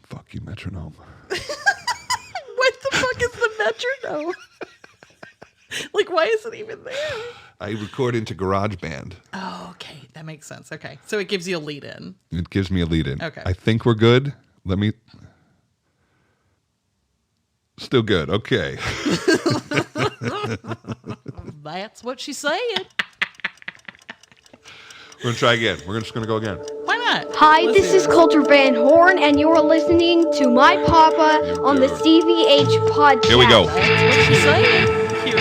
Fuck you, metronome. What the fuck is the metronome? Like, why is it even there? I record into GarageBand. Oh, okay. That makes sense. Okay. So it gives you a lead in. It gives me a lead in. Okay. I think we're good. Let me... Still good. Okay. That's what she's saying. We're going to try again. We're just going to go again. Why not? Hi, this is Coulter Van Horn, and you're listening to My Papa on the CVH podcast. Here we go. That's what she's saying. Cute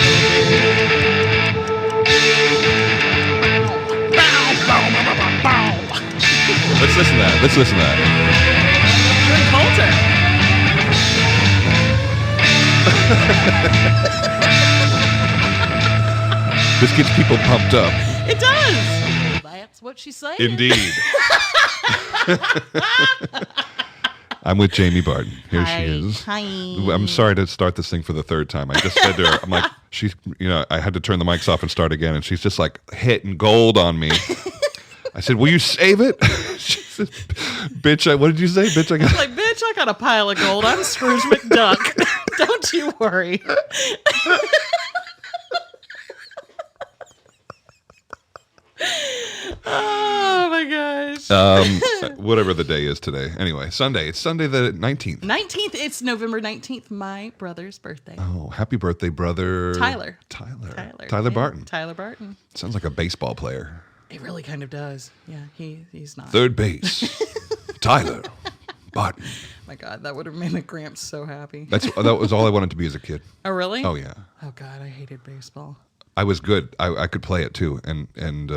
Let's listen to that. Let's listen to that. You're Coulter. This gets people pumped up. It does. That's what she's saying. Indeed. I'm with Jamie Barton. Here Hi. she is. Hi. I'm sorry to start this thing for the third time. I just said to her, I'm like, I had to turn the mics off and start again, and she's just like hitting gold on me. I said, will you save it? She said, bitch, what did you say? Bitch, I got a pile of gold. I'm Scrooge McDuck. Don't you worry. Oh my gosh. Whatever the day is today. Anyway, Sunday. It's Sunday the 19th. 19th. It's November 19th, my brother's birthday. Oh, happy birthday, brother. Tyler Tyler Barton. Tyler Barton. Sounds like a baseball player. It really kind of does. Yeah, he's not. Third base. Tyler Barton. My God, that would have made my Gramps so happy. That was all I wanted to be as a kid. Oh, really? Oh, yeah. Oh, God, I hated baseball. I was good. I could play it too, and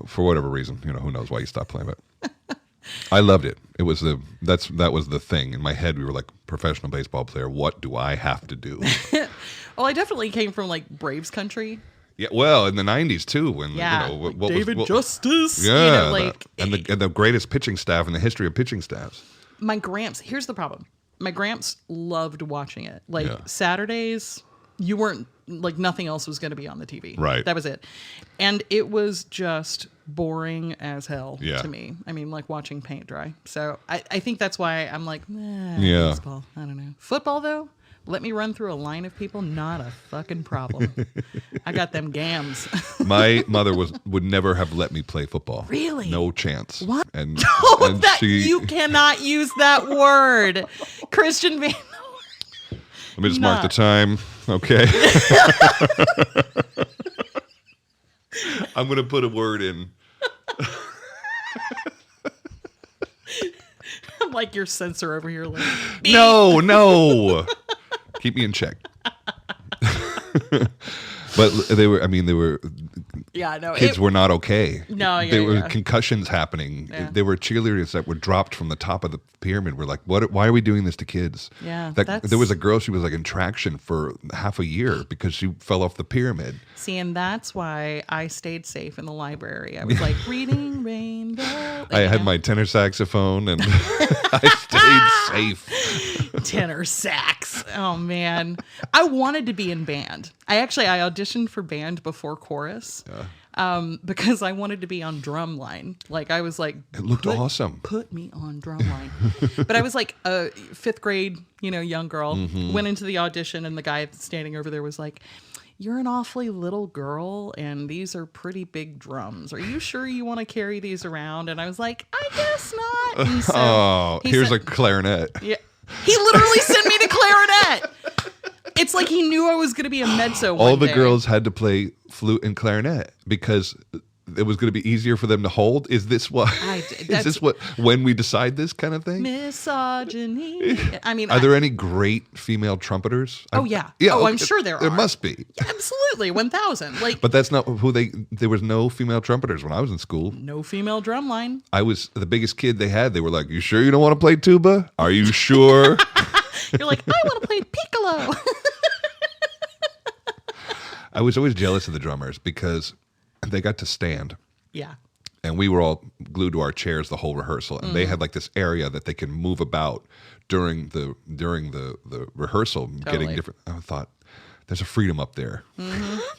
for whatever reason, who knows why you stopped playing, but I loved it. It was that was the thing in my head. We were like, professional baseball player. What do I have to do? Well, I definitely came from like Braves country. Yeah, well, in the '90s too, when what David was Justice. yeah, and the greatest pitching staff in the history of pitching staffs. My Gramps. Here's the problem. My Gramps loved watching it. Like Yeah. Saturdays, you weren't like nothing else was going to be on the TV. Right. That was it, and it was just boring as hell Yeah. to me. I mean, like watching paint dry. So I think that's why I'm like, Yeah. baseball. I don't know. Football though. Let me run through a line of people. Not a fucking problem. I got them gams. My mother would never have let me play football. Really? No chance. What? And, Oh, and you cannot use that word. Christian Van. Let me just mark the time. Okay. I'm going to put a word in. I'm like your censor over here. Like, No. Keep me in check. But they were yeah, no. kids were not okay. No, yeah, there were yeah. concussions happening. Yeah. There were cheerleaders that were dropped from the top of the pyramid. We're like, what? Why are we doing this to kids? Yeah, there was a girl. She was like in traction for half a year because she fell off the pyramid. See, and that's why I stayed safe in the library. I was like reading Rainbow. I had my tenor saxophone and I stayed safe. Tenor sax. Oh man, I wanted to be in band. I auditioned for band before chorus. Because I wanted to be on drum line. Like I was like, it looked awesome. Put me on drum line. But I was like a fifth grade, young girl. Mm-hmm. Went into the audition, and the guy standing over there was like, "You're an awfully little girl, and these are pretty big drums. Are you sure you want to carry these around?" And I was like, "I guess not." And so here's a clarinet. Yeah, he literally sent me to clarinet. It's like he knew I was going to be a mezzo one All the day. girls had to play flute and clarinet because it was going to be easier for them to hold. Is this what? When we decide this kind of thing? Misogyny. I mean, are there any great female trumpeters? Oh yeah. Yeah. Oh, okay, I'm sure there are. There must be. Absolutely, 1,000. Like, but that's not who they. There was no female trumpeters when I was in school. No female drumline. I was the biggest kid they had. They were like, "You sure you don't want to play tuba? Are you sure?" You're like, "I want to play piccolo." I was always jealous of the drummers because they got to stand. Yeah. And we were all glued to our chairs the whole rehearsal, and they had like this area that they can move about during the rehearsal, getting different. I thought there's a freedom up there.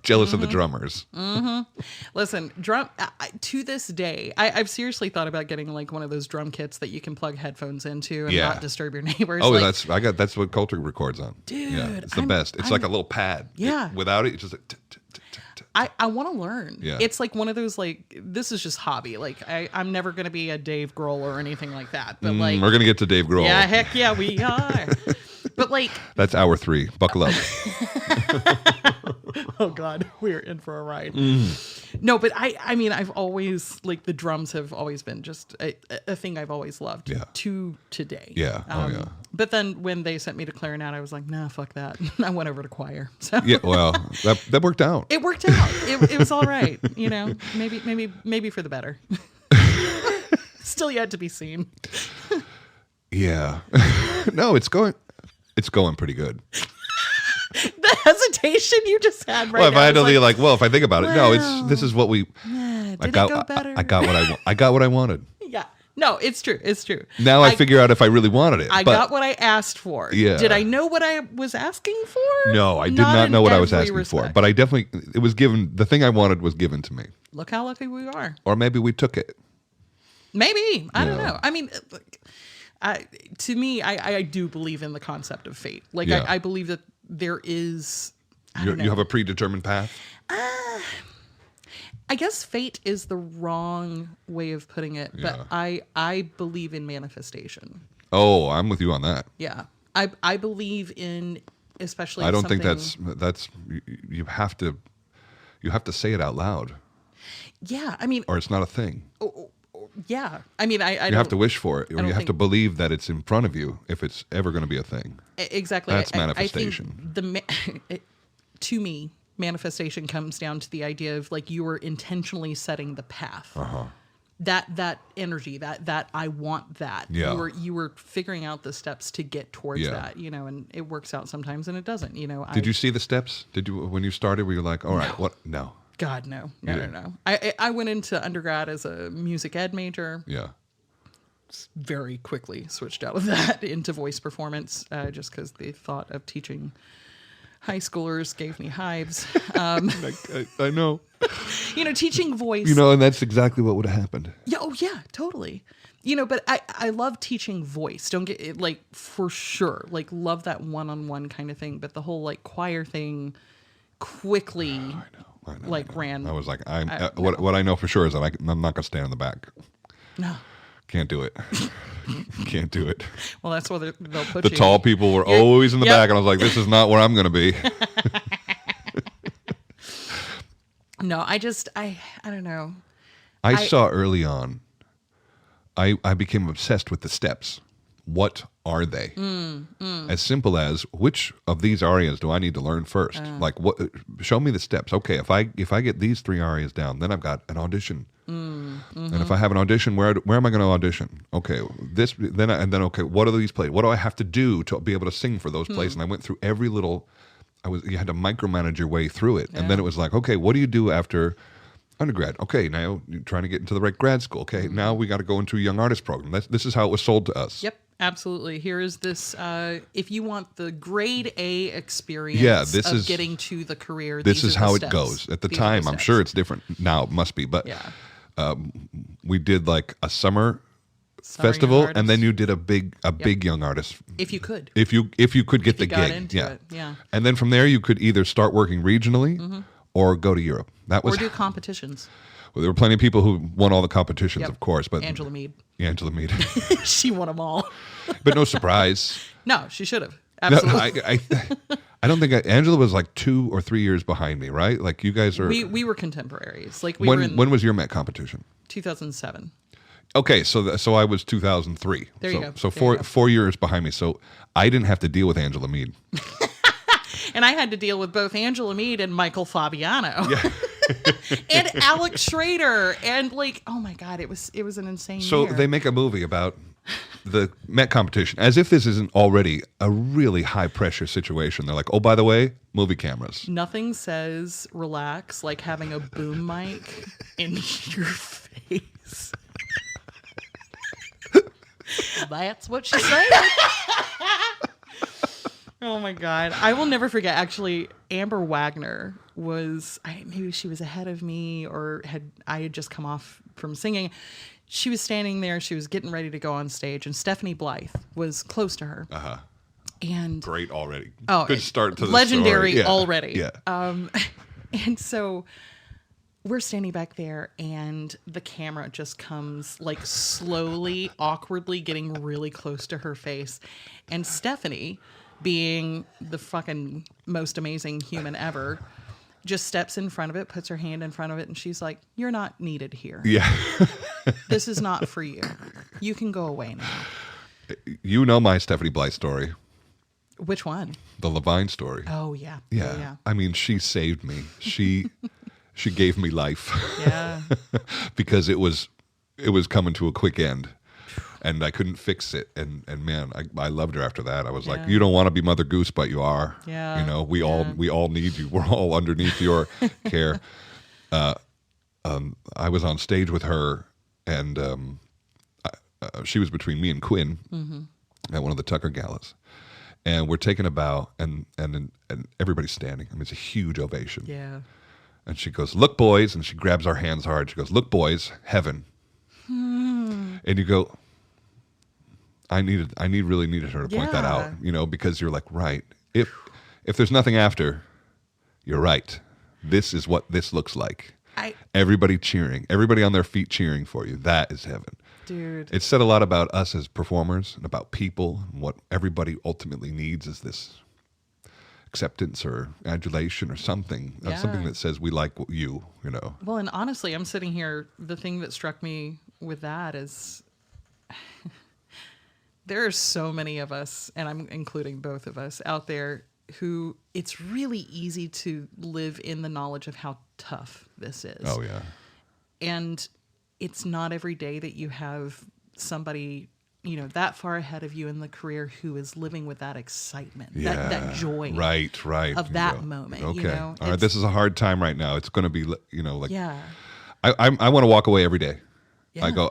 Jealous of the drummers. Listen, to this day, I've seriously thought about getting like one of those drum kits that you can plug headphones into and not disturb your neighbors. Oh, like, that's what Coulter records on. Dude, yeah, it's the best. It's like a little pad. Yeah. Without it, it's just like I want to learn. Yeah. It's like one of those, like, this is just hobby. Like, I'm never going to be a Dave Grohl or anything like that. But, like, we're going to get to Dave Grohl. yeah, heck yeah, we are. But, like, that's hour 3. Buckle up. oh, God, we're in for a ride. No, but I mean, I've always, like, the drums have always been just a thing I've always loved to today. Yeah. Yeah. But then when they sent me to clarinet, I was like, nah, fuck that. I went over to choir. So yeah, well, that worked out. It worked out. It was all right. You know, maybe for the better. Still yet to be seen. Yeah. No, it's going pretty good. The hesitation you just had right well, if now. I had to be like, well, if I think about it, no, this is what we. Did it go better? I got what I got what I wanted. Yeah. No, it's true. It's true. Now I figure out if I really wanted it. I got what I asked for. Yeah. Did I know what I was asking for? No, I did not know what I was asking for. But I definitely, it was given, the thing I wanted was given to me. Look how lucky we are. Or maybe we took it. Maybe. I don't know. I mean, to me, I do believe in the concept of fate. Like, I believe that there is... You have a predetermined path? I guess fate is the wrong way of putting it, but I believe in manifestation. Oh, I'm with you on that. Yeah. I believe in, especially I don't think that's you have to say it out loud. Yeah, I mean, or it's not a thing. Yeah. I mean, I you have to wish for it, or you have to believe that it's in front of you if it's ever going to be a thing. Exactly. That's manifestation. I think to me, manifestation comes down to the idea of like you were intentionally setting the path. That energy, that I want that. Yeah. You were figuring out the steps to get towards that, you know, and it works out sometimes and it doesn't, you know. Did you see the steps? Did you, when you started, were you like, all right, what? No. God, no. No. I went into undergrad as a music ed major. Yeah. Very quickly switched out of that into voice performance, just because the thought of teaching high schoolers gave me hives. I know. You know, teaching voice. You know, and that's exactly what would have happened. Yeah. Oh, yeah. Totally. You know, but I love teaching voice. Don't get it, like, for sure. Like, love that one-on-one kind of thing. But the whole like choir thing quickly. I know. Ran. I was like, what I know for sure is that I'm not going to stand in the back. No. Can't do it. Can't do it. Well, that's where they'll put you. The tall people were always in the back, and I was like, this is not where I'm going to be. No, I don't know. I saw early on, I became obsessed with the steps. What are they? As simple as, which of these arias do I need to learn first? Like, what? Show me the steps. Okay, if I get these 3 arias down, then I've got an audition. And if I have an audition, where am I going to audition? Okay, okay, what are these plays? What do I have to do to be able to sing for those plays? And I went through every little. You had to micromanage your way through it, and then it was like, okay, what do you do after undergrad? Okay, now you're trying to get into the right grad school. Okay, now we got to go into a young artist program. This is how it was sold to us. Yep. Absolutely. Here is this, if you want the grade A experience of getting to the career, this is how it goes. At the time, I'm sure it's different now, it must be, but we did like a summer festival, and then you did a big young artist. If you could. If you could get the gig. Into it. Yeah. And then from there, you could either start working regionally or go to Europe. Or do competitions. Well, there were plenty of people who won all the competitions, of course. But Angela Mead. She won them all. But no surprise. No, she should have. Absolutely. No, I don't think Angela was like 2 or 3 years behind me, right? Like you guys are. We were contemporaries. Like when was your Met competition? 2007. Okay, so I was 2003. There you go. So 4 years behind me. So I didn't have to deal with Angela Mead. And I had to deal with both Angela Mead and Michael Fabiano. Yeah. And Alex Schrader. And like, oh my God, it was an insane year. So they make a movie about the Met competition, as if this isn't already a really high pressure situation. They're like, oh, by the way, movie cameras. Nothing says relax like having a boom mic in your face. That's what she said. Oh my God. I will never forget. Actually, Amber Wagner maybe she was ahead of me or I had just come off from singing. She was standing there. She was getting ready to go on stage, and Stephanie Blythe was close to her. Uh-huh. And Great already. Oh, good start to the legendary story. Yeah. already. Yeah. And so we're standing back there, and the camera just comes like slowly, awkwardly getting really close to her face. And Stephanie, being the fucking most amazing human ever, just steps in front of it, puts her hand in front of it, and she's like, "You're not needed here. Yeah. This is not for you. You can go away now." You know my Stephanie Blythe story. Which one? The Levine story. Oh, yeah. Yeah. Oh, yeah. I mean, she saved me. She gave me life. Yeah. Because it was coming to a quick end. And I couldn't fix it. And man, I loved her after that. I was like, you don't want to be Mother Goose, but you are. Yeah. You know, we all need you. We're all underneath your care. I was on stage with her, and she was between me and Quinn at one of the Tucker galas. And we're taking a bow, and everybody's standing. I mean, it's a huge ovation. Yeah. And she goes, "Look, boys," and she grabs our hands hard. She goes, "Look, boys, heaven." And you go, I really needed her to point that out, you know, because you're like, right. If there's nothing after, you're right. This is what this looks like. Everybody cheering, everybody on their feet cheering for you. That is heaven. Dude. It said a lot about us as performers and about people, and what everybody ultimately needs is this acceptance or adulation or something, something that says we like you, you know. Well, and honestly, I'm sitting here, the thing that struck me with that is there are so many of us, and I'm including both of us out there, who it's really easy to live in the knowledge of how tough this is. Oh, yeah. And it's not every day that you have somebody, you know, that far ahead of you in the career who is living with that excitement, that joy, right, of that moment. Okay, you know? all right. This is a hard time right now. It's going to be, you know, like, yeah. I want to walk away every day. Yeah. I go.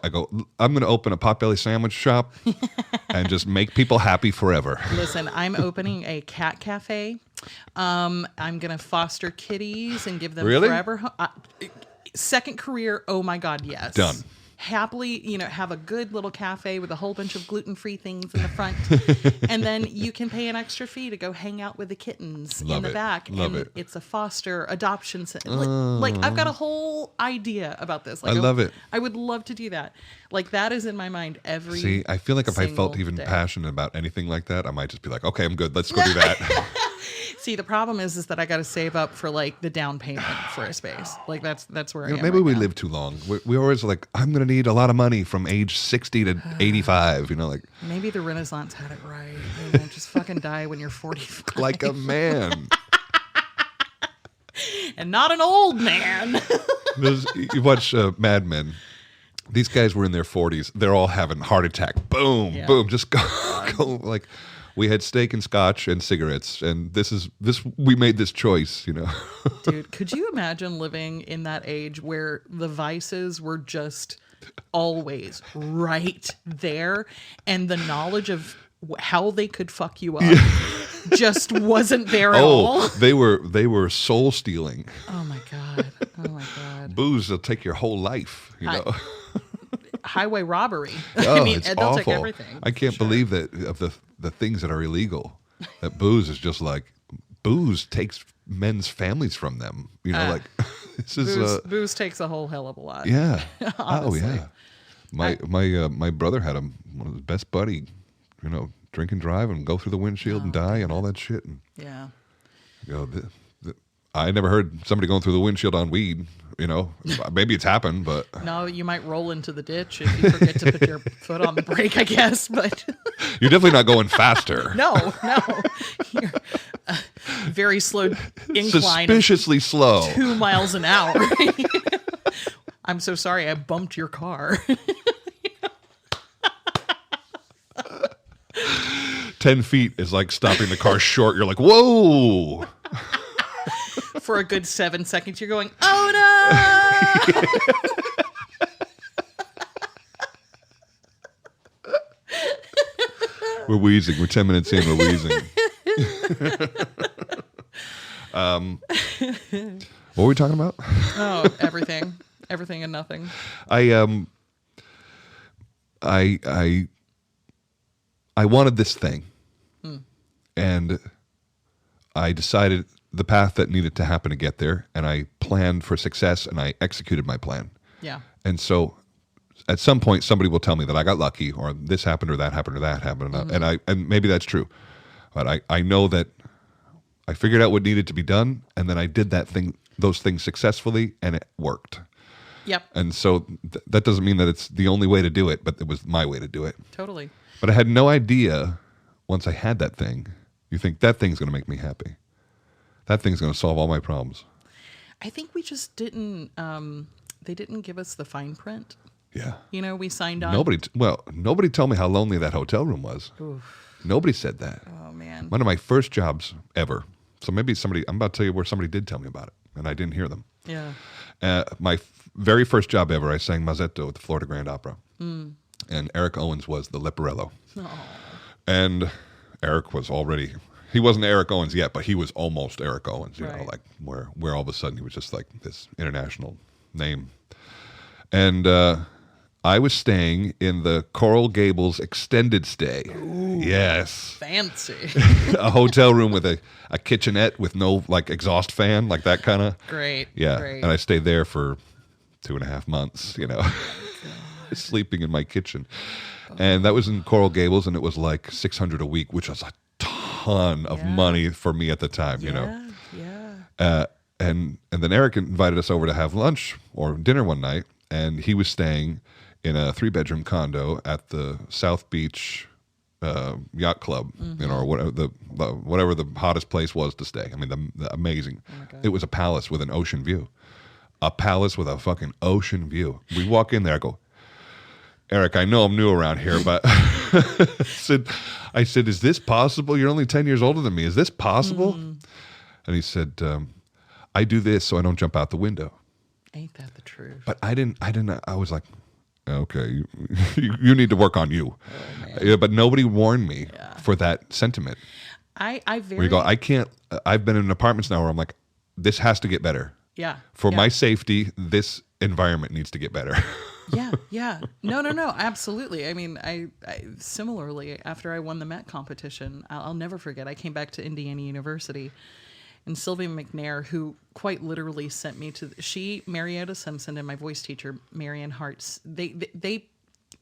I'm going to open a Potbelly sandwich shop and just make people happy forever. Listen, I'm opening a cat cafe. I'm going to foster kitties and give them forever. Second career. Oh my God. Yes. Done. Happily, you know, have a good little cafe with a whole bunch of gluten-free things in the front. And then you can pay an extra fee to go hang out with the kittens in the back. Love and it. It's a foster adoption center. Like I've got a whole idea about this. Like, I love it. I would love to do that. Like that is in my mind every See, I feel like if I felt single even day. passionate about anything like that, I might just be like, okay, I'm good. Let's go do that. See, the problem is that I got to save up for like the down payment for a space. Like that's where I am. Maybe right we now. live too long. We always like, I'm going to need a lot of money from age 60 to 85. You know, like Maybe the Renaissance had it right. You know, just fucking die when you're 45. like a man. And not an old man. You watch Mad Men. These guys were in their 40s. They're all having heart attack. Boom, boom. Just go like. We had steak and scotch and cigarettes, and we made this choice, you know. Dude, could you imagine living in that age where the vices were just always right there, and the knowledge of how they could fuck you up just wasn't there at all? They were soul stealing. Oh my God. Oh my God. Booze will take your whole life, you know. Highway robbery. Oh, I mean, it's they'll awful. take everything. I can't believe that of the things that are illegal, that booze is just like, booze takes men's families from them. You know, like this is booze takes a whole hell of a lot. Yeah. Honestly. Oh yeah. My brother had one of his best buddy, you know, drink and drive and go through the windshield and die and all that shit. And Yeah. you know, I never heard somebody going through the windshield on weed. You know, maybe it's happened, but No, you might roll into the ditch if you forget to put your foot on the brake, I guess. But you're definitely not going faster. no. You're very slow incline. Suspiciously slow. 2 miles an hour. I'm so sorry I bumped your car. 10 feet is like stopping the car short. You're like, whoa. For a good 7 seconds, you're going, oh no! We're wheezing. We're 10 minutes in. We're wheezing. What were we talking about? Oh, everything. Everything and nothing. I wanted this thing, and I decided the path that needed to happen to get there, and I planned for success, and I executed my plan. Yeah. And so, at some point, somebody will tell me that I got lucky, or this happened, or that happened, or that happened, and maybe that's true, but I know that I figured out what needed to be done, and then I did those things successfully, and it worked. Yep. And so that doesn't mean that it's the only way to do it, but it was my way to do it. Totally. But I had no idea once I had that thing, you think that thing's going to make me happy. That thing's going to solve all my problems. I think we just didn't, they didn't give us the fine print. Yeah. You know, we signed on. Nobody told me how lonely that hotel room was. Oof. Nobody said that. Oh, man. One of my first jobs ever. So maybe I'm about to tell you where somebody did tell me about it, and I didn't hear them. Yeah. My very first job ever, I sang Mazzetto at the Florida Grand Opera. And Eric Owens was the Leporello. Oh. And Eric was already, he wasn't Eric Owens yet, but he was almost Eric Owens, you know, Right. like where all of a sudden he was just like this international name. And I was staying in the Coral Gables extended stay. Ooh, yes. Fancy. A hotel room with a kitchenette with no like exhaust fan, like that kind of. Great. Yeah. Great. And I stayed there for 2.5 months, you know, sleeping in my kitchen. And that was in Coral Gables, and it was like $600 a week, which was a ton of money for me at the time, you know. Yeah. And then Eric invited us over to have lunch or dinner one night, and he was staying in a 3-bedroom condo at the South Beach Yacht Club, you know, or whatever the hottest place was to stay. I mean, the amazing. Oh my God. It was a palace with an ocean view. A palace with a fucking ocean view. We walk in there, I go, Eric, I know I'm new around here, but I said, is this possible? You're only 10 years older than me. Is this possible? And he said, I do this so I don't jump out the window. Ain't that the truth? But I was like, okay, you need to work on you. Oh, Yeah, but nobody warned me for that sentiment. I Where you go, I can't, I've been in apartments now where I'm like, this has to get better. Yeah. For yeah. my safety, this environment needs to get better. Yeah. No, absolutely. I mean, I similarly, after I won the Met competition, I'll never forget, I came back to Indiana University, and Sylvia McNair, who quite literally sent me to, Marietta Simpson, and my voice teacher, Marianne Hartz, they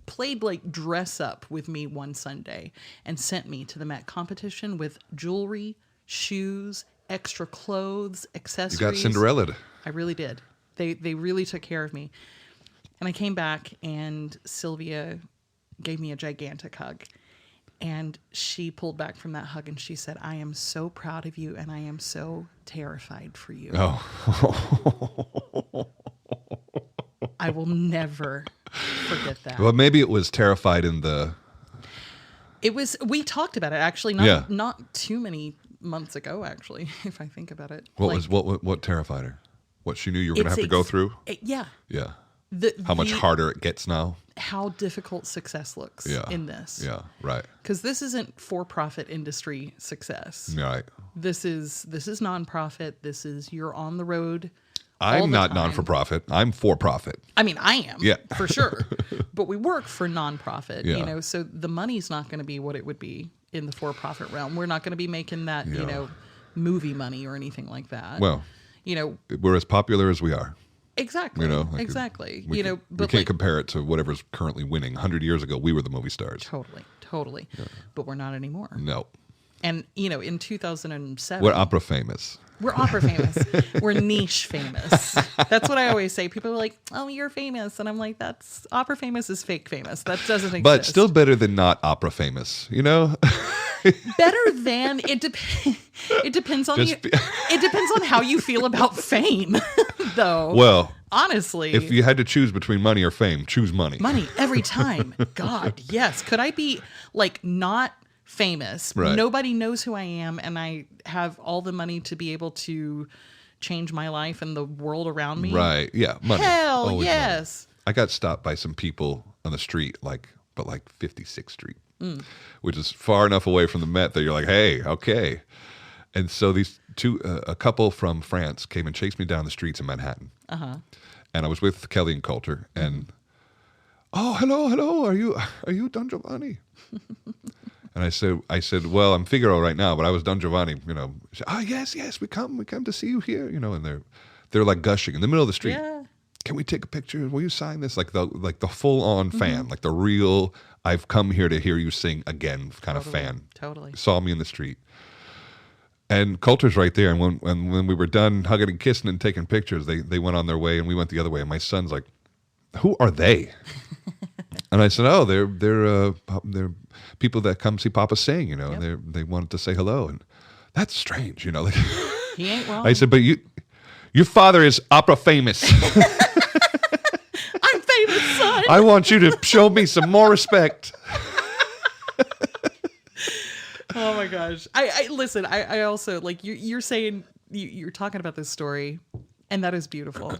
played like dress up with me one Sunday and sent me to the Met competition with jewelry, shoes, extra clothes, accessories. You got Cinderella'd. I really did. They really took care of me. And I came back, and Sylvia gave me a gigantic hug. And she pulled back from that hug, and she said, I am so proud of you, and I am so terrified for you. Oh. I will never forget that. Well, maybe it was terrified in the... It was, we talked about it, actually, not too many months ago, actually, if I think about it. What terrified her? What she knew you were going to have to go through? Yeah. Yeah. How much harder it gets now? How difficult success looks in this. Yeah, right. Because this isn't for-profit industry success. Right. This is nonprofit. This is, you're on the road. I'm not non-for-profit. I'm for-profit. I mean, I am. Yeah. For sure. But we work for nonprofit, Yeah. you know, so the money's not going to be what it would be in the for-profit realm. We're not going to be making that, you know, movie money or anything like that. Well, you know, we're as popular as we are. Exactly. You know, exactly. We can't compare it to whatever's currently winning. 100 years ago, we were the movie stars. Totally. Yeah. But we're not anymore. No. And, you know, in 2007... We're opera famous. We're opera famous. We're niche famous. That's what I always say. People are like, oh, you're famous. And I'm like, that's... Opera famous is fake famous. That doesn't exist. But still better than not opera famous, you know? Better than... It depends on it depends on how you feel about fame, though. Well... Honestly. If you had to choose between money or fame, choose money. Money, every time. God, yes. Could I be, like, not famous? Right. Nobody knows who I am, and I have all the money to be able to change my life and the world around me? Right, yeah, money. Hell, always yes. money. I got stopped by some people on the street, like 56th Street. which is far enough away from the Met that you're like, hey, okay. And so these a couple from France came and chased me down the streets in Manhattan. And I was with Kelly and Coulter, and oh, hello, are you Don Giovanni? And I said, well, I'm Figaro right now, but I was Don Giovanni. You know, she said, oh yes, we come to see you here. You know, and they're like gushing in the middle of the street. Yeah. Can we take a picture? Will you sign this? Like the full on fan, like the real. I've come here to hear you sing again kind of fan. Totally. Saw me in the street. And Coulter's right there. And when we were done hugging and kissing and taking pictures, they went on their way and we went the other way. And my son's like, who are they? And I said, oh, they're people that come see Papa sing, you know, and they wanted to say hello. And that's strange, you know. Like, He ain't wrong. I said, but your father is opera famous. I'm famous, son. I want you to show me some more respect. Oh my gosh. I listen, I also like you're saying you're talking about this story and that is beautiful.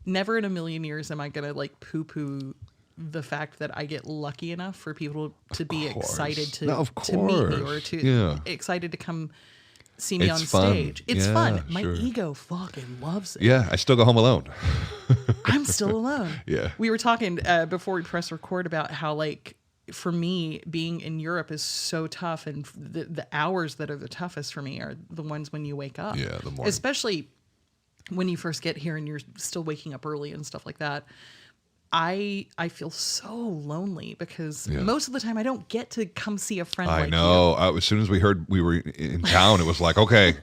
Never in a million years am I going to like poo-poo the fact that I get lucky enough for people to be excited to meet me or to excited to come see me on stage. It's fun. My ego fucking loves it. Yeah, I still go home alone. I'm still alone. Yeah. We were talking before we press record about how like for me being in Europe is so tough, and the hours that are the toughest for me are the ones when you wake up. Yeah, the morning. Especially when you first get here and you're still waking up early and stuff like that. I feel so lonely because most of the time I don't get to come see a friend. I like know. As soon as we heard we were in town, it was like, okay,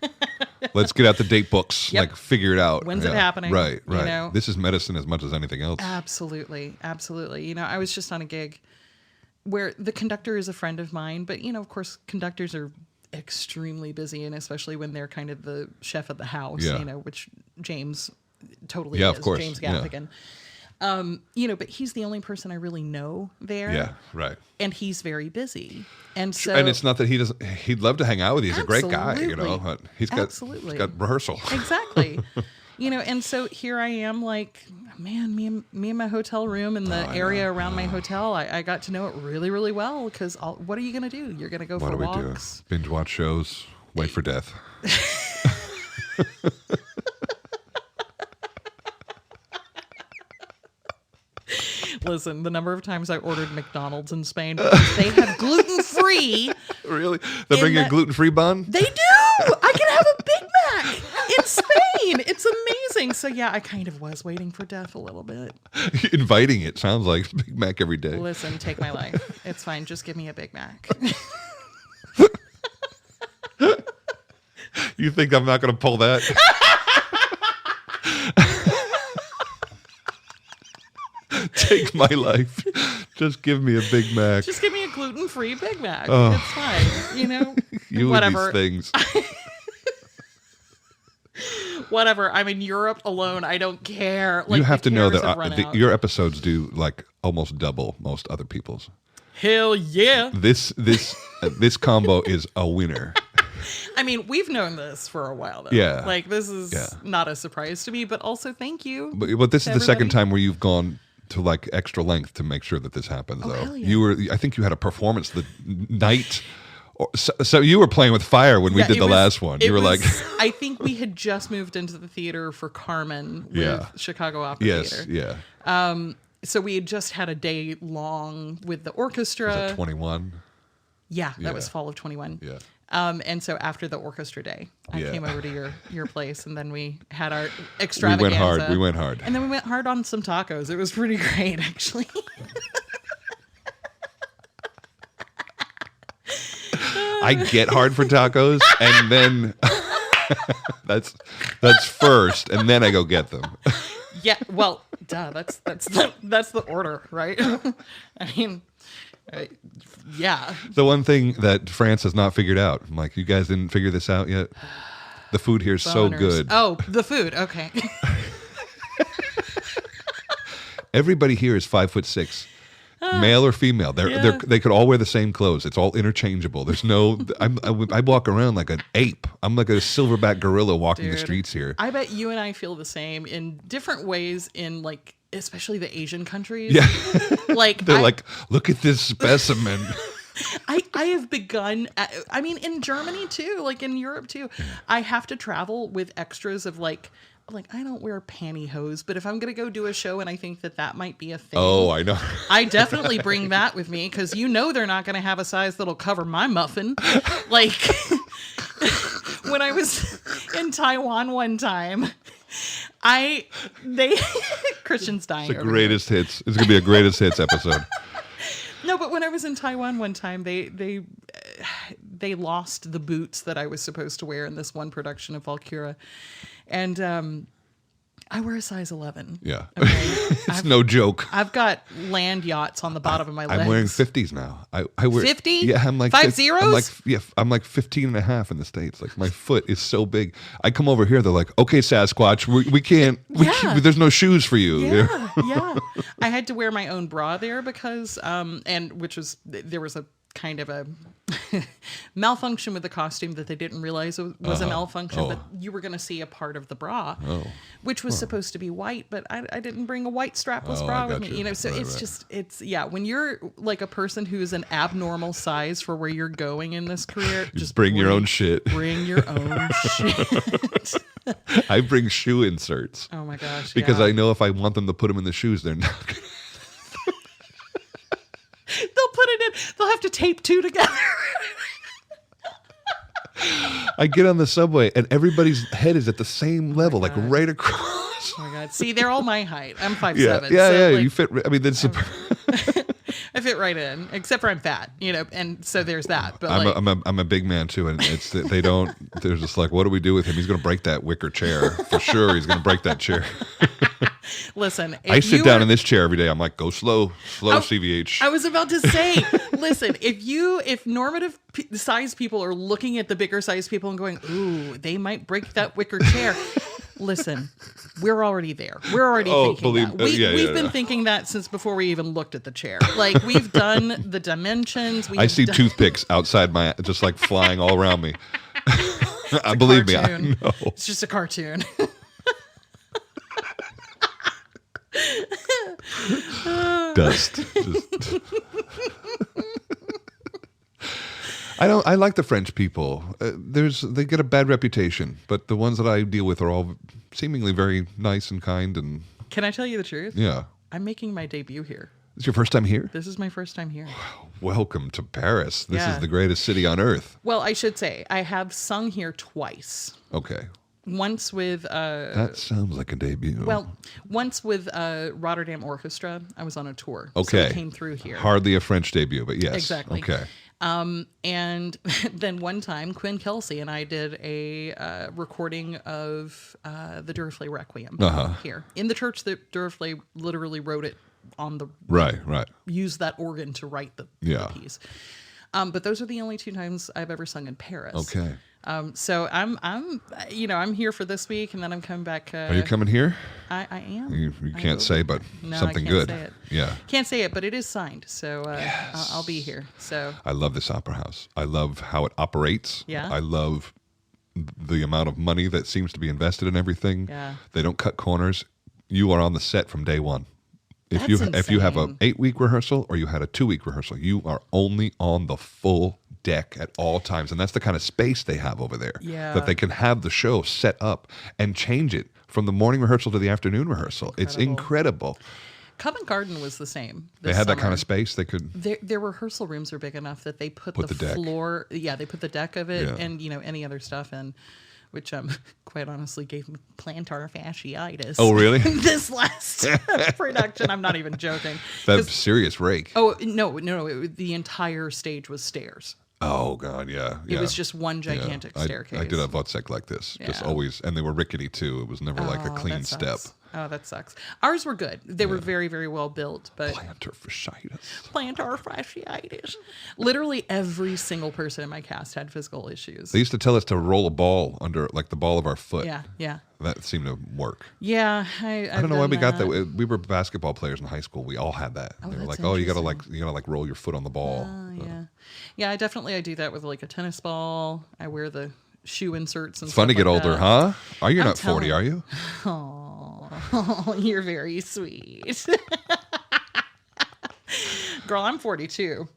let's get out the date books, like figure it out. When's it happening? Right. You know? This is medicine as much as anything else. Absolutely. You know, I was just on a gig where the conductor is a friend of mine, but you know, of course, conductors are extremely busy, and especially when they're kind of the chef of the house, you know, which James totally is. Of course. James Gaffigan. You know, but he's the only person I really know there. Yeah, right. And he's very busy. And so and it's not that he'd love to hang out with you. He's a great guy, you know. But he's got rehearsal. Exactly. You know, and so here I am like, man, me and my hotel room and the area around my hotel, I got to know it really, really well because what are you going to do? You're going to go for walks. What do we do? Binge watch shows, wait for death. Listen, the number of times I ordered McDonald's in Spain because they have gluten-free. Really? They bring you a gluten-free bun? They do! I can have a Big Mac in Spain. It's amazing. So yeah, I kind of was waiting for death a little bit. Inviting it sounds like Big Mac every day. Listen, take my life. It's fine. Just give me a Big Mac. You think I'm not going to pull that? Take my life. Just give me a Big Mac. Just give me a gluten-free Big Mac. It's fine. You know? You whatever. And these things. Whatever. I'm in Europe alone. I don't care. Like, you have to know that your episodes do like almost double most other people's. Hell yeah. This combo is a winner. I mean, we've known this for a while, though. Yeah. Like, this is not a surprise to me, but also thank you. But this is the second time where you've gone to like extra length to make sure that this happens, though. Hell yeah. I think you had a performance the night. So you were playing with fire when we did the last one. You were like, I think we had just moved into the theater for Carmen with Chicago Opera Theater. Yeah. So we had just had a day long with the orchestra. Was that 21? Yeah, that was fall of 21. Yeah. And so after the orchestra day, I came over to your place, and then we had our extravaganza. We went hard. And then we went hard on some tacos. It was pretty great, actually. I get hard for tacos, and then that's first, and then I go get them. Yeah, well, duh. That's the order, right? I mean. Yeah. The one thing that France has not figured out, I'm like, you guys didn't figure this out yet? The food here is so good. Oh, the food. Okay. Everybody here is 5'6", male or female. They could all wear the same clothes. It's all interchangeable. There's no. I walk around like an ape. I'm like a silverback gorilla walking the streets here. I bet you and I feel the same in different ways in like. Especially the Asian countries. Yeah. Like they're like, look at this specimen. I have begun, I mean, in Germany too, like in Europe too, I have to travel with extras of like I don't wear pantyhose, but if I'm going to go do a show and I think that might be a thing. Oh, I know. I definitely bring that with me because they're not going to have a size that'll cover my muffin. Like when I was in Taiwan one time, Christian's dying. It's the greatest hits. It's going to be a greatest hits episode. No, but when I was in Taiwan one time, they lost the boots that I was supposed to wear in this one production of Valkyra. And I wear a size 11. Yeah. Okay? It's no joke. I've got land yachts on the bottom of my legs. I'm wearing 50s now. I wear 50? Yeah, I'm like 5 zeros? I'm like 15 and a half in the States. Like my foot is so big. I come over here, they're like, okay, Sasquatch, we can't, there's no shoes for you. Yeah. I had to wear my own bra there because, there was a kind of a malfunction with the costume that they didn't realize was a malfunction, but you were going to see a part of the bra, which was supposed to be white, but I didn't bring a white strapless bra with me, so it's when you're like a person who's an abnormal size for where you're going in this career, just bring your own shit. Bring your own shit. I bring shoe inserts. Oh my gosh. Because I know if I want them to put them in the shoes, they're not going to. They'll put it in. They'll have to tape two together. I get on the subway and everybody's head is at the same level, like right across. Oh my God. See, they're all my height. I'm 5'7". Yeah. You fit. I mean, that's. I fit right in, except for I'm fat, and so there's that. But I'm a big man too, and it's they don't. They're just like, what do we do with him? He's going to break that wicker chair for sure. He's going to break that chair. Listen, I sit down in this chair every day. I'm like, go slow, CVH. I was about to say, listen, if normative size people are looking at the bigger size people and going, ooh, they might break that wicker chair. Listen, we're already there. We're already thinking that. We've been thinking that since before we even looked at the chair. Like, we've done the dimensions. I see toothpicks outside just like flying all around me. Believe me, I know. It's just a cartoon. Dust. I like the French people. They get a bad reputation, but the ones that I deal with are all seemingly very nice and kind. And can I tell you the truth? Yeah. I'm making my debut here. It's your first time here? This is my first time here. Welcome to Paris. This is the greatest city on earth. Well, I should say I have sung here twice. Okay. Once with that sounds like a debut. Well, once with Rotterdam Orchestra. I was on a tour. Okay. So I came through here. Hardly a French debut, but yes. Exactly. Okay. And then one time, Quinn Kelsey and I did a recording of the Duraflay Requiem here in the church that Duraflay literally wrote it on the right. Used that organ to write the piece. But those are the only two times I've ever sung in Paris. Okay. So I'm here for this week, and then I'm coming back. Are you coming here? I am. You can't say, but something I can't good. Say it. Yeah. Can't say it, but it is signed, so yes. I'll be here. So I love this opera house. I love how it operates. Yeah. I love the amount of money that seems to be invested in everything. Yeah. They don't cut corners. You are on the set from day one. If you have an 8-week rehearsal or you had a 2-week rehearsal, you are only on the full deck at all times. And that's the kind of space they have over there. Yeah. That they can have the show set up and change it from the morning rehearsal to the afternoon rehearsal. It's incredible. Covent Garden was the same. They had that kind of space. They could. Their rehearsal rooms are big enough that they put the floor. Yeah, they put the deck of it and any other stuff in. Which quite honestly gave me plantar fasciitis. Oh, really? This last production, I'm not even joking. That's serious rake. Oh no! The entire stage was stairs. Oh God, yeah. It was just one gigantic staircase. I did a Wozzeck like this, just always, and they were rickety too. It was never like a clean step. Oh, that sucks. Ours were good. They were very, very well built, but plantar fasciitis. Literally every single person in my cast had physical issues. They used to tell us to roll a ball under, like the ball of our foot. Yeah. That seemed to work. Yeah, I don't know why we got that. We were basketball players in high school. We all had that. They were like, "Oh, you gotta roll your foot on the ball." Yeah. I do that with like a tennis ball. I wear the shoe inserts and. It's fun to get older, huh? Are you not 40? Are you? Oh, you're very sweet. Girl, I'm 42.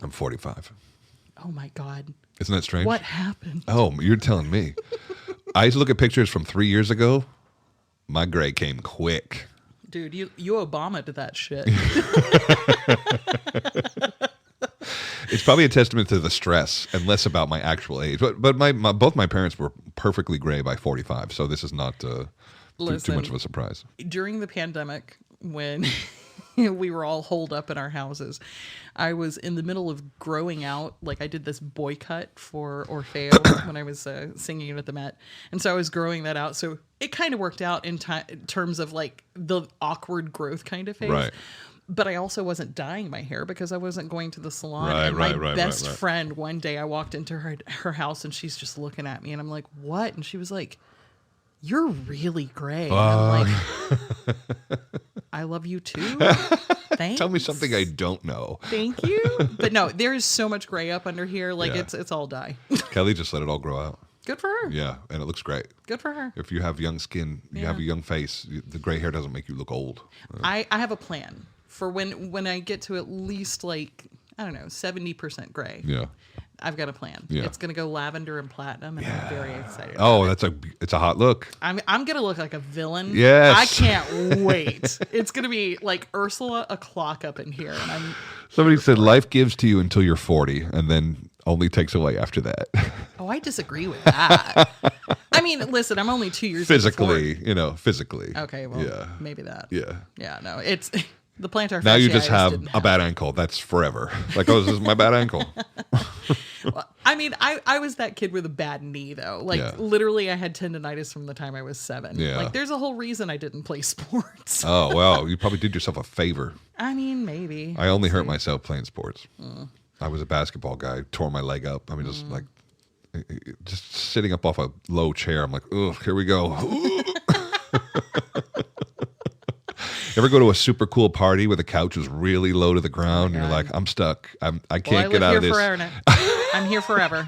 I'm 45. Oh my God. Isn't that strange? What happened? Oh, you're telling me. I used to look at pictures from 3 years ago. My gray came quick. Dude, you Obama'd that shit. It's probably a testament to the stress and less about my actual age. But both my parents were perfectly gray by 45, so this is not too much of a surprise. During the pandemic, when we were all holed up in our houses, I was in the middle of growing out. Like, I did this boycott for Orfeo when I was singing at the Met. And so I was growing that out. So it kind of worked out in terms of like the awkward growth kind of phase. Right. But I also wasn't dyeing my hair because I wasn't going to the salon. Right, and my right, best friend, one day I walked into her house and she's just looking at me and I'm like, what? And she was like, you're really gray. And I'm like, I love you too. Thanks. Tell me something I don't know. Thank you. But no, there is so much gray up under here. Like, Yeah. it's all dye. Kelly just let it all grow out. Good for her. Yeah, and it looks great. Good for her. If you have young skin, you have a young face, the gray hair doesn't make you look old. I have a plan for when I get to at least, like, I don't know, 70% gray. Yeah. I've got a plan. Yeah. It's going to go lavender and platinum, and I'm very excited. Oh, about it's a hot look. I'm going to look like a villain. Yes. I can't wait. It's going to be like Ursula o'clock up in here. And Somebody said life gives to you until you're 40 and then only takes away after that. I disagree with that. I mean, listen, I'm only 2 years Physically, before. physically. Okay, well, Yeah. maybe that. Yeah. Yeah, no, it's the plantar fasciitis. Now you just have didn't a bad ankle. That's forever. Like, oh, this is my bad ankle. Well, I mean, I was that kid with a bad knee, though. Like, Yeah. literally, I had tendonitis from the time I was 7. Yeah. Like, there's a whole reason I didn't play sports. Oh, well, you probably did yourself a favor. I mean, maybe. I only hurt myself playing sports. I was a basketball guy, tore my leg up. I mean, just sitting up off a low chair. I'm like, ugh, here we go. Ever go to a super cool party where the couch is really low to the ground and you're like, I'm stuck. I can't get out of this. Forever. I'm here forever.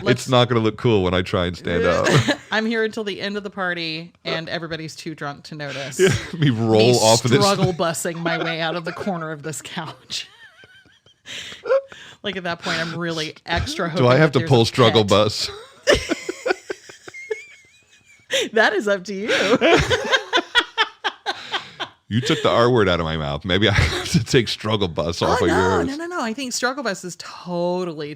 It's not going to look cool when I try and stand up. I'm here until the end of the party, and everybody's too drunk to notice. Me roll off of this. Struggle bussing my way out of the corner of this couch. Like, at that point, I'm really extra hoping Do I have that to there's pull a struggle pet. bus? That is up to you. You took the R word out of my mouth. Maybe I have to take struggle bus off of yours. No. I think struggle bus is totally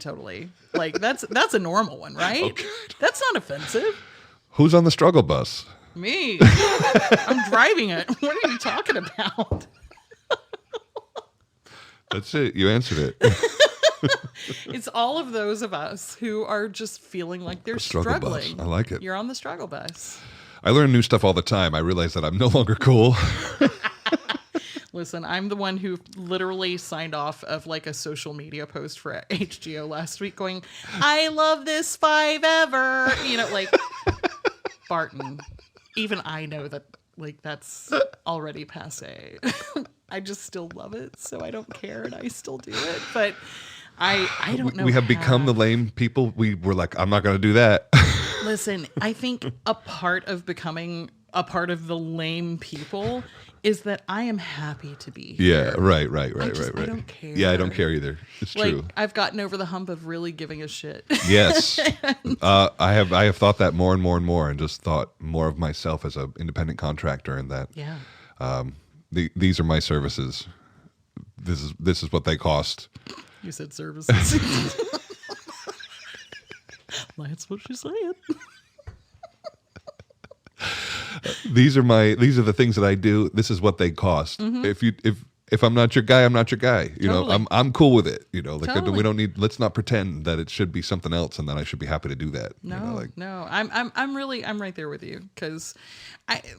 like that's a normal one, right? Okay. That's not offensive. Who's on the struggle bus? Me. I'm driving it. What are you talking about? That's it. You answered it. It's all of those of us who are just feeling like they're struggle bus. struggling. I like it. You're on the struggle bus. I learn new stuff all the time. I realize that I'm no longer cool. Listen, I'm the one who literally signed off of like a social media post for HGO last week going, I love this 5 ever. You know, like, Barton. Even I know that, like, that's already passe. I just still love it, so I don't care, and I still do it. But I don't know. We have become the lame people. We were like, I'm not going to do that. Listen, I think a part of becoming a part of the lame people is that I am happy to be here. Yeah, right. I don't care. Yeah, I don't care either. It's Like, true. I've gotten over the hump of really giving a shit. Yes. I have thought that more and more and more, and just thought more of myself as an independent contractor, and that Yeah. these are my services. This is what they cost. You said services. That's what she said. These are the things that I do. This is what they cost. If I'm not your guy, I'm not your guy. You Totally. know, I'm cool with it. You know, like Totally. we don't need. Let's not pretend that it should be something else, and that I should be happy to do that. No, you know, like, no. I'm right there with you because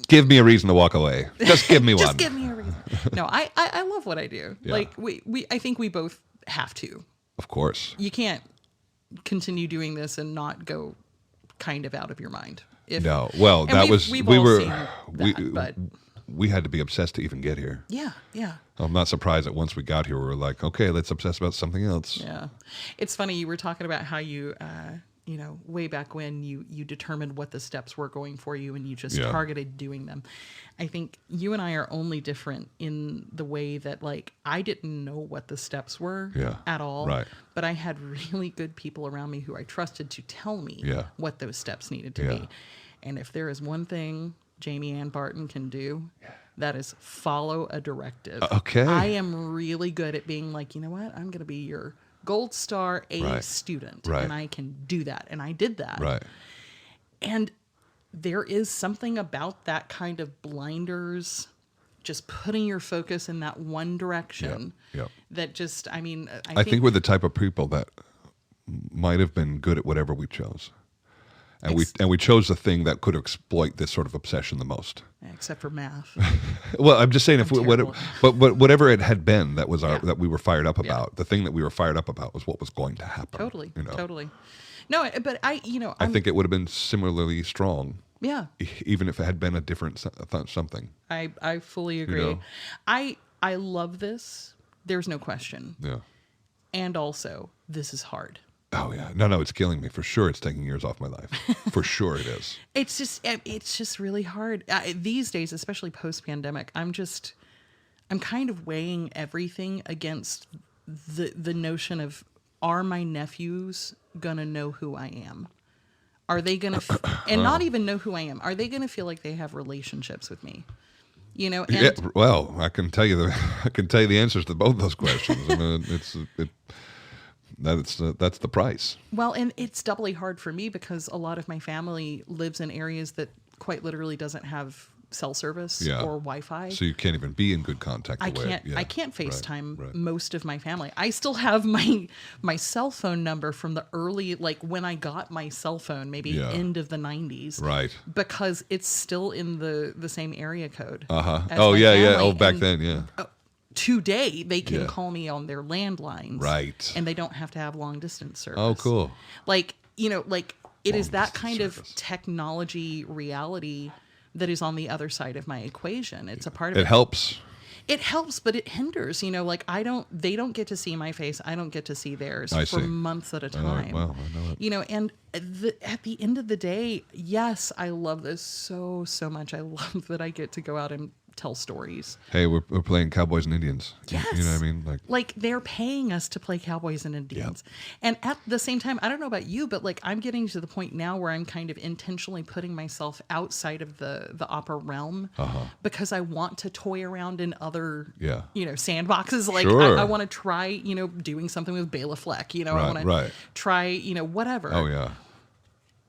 give me a reason to walk away. Just give me one. just give me a reason. No, I love what I do. Yeah. Like I think we both have to. Of course. You can't continue doing this and not go kind of out of your mind. No. Well, and that we've we all were seen that, but we had to be obsessed to even get here. yeah. I'm not surprised that once we got here, we were like, okay, let's obsess about something else. Yeah. It's funny. You were talking about how you way back when you determined what the steps were going for you and you just Yeah. targeted doing them. I think you and I are only different in the way that like I didn't know what the steps were Yeah. at all. Right. But I had really good people around me who I trusted to tell me Yeah. what those steps needed to Yeah. be. And if there is one thing Jamie Ann Barton can do, that is follow a directive. Okay. I am really good at being like, you know what? I'm going to be your gold star A Right. student. Right. And I can do that. And I did that. Right. And there is something about that kind of blinders, just putting your focus in that one direction Yep. that just, I mean, I think we're the type of people that might have been good at whatever we chose. And we chose the thing that could exploit this sort of obsession the most. except for math. Well, I'm just saying, if I'm terrible. but whatever it had been, that was Yeah. that we were fired up about. The thing that we were fired up about was what was going to happen. Totally. You know? Totally. No, but I think it would have been similarly strong, yeah, even if it had been a different something. I fully agree. know? I love this. There's no question. Yeah. And also, this is hard. Oh yeah. No, it's killing me for sure. It's taking years off my life. For sure, it is. It's just really hard these days, especially post pandemic. I'm kind of weighing everything against the notion of, are my nephews gonna know who I am? Are they gonna and not even know who I am? Are they gonna feel like they have relationships with me? And Yeah. Well, I can tell you the answers to both those questions. I mean, that's the price. well, and it's doubly hard for me because a lot of my family lives in areas that quite literally doesn't have cell service Yeah. or Wi-Fi. So you can't even be in good contact. I can't FaceTime most of my family. I still have my cell phone number from the early, like when I got my cell phone, maybe Yeah. end of the 90s. Right. Because it's still in the same area code. Uh-huh. as Oh my yeah, yeah. family. Oh, back And then, yeah. Today they can Yeah. call me on their landlines. Right. And they don't have to have long distance service. Oh, cool. Like, it is that Long-distance kind of service. technology reality that is on the other side of my equation. It's a part of It helps. It helps, but it hinders. Like they don't get to see my face. I don't get to see theirs I for see. months at a All right, time. well, I know it. And at the end of the day, yes, I love this so much. I love that I get to go out and tell stories. Hey, we're playing Cowboys and Indians. Yes. You know what I mean? Like they're paying us to play Cowboys and Indians. And at the same time, I don't know about you, but like I'm getting to the point now where I'm kind of intentionally putting myself outside of the opera realm because I want to toy around in other, Yeah. sandboxes. Like Sure. I want to try, doing something with Bela Fleck, I Right, want to right. try, whatever. Oh yeah.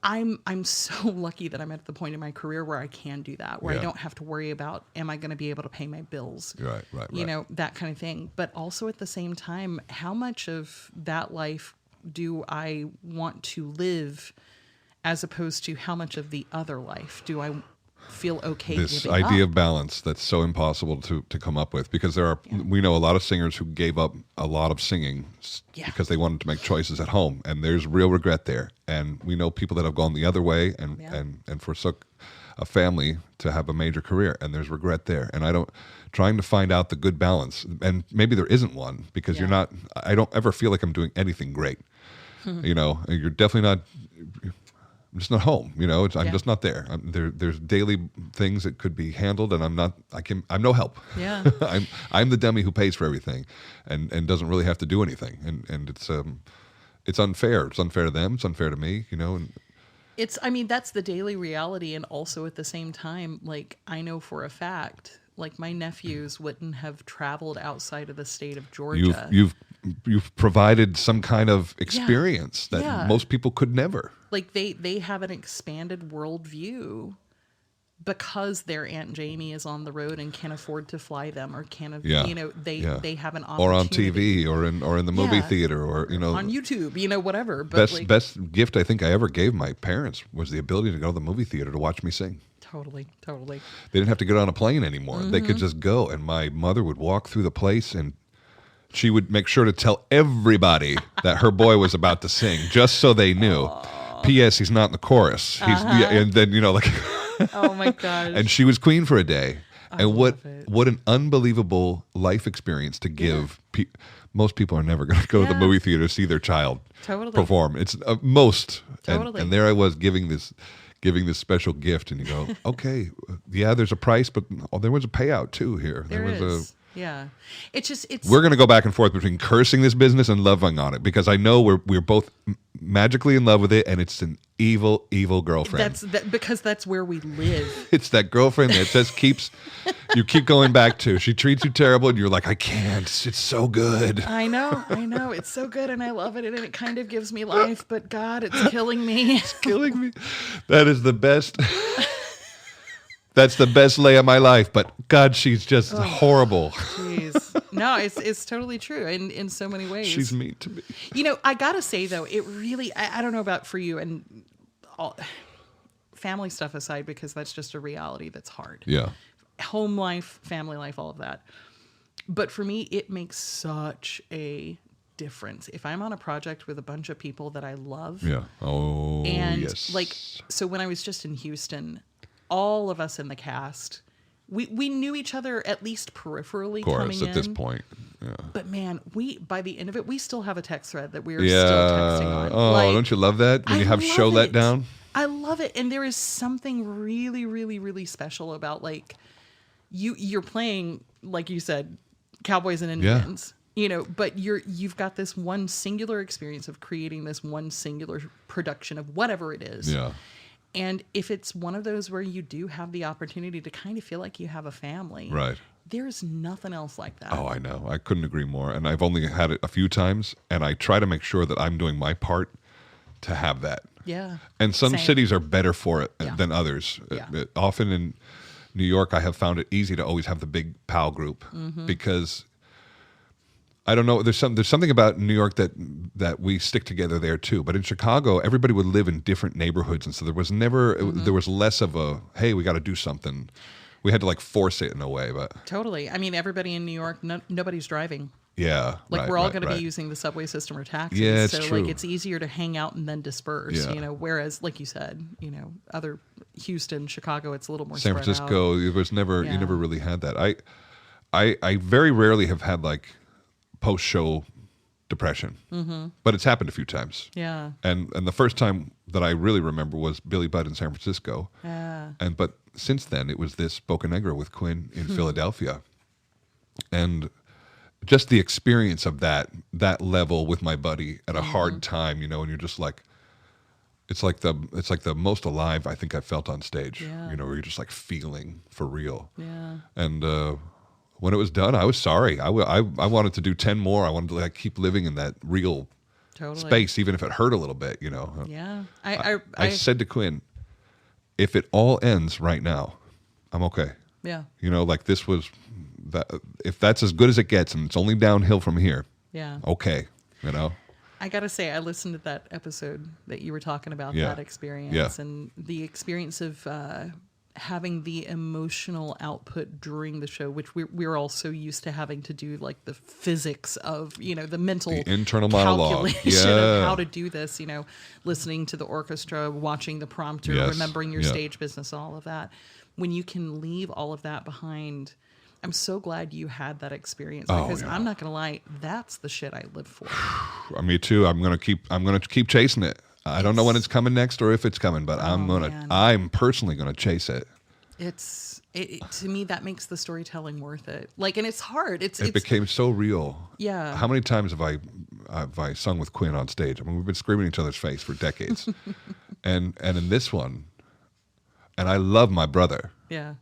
I'm so lucky that I'm at the point in my career where I can do that, where I Yeah. don't have to worry about, am I going to be able to pay my bills? Right. That kind of thing. But also at the same time, how much of that life do I want to live as opposed to how much of the other life do I feel okay This giving idea up? of balance that's so impossible to come up with, because we know a lot of singers who gave up a lot of singing Yeah. because they wanted to make choices at home, and there's real regret there. And we know people that have gone the other way and forsook a family to have a major career, and there's regret there. And trying to find out the good balance, and maybe there isn't one, because I don't ever feel like I'm doing anything great. You're definitely not. I'm just not home, I'm just not there. There's daily things that could be handled, and I'm no help. Yeah. I'm the dummy who pays for everything, and doesn't really have to do anything. And it's unfair. It's unfair to them. It's unfair to me. And That's the daily reality. And also at the same time, like I know for a fact, like my nephews wouldn't have traveled outside of the state of Georgia. you've provided some kind of experience that Yeah. most people could never. Like they have an expanded worldview because their Aunt Jamie is on the road and can afford to fly them, or they have an opportunity. Or on TV, or in the movie Yeah. theater, or on YouTube, whatever. But best gift I think I ever gave my parents was the ability to go to the movie theater to watch me sing. Totally. They didn't have to get on a plane anymore. They could just go, and my mother would walk through the place, and she would make sure to tell everybody that her boy was about to sing, just so they knew. P.S. He's not in the chorus. And then Oh my gosh. and she was queen for a day. And love it. what an unbelievable life experience to give most people are never going to go to the Yeah. movie theater to see their child Totally. perform. It's most. Totally. And there I was giving this special gift, and you go, okay, yeah, there's a price, but there was a payout too here. There was is. Yeah. It's We're going to go back and forth between cursing this business and loving on it, because I know we're both magically in love with it, and it's an evil, evil girlfriend. because that's where we live. It's that girlfriend that just you keep going back to. She treats you terrible, and you're like, I can't. It's so good. I know. It's so good, and I love it, and it kind of gives me life, but God, it's killing me. Killing me. That is the best. That's the best lay of my life. But God, she's just horrible. Jeez. No, it's totally true in so many ways. She's mean to me. You know, I gotta say though, it really, I don't know about for you and all, family stuff aside, because that's just a reality that's hard. Yeah. Home life, family life, all of that. But for me, it makes such a difference. If I'm on a project with a bunch of people that I love. Yeah. Oh, And yes. like, so when I was just in Houston, all of us in the cast, we knew each other at least peripherally Of course, coming in. at this point. Yeah. But man, by the end of it, we still have a text thread that we are Yeah. still texting on. Oh, Like, don't you love that? When you I have show love let it. down? I love it. And there is something really, really, really special about like you're playing, like you said, cowboys and Indians. You know, but you've got this one singular experience of creating this one singular production of whatever it is. Yeah. And if it's one of those where you do have the opportunity to kind of feel like you have a family, Right. there's nothing else like that. Oh, I know. I couldn't agree more. And I've only had it a few times, and I try to make sure that I'm doing my part to have that. Yeah. And some Same. cities are better for it Yeah. than others. Yeah. Often in New York, I have found it easy to always have the big pal group because I don't know. There's something about New York that we stick together there too. But in Chicago, everybody would live in different neighborhoods, and so there was never there was less of a hey, we got to do something. We had to like force it in a way, but Totally. I mean, everybody in New York, nobody's driving. yeah, Like right, we're all right, going to right. be using the subway system or taxis. Yeah, it's so true. like it's easier to hang out and then disperse. Yeah. You know, whereas like you said, you know, other Houston, Chicago, it's a little more San spread Francisco. out. It was never Yeah. you never really had that. I very rarely have had like post show depression, but it's happened a few times. Yeah. And the first time that I really remember was Billy Budd in San Francisco. Yeah. But since then it was this Boca Negra with Quinn in Philadelphia. And just the experience of that level with my buddy at a hard time, you know, and you're just like it's like the most alive I think I felt on stage. Yeah. You know, where you're just like feeling for real. Yeah. And when it was done, I was sorry. I wanted to do 10 more. I wanted to like keep living in that real Totally. space, even if it hurt a little bit, you know. Yeah. I said to Quinn, if it all ends right now, I'm okay. yeah. You know, like this was that. If that's as good as it gets, and it's only downhill from here, Yeah. okay. You know. I gotta say, I listened to that episode that you were talking about, Yeah. that experience, Yeah. and the experience of having the emotional output during the show, which we're all so used to having to do, like the physics of, you know, the mental The internal monologue. calculation Yeah. of how to do this, you know, listening to the orchestra, watching the prompter, Yes. remembering your Yeah. stage business, all of that. When you can leave all of that behind, I'm so glad you had that experience, Oh, because yeah. I'm not gonna lie, that's the shit I live for. Me too. I'm gonna keep chasing it. I don't know when it's coming next or if it's coming, but man. I'm personally gonna chase it. It to me, that makes the storytelling worth it. Like, and it's hard. It It's became so real. Yeah. How many times have I sung with Quinn on stage? I mean, we've been screaming in each other's face for decades, and in this one, and I love my brother. yeah,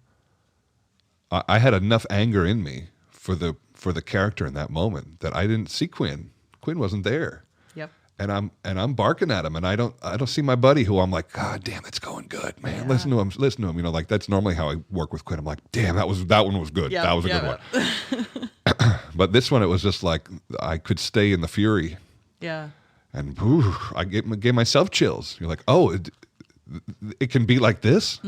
I had enough anger in me for the character in that moment that I didn't see Quinn. Quinn wasn't there, yep, and I'm barking at him, and I don't see my buddy who I'm like, God damn, it's going good, man. Yeah. Listen to him. You know, like that's normally how I work with Quinn. I'm like, damn, that one was good. yeah, That was a good one. But this one, it was just like I could stay in the fury, yeah, and I gave myself chills. You're like, oh, it can be like this.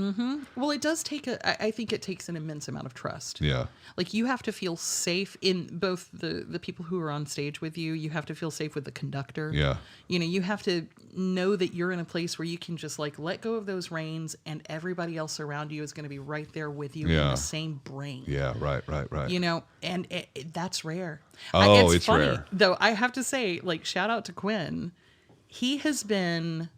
Well, it does take I think it takes an immense amount of trust. Yeah. Like you have to feel safe in both the people who are on stage with you. You have to feel safe with the conductor. Yeah. You know, you have to know that you're in a place where you can just like let go of those reins, and everybody else around you is going to be right there with you in the same brain. Yeah. Right. You You know, and that's rare. Oh, it's funny, rare. though. I have to say, like, shout out to Quinn. He has been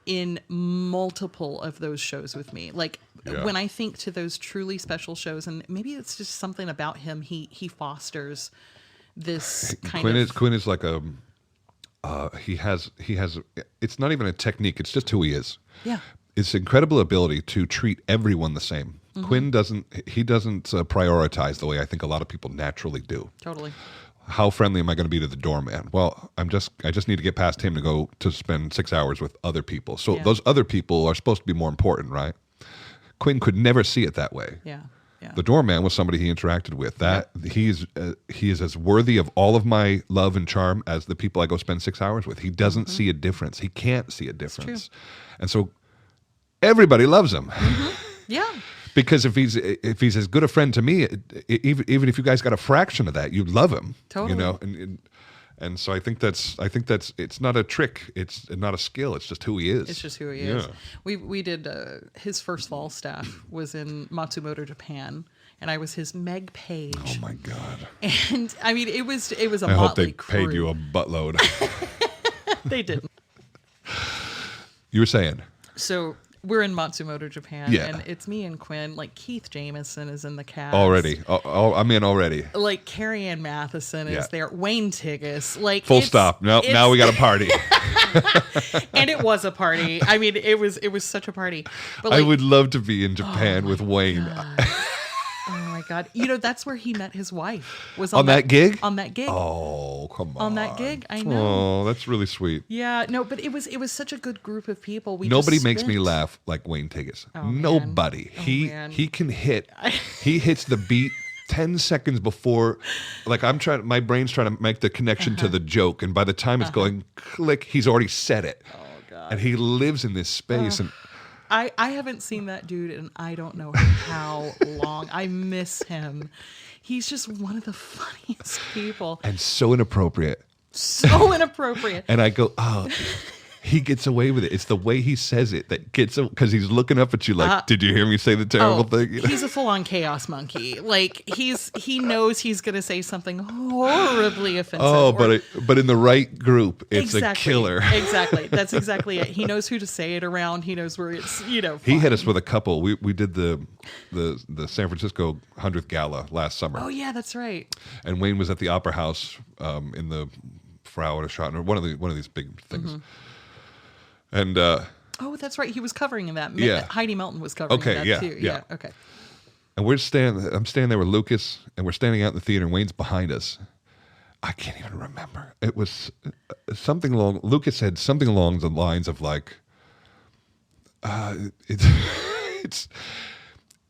in multiple of those shows with me. Like when I think to those truly special shows, and maybe it's just something about him. He fosters this kind of. Quinn is like a. He has. It's not even a technique. It's just who he is. Yeah. It's incredible ability to treat everyone the same. Quinn doesn't prioritize the way I think a lot of people naturally do. Totally. How friendly am I going to be to the doorman? Well, I just need to get past him to go to spend 6 hours with other people. So those other people are supposed to be more important, right? Quinn could never see it that way. Yeah. Yeah. The doorman was somebody he interacted with. He is as worthy of all of my love and charm as the people I go spend 6 hours with. He doesn't see a difference. He can't see a difference, and so everybody loves him. Yeah. Because if he's as good a friend to me, even if you guys got a fraction of that, you'd love him. Totally. You know, and so I think that's it's not a trick. It's not a skill. It's just who he is. It's just who he is. We did his first fall staff was in Matsumoto, Japan, and I was his Meg Page. Oh my God! And I mean, it was a I hope motley they crew. paid you a buttload. They didn't. You were saying. So we're in Matsumoto, Japan, Yeah. and it's me and Quinn. Like Keith Jamison is in the cast Already. I'm in already. Like Carrie Ann Matheson is Yeah. there. Wayne Tigas. Like Full stop. No, now we got a party. And it was a party. I mean, it was such a party. But I like, would love to be in Japan with Wayne. oh my God. You know, that's where he met his wife. Was On that gig? On that gig. Oh, come on. On that gig. I know. Oh, that's really sweet. Yeah, no, but it was such a good group of people. Nobody just makes me spent- laugh like Wayne Tigas. man. Nobody. Oh, he man. he can hit. He hits the beat 10 seconds before, like my brain's trying to make the connection to the joke, and by the time it's going click, he's already said it. Oh God. And he lives in this space, and I haven't seen that dude in I don't know how long. I miss him. He's just one of the funniest people. and so inappropriate. So inappropriate. And I go, oh, he gets away with it. It's the way he says it that gets, because he's looking up at you like, did you hear me say the terrible thing? You know? He's a full-on chaos monkey. Like he knows he's going to say something horribly offensive. Oh, but in the right group, it's exactly, a killer. Exactly. That's exactly it. He knows who to say it around. He knows where it's, He fun. hit us with a couple. We did the San Francisco 100th Gala last summer. Oh yeah, that's right. And Wayne was at the Opera House in the Frau oder Schottner, one of these big things. Mm-hmm. And Oh, that's right. He was covering in that. Yeah. Heidi Melton was covering Okay, that yeah, too. yeah. Okay. I'm standing there with Lucas, and we're standing out in the theater, and Wayne's behind us. I can't even remember. It was something along. Lucas said something along the lines of like,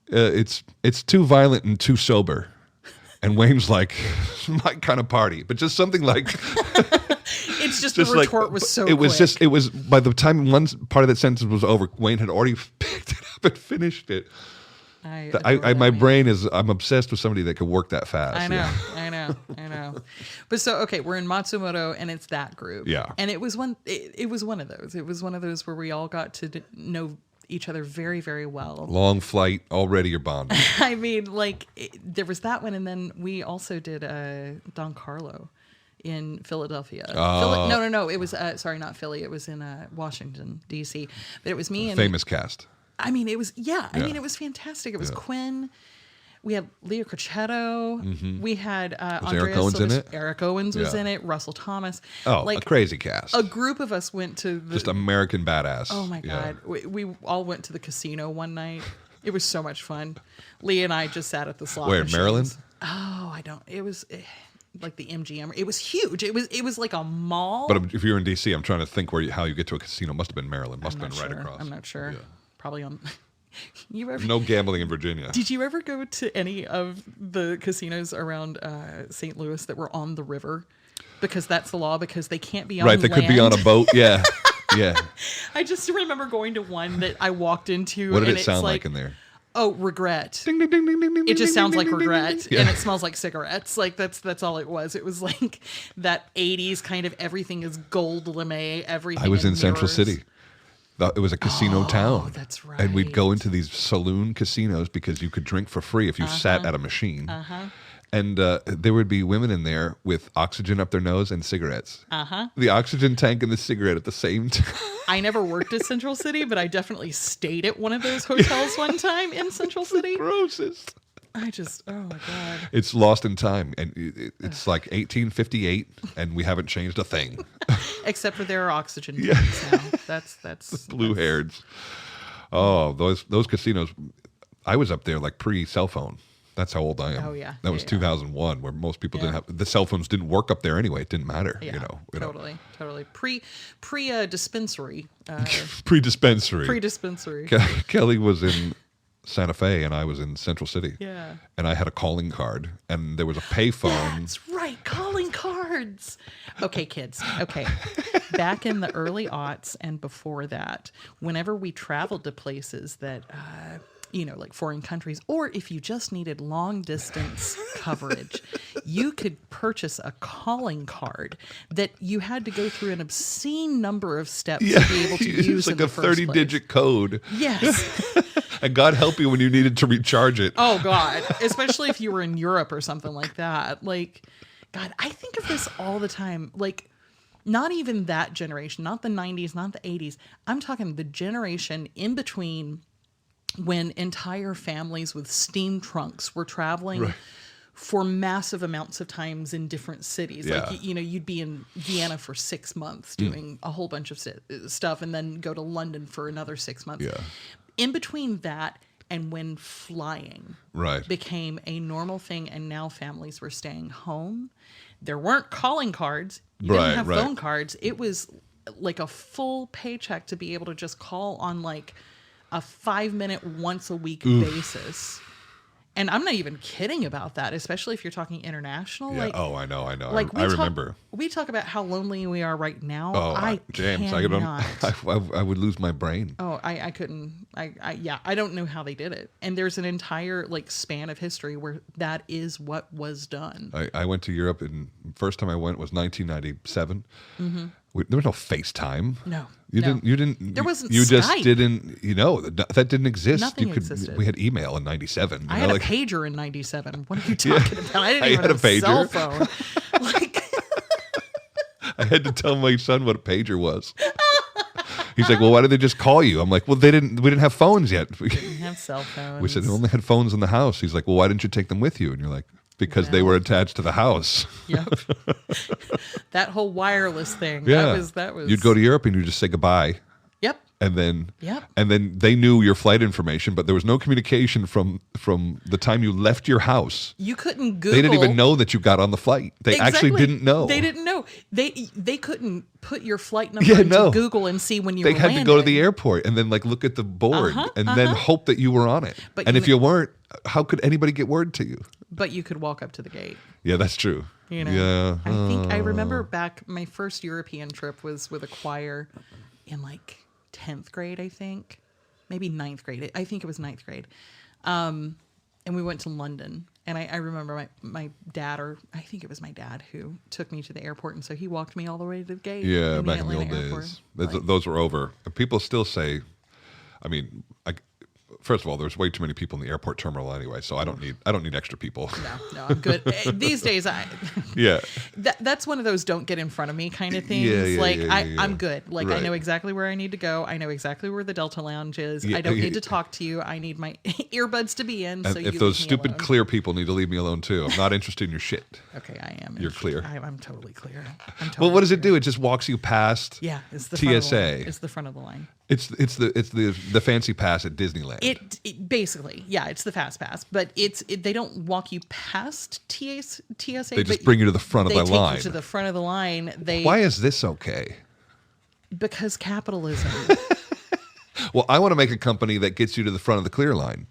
it's too violent and too sober. And Wayne's like, my kind of party, but just something like. It's just the retort was so it was quick. it was by the time one part of that sentence was over, Wayne had already picked it up and finished it. My brain is, I'm obsessed with somebody that can work that fast. I know, Yeah. I know. But so okay, we're in Matsumoto, and it's that group. Yeah. And it was one of those. It was one of those where we all got to know each other very, very well. Long flight, already you're bonded. I mean, like there was that one, and then we also did Don Carlo in Philadelphia. No. It was sorry, not Philly. It was in Washington D.C. But it was me and Famous cast. I mean, it was I mean, it was fantastic. It was Quinn. We had Leo Crochetto. We had Andrea Eric Owens in it? Eric Owens was Yeah. in it. Russell Thomas. Oh, like a crazy cast. a group of us went to the. Just American badass. Oh my Yeah. God, we all went to the casino one night. It was so much fun. Lee and I just sat at the slot Where, machines. Maryland? Oh, I don't. It was like the MGM. It was huge. It was like a mall. But if you're in D.C., I'm trying to think how you get to a casino. Must have been Maryland. Must I'm have been not right sure. across. I'm not sure. Yeah. Probably on. You ever? No gambling in Virginia. Did you ever go to any of the casinos around St. Louis that were on the river? Because that's the law. Because they can't be on Right, they land. could be on a boat. Yeah. Yeah. I just remember going to one that I walked into. What did and it it's sound like in there? Oh, regret. Ding, ding, ding, ding, ding, ding, It just ding, sounds ding, like ding, ding, regret, ding, ding. and Yeah. it smells like cigarettes. Like that's all it was. It was like that 80s kind of everything is gold lame. Everything. I was in Central mirrors. City. It was a casino town. That's And we'd go right. into these saloon casinos because you could drink for free if you sat at a machine. And there would be women in there with oxygen up their nose and cigarettes. The oxygen tank and the cigarette at the same time. I never worked at Central City, but I definitely stayed at one of those hotels one time in Central City. Grossest. I just, oh my God. It's lost in time, and it's like 1858, and we haven't changed a thing. Except for there are oxygen tanks now. That's Blue hairs. Oh, those casinos. I was up there like pre-cell phone. That's how old I am. Oh, yeah. That was Yeah. 2001, where most people didn't Yeah. have the cell phones. Didn't work up there anyway. It didn't matter. Yeah, you know. totally. Pre dispensary. Pre-dispensary. Pre-dispensary. Kelly was in Santa Fe, and I was in Central City. Yeah. And I had a calling card, and there was a payphone. That's right, calling cards. Okay, kids. Okay. Back in the early aughts and before that, whenever we traveled to places that, like foreign countries, or if you just needed long distance coverage, you could purchase a calling card that you had to go through an obscene number of steps to be able to use It's like in the a first 30-digit code. place. Yes. And God help you when you needed to recharge it. Oh God, especially if you were in Europe or something like that. Like, God, I think of this all the time. Like, not even that generation, not the 90s, not the 80s. I'm talking the generation in between when entire families with steam trunks were traveling for massive amounts of times in different cities. Yeah. Like, you'd be in Vienna for 6 months doing a whole bunch of stuff and then go to London for another 6 months. Yeah. In between that and when flying Right. became a normal thing, and now families were staying home, there weren't calling cards. You didn't have phone cards. It was like a full paycheck to be able to just call on like a 5-minute once a week basis. And I'm not even kidding about that, especially if you're talking international. Yeah. Like, Oh, I know. like I remember. We talk about how lonely we are right now. Oh, I James, cannot. I would lose my brain. Oh, I couldn't. I don't know how they did it. And there's an entire like span of history where that is what was done. I went to Europe, and first time I went was 1997. There was no FaceTime. No, You no. didn't. There wasn't You just Skype. didn't. That didn't exist. Nothing you could. existed. We had email in '97. I had a pager in '97. What are you talking about? I didn't I even had a have a cell pager. phone. Like, I had to tell my son what a pager was. He's like, "Well, why did they just call you?" I'm like, "Well, we didn't have phones yet." we didn't have cell phones. We said they only had phones in the house. He's like, "Well, why didn't you take them with you?" And you're like, "Because they were attached to the house." Yep. That whole wireless thing. Yeah. That was. You'd go to Europe and you just say goodbye, Yep. and then Yep. and then they knew your flight information, but there was no communication from the time you left your house. You couldn't Google. They didn't even know that you got on the flight. They actually Exactly. didn't know. They didn't know. They couldn't put your flight number into no. Google and see when you They were had to go to landing. the airport and then like look at the board and then hope that you were on it. But and you if you weren't, how could anybody get word to you? But you could walk up to the gate. Yeah, that's true. You know, Yeah. I think I remember back my first European trip was with a choir in like 10th grade, I think, maybe 9th grade. I think it was 9th grade. And we went to London, and I remember my dad, or I think it was my dad, who took me to the airport, and so he walked me all the way to the gate. Yeah, in back in the old Atlanta days. Airport. Those were over. People still say, I mean, first of all, there's way too many people in the airport terminal anyway, so I don't need extra people. No, I'm good. These days, Yeah. that's one of those don't get in front of me kind of things. Yeah, like yeah. I'm good. Like I Right. know exactly where I need to go. I know exactly where the Delta Lounge is. Yeah, I don't yeah. need to talk to you. I need my earbuds to be in. So And you if those leave me stupid alone. clear people need to leave me alone too. I'm not interested in your shit. Okay, I am. You're clear. I'm totally clear. I'm totally Well, what does it clear. do? It just walks you past. Yeah, it's the front of the TSA. line. It's the front of the line. It's the fancy pass at Disneyland. It basically, yeah, it's the fast pass, but they don't walk you past TSA. They just bring you to the front of they the take line. you to the front of the line. Why is this okay? Because capitalism. Well, I want to make a company that gets you to the front of the clear line.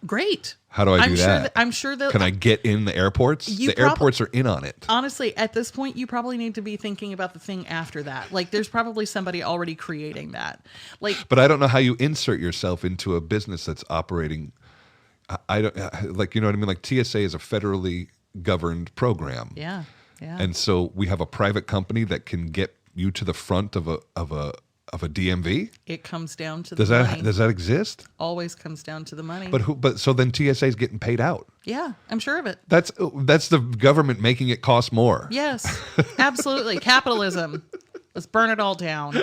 Great. How do I do that? I'm sure that. Can I get in the airports? The airports are in on it. Honestly, at this point, you probably need to be thinking about the thing after that. Like, there's probably somebody already creating that. Like, But I don't know how you insert yourself into a business that's operating. I don't like, you know what I mean? Like TSA is a federally governed program. yeah. And so we have a private company that can get you to the front of a DMV. It comes down to Does the that money. does that exist? Always comes down to the money. But so then TSA is getting paid out. Yeah, I'm sure of it. That's the government making it cost more. Yes, absolutely. Capitalism. Let's burn it all down.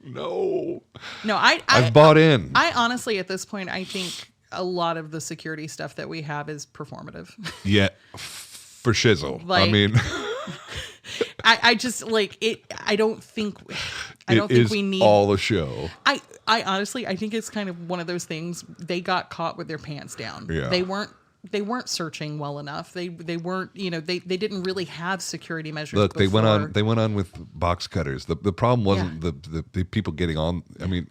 No, I've bought in. I honestly, at this point, I think a lot of the security stuff that we have is performative. Yeah, for shizzle. I Like, mean, I just like it. I don't think we need all a show. I honestly, I think it's kind of one of those things. They got caught with their pants down. Yeah. They weren't searching well enough. They weren't, they didn't really have security measures. Look, before. they went on with box cutters. The problem wasn't the people getting on. I mean,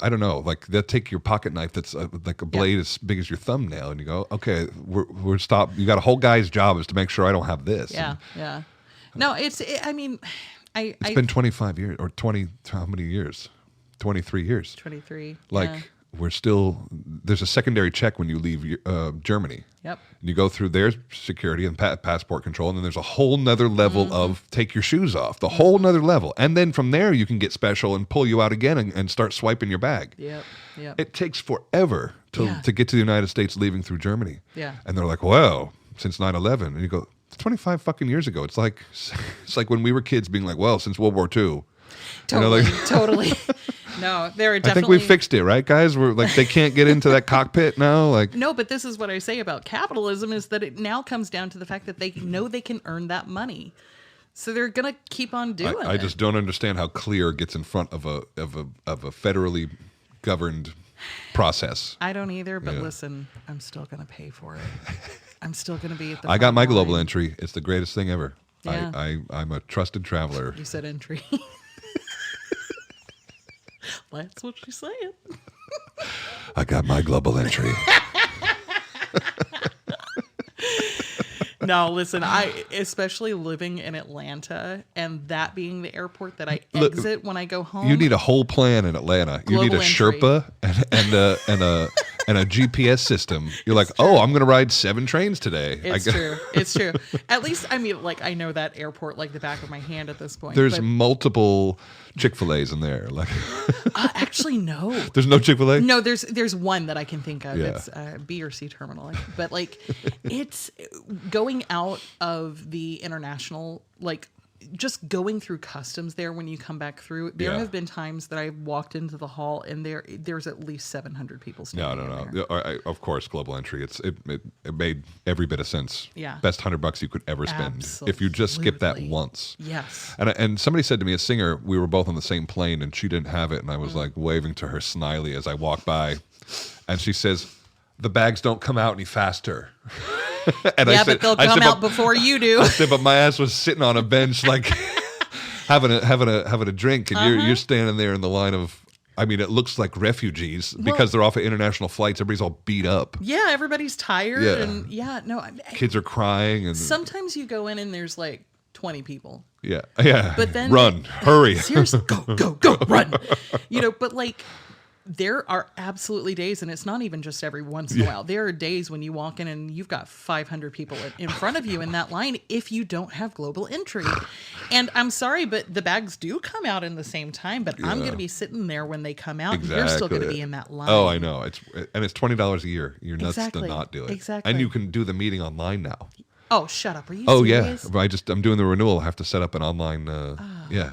I don't know. Like they'll take your pocket knife that's like a blade as big as your thumbnail, and you go, okay, we're stopped. You got a whole guy's job is to make sure I don't have this. Yeah, yeah. No, I mean, It's been 25 years or 20. How many years? 23 years. 23. Like. Yeah. We're still there's a secondary check when you leave Germany. Yep. You go through their security and passport control, and then there's a whole nother level of take your shoes off, the whole nother level, and then from there you can get special and pull you out again and start swiping your bag. Yep. Yep. It takes forever to get to the United States leaving through Germany. Yeah. And they're like, well, since 9/11, and you go, it's 25 fucking years ago. It's like when we were kids being like, well, since World War II. Totally. You know, like, Totally. No, there are definitely. I think we fixed it, right, guys? We're like, they can't get into that cockpit now. Like, no, but this is what I say about capitalism is that it now comes down to the fact that they know they can earn that money, so they're gonna keep on doing it. I just don't understand how Clear gets in front of a federally governed process. I don't either, but listen, I'm still gonna pay for it. I'm still gonna be at the. I got my front global line. entry. It's the greatest thing ever. Yeah. I'm a trusted traveler. You said entry. That's what she's saying. I got my global entry. No, listen, I especially living in Atlanta and that being the airport that I exit when I go home. You need a whole plan in Atlanta. You need a Global entry. Sherpa and a GPS system. You're like, oh, I'm going to ride 7 trains today. It's true. It's true. At least, I mean, like, I know that airport like the back of my hand at this point. There's but, multiple Chick-fil-A's in there. Like, actually, no. there's no Chick-fil-A? No, there's one that I can think of. Yeah. It's B or C terminal. But like, it's going out of the international, like just going through customs there when you come back through. There have been times that I've walked into the hall and there's at least 700 people standing No. Of course, global entry. It made every bit of sense. Yeah. Best $100 you could ever spend if you just skip that Absolutely. once. Yes. And somebody said to me, a singer, we were both on the same plane and she didn't have it, and I was like waving to her snidely as I walked by, and she says, "The bags don't come out any faster." And Yeah, but they'll come out before you do. I said, but my ass was sitting on a bench like having a drink, and you're standing there in the line of. I mean, it looks like refugees because they're off of international flights. Everybody's all beat up. Yeah, everybody's tired. Yeah. And no. Kids are crying, and Sometimes you go in and there's like 20 people. yeah. But then run, hurry. Seriously, go, run. But like there are absolutely days, and it's not even just every once in a while. There are days when you walk in and you've got 500 people in front of you in that line if you don't have global entry. And I'm sorry, but the bags do come out in the same time, but I'm going to be sitting there when they come out. Exactly. And you're still going to be in that line. Oh, I know. It's $20 a year. You're nuts Exactly. to not do it. Exactly. And you can do the meeting online now. Oh, shut up. Are you Oh serious? yeah, I'm doing the renewal. I have to set up an online. Yeah.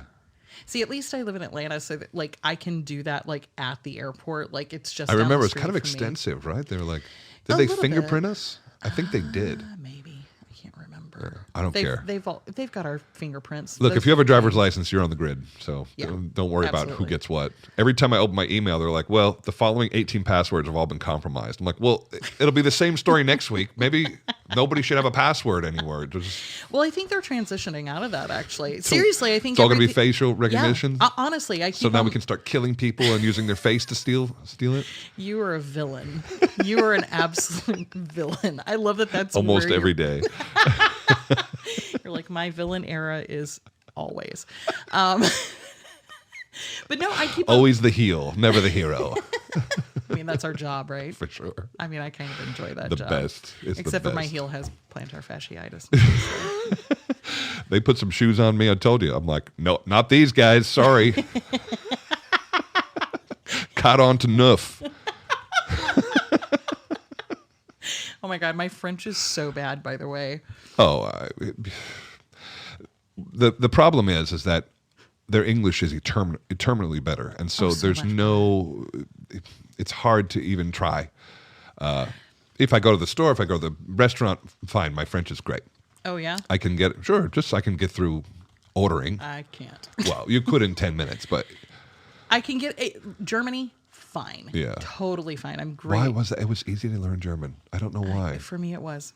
See, at least I live in Atlanta, so that, like, I can do that like at the airport. Like, it's just. I down remember the it's kind of street from me. extensive, right? They were like, did A they little fingerprint bit. us? I think they did. Maybe. can't remember. I don't care. They've got our fingerprints. Look, Those if you have a are driver's things. license, you're on the grid. So Yeah, don't worry about who absolutely. gets what. Every time I open my email, they're like, well, the following 18 passwords have all been compromised. I'm like, well, it'll be the same story next week. Maybe nobody should have a password anymore. Well, I think they're transitioning out of that, actually. Seriously, I think It's all going to be everything- facial recognition. Yeah, honestly, I keep So now on- we can start killing people and using their face to steal it. You are a villain. You are an absolute villain. I love that. That's Almost where every day. You're like, my villain era is always. But no, I keep. Always the heel, never the hero. I mean, that's our job, right? For sure. I mean, I kind of enjoy that The job. best. It's Except the for my best. heel has plantar fasciitis. They put some shoes on me. I told you. I'm like, no, not these guys. Sorry. Caught on to Noof. Oh my God, my French is so bad, by the way. Oh, the problem is that their English is eternally better, and so, so there's much no. It's hard to even try. If I go to the store, if I go to the restaurant, fine. My French is great. Oh yeah, I can get I can get through ordering. I can't. Well, you could in 10 minutes, but I can get Germany. Fine. Yeah. Totally fine. I'm great. why was that? It was easy to learn German. I don't know why. For me, it was.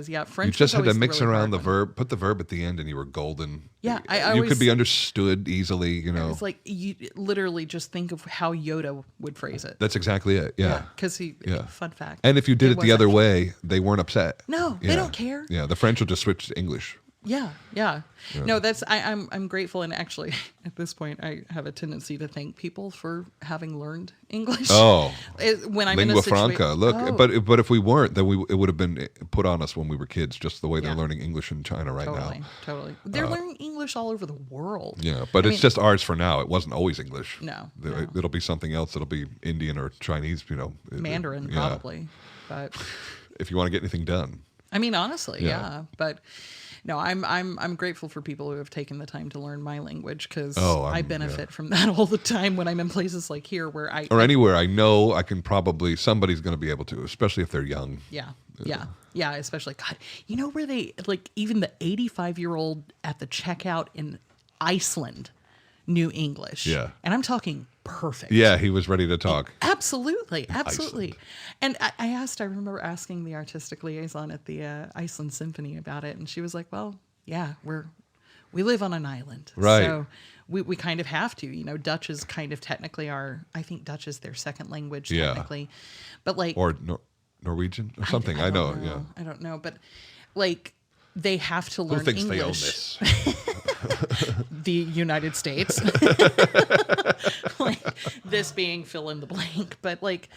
Yeah, French. You just was had to always mix really around the hard one. verb, put the verb at the end, and you were golden. Yeah, I you always- could be understood easily. You know, It's like you literally just think of how Yoda would phrase it. that's exactly it. Yeah. Because Yeah. fun fact. And if you did it was the other actually- way, they weren't upset. No, they don't care. Yeah, the French will just switch to English. Yeah. No, that's I'm grateful, and actually at this point I have a tendency to thank people for having learned English. Oh, When I'm lingua in a franca. Look, Oh, but if we weren't, then it would have been put on us when we were kids, just the way they're Yeah. learning English in China right now. totally. They're learning English all over the world. Yeah, but I it's mean- just ours for now. It wasn't always English. No, It'll be something else. It'll be Indian or Chinese. Mandarin Yeah. probably, but If you want to get anything done. I mean honestly, Yeah. yeah. But no, I'm grateful for people who have taken the time to learn my language because Oh, I benefit from that all the time when I'm in places like here where I Or anywhere I know I can probably, somebody's going to be able to, especially if they're young. Yeah, especially God. You know where they like even the 85-year-old at the checkout in Iceland knew English. Yeah. And I'm talking perfect. Yeah, he was ready to talk. Absolutely. Iceland. And I remember asking the artistic liaison at the Iceland Symphony about it, and she was like, "Well, yeah, we live on an island, Right. So we kind of have to. You know, Dutch is kind of technically I think Dutch is their second language Yeah. technically, but like Or Norwegian or something. I know, yeah. I don't know, but like they have to learn Who thinks English. they own this? The United States. Like this being fill in the blank, but like,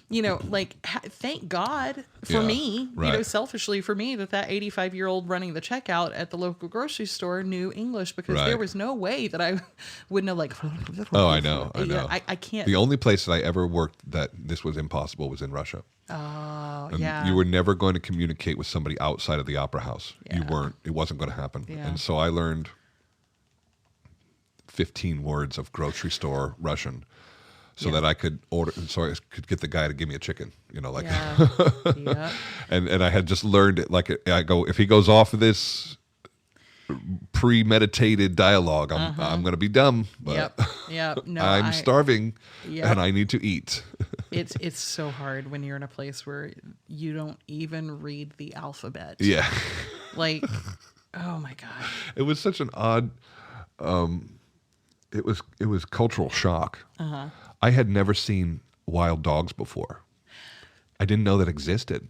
you know, like thank God for Yeah, me, you know, right. selfishly for me that 85-year-old running the checkout at the local grocery store knew English because Right. there was no way that I wouldn't have like. Oh, I know. I can't. The only place that I ever worked that this was impossible was in Russia. Oh, And yeah. you were never going to communicate with somebody outside of the opera house. You Yeah. weren't. It wasn't going to happen. Yeah. And so I learned 15 words of grocery store Russian so that I could order, so I could get the guy to give me a chicken, you know, like, Yeah. Yeah. and I had just learned it. Like I go, if he goes off of this premeditated dialogue, I'm going to be dumb, but Yep. No, I'm starving Yep. and I need to eat. It's so hard when you're in a place where you don't even read the alphabet. Yeah. Like, oh my God. It was such an odd, it was cultural shock. Uh-huh. I had never seen wild dogs before. I didn't know that existed.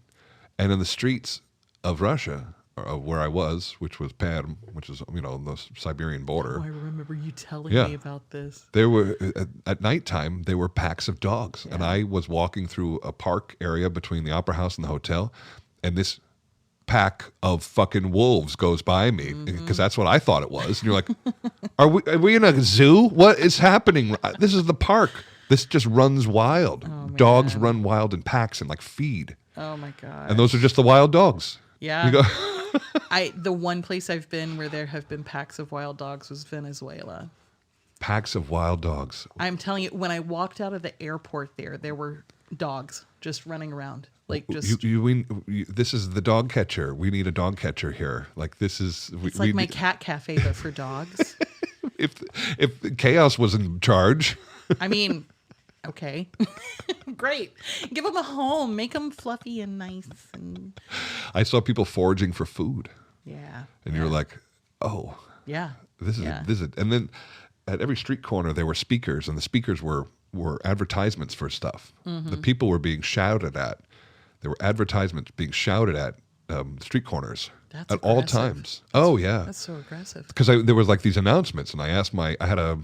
And in the streets of Russia, or where I was, which was Perm, which is, you know, on the Siberian border, Oh, I remember you telling Yeah. me about this. there were, at nighttime, there were packs of dogs. And I was walking through a park area between the opera house and the hotel, and this pack of fucking wolves goes by me because that's what I thought it was. And you're like, are we in a zoo? What is happening? This is the park. This just runs wild. Dogs run wild in packs and like feed. Oh my God. And those are just the wild dogs. Yeah. You go, The one place I've been where there have been packs of wild dogs was Venezuela. packs of wild dogs. I'm telling you, when I walked out of the airport there were dogs just running around Like just this is the dog catcher. We need a dog catcher here. Like this is. it's like my cat cafe, but for dogs. if chaos was in charge. I mean, okay, great. Give them a home. Make them fluffy and nice. And I saw people foraging for food. yeah, And you're like, oh, yeah, this is. And then at every street corner there were speakers, and the speakers were advertisements for stuff. Mm-hmm. The people were being shouted at. There were advertisements being shouted at street corners That's at all aggressive. times. Oh yeah, That's so aggressive. because there was like these announcements, and I asked I had a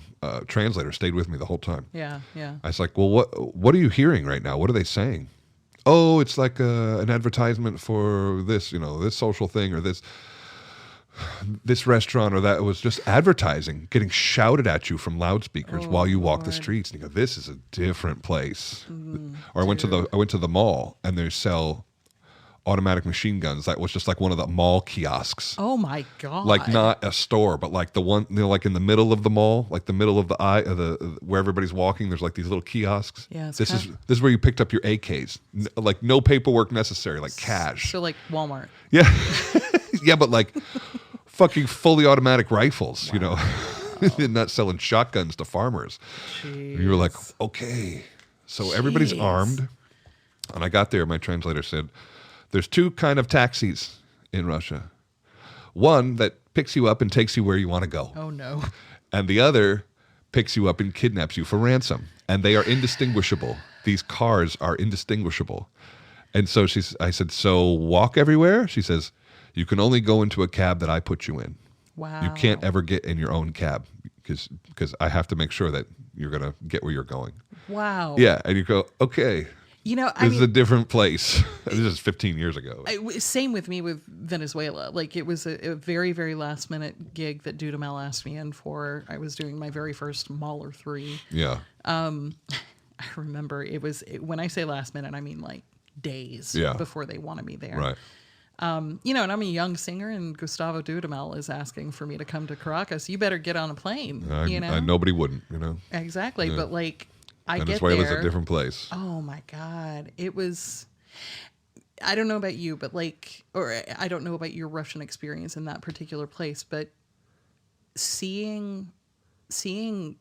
translator stayed with me the whole time. Yeah, yeah. I was like, well, what are you hearing right now? What are they saying? Oh, it's like an advertisement for this, this social thing or this restaurant or that. It was just advertising getting shouted at you from loudspeakers while you walk the streets. And you go, this is a different place. Or I went to the mall, and they sell automatic machine guns. That was just like one of the mall kiosks. Oh my god! Like not a store, but like the one, like in the middle of the mall, like the middle of the eye of where everybody's walking. There's like these little kiosks. Yeah, it's this is where you picked up your AKs. Like no paperwork necessary, like cash. So like Walmart. Yeah, yeah, but like fucking fully automatic rifles. They're not selling shotguns to farmers. Jeez. You were like, okay, so everybody's Jeez. armed. And I got there. My translator said, "There's two kind of taxis in Russia. One that picks you up and takes you where you want to go. Oh no! And the other picks you up and kidnaps you for ransom. And they are indistinguishable. These cars are indistinguishable." And so I said, "So walk everywhere?" She says, "You can only go into a cab that I put you in. Wow! You can't ever get in your own cab because I have to make sure that you're going to get where you're going." Wow! Yeah. And you go, okay, this is a different place. This is 15 years ago. Same with me with Venezuela. Like it was a very, very last minute gig that Dudamel asked me in for. I was doing my very first Mahler 3. Yeah. I remember when I say last minute, I mean like days before they wanted me there. Right. And I'm a young singer, and Gustavo Dudamel is asking for me to come to Caracas. You better get on a plane. Nobody wouldn't, Exactly. Yeah. But like, I get Venezuela's there. a different place. Oh my God. It was, I don't know about you, but I don't know about your Russian experience in that particular place, but seeing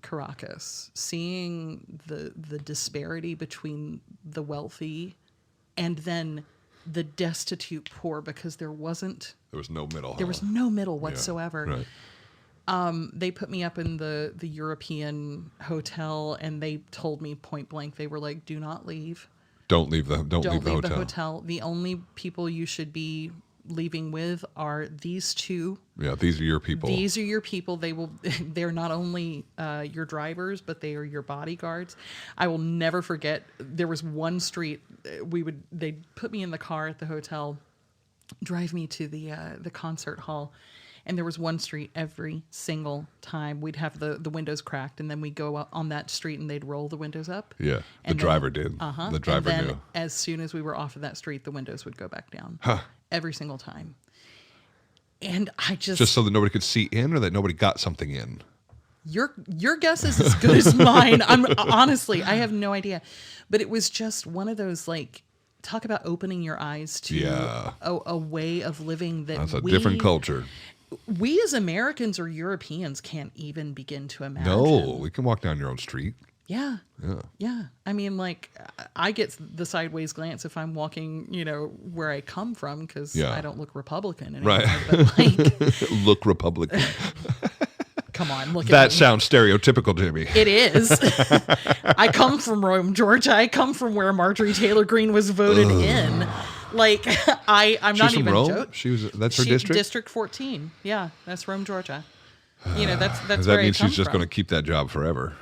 Caracas, seeing the disparity between the wealthy and then the destitute poor, because there was no middle. There was no middle whatsoever. Yeah, right. They put me up in the European hotel, and they told me point blank, they were like, "Do not leave. Don't leave the hotel. The only people you should be leaving with are these two. Yeah, these are your people. These are your people. They're not only your drivers, but they are your bodyguards." I will never forget. There was one street they'd put me in the car at the hotel, drive me to the concert hall. And there was one street every single time we'd have the windows cracked, and then we'd go out on that street and they'd roll the windows up. Yeah, the driver did. The driver and then knew. As soon as we were off of that street, the windows would go back down. Every single time. And I just so that nobody could see in, or that nobody got something in. Your guess is as good as mine. Honestly, I have no idea. But it was just one of those, like, talk about opening your eyes to a way of living that's a different culture. We as Americans or Europeans can't even begin to imagine. No, we can walk down your own street. Yeah. I mean, like, I get the sideways glance if I'm walking, where I come from, because I don't look Republican anymore. Right. But like, look Republican. Come on, look at that me. sounds stereotypical to me. It is. I come from Rome, Georgia. I come from where Marjorie Taylor Greene was voted in. Like, I'm She's not from even Rome? joking. That's her district? District 14. Yeah, that's Rome, Georgia. That's that where means I come she's just from. going to keep that job forever.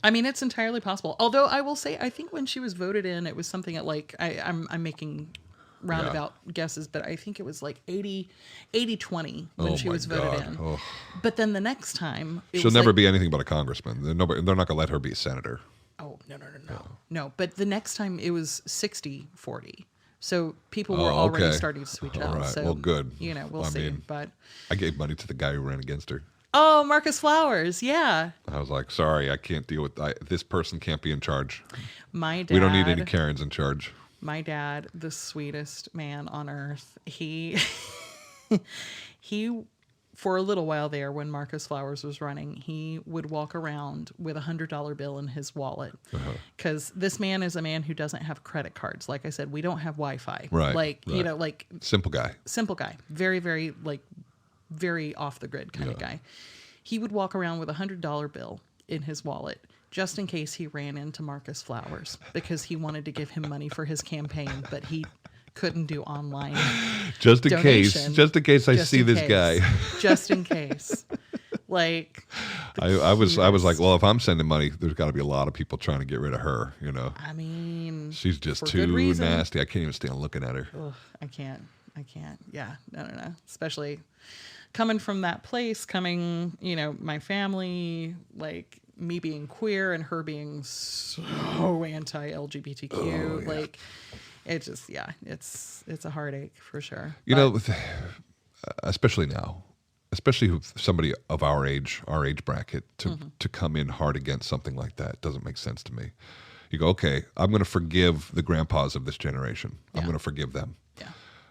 I mean, it's entirely possible. Although I will say, I think when she was voted in, it was something at like, I'm making roundabout guesses, but I think it was like 80-20 when she was voted in. Oh. But then the next time, she'll never be anything but a congressman. They're not going to let her be a senator. Oh, no. But the next time it was 60-40. So people were already starting to switch out. Right. So, well, good. We'll see. But I gave money to the guy who ran against her. Oh, Marcus Flowers. Yeah. I was like, sorry, I can't deal with this person can't be in charge. My dad. We don't need any Karens in charge. My dad, the sweetest man on earth, he for a little while there when Marcus Flowers was running, he would walk around with $100 bill in his wallet. Because this man is a man who doesn't have credit cards. Like I said, we don't have Wi-Fi. Right. You know, like Simple guy. Very, very, very off the grid kind of guy. He would walk around with $100 bill in his wallet just in case he ran into Marcus Flowers because he wanted to give him money for his campaign, but he couldn't do online Just in donation. case I see this guy. Just in case. Like I was like, well, if I'm sending money, there's got to be a lot of people trying to get rid of her, you know. I mean, She's just for too good reason. nasty. I can't even stand looking at her. Ugh, I can't. Yeah, no. Especially coming from that place, you know, my family, like me being queer and her being so anti-LGBTQ, like it just, it's a heartache for sure. You know, especially now, especially with somebody of our age bracket, to come in hard against something like that doesn't make sense to me. You go, okay, I'm going to forgive the grandpas of this generation. I'm going to forgive them. Yeah.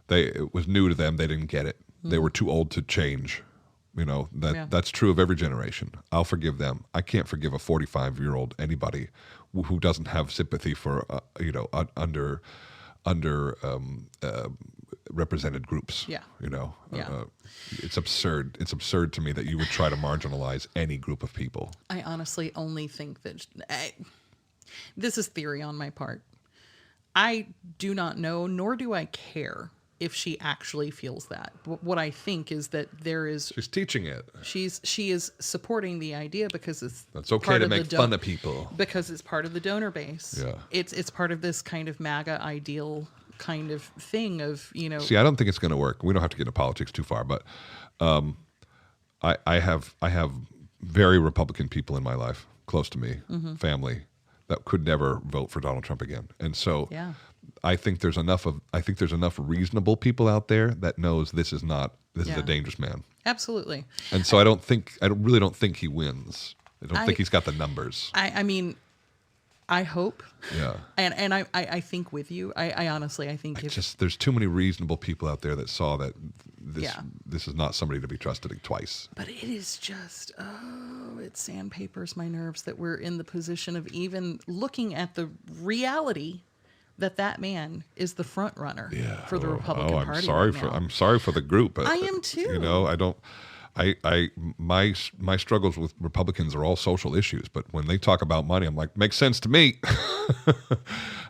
It was new to them. They didn't get it. They were too old to change. You know, that's true of every generation. I'll forgive them. I can't forgive a 45-year-old anybody who doesn't have sympathy for, you know, under represented groups. Yeah. You know, Yeah. it's absurd. It's absurd to me that you would try to marginalize any group of people. I honestly only think that this is theory on my part. I do not know, nor do I care if she actually feels that. But what I think is that She's teaching it. she is supporting the idea because That's okay to make fun of people. because it's part of the donor base. Yeah. It's part of this kind of MAGA ideal kind of thing of, you know. See, I don't think it's going to work. We don't have to get into politics too far, but I have very Republican people in my life, close to me, family, that could never vote for Donald Trump again. And so I think there's enough reasonable people out there that knows this is a dangerous man. Absolutely. And so I really don't think he wins. I don't think he's got the numbers. I mean, I hope. Yeah. And I think with you. I honestly, I think there's too many reasonable people out there that saw that this is not somebody to be trusted twice. But it is just, it sandpapers my nerves that we're in the position of even looking at the reality that man is the front runner for the Republican Party. I'm sorry for the group. I am too. You know, my struggles with Republicans are all social issues, but when they talk about money, I'm like, makes sense to me.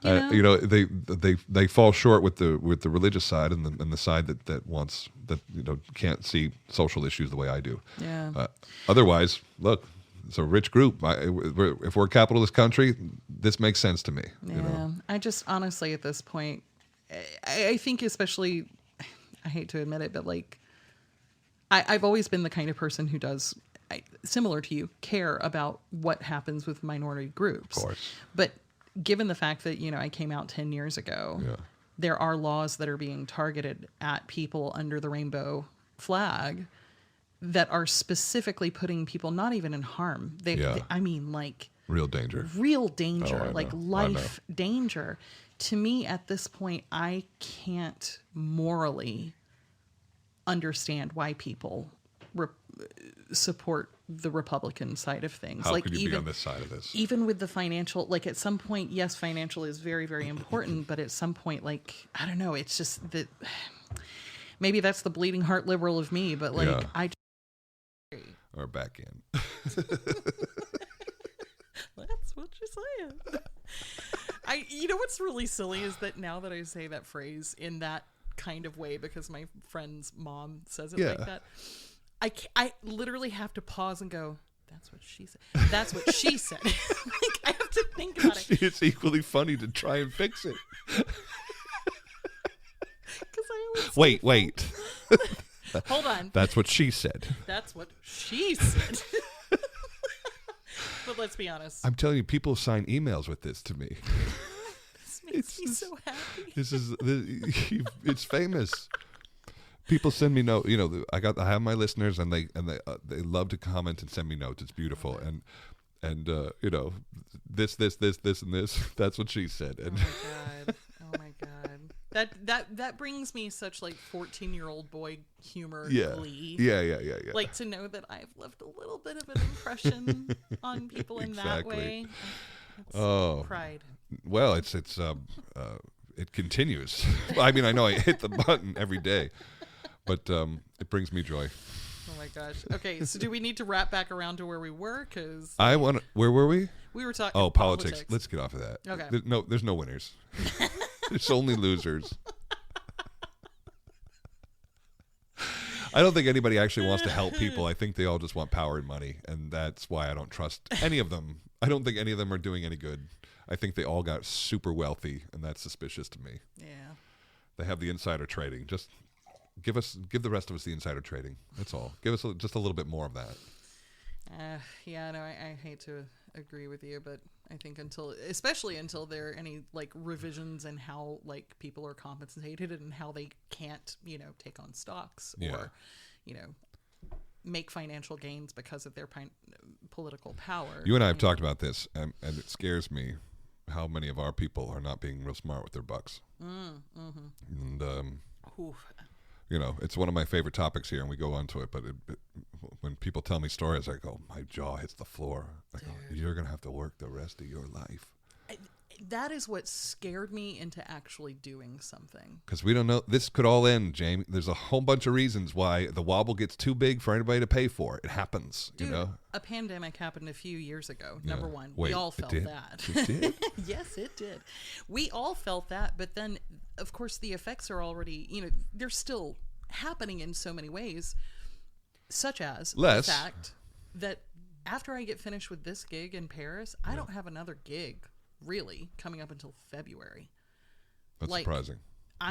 You know, they fall short with the religious side and the side that wants that, you know, can't see social issues the way I do. Yeah. Otherwise, look, it's a rich group. If we're a capitalist country, this makes sense to me. Yeah. You know? I just honestly at this point, I think especially, I hate to admit it, but like, I've always been the kind of person who does, similar to you, care about what happens with minority groups. Of course. But given the fact that, you know, I came out 10 years ago, there are laws that are being targeted at people under the rainbow flag that are specifically putting people not even in harm. I mean, like... Real danger. Like life danger. To me, at this point, I can't morally understand why people support the Republican side of things. How like could you even, be on this side of this? Even with the financial, like at some point, yes, financial is very, very important, but at some point, like, I don't know, it's just that maybe that's the bleeding heart liberal of me, but like, Or back in. That's what you're saying. You know what's really silly is that now that I say that phrase in that kind of way because my friend's mom says it like that, I literally have to pause and go, that's what she said. That's what she said. Like, I have to think about it. It's equally funny to try and fix it. Wait. Hold on. That's what she said. That's what she said. But let's be honest. I'm telling you, people sign emails with this to me. This makes me so happy. It's famous. People send me notes. You know, I have my listeners, and they love to comment and send me notes. It's beautiful, and you know, this, and this. That's what she said. And Oh my That brings me such like 14-year-old boy humor glee. Yeah. Like to know that I've left a little bit of an impression on people in that way. It's pride. Well, it continues. I mean, I know I hit the button every day, but it brings me joy. Oh my gosh. Okay, so do we need to wrap back around to where we were? Because where were we? We were talking. Oh, politics. Let's get off of that. Okay. There's no winners. There's only losers. I don't think anybody actually wants to help people. I think they all just want power and money, and that's why I don't trust any of them. I don't think any of them are doing any good. I think they all got super wealthy, and that's suspicious to me. Yeah. They have the insider trading. Just give the rest of us the insider trading. That's all. Give us just a little bit more of that. Yeah, no, I hate to agree with you, but I think especially until there are any like revisions in how like people are compensated and how they can't, take on stocks or, make financial gains because of their political power. You and I have talked about this, and it scares me how many of our people are not being real smart with their bucks. And it's one of my favorite topics here, and we go on to it. But when people tell me stories, I go, my jaw hits the floor. I go, you're going to have to work the rest of your life. That is what scared me into actually doing something. Because we don't know. This could all end, Jamie. There's a whole bunch of reasons why the wobble gets too big for anybody to pay for. It happens, Dude, a pandemic happened a few years ago. Number one. Wait, we all felt that. It did? Yes, it did. We all felt that. But then, of course, the effects are already, they're still happening in so many ways, such as the fact that after I get finished with this gig in Paris, I don't have another gig really coming up until February. That's surprising.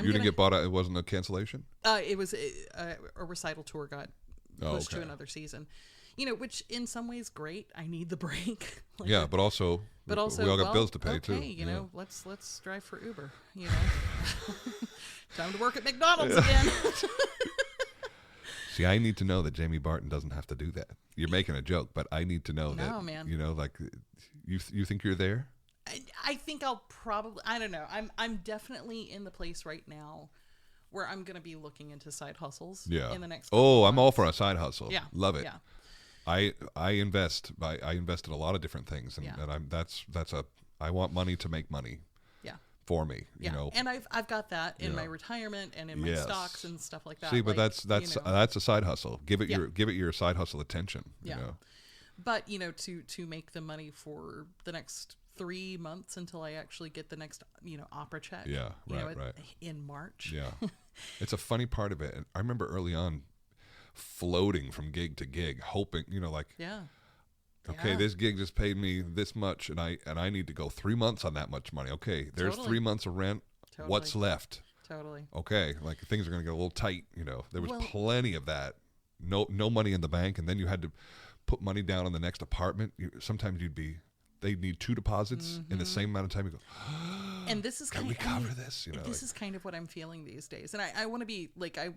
You didn't get bought out. It wasn't a cancellation? It was a recital tour got pushed to another season. Which in some ways great. I need the break. But also we all got bills to pay too. Let's drive for Uber. Time to work at McDonald's again. See, I need to know that Jamie Barton doesn't have to do that. You're making a joke, but I need to know that. No, man. Like you think you're there? I think I'll probably. I don't know. I'm definitely in the place right now where I'm going to be looking into side hustles. Yeah. In the next. I'm all for a side hustle. Yeah. Love it. Yeah. I invest. I invest in a lot of different things, and I want money to make money. Yeah. For me, and I've got that in my retirement and in my stocks and stuff like that. See, but that's a side hustle. Give it your side hustle attention. Yeah. But to make the money for the next 3 months until I actually get the next opera check. Yeah, right. In March. Yeah, it's a funny part of it. And I remember early on, floating from gig to gig, hoping Okay, this gig just paid me this much, and I need to go 3 months on that much money. Okay, there's 3 months of rent. Totally. What's left? Totally. Okay, like things are going to get a little tight. There was plenty of that. No money in the bank, and then you had to put money down on the next apartment. Sometimes they'd need 2 deposits in the same amount of time. You go, and this is can we cover this? This is kind of what I'm feeling these days, and I want to be like I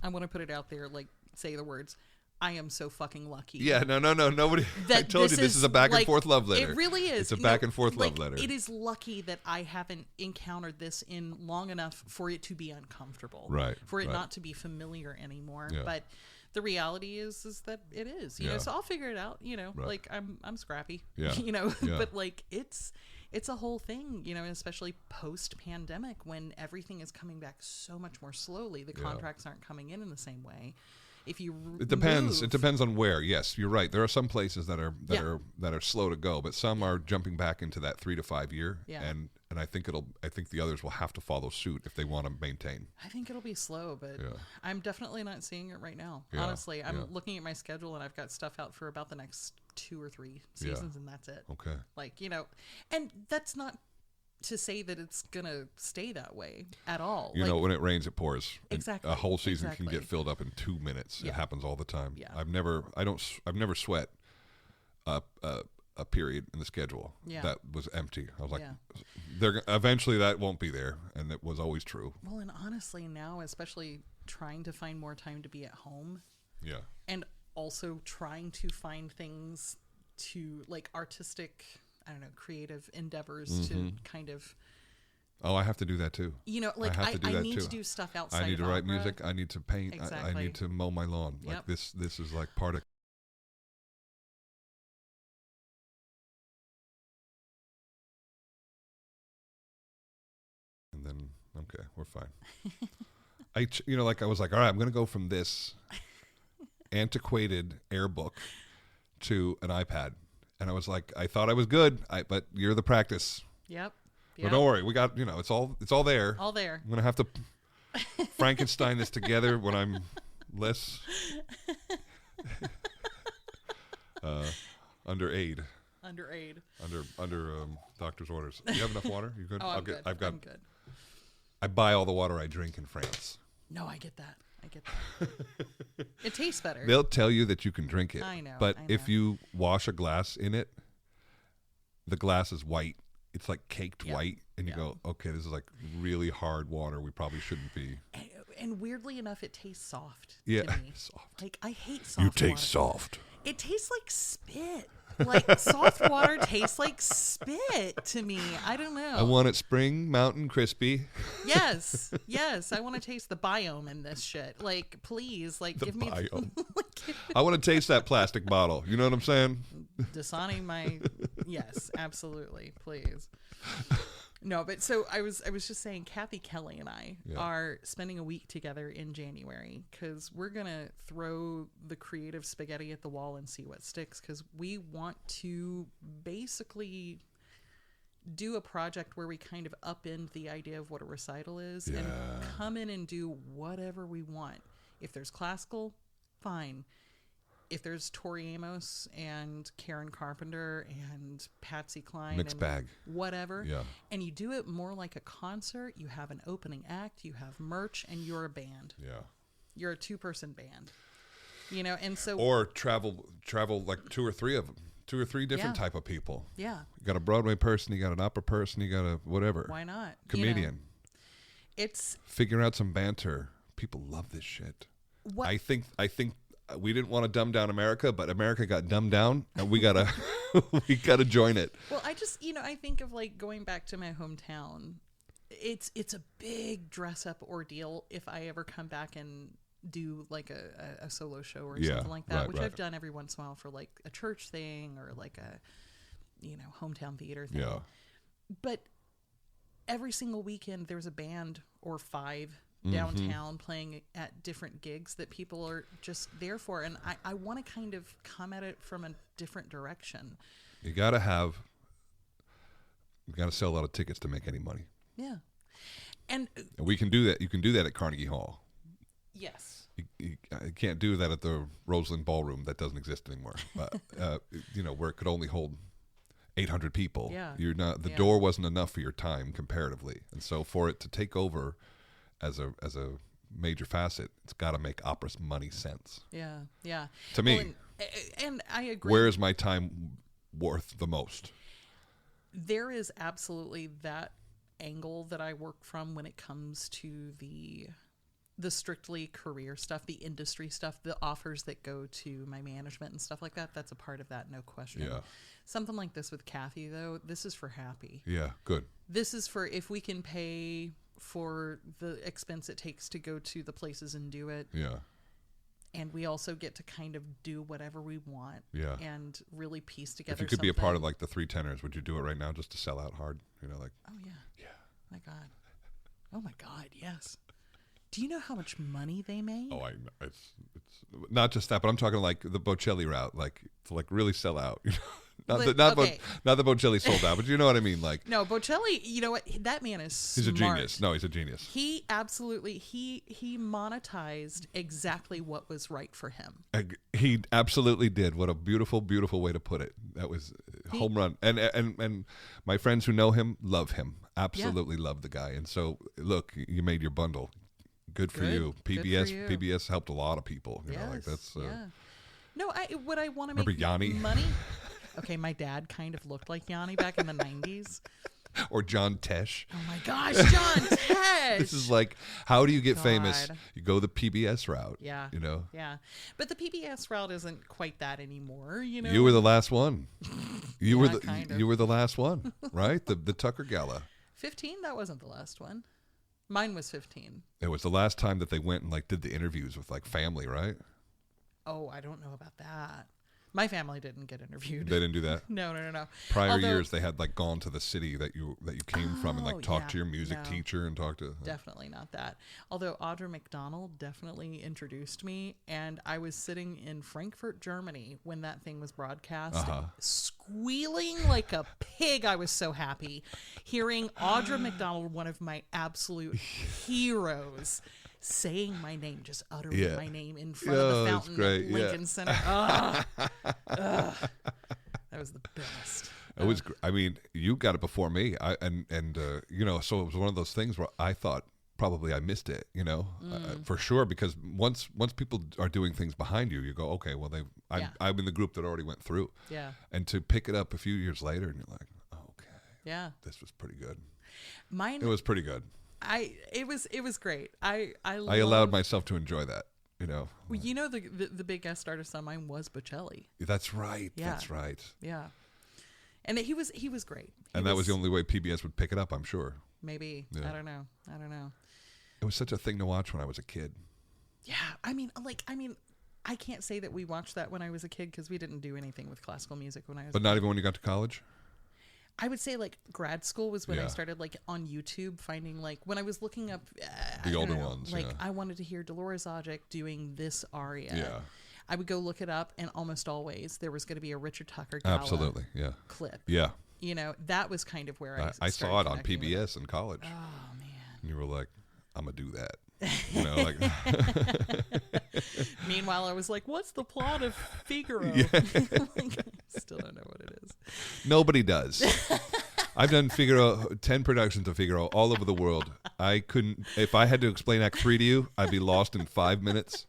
want to put it out there, like say the words. I am so fucking lucky. Yeah, no. Nobody. I told you this is a back and forth love letter. It really is. It's a back and forth love letter. It is lucky that I haven't encountered this in long enough for it to be uncomfortable. Right. For it not to be familiar anymore. Yeah. But the reality is that it is. So I'll figure it out. Right. Like I'm scrappy. Yeah. But like it's a whole thing. Especially post pandemic when everything is coming back so much more slowly. The contracts aren't coming in the same way. It depends. It depends on where. Yes, you're right. There are some places that are slow to go, but some are jumping back into that 3 to 5 year. Yeah. And I think the others will have to follow suit if they want to maintain. I think it'll be slow, but I'm definitely not seeing it right now. Yeah. Honestly, I'm looking at my schedule and I've got stuff out for about the next 2 or 3 seasons, and that's it. Okay. Like and that's not to say that it's gonna stay that way at all. When it rains, it pours. Exactly. A whole season can get filled up in 2 minutes. Yeah. It happens all the time. Yeah. I've never sweat a period in the schedule that was empty. I was like, eventually that won't be there, and it was always true. Well, and honestly, now especially trying to find more time to be at home. Yeah. And also trying to find things to like artistic. I don't know, creative endeavors to kind of Oh, I have to do that too. You know, like have to do I that need too. to do stuff outside. I need to of write opera. music. I need to paint. I Exactly. need to mow my lawn. Like Yep. this is like part of. And then okay, we're fine. I was like, all right, I'm going to go from this antiquated air book to an iPad, and I was like, I thought I was good, but you're the practice. Yep. But don't worry, we got it's all there. All there. I'm gonna have to Frankenstein this together when I'm less under aid. Under aid. Under doctor's orders. Do you have enough water? You good? Oh, I'm good. I'm good. good. I buy all the water I drink in France. No, I get that. It tastes better. They'll tell you that you can drink it. I know. But if you wash a glass in it, the glass is white. It's like caked white, and you go, okay, this is like really hard water. We probably shouldn't be. And weirdly enough, it tastes soft. Yeah, to me. soft. Like I hate soft. You water. taste soft. It tastes like spit. Like soft water tastes like spit to me. I don't know. I want it spring, mountain, crispy. Yes, yes. I want to taste the biome in this shit. Like, please, like, The give me. biome. I want to taste that plastic bottle. You know what I'm saying? Dasani, yes, absolutely, please. No, but so I was just saying, Kathy Kelly and I are spending a week together in January because we're gonna throw the creative spaghetti at the wall and see what sticks. Because we want to basically do a project where we kind of upend the idea of what a recital is and come in and do whatever we want. If there's classical, fine. If there's Tori Amos and Karen Carpenter and Patsy Cline Mixed and bag. whatever, Yeah. and you do it more like a concert, you have an opening act, you have merch, and you're a band. Yeah. You're a 2-person band. You know, and so Or travel like two or three different type of people. yeah, You got a Broadway person, you got an opera person, you got a whatever. why not? Comedian. You know, it's Figure out some banter. People love this shit. what I think we didn't want to dumb down America, but America got dumbed down, and we gotta we gotta join it. Well, I just, I think of like going back to my hometown. It's a big dress up ordeal if I ever come back and do like a solo show or something like that, which I've done every once in a while for like a church thing or like a hometown theater thing. Yeah. But every single weekend there's a band or 5 downtown playing at different gigs that people are just there for, and I want to kind of come at it from a different direction. You gotta sell a lot of tickets to make any money. Yeah. And We can do that. You can do that at Carnegie Hall. yes. You can't do that at the Roseland Ballroom. That doesn't exist anymore. But where it could only hold 800 people. Yeah. You're not. The door wasn't enough for your time comparatively, and so for it to take over as a major facet, it's got to make opera's money sense. Yeah. Yeah. To me. Well, and I agree. Where is my time worth the most? There is absolutely that angle that I work from when it comes to the strictly career stuff, the industry stuff, the offers that go to my management and stuff like that. That's a part of that, no question. Yeah. Something like this with Kathy, though, this is for happy. Yeah, good. This is for if we can pay for the expense it takes to go to the places and do it. Yeah. And we also get to kind of do whatever we want. Yeah. And really piece together. If you could be a part of like the Three Tenors, would you do it right now just to sell out hard? Oh yeah. Yeah. My God. Oh my God. Yes. Do you know how much money they made? Oh, I know. It's not just that, but I'm talking like the Bocelli route, like to like really sell out. Not the Bocelli sold out, but you know what I mean. Like no, Bocelli. You know what? That man is he's smart. a genius. No, he's a genius. He absolutely he monetized exactly what was right for him. He absolutely did. What a beautiful, beautiful way to put it. That was home run. And my friends who know him love him. Absolutely love the guy. And so look, you made your bundle. Good for you. PBS helped a lot of people. You know, like that's. No, what I want to make Yanni? money. Okay, my dad kind of looked like Yanni back in the 90s. Or John Tesh. Oh my gosh, John Tesh. This is like, how do you get famous? You go the PBS route. Yeah. You know? Yeah. But the PBS route isn't quite that anymore, you know? You were the last one. You were kind of. you were the last one, right? The Tucker Gala. 15? That wasn't the last one. Mine was 15. It was the last time that they went and like did the interviews with like family, right? Oh, I don't know about that. My family didn't get interviewed. They didn't do that. No. Prior years, they had like gone to the city that you came from and like talked yeah, to your music no. teacher and talked to. Definitely not that. Although Audra McDonald definitely introduced me, and I was sitting in Frankfurt, Germany when that thing was broadcast, squealing like a pig. I was so happy hearing Audra McDonald, one of my absolute heroes, saying my name, just uttering my name in front of the fountain at Lincoln Center. That was the best. It was. I mean, you got it before me. You know, so it was one of those things where I thought probably I missed it. You know, for sure, because once people are doing things behind you, you go, okay, well I'm in the group that already went through. Yeah. And to pick it up a few years later, and you're like, okay, yeah, this was pretty good. Mine. It was pretty good. It was great. I allowed myself to enjoy that. You know. Well, you know the big guest artist on mine was Bocelli. That's right. Yeah. That's right. Yeah. And he was great. And that was the only way PBS would pick it up, I'm sure. Maybe. Yeah. I don't know. It was such a thing to watch when I was a kid. Yeah. I mean, I can't say that we watched that when I was a kid because we didn't do anything with classical music when I was. But not even when you got to college. I would say like grad school was when I started like on YouTube finding like when I was looking up the older ones. Like I wanted to hear Dolores Zajic doing this aria. Yeah. I would go look it up, and almost always there was going to be a Richard Tucker Gala clip. Yeah. You know, that was kind of where I saw it on PBS in college. Oh man. And you were like, I'm gonna do that. You know, like. Meanwhile, I was like, "What's the plot of Figaro?" Like, I still don't know what it is. Nobody does. I've done Figaro, 10 productions of Figaro all over the world. I couldn't. If I had to explain Act 3 to you, I'd be lost in 5 minutes.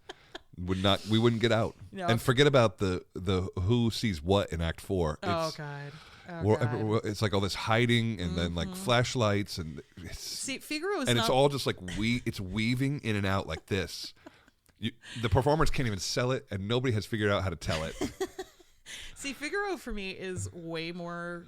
We wouldn't get out. No. And forget about the who sees what in Act 4. Oh God. God. It's like all this hiding and then like flashlights and Figaro is it's all just like it's weaving in and out like this. The performers can't even sell it, and nobody has figured out how to tell it. See, Figaro for me is way more.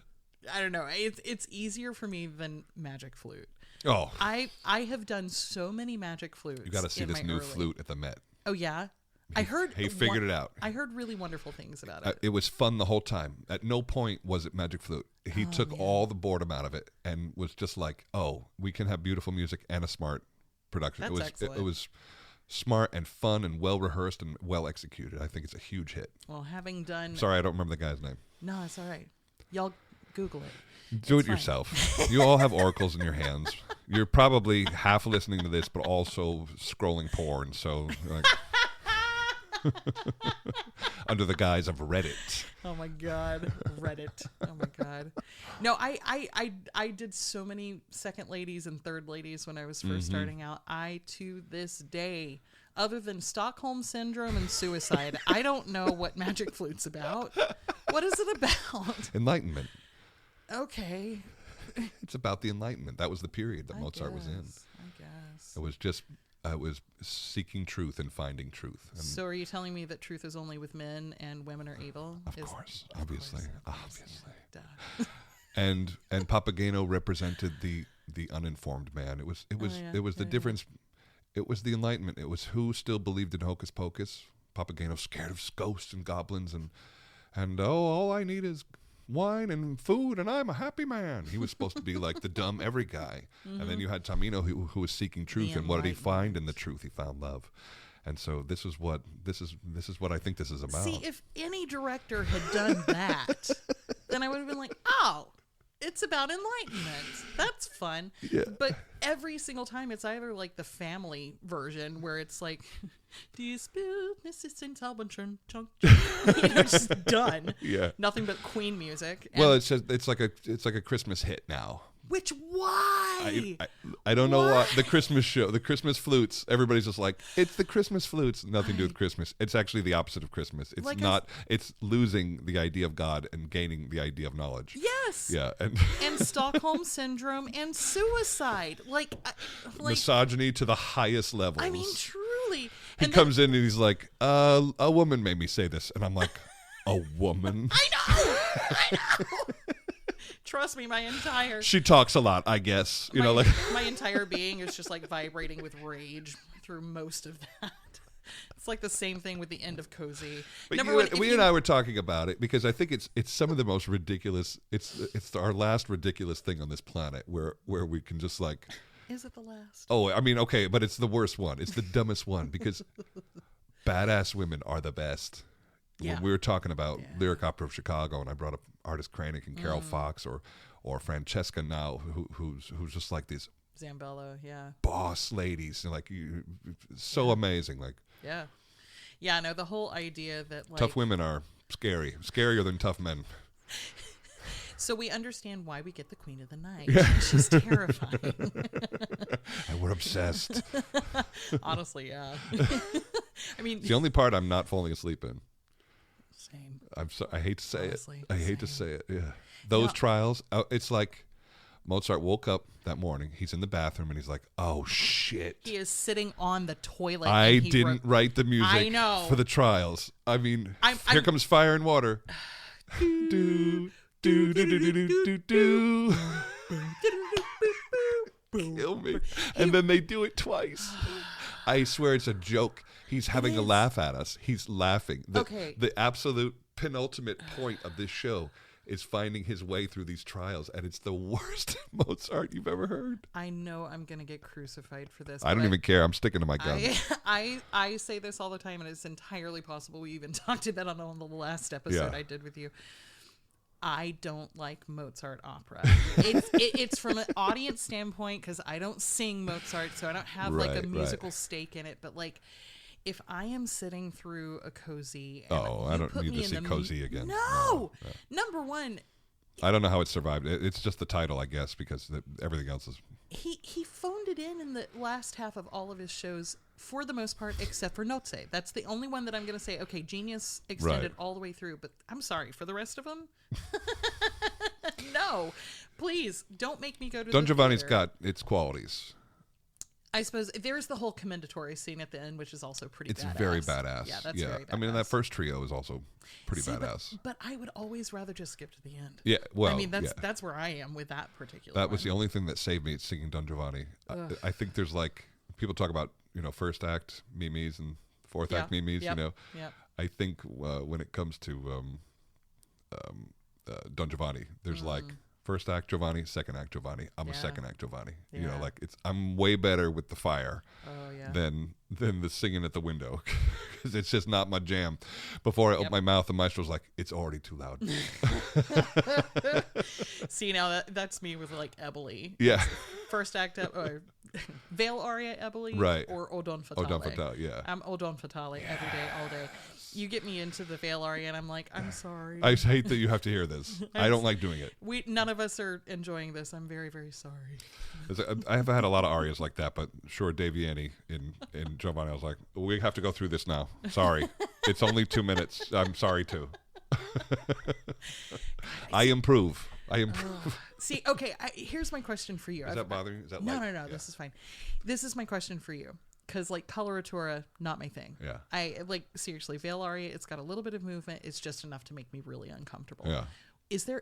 I don't know. It's easier for me than Magic Flute. Oh, I have done so many Magic Flutes. You got to see this new flute at the Met. Oh yeah. I heard he figured it out. I heard really wonderful things about it. It was fun the whole time. At no point was it Magic Flute. He took all the boredom out of it and was just like, "Oh, we can have beautiful music and a smart production." That's excellent. It was smart and fun and well rehearsed and well executed. I think it's a huge hit. Well, having done Sorry, I don't remember the guy's name. No, it's all right. Y'all Google it. Do it yourself. You all have oracles in your hands. You're probably half listening to this, but also scrolling porn. So, like, under the guise of Reddit. Oh my God, Reddit. Oh my God. No, I did so many second ladies and third ladies when I was first starting out. I to this day, other than Stockholm Syndrome and suicide, I don't know what Magic Flute's about. What is it about? Enlightenment. Okay. It's about the Enlightenment. That was the period that Mozart was in. I guess. It was just, it was seeking truth and finding truth. And so are you telling me that truth is only with men and women are evil? Of course, obviously. Duh. And Papageno represented the uninformed man. It was the difference. It was the Enlightenment. It was who still believed in hocus pocus. Papageno scared of ghosts and goblins and all I need is wine and food and I'm a happy man. He was supposed to be like the dumb every guy. And then you had Tamino who was seeking truth, and what did he find in the truth? He found love. And so this is what I think this is about. See, if any director had done that, then I would have been like, "Oh, it's about enlightenment. That's fun." Yeah. But every single time it's either like the family version where it's like, "Dispute Mrs. St. Albans, just done. Yeah. Nothing but Queen music. Well, it's like a Christmas hit now. Which why? I don't know why. The Christmas show, the Christmas flutes, everybody's just like, it's the Christmas flutes. Nothing to do with Christmas. It's actually the opposite of Christmas. It's like not. It's losing the idea of God and gaining the idea of knowledge. Yes. Yeah. And Stockholm Syndrome and suicide. Like misogyny to the highest levels. I mean, truly. He comes in and he's like, a woman made me say this. And I'm like, a woman? I know. Trust me, my entire She talks a lot, I guess. You know, like my entire being is just like vibrating with rage through most of that. It's like the same thing with the end of Cozy. But Number you, one, we and I were talking about it because I think it's some of the most ridiculous. It's our last ridiculous thing on this planet where we can just like. Is it the last? Oh, I mean, okay, but it's the worst one. It's the dumbest one because badass women are the best. Yeah. When we were talking about Lyric Opera of Chicago, and I brought up Artist Kranick and Carol Fox or Francesca now, who's just like these Zambello, yeah. boss ladies, and like so amazing, like. Yeah, no, the whole idea that like Tough women are scarier than tough men. So we understand why we get the Queen of the Night. She's terrifying. And we're obsessed. Honestly, yeah. I mean, It's the only part I'm not falling asleep in. Same. I hate to say Honestly, it. I hate to say it. Yeah. Those trials, it's like Mozart woke up that morning. He's in the bathroom and he's like, "Oh shit." He is sitting on the toilet. I didn't write the music I know. for the trials. I mean, I'm here comes Fire and Water. do, do, do, do, do, do, do. Kill me. And then they do it twice. I swear it's a joke. He's having a laugh at us. He's laughing. The absolute penultimate point of this show is finding his way through these trials, and it's the worst Mozart you've ever heard. I know I'm going to get crucified for this. I don't even care. I'm sticking to my guns. I say this all the time, and it's entirely possible we even talked about it on the last episode I did with you. I don't like Mozart opera. It's from an audience standpoint because I don't sing Mozart, so I don't have like a musical stake in it. But like, if I am sitting through a Cozy, and I don't need to see Cozy again. No. Number one, I don't know how it survived. It's just the title, I guess, because everything else is. He phoned it in the last half of all of his shows for the most part, except for Nozze. That's the only one that I'm going to say, okay, Genius extended all the way through, but I'm sorry, for the rest of them, no, please don't make me go to Don the Giovanni's theater. got its qualities. I suppose there's the whole commendatory scene at the end, which is also pretty badass. It's very badass. Yeah, that's very badass. I mean, that first trio is also pretty badass. But I would always rather just skip to the end. Yeah, well, I mean, that's where I am with that particular That was the only thing that saved me, singing Don Giovanni. I think there's like, people talk about, first act Mimi's and fourth act Mimi's, I think when it comes to Don Giovanni, there's like first act Giovanni, second act Giovanni. I'm a second act Giovanni. Yeah. I'm way better with the fire Oh, than the singing at the window because it's just not my jam. Before I open my mouth, the maestro's like, it's already too loud. See, now that's me with like Eboli. Yeah. First act or Veil aria Eboli, Right. or O Don Fatale. O Don Fatale, yeah. I'm O Don Fatale every day, all day. You get me into the Veil aria, and I'm like, I'm sorry. I hate that you have to hear this. I don't like doing it. None of us are enjoying this. I'm very, very sorry. I have had a lot of arias like that, but sure, Dave Yanni in Giovanni, I was like, we have to go through this now. Sorry. It's only 2 minutes. I'm sorry, too. I improve. See, okay, here's my question for you. Is that bothering you? Is that no, Yeah. this is fine. This is my question for you. Because, like, coloratura, not my thing. Yeah. I, like, seriously, Veil aria, it's got a little bit of movement. It's just enough to make me really uncomfortable. Yeah.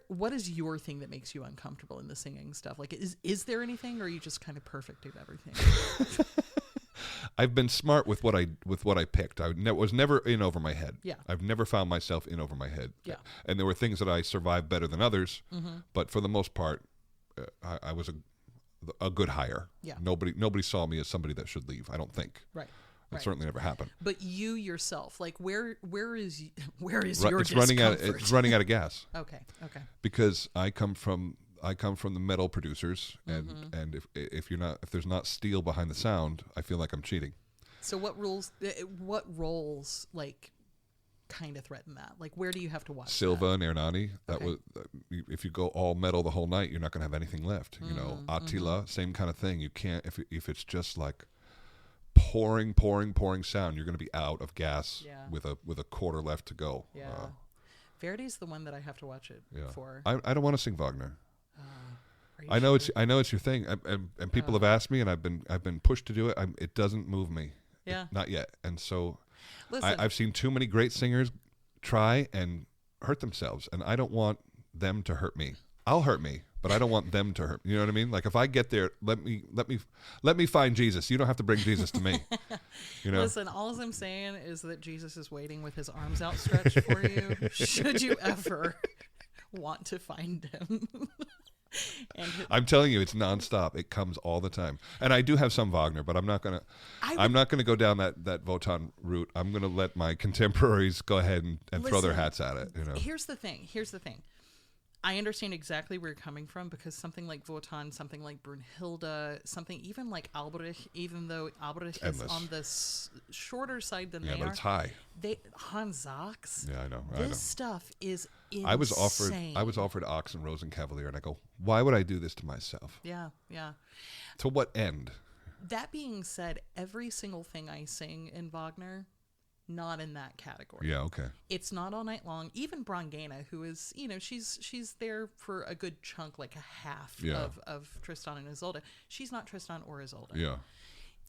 What is your thing that makes you uncomfortable in the singing stuff? Like, is there anything, or are you just kind of perfect at everything? I've been smart with what I picked. I was never in over my head. Yeah. I've never found myself in over my head. Yeah. And there were things that I survived better than others, but for the most part, I was a good hire. Yeah. Nobody saw me as somebody that should leave. I don't think. Right. It certainly never happened. But you yourself, like, where is your It's discomfort? running out of gas. Okay. Because I come from the metal producers, and if there's not steel behind the sound, I feel like I'm cheating. So what roles like kind of threaten that? Like, where do you have to watch Silva that? and Hernani, if you go all metal the whole night, you're not going to have anything left. Attila, same kind of thing. You can't if it's just like pouring sound, you're going to be out of gas with a quarter left to go. Yeah. Verdi's the one that I have to watch it for. I don't want to sing Wagner. I know it's your thing, and people have asked me, and I've been pushed to do it. It doesn't move me. Yeah. Not yet. And so Listen, I've seen too many great singers try and hurt themselves, and I don't want them to hurt me. I'll hurt me, but I don't want them to hurt. You know what I mean? Like if I get there, let me find Jesus. You don't have to bring Jesus to me. You know. Listen, all I'm saying is that Jesus is waiting with his arms outstretched for you. Should you ever want to find him? I'm telling you, it's nonstop. It comes all the time, and I do have some Wagner, but I'm not gonna go down that Wotan route. I'm gonna let my contemporaries go ahead and throw their hats at it. You know. Here's the thing. I understand exactly where you're coming from because something like Wotan, something like Brunhilde, something even like Albrecht, even though Albrecht is on the shorter side than they but are. It's high. Hans Sachs. Yeah, I know. This stuff is insane. I was offered Ox and Rosenkavalier, and I go, why would I do this to myself? Yeah. To what end? That being said, every single thing I sing in Wagner, not in that category. Yeah, okay. It's not all night long. Even Brangena, who is, she's there for a good chunk, like a half of Tristan and Isolde. She's not Tristan or Isolde. Yeah.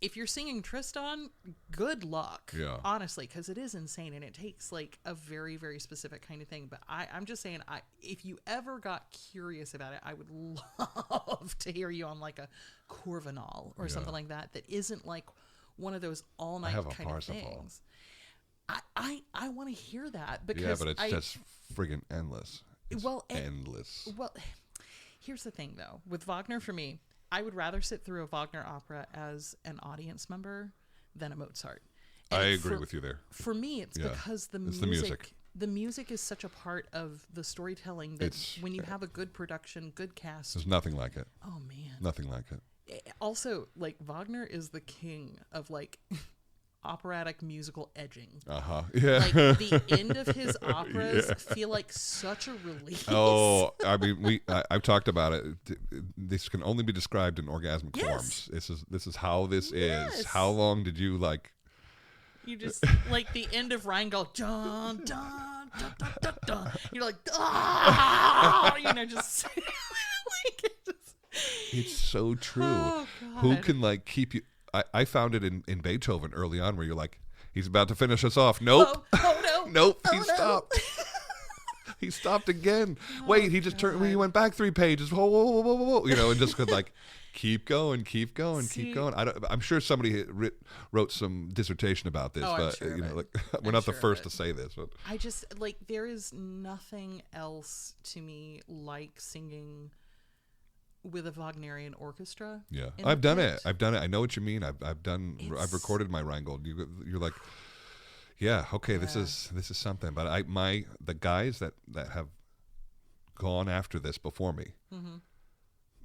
If you're singing Tristan, good luck. Yeah. Honestly, because it is insane and it takes like a very, very specific kind of thing. But I'm just saying, if you ever got curious about it, I would love to hear you on like a Corvinal or something like that isn't like one of those all night kind of things. I want to hear that because but it's just friggin' endless. It's endless. Well, here's the thing though. With Wagner, for me, I would rather sit through a Wagner opera as an audience member than a Mozart. And I agree with you there. For me, it's because the music. The music is such a part of the storytelling that when you have a good production, good cast, there's nothing like it. Oh man, nothing like it. Also, like Wagner is the king of like operatic musical edging. Yeah. Like the end of his operas feel like such a release. Oh, I mean, I've talked about it. This can only be described in orgasmic forms. This is how this is. How long did you like? You just like the end of Rheingold. Dun, dun, dun, dun, dun, dun. You're like, just like it's so true. Oh, who can like keep you? I found it in Beethoven early on where you're like, he's about to finish us off. Nope. Oh no. Nope. He stopped. He stopped again. Wait, he just turned. He went back 3 pages. Whoa, whoa, whoa, whoa, whoa. And just could like keep going. I'm sure somebody wrote some dissertation about this, but sure we're not the first to say this. But I just like there is nothing else to me like singing with a Wagnerian orchestra. Yeah, I've done it. I know what you mean. I've recorded my Rheingold. You're like, yeah, okay, this is something. But the guys that have gone after this before me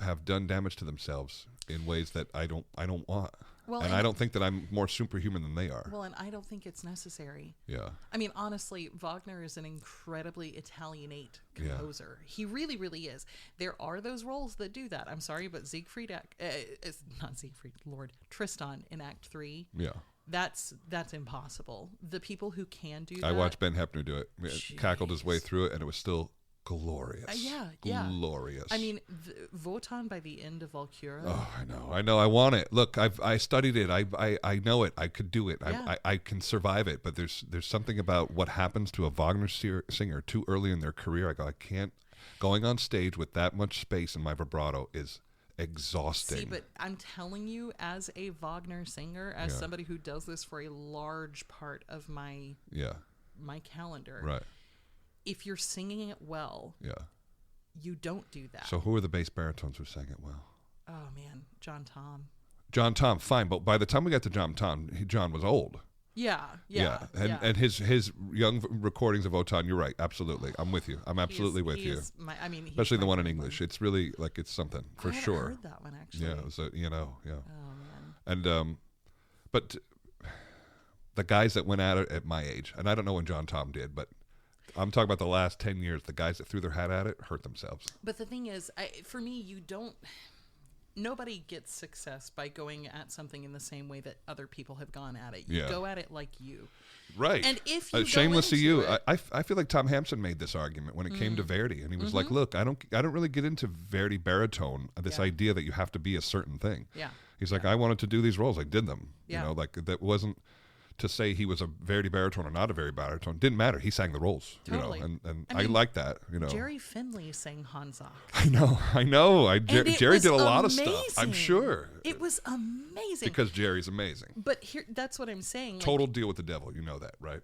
have done damage to themselves in ways that I don't want. Well, and I don't think that I'm more superhuman than they are. Well, and I don't think it's necessary. Yeah. I mean, honestly, Wagner is an incredibly Italianate composer. He really, really is. There are those roles that do that. I'm sorry, but Tristan in Act 3. Yeah. That's impossible. The people who can do that. I watched Ben Heppner do it. Cackled his way through it, and it was still glorious. Yeah. Glorious. I mean, Wotan by the end of Valkyria. Oh, I know. I want it. Look, I studied it. I know it. I could do it. Yeah. I can survive it. But there's something about what happens to a Wagner singer too early in their career. I can't. Going on stage with that much space in my vibrato is exhausting. See, but I'm telling you, as a Wagner singer, as somebody who does this for a large part of my calendar, right? If you're singing it well, you don't do that. So who are the bass baritones who sang it well? Oh man, John Tom, fine, but by the time we got to John was old. Yeah. And his young recordings of Wotan, you're right, absolutely. I'm with you. I'm absolutely with you. Especially the one in English. It's really like it's something for sure. I heard that one actually. Yeah, so Oh man. And but the guys that went at it at my age, and I don't know when John Tom did, but I'm talking about the last 10 years. The guys that threw their hat at it hurt themselves. But the thing is, for me, nobody gets success by going at something in the same way that other people have gone at it. You go at it like you. Right. And if you shameless to you, it, I feel like Tom Hampson made this argument when it came to Verdi, and he was like, "Look, I don't really get into Verdi baritone. This idea that you have to be a certain thing." Yeah. He's like, "I wanted to do these roles. I did them. Yeah. Like that wasn't to say he was a Verdi baritone or not a Verdi baritone. Didn't matter. He sang the roles, Totally. and I I mean, like that, Jerry Finley sang Hanzak. I know. Jerry was did a lot of stuff. I'm amazing. sure. It was amazing. Because Jerry's amazing. But that's what I'm saying. Like, Total deal with the devil. You know that, right?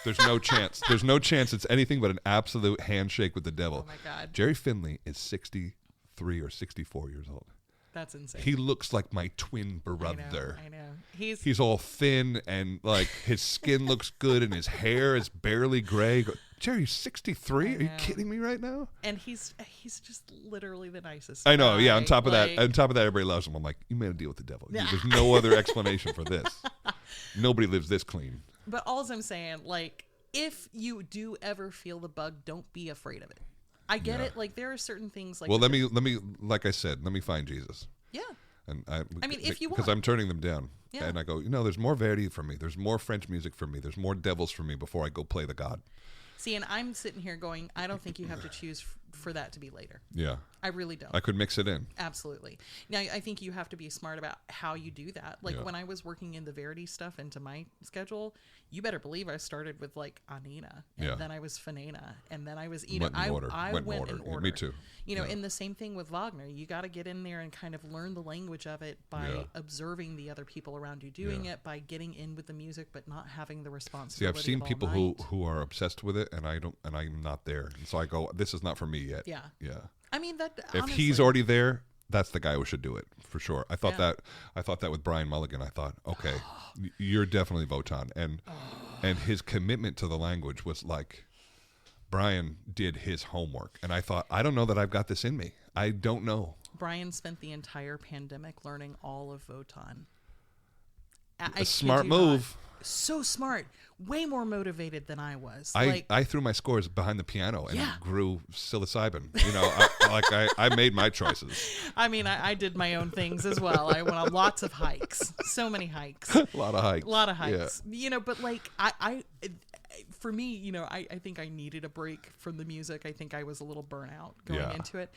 There's no chance. There's no chance it's anything but an absolute handshake with the devil. Oh my God. Jerry Finley is 63 or 64 years old. That's insane. He looks like my twin brother. I know. He's all thin and like his skin looks good and his hair is barely gray. Jerry's 63? Are you kidding me right now? And he's just literally the nicest. I know. guy. Yeah. On top of Like, that, everybody loves him. I'm like, you made a deal with the devil. There's no other explanation for this. Nobody lives this clean. But all I'm saying, like, if you do ever feel the bug, don't be afraid of it. I get it. Like, there are certain things like. Well, let me like I said, let me find Jesus. Yeah. And I mean, if you want. because I'm turning them down. Yeah. And I go, there's more Verdi for me. There's more French music for me. There's more devils for me before I go play the God. See, and I'm sitting here going, I don't think you have to choose for that to be later. Yeah. I really don't. I could mix it in. Absolutely. Now, I think you have to be smart about how you do that. Like when I was working in the Verdi stuff into my schedule, you better believe I started with like Anina, and then I was Fanena, and then I was I went in order. Me too. And the same thing with Wagner. You got to get in there and kind of learn the language of it by observing the other people around you doing it, by getting in with the music, but not having the responsibility. See, I've seen of all people night. who are obsessed with it, and I'm not there, and so I go, this is not for me yet. Yeah. Yeah. I mean that. If honestly, he's already there, that's the guy who should do it for sure. I thought that with Brian Mulligan. I thought, okay, you're definitely Wotan, and his commitment to the language was like, Brian did his homework, and I thought, I don't know that I've got this in me. I don't know. Brian spent the entire pandemic learning all of Wotan. A smart move. So smart. Way more motivated than I was. I threw my scores behind the piano and grew psilocybin. I made my choices. I mean, I did my own things as well. I went on lots of hikes. So many hikes. A lot of hikes. Yeah. But like, for me, I think I needed a break from the music. I think I was a little burnout going into it.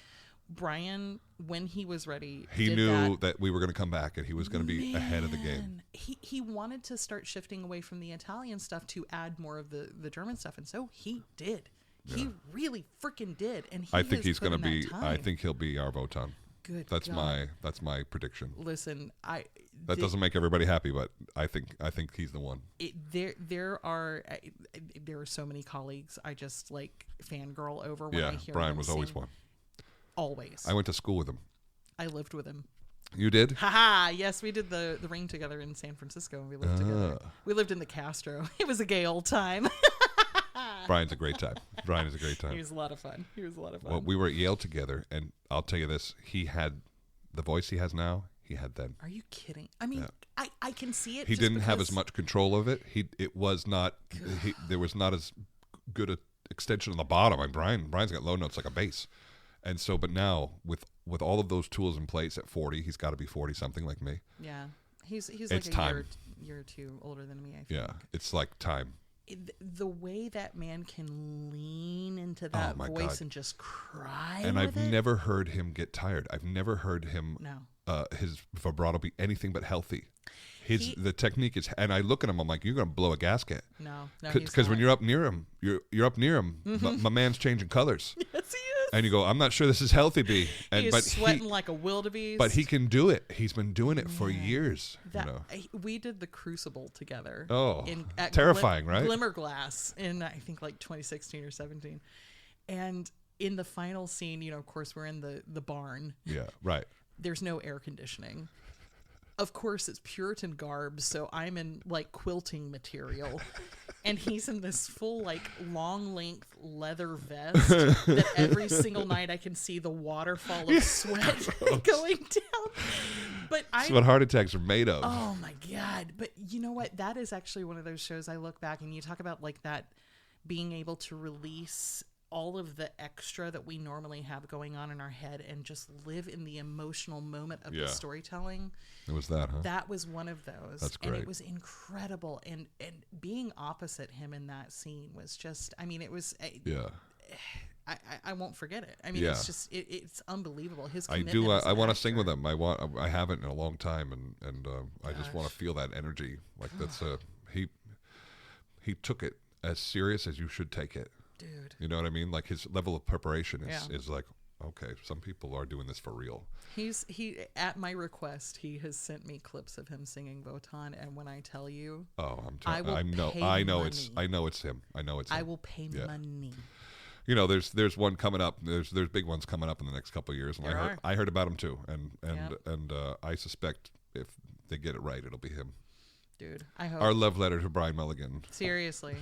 Brian, when he was ready, he knew that we were going to come back and he was going to be ahead of the game. He wanted to start shifting away from the Italian stuff to add more of the German stuff, and so he did. He really freaking did, and I think he's going to be. I think he'll be our Wotan. Good. That's my prediction. Listen, that doesn't make everybody happy, but I think he's the one. There are so many colleagues I just like fangirl over when I hear Brian them was sing. always one. Always. I went to school with him. I lived with him. You did? Haha, yes, we did the ring together in San Francisco, and we lived together. We lived in the Castro. It was a gay old time. Brian's a great time. Brian is a great time. He was a lot of fun. Well, we were at Yale together, and I'll tell you this: he had the voice he has now. He had then. Are you kidding? I mean, I can see it. He didn't have as much control of it. It was not. There was not as good an extension on the bottom. I mean, Brian's got low notes like a bass. And so, but now with all of those tools in place at 40, he's got to be 40 something like me. Yeah, he's like a year or two older than me. I think. Yeah, it's like time. The way that man can lean into that voice and just cry. And I've never heard him get tired. I've never heard him. No. His vibrato be anything but healthy. The technique is, and I look at him, I'm like, you're going to blow a gasket. No, because when you're up near him, you're up near him. Mm-hmm. My man's changing colors. Yes, he is. And you go, I'm not sure this is healthy, B. He is sweating like a wildebeest. But he can do it. He's been doing it for years. We did the Crucible together. Oh, terrifying, right? Glimmerglass in I think like 2016 or 17, and in the final scene, of course, we're in the barn. Yeah, right. There's no air conditioning. Of course, it's Puritan garb, so I'm in like quilting material, and he's in this full like long length leather vest that every single night I can see the waterfall of sweat going down. But that's what heart attacks are made of. Oh my God! But you know what? That is actually one of those shows I look back and you talk about like that being able to release all of the extra that we normally have going on in our head and just live in the emotional moment of the storytelling. It was that, huh? That was one of those. That's great. And it was incredible. And being opposite him in that scene was just, I mean, it was... I won't forget it. I mean, it's just, it's unbelievable. His commitment. I want to sing with him. I haven't in a long time. And I just want to feel that energy. Like he took it as serious as you should take it. Dude. You know what I mean? Like his level of preparation is, Yeah. is like, okay, some people are doing this for real. He at my request, he has sent me clips of him singing BARTON, and when I tell you, Oh, I will I know pay I know money. it's him. I know it's him. I will pay money. You know, there's one coming up. There's big ones coming up in the next couple of years, and There are. I heard about him too, and Yep. I suspect if they get it right, it'll be him. Dude, I hope. Our love letter to Brian Mulligan. Seriously.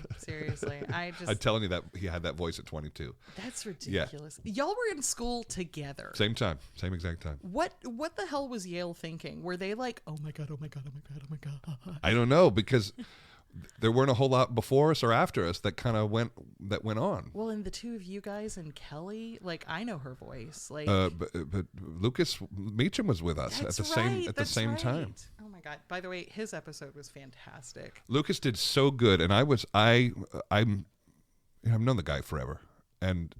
I'm telling you that he had that voice at 22. That's ridiculous. Y'all were in school together. Same time, same exact time. What the hell was Yale thinking? Were they like, oh my god, oh my god, oh my god, oh my god? I don't know, because there weren't a whole lot before us or after us that kind of went on. Well, and the two of you guys and Kelly, like I know her voice. Like, but Lucas Meacham was with us that's the right, same right. time. Oh my god! By the way, his episode was fantastic. Lucas did so good, and I've known the guy forever, and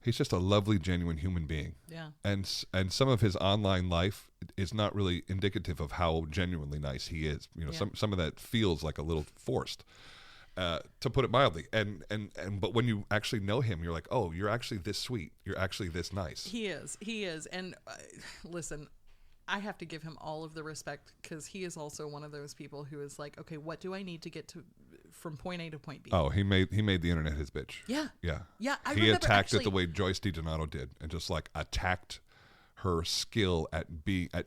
he's just a lovely, genuine human being. Yeah. And some of his online life is not really indicative of how genuinely nice he is. You know, Yeah. some of that feels like a little forced, to put it mildly. And but when you actually know him, you're like, oh, you're actually this sweet. You're actually this nice. He is. And listen, I have to give him all of the respect because he is also one of those people who is like, okay, what do I need to get to from point A to point B? Oh, he made the internet his bitch. Yeah. Yeah. Yeah, I he remember attacked it actually- the way Joyce DiDonato did, and just like attacked her skill at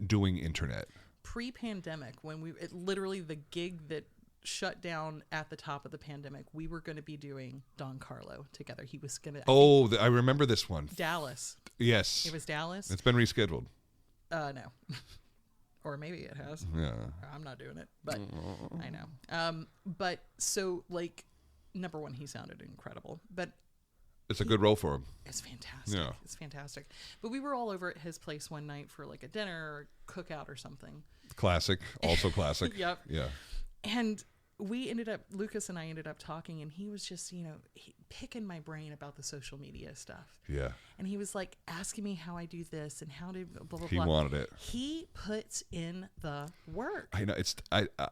doing internet. Pre-pandemic, when literally the gig that shut down at the top of the pandemic, we were going to be doing Don Carlo together. He was going to. Oh, I remember this one. Dallas. Yes. It was Dallas. It's been rescheduled. No. Or maybe it has. Yeah. I'm not doing it, but I know. But so like, number one, he sounded incredible, but It's a good role for him. it's fantastic. Yeah. It's fantastic. But we were all over at his place one night for like a dinner or cookout or something. Classic. Also classic. Yep. Yeah. And Lucas and I ended up talking, and he was just, picking my brain about the social media stuff. Yeah. And he was like asking me how I do this and how to blah, blah, He blah. wanted it. He puts in the work. I know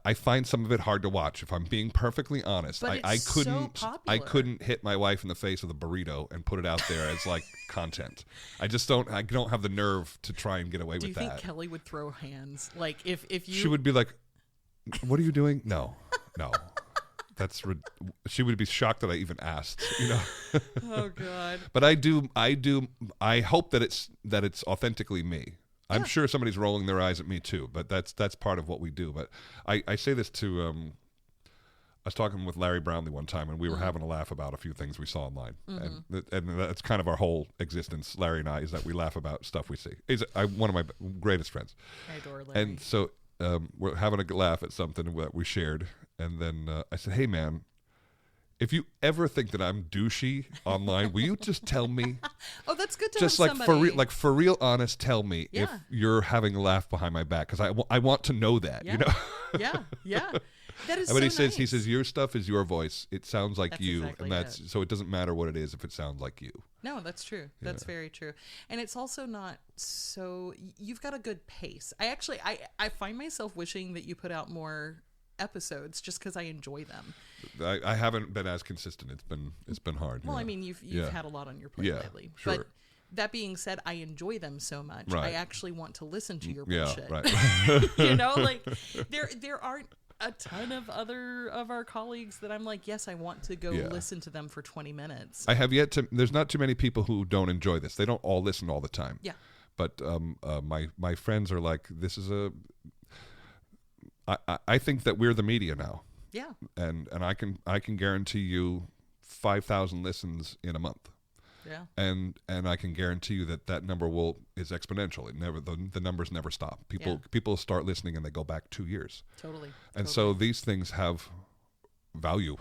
I find some of it hard to watch, if I'm being perfectly honest. But I it's couldn't so I popular. couldn't hit my wife in the face with a burrito and put it out there as like content. I don't have the nerve to try and get away Do with you think that. Kelly would throw hands? Like if you She would be like, "What are you doing?" No. She would be shocked that I even asked, Oh God. But I hope that it's authentically me. I'm Yeah. sure somebody's rolling their eyes at me too, but that's part of what we do. But I say this to I was talking with Larry Brownlee one time, and we were having a laugh about a few things we saw online, and that's kind of our whole existence. Larry and I, is that we laugh about stuff we see. He's one of my greatest friends. I adore Larry. And so we're having a laugh at something that we shared, and then I said, "Hey, man, if you ever think that I'm douchey online, will you just tell me? Oh, that's good to Just have like somebody. for real, honest, tell me if Yeah. you're having a laugh behind my back, because I want to know that, Yeah. you know." Yeah. That is But so he says your stuff is your voice. It sounds like That's you, exactly and so it doesn't matter what it is if it sounds like you. No, that's true. That's very true. And it's also not so you've got a good pace. I find myself wishing that you put out more episodes just because I enjoy them. I haven't been as consistent. It's been hard. Well, yeah. I mean, you've Yeah. had a lot on your plate Yeah, lately. sure. But that being said, I enjoy them so much. Right. I actually want to listen to your Yeah, bullshit. right. Like there aren't a ton of our colleagues that I'm like, yes, I want to go Yeah. listen to them for 20 minutes. I have yet to. There's not too many people who don't enjoy this. They don't all listen all the time. Yeah. But my friends are like, this is I think that we're the media now, Yeah. and I can guarantee you 5,000 listens in a month. Yeah. And I can guarantee you that number is exponential. It never the numbers never stop. Yeah. People start listening and they go back 2 years. Totally. And so these things have value.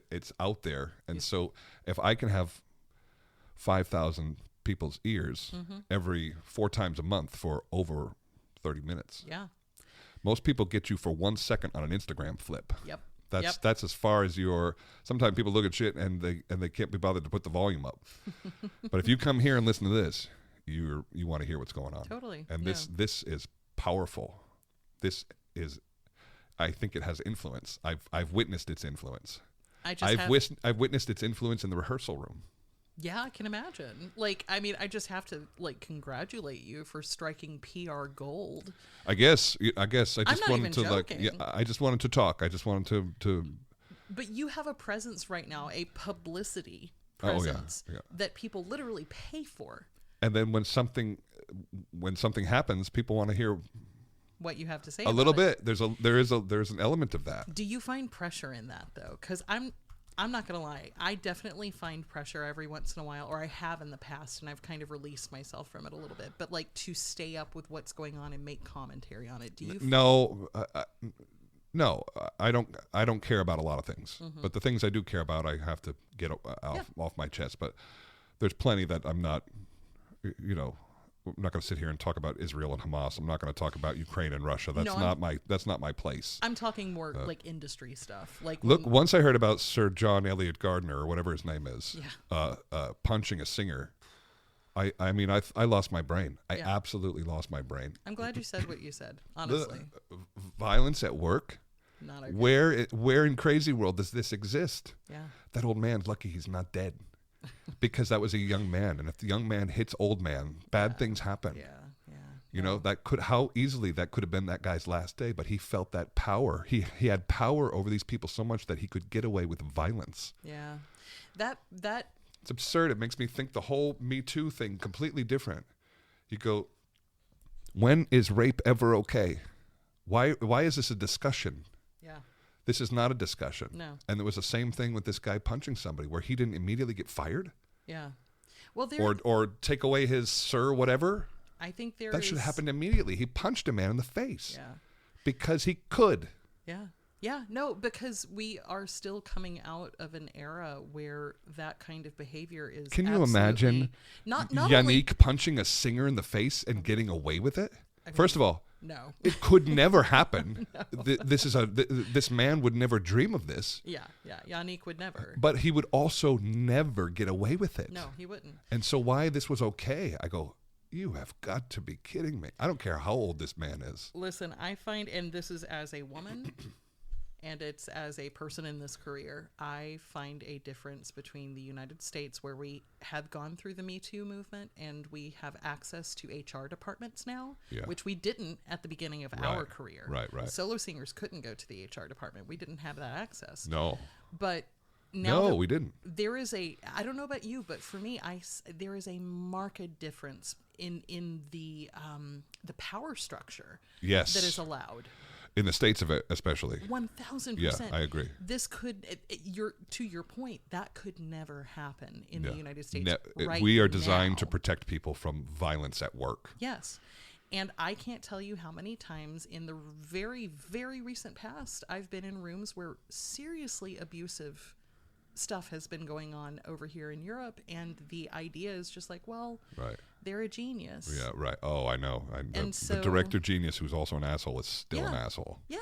It's out there, and so if I can have 5,000 people's ears every 4 times a month for over 30 minutes, Yeah. most people get you for 1 second on an Instagram flip. Yep. That's as far as your. Sometimes people look at shit and they can't be bothered to put the volume up. But if you come here and listen to this, you want to hear what's going on. Totally, And yeah. this is powerful. This is I think it has influence. I've witnessed its influence. I've witnessed its influence in the rehearsal room. Yeah, I can imagine. Like, I mean, I just have to like congratulate you for striking PR gold. I guess I just not wanted to even joking. I just wanted to talk. I just wanted to But you have a presence right now, a publicity Oh, yeah, presence yeah. that people literally pay for. And then when something happens, people want to hear What you have to say a about little it. bit. There's an element of that. Do you find pressure in that though? Because I'm not gonna lie, I definitely find pressure every once in a while, or I have in the past, and I've kind of released myself from it a little bit. But like to stay up with what's going on and make commentary on it. Do you? No, I don't care about a lot of things, but the things I do care about, I have to get off my chest. But there's plenty that I'm not, I'm not going to sit here and talk about Israel and Hamas. I'm not going to talk about Ukraine and Russia. That's not my place. I'm talking more like industry stuff. Like Once I heard about Sir John Eliot Gardner or whatever his name is, punching a singer. I mean, I lost my brain. I absolutely lost my brain. I'm glad you said what you said. Honestly, Violence at work. Not okay. Where in crazy world does this exist? Yeah. That old man's lucky he's not dead, because that was a young man, and if the young man hits old man, bad things happen. Yeah. You know, how easily that could have been that guy's last day, but he felt that power. He had power over these people so much that he could get away with violence. Yeah. That It's absurd. It makes me think the whole Me Too thing completely different. You go, when is rape ever okay? Why is this a discussion? Yeah. This is not a discussion. No. And there was the same thing with this guy punching somebody where he didn't immediately get fired. Yeah. Well, or take away his sir whatever. I think that should happen immediately. He punched a man in the face. Yeah. Because he could. Yeah. Yeah, no, because we are still coming out of an era where that kind of behavior is. Can you imagine not Yannick only, punching a singer in the face and getting away with it? I mean, first of all, no, it could never happen. No. This man would never dream of this. Yeah, Yannick would never. But he would also never get away with it. No, he wouldn't. And so why this was okay? I go, you have got to be kidding me. I don't care how old this man is. Listen, I find, and this is as a woman. And it's as a person in this career, I find a difference between the United States, where we have gone through the Me Too movement and we have access to HR departments now, which we didn't at the beginning of our career. Right. Solo singers couldn't go to the HR department. We didn't have that access. No. But now we didn't. There is I don't know about you, but for me, there is a marked difference in the power structure that is allowed. In the States of it, especially. 1,000%. Yeah, I agree. This could, to your point, that could never happen in the United States. We are designed to protect people from violence at work. Yes. And I can't tell you how many times in the very, very recent past I've been in rooms where seriously abusive stuff has been going on over here in Europe, and the idea is just like, well, they're a genius. Yeah, right. Oh, I know. The director genius, who's also an asshole, is still an asshole. Yeah,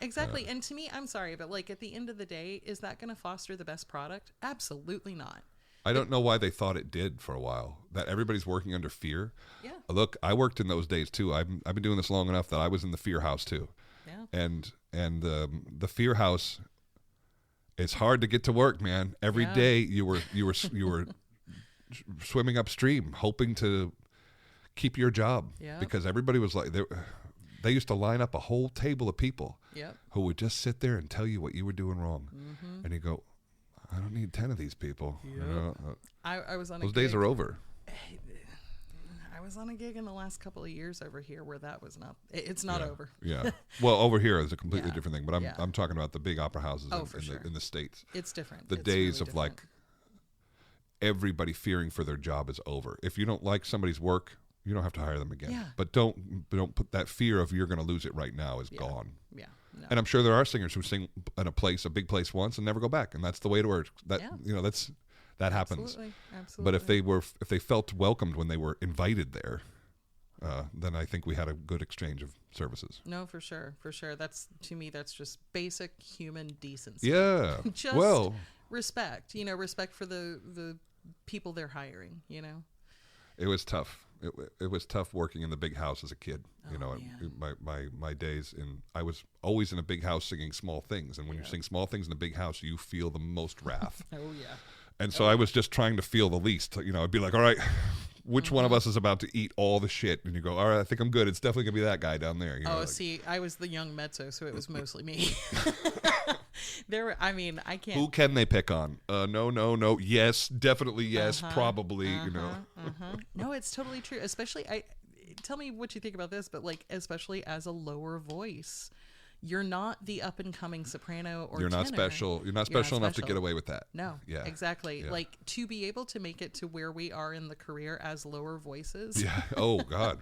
exactly. And to me, I'm sorry, but like at the end of the day, is that going to foster the best product? Absolutely not. I don't know why they thought it did for a while. That everybody's working under fear. Yeah. Look, I worked in those days too. I've been doing this long enough that I was in the fear house too. Yeah. And the fear house. It's hard to get to work, man. Every day you were swimming upstream, hoping to keep your job, because everybody was like, they used to line up a whole table of people who would just sit there and tell you what you were doing wrong, and you go, I don't need 10 of these people. I was on those days are over. I was on a gig in the last couple of years over here where that was not. It's not over. Yeah. Well, over here is a completely different thing. But I'm talking about the big opera houses in the States. It's different. The days of like everybody fearing for their job is over. If you don't like somebody's work, you don't have to hire them again. Yeah. But don't put that fear of you're going to lose it right now is gone. Yeah. No. And I'm sure there are singers who sing in a big place once and never go back, and that's the way it works. That happens. Absolutely. But if they felt welcomed when they were invited there, then I think we had a good exchange of services. No, for sure. That's, to me, that's just basic human decency. Yeah. Just respect. Respect for the people they're hiring. It was tough. It was tough working in the big house as a kid. You know, man. my days I was always in a big house singing Small Things, and when you sing Small Things in a big house, you feel the most wrath. Oh yeah. And so I was just trying to feel the least. You know, I'd be like, all right, which one of us is about to eat all the shit? And you go, all right, I think I'm good. It's definitely gonna be that guy down there. You know, See, I was the young mezzo, so it was mostly me. I can't. Who can they pick on? No. Yes, definitely yes. Probably. You know. No, it's totally true. Especially, tell me what you think about this, but like, especially as a lower voice, you're not the up and coming soprano or You're not tenor. special. You're not special enough to get away with that. No. Yeah. Exactly. Yeah. Like to be able to make it to where we are in the career as lower voices. Yeah. Oh God,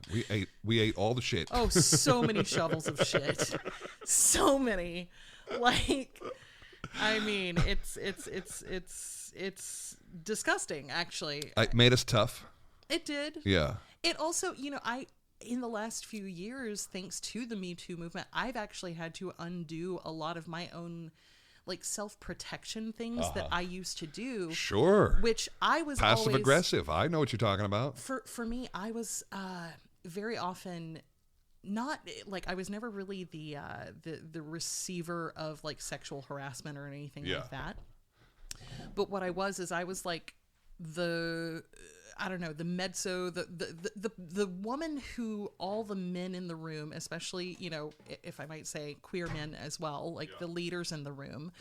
we ate all the shit. Oh, so many shovels of shit. So many. Like, I mean, it's disgusting. Actually, It made us tough. it did. Yeah. It also, in the last few years, thanks to the Me Too movement, I've actually had to undo a lot of my own, like, self-protection things that I used to do. Sure. Which I was Passive always, aggressive. I know what you're talking about. For me, I was very often not like I was never really the receiver of like sexual harassment or anything like that. But what I was like the mezzo, the woman who all the men in the room, especially, if I might say queer men as well, like the leaders in the room,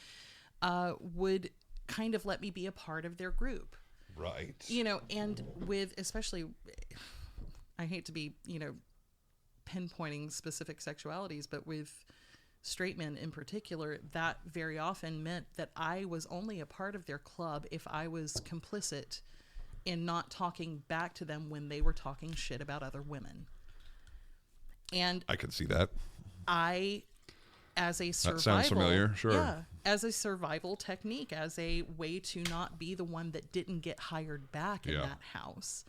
would kind of let me be a part of their group. Right. And with, especially, I hate to be, pinpointing specific sexualities, but with straight men in particular, that very often meant that I was only a part of their club if I was complicit in not talking back to them when they were talking shit about other women. And I can see that. As a survival, that sounds familiar. Sure. Yeah, as a survival technique, as a way to not be the one that didn't get hired back in that house,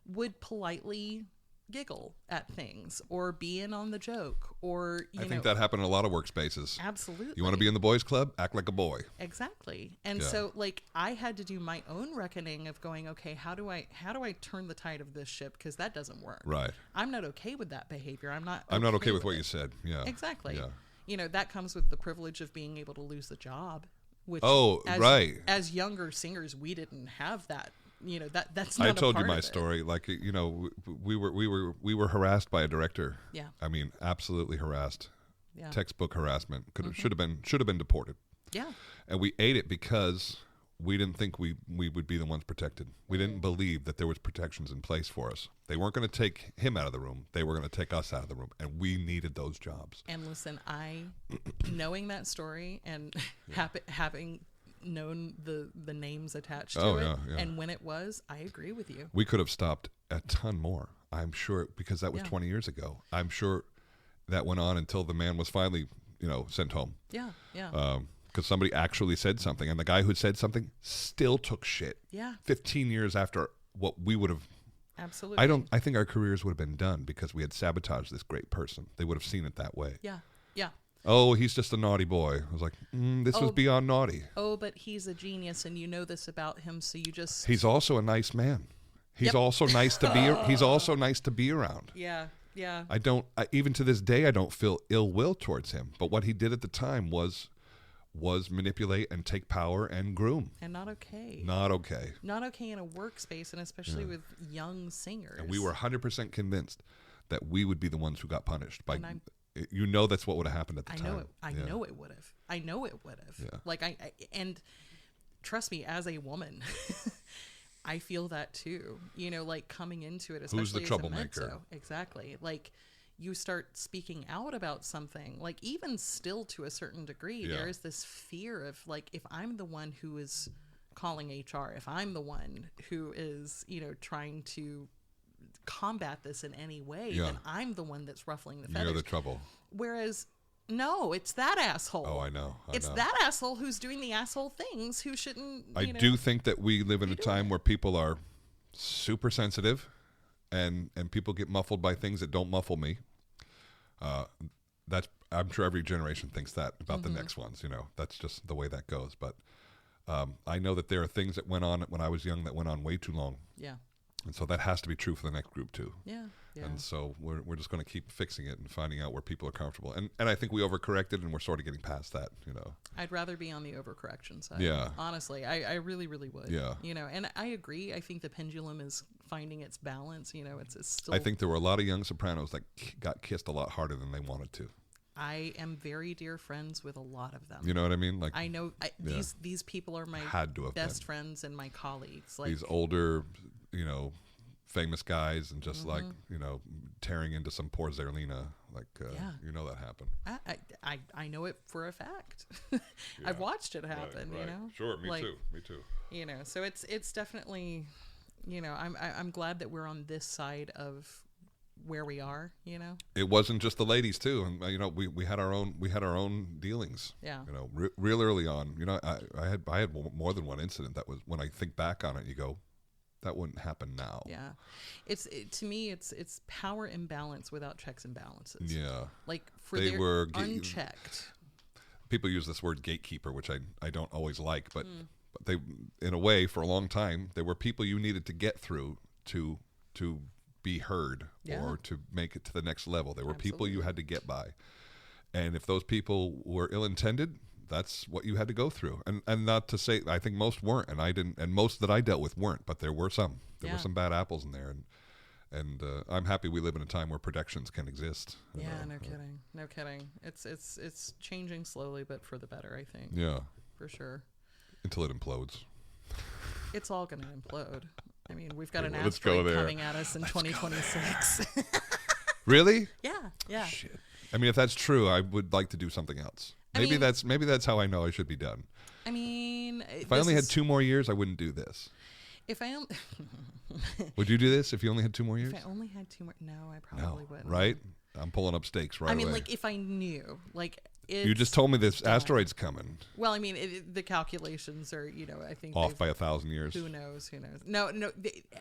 would politely giggle at things or be in on the joke, or I think that happened in a lot of workspaces. Absolutely. You want to be in the boys club? Act like a boy. Exactly. And so like I had to do my own reckoning of going, okay, how do I turn the tide of this ship, because that doesn't work. Right. I'm not okay with that behavior. I'm not okay with what you said. Yeah. Exactly. Yeah. That comes with the privilege of being able to lose the job, which as younger singers we didn't have that. That's not I told a you part my of it. story. Like, we were harassed by a director. Yeah. I mean, absolutely harassed. Yeah. Textbook harassment. Should have been deported. Yeah. And we ate it because we didn't think we would be the ones protected. We didn't believe that there was protections in place for us. They weren't going to take him out of the room. They were going to take us out of the room, and we needed those jobs. And listen, knowing that story and having known the names attached to it, and when it was, I agree with you. We could have stopped a ton more, I'm sure, because that was 20 years ago. I'm sure that went on until the man was finally, sent home. Yeah. Because somebody actually said something, and the guy who said something still took shit. Yeah. 15 years after what we would have. Absolutely. I think our careers would have been done because we had sabotaged this great person. They would have seen it that way. Yeah. Oh, he's just a naughty boy. I was like, this was beyond naughty. Oh, but he's a genius, and you know this about him, so you just. He's also a nice man. He's also nice to be. He's also nice to be around. Yeah. Even to this day, I don't feel ill will towards him. But what he did at the time was manipulate and take power and groom. And not okay. Not okay. Not okay in a workspace, and especially with young singers. And we were 100% convinced that we would be the ones who got punished by. That's what would have happened at the time. I know it would have. Yeah. Like and trust me, as a woman, I feel that too. Like coming into it, especially who's the as troublemaker? A mezzo. Exactly. Like you start speaking out about something, like even still to a certain degree, there is this fear of like, if I'm the one who is calling HR, if I'm the one who is, trying to combat this in any way, then I'm the one that's ruffling the feathers. You're the trouble. Whereas, no, it's that asshole. Oh, I know. It's that asshole who's doing the asshole things who shouldn't. I do think that we live in a time where people are super sensitive, and people get muffled by things that don't muffle me. I'm sure every generation thinks that about the next ones. That's just the way that goes. But I know that there are things that went on when I was young that went on way too long. Yeah. And so that has to be true for the next group too. Yeah. Yeah. And so we're just going to keep fixing it and finding out where people are comfortable. And I think we overcorrected, and we're sort of getting past that, I'd rather be on the overcorrection side. Yeah. Honestly, I really, really would. Yeah. And I agree. I think the pendulum is finding its balance. It's still. I think there were a lot of young sopranos that got kissed a lot harder than they wanted to. I am very dear friends with a lot of them. You know what I mean? Like I know these people are my Had to have best been. friends and my colleagues. Like These older, famous guys, and just like tearing into some poor Zerlina, like that happened. I know it for a fact. I've watched it happen. Right. Sure, me too. So it's definitely, I'm glad that we're on this side of where we are. It wasn't just the ladies too, and we had our own dealings. Yeah. Real early on. I had more than one incident that was, when I think back on it, you go, that wouldn't happen now. Yeah, to me, it's power imbalance without checks and balances. Yeah, like they were unchecked. People use this word gatekeeper, which I don't always like, but they, in a way, for a long time, they were people you needed to get through to be heard or to make it to the next level. They were people you had to get by, and if those people were ill-intended, that's what you had to go through. And not to say, I think most weren't, and I didn't, and most that I dealt with weren't, but there were some. There were some bad apples in there, and I'm happy we live in a time where protections can exist. Yeah, no kidding. It's changing slowly, but for the better, I think. Yeah, for sure. Until it implodes. It's all going to implode. I mean, we've got an Let's go asteroid there. coming at us in 2026. Really? Yeah. Shit. I mean, if that's true, I would like to do something else. Maybe that's how I know I should be done. I mean, if I only had 2 more years, I wouldn't do this. If I only would you do this if you only had 2 more years? If I only had 2 more, no, I probably wouldn't. Right? I'm pulling up stakes right away. I mean, like if I knew, like you just told me this asteroid's coming. Well, I mean, the calculations are, I think off by 1,000 years. Who knows? No,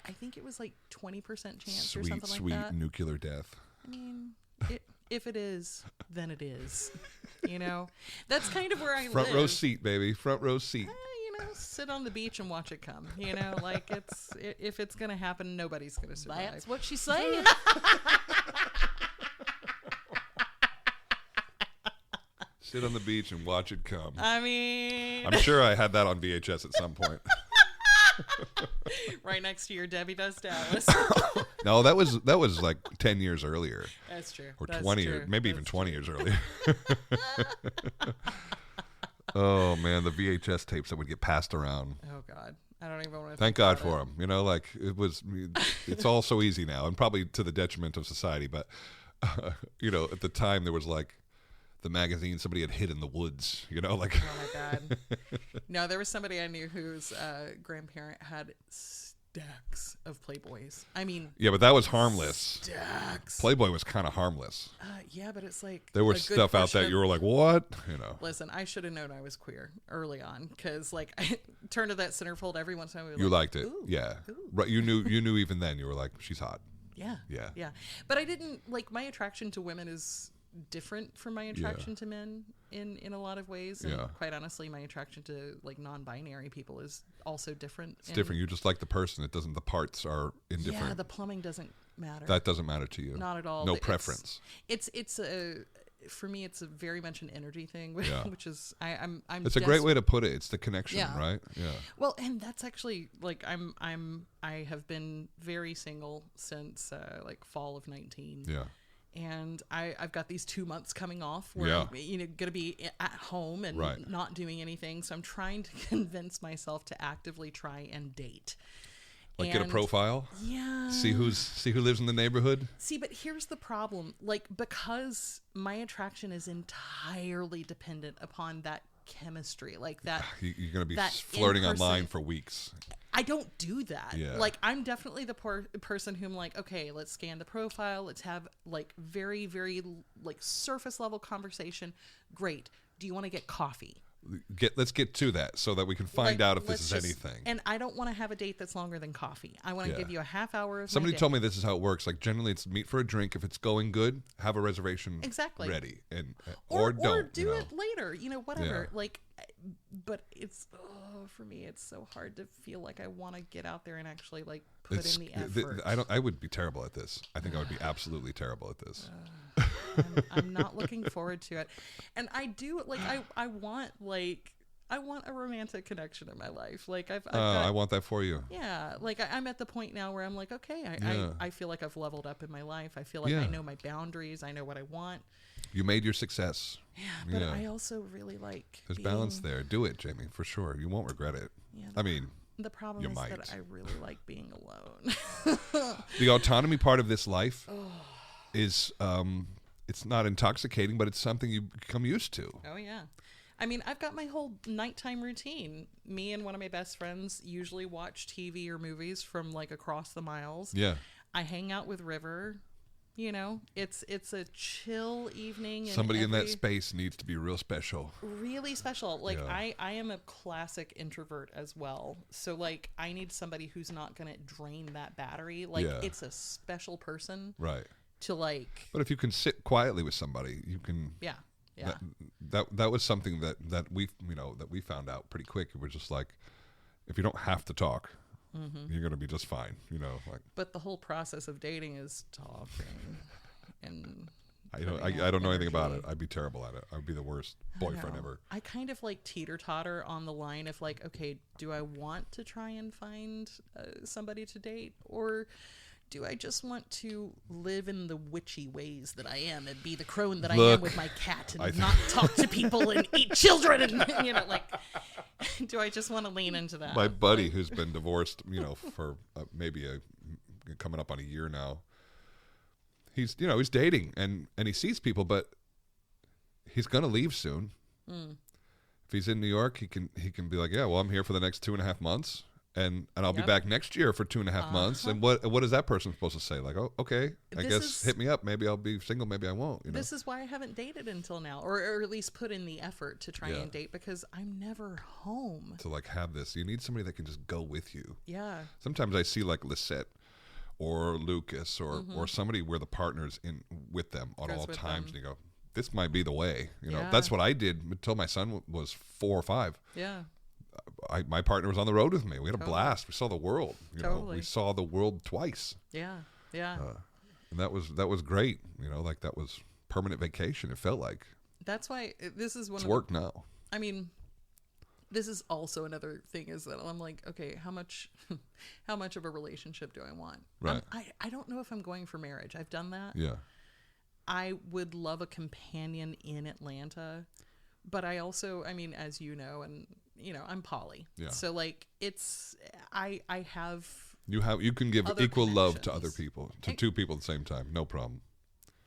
I think it was like 20% chance or something like that. Sweet nuclear death. I mean, if it is, then it is. That's kind of where I live. Front row seat, baby. Front row seat. Sit on the beach and watch it come. Like if it's gonna happen, nobody's gonna survive. That's what she's saying. Sit on the beach and watch it come. I mean, I'm sure I had that on VHS at some point. Right next to your Debbie Does Dallas. No, that was like 10 years earlier. That's true. Or That's 20 true. years, maybe That's even 20 years earlier. Oh man, the VHS tapes that would get passed around. Oh God, I don't even want to. Thank God for them. Like it's all so easy now, and probably to the detriment of society. But at the time there was like the magazine somebody had hid in the woods. Oh my God. No, there was somebody I knew whose grandparent had stacks of Playboys. I mean, yeah, but that was harmless. Stacks. Playboy was kind of harmless. Yeah, but it's like there was stuff out there you were like, what? Listen, I should have known I was queer early on because like I turned to that centerfold every once in a while. You liked it, yeah. Ooh. Right, you knew even then. You were like, she's hot. Yeah. But I didn't like my attraction to women is different from my attraction to men in a lot of ways, and quite honestly my attraction to like non-binary people is also different. It's different. You just like the person. It doesn't. The parts are indifferent. Yeah, the plumbing doesn't matter. That doesn't matter to you. Not at all. No preference. It's a for me it's a very much an energy thing, which is I'm it's a great way to put it. It's the connection, right? Yeah. Well, and that's actually like I have been very single since like fall of 19. Yeah. And I've got these 2 months coming off where I'm going to be at home and not doing anything. So I'm trying to convince myself to actively try and date. Like get a profile? Yeah. See who lives in the neighborhood? See, but here's the problem. Like, because my attraction is entirely dependent upon that chemistry, like that. You're going to be flirting online for weeks. I don't do that. Yeah. Like, I'm definitely the person whom like, okay, let's scan the profile. Let's have like very, very like surface level conversation. Great. Do you want to get coffee? let's get to that so that we can find out if this is anything. And I don't want to have a date that's longer than coffee. I want to give you a half hour of Somebody my day. told me this is how it works. Like generally, it's meet for a drink. If it's going good, have a reservation ready, and or don't. Or do it later. Whatever. Yeah. Like, but it's for me, it's so hard to feel like I want to get out there and actually like put in the effort. I would be terrible at this. I think I would be absolutely terrible at this. I'm not looking forward to it, and I do like I want a romantic connection in my life. Like I want that for you. Yeah, like I'm at the point now where I'm like, okay, I feel like I've leveled up in my life. I feel like I know my boundaries. I know what I want. You made your success. Yeah, but I also really like. There's balance there. Do it, Jamie, for sure. You won't regret it. Yeah, I mean, the problem is that I really like being alone. The autonomy part of this life is it's not intoxicating, but it's something you become used to. Oh yeah. I mean, I've got my whole nighttime routine. Me and one of my best friends usually watch TV or movies from like across the miles. Yeah. I hang out with River. It's a chill evening. Somebody in that space needs to be real special. Really special. Like I am a classic introvert as well. So like I need somebody who's not going to drain that battery. Like it's a special person. Right. To like. But if you can sit quietly with somebody, you can. Yeah. Yeah. That was something that we found out pretty quick. It was just like, if you don't have to talk, you're gonna be just fine. Like. But the whole process of dating is talking, and I don't know anything about it. I'd be terrible at it. I'd be the worst boyfriend ever. I kind of like teeter-totter on the line of like, okay, do I want to try and find somebody to date, or do I just want to live in the witchy ways that I am and be the crone that I am with my cat and not talk to people and eat children and like, do I just want to lean into that? My buddy who's been divorced, for maybe coming up on a year now. He's dating and he sees people, but he's gonna leave soon. If he's in New York, he can be like, yeah, well, I'm here for the next 2.5 months. And I'll be back next year for 2.5 months. And what is that person supposed to say? Like, oh, okay, I guess hit me up. Maybe I'll be single. Maybe I won't. This is why I haven't dated until now, or at least put in the effort to try and date, because I'm never home. To like have this, you need somebody that can just go with you. Yeah. Sometimes I see like Lisette or Lucas or somebody where the partner's in with them at all times, and you go, this might be the way. That's what I did until my son was 4 or 5. Yeah. My partner was on the road with me. We had a blast. We saw the world. Totally. We saw the world twice. Yeah, yeah. And that was great. Like that was permanent vacation. It felt like. That's why this is one. It's work now. I mean, this is also another thing is that I'm like, okay, how much of a relationship do I want? Right. I don't know if I'm going for marriage. I've done that. Yeah. I would love a companion in Atlanta, but I also, I mean, as you know, and I'm poly. Yeah. So like I have you can give equal love to other people, to 2 people at the same time, no problem.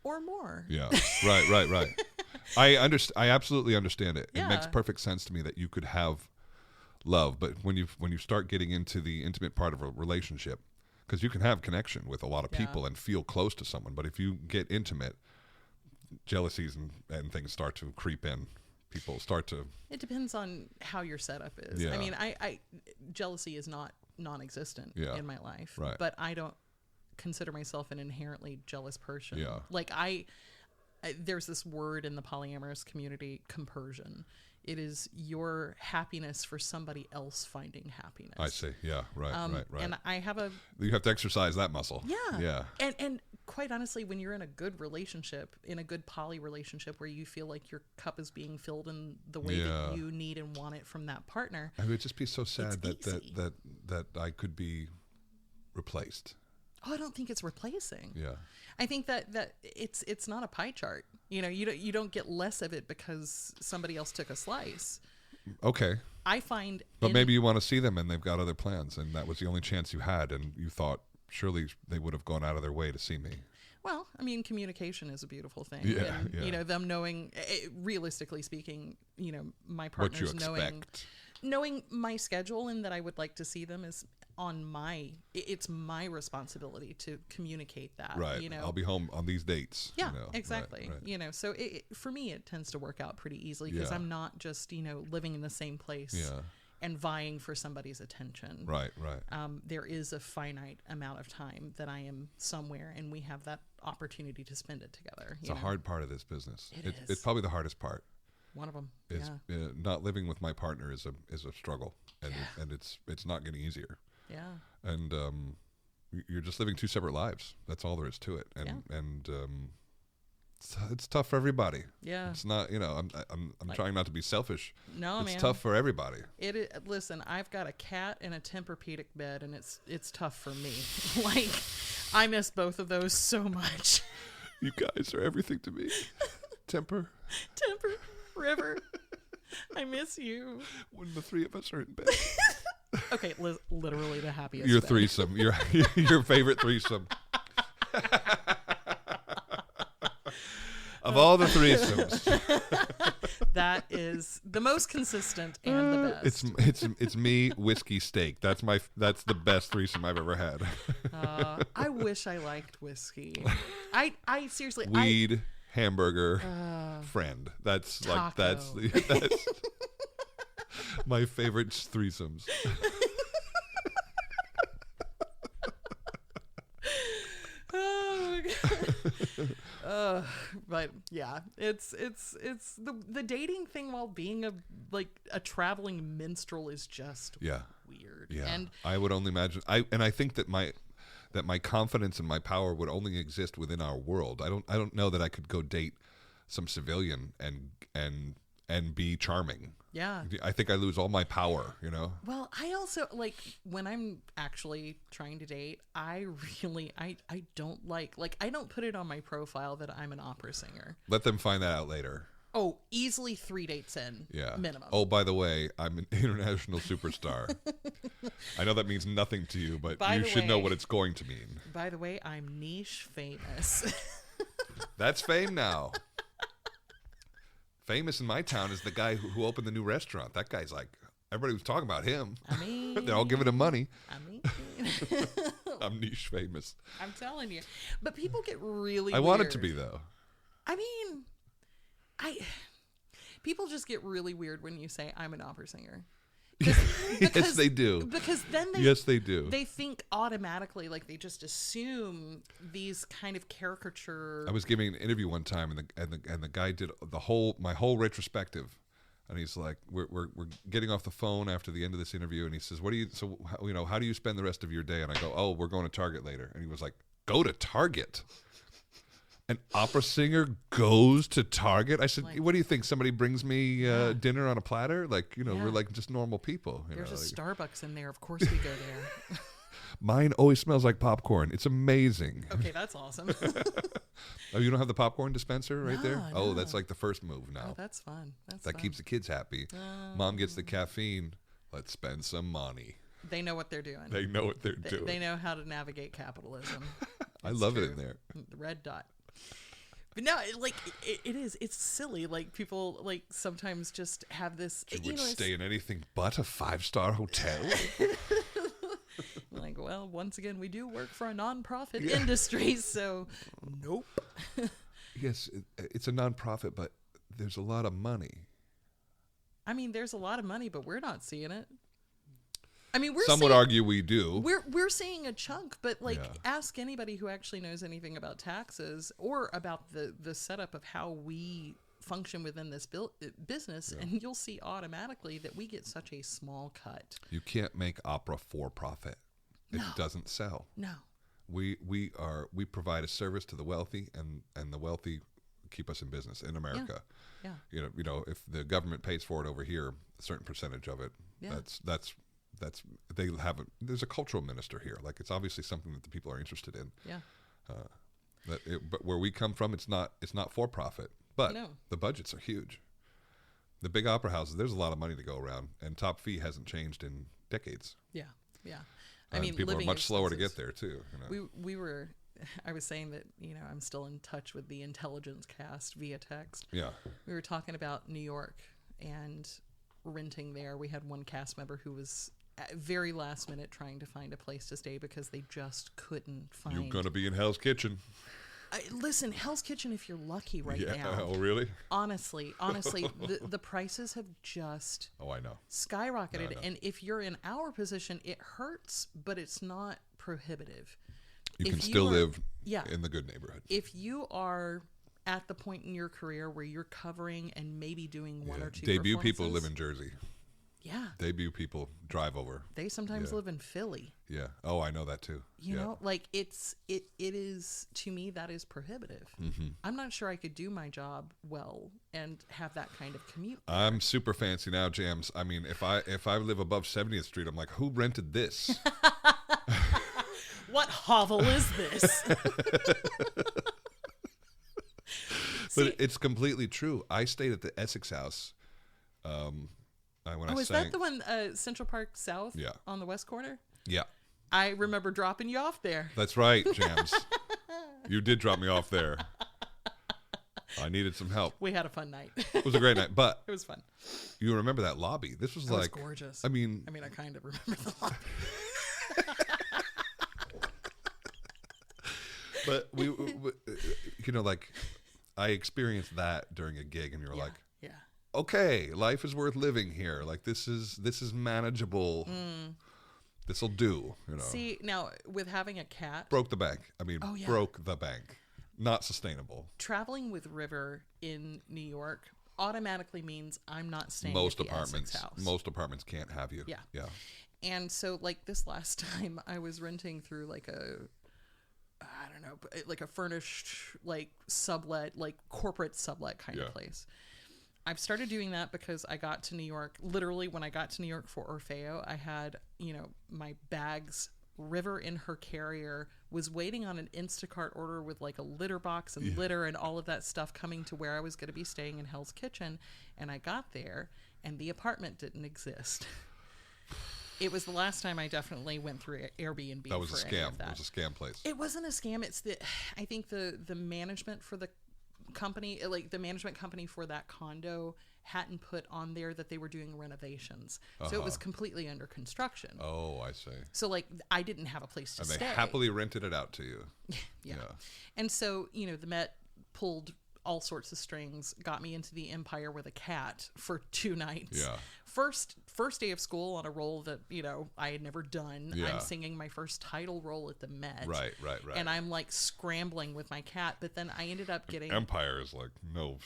Or more. Yeah. Right. I absolutely understand it. Yeah. It makes perfect sense to me that you could have love, but when you start getting into the intimate part of a relationship, because you can have connection with a lot of people and feel close to someone, but if you get intimate, jealousies and things start to creep in. People start to. It depends on how your setup is. Yeah. I mean, I jealousy is not non-existent in my life, right. But I don't consider myself an inherently jealous person. Yeah. Like there's this word in the polyamorous community, compersion. It is your happiness for somebody else finding happiness. I see. Yeah. Right. Right. And I have you have to exercise that muscle. Yeah. Yeah. And quite honestly, when you're in a good relationship, in a good poly relationship where you feel like your cup is being filled in the way that you need and want it from that partner. I would just be so sad that I could be replaced. Oh, I don't think it's replacing. Yeah. I think that it's not a pie chart. You don't get less of it because somebody else took a slice. Okay. I find. But maybe you want to see them and they've got other plans, and that was the only chance you had, and you thought surely they would have gone out of their way to see me. Well, I mean, communication is a beautiful thing. Yeah, and, them knowing, realistically speaking, my partners what you expect. knowing my schedule and that I would like to see them is it's my responsibility to communicate that. Right. You know, I'll be home on these dates. yeah, you know. exactly. Right. You know, so for me, it tends to work out pretty easily because Yeah. I'm not just, living in the same place Yeah. and vying for somebody's attention. Right. There is a finite amount of time that I am somewhere, and we have that opportunity to spend it together. It's a hard part of this business. It is. It's probably the hardest part. One of them. Is Yeah. not living with my partner is a struggle, and it's not getting easier. Yeah. And you're just living two separate lives. That's all there is to it. And it's tough for everybody. Yeah. It's not, I'm trying not to be selfish. No, it's man. tough for everybody. Listen, I've got a cat and a Tempur-Pedic bed, and it's tough for me. Like, I miss both of those so much. You guys are everything to me. Temper. River, I miss you. When the three of us are in bed. Okay, literally the happiest. Your bed. threesome. Your favorite threesome. Of all the threesomes, That is the most consistent and the best. it's me, whiskey, steak. That's the best threesome I've ever had. I wish I liked whiskey. I seriously. Weed, hamburger, friend. That's taco. that's my favorite threesomes. Oh my God. But yeah, it's the dating thing while being a traveling minstrel is just weird. Yeah, And I would only imagine. I think that my confidence and my power would only exist within our world. I don't know that I could go date some civilian and be charming. yeah. I think I lose all my power. Well, I also when I'm actually trying to date, I don't I don't put it on my profile that I'm an opera singer. Let them find that out later. Oh, easily 3 dates in. Yeah. Minimum. Oh, by the way, I'm an international superstar. I know that means nothing to you, but By you the should know way- what it's going to mean. By the way, I'm niche famous. That's fame now. Famous in my town is the guy who opened the new restaurant. That guy's like, everybody was talking about him. I mean, They're all giving him money. I mean, I'm niche famous. I'm telling you. But people get really I want it weird. to be, though. I mean, people just get really weird when you say I'm an opera singer. Yes, they do. Because then Yes, they do. They think automatically, they just assume these kind of caricature. I was giving an interview one time, and the guy did my whole retrospective, and he's like, "We're getting off the phone after the end of this interview," and he says, how do you spend the rest of your day?" And I go, "Oh, we're going to Target later," and he was like, "Go to Target? An opera singer goes to Target?" I said, "What do you think? Somebody brings me dinner on a platter? We're like just normal people." There's a Starbucks in there. Of course we go there. Mine always smells like popcorn. It's amazing. Okay, that's awesome. Oh, you don't have the popcorn dispenser right there? No. Oh, that's like the first move now. Oh, that's fun. That Keeps the kids happy. Mom gets the caffeine. Let's spend some money. They know what they're doing. They know what they're doing. They know how to navigate capitalism. I love it in there. The red dot. But no, it is. It's silly. People sometimes just have this. You would stay in anything but a 5-star hotel. Well, once again, we do work for a nonprofit industry, so nope. Yes, it's a nonprofit, but there's a lot of money. I mean, there's a lot of money, but we're not seeing it. I mean, Some would argue we do. We're seeing a chunk, but ask anybody who actually knows anything about taxes or about the setup of how we function within this business, and you'll see automatically that we get such a small cut. You can't make opera for profit. It doesn't sell. No. We provide a service to the wealthy, and the wealthy keep us in business in America. Yeah. If the government pays for it over here, a certain percentage of it, that's there's a cultural minister here. It's obviously something that the people are interested in. Yeah. But where we come from, it's not for profit. But the budgets are huge. The big opera houses, there's a lot of money to go around, and top fee hasn't changed in decades. Yeah. Yeah. I mean, people are much slower to get there too. I was saying that, I'm still in touch with the intelligence cast via text. Yeah. We were talking about New York and renting there. We had one cast member who was very last minute trying to find a place to stay because they just couldn't find. You're gonna be in Hell's Kitchen. Listen, Hell's Kitchen if you're lucky right now. Oh, really? Honestly, the prices have just Oh, I know. skyrocketed. I know. And if you're in our position, it hurts, but it's not prohibitive. You If can still are- live yeah. in the good neighborhood. If you are at the point in your career where you're covering and maybe doing one or two Debut people live performances- in Jersey. Yeah. Debut people drive over. They sometimes Yeah. live in Philly. Yeah. Oh, I know that too. You know, like it is, to me, that is prohibitive. Mm-hmm. I'm not sure I could do my job well and have that kind of commute. I'm super fancy now, Jams. I mean, if I live above 70th Street, I'm like, who rented this? What hovel is this? But it's completely true. I stayed at the Essex House. When I is sang. that the one, Central Park South? Yeah. On the west corner? Yeah, I remember dropping you off there. that's right, Jams. You did drop me off there. I needed some help. We had a fun night. It was a great night, but It was fun. you remember that lobby? This was It was like gorgeous. I mean, I kind of remember the lobby. but we, you know, like I experienced that during a gig, and you're like, Yeah. okay, life is worth living here. Like this is manageable. This'll do. You know, See, now with having a cat, broke the bank. I mean, Oh, yeah. broke the bank. Not sustainable. traveling with River in New York automatically means I'm not staying Most at the apartments, Essex house. most apartments can't have you. Yeah. Yeah. And so, like this last time, I was renting through like I don't know, like a furnished, like sublet, like corporate sublet kind Yeah. of place. I've started doing that because I got to New York. Literally, when I got to New York for Orfeo, I had, my bags. River in her carrier was waiting on an Instacart order with like a litter box and litter and all of that stuff coming to where I was going to be staying in Hell's Kitchen. And I got there and the apartment didn't exist. It was the last time I definitely went through Airbnb. That was a for any scam. of that. It was a scam place. It wasn't a scam. It's I think the management for the company, like the management company for that condo, hadn't put on there that they were doing renovations. So it was completely under construction. Oh, I see. So like I didn't have a place to And stay. they happily rented it out to you. Yeah. And so, the Met pulled all sorts of strings, got me into the Empire with a cat for 2 nights. Yeah. First day of school on a role that, I had never done. Yeah. I'm singing my first title role at the Met. Right. And I'm like scrambling with my cat, but then I ended up getting Empire is like no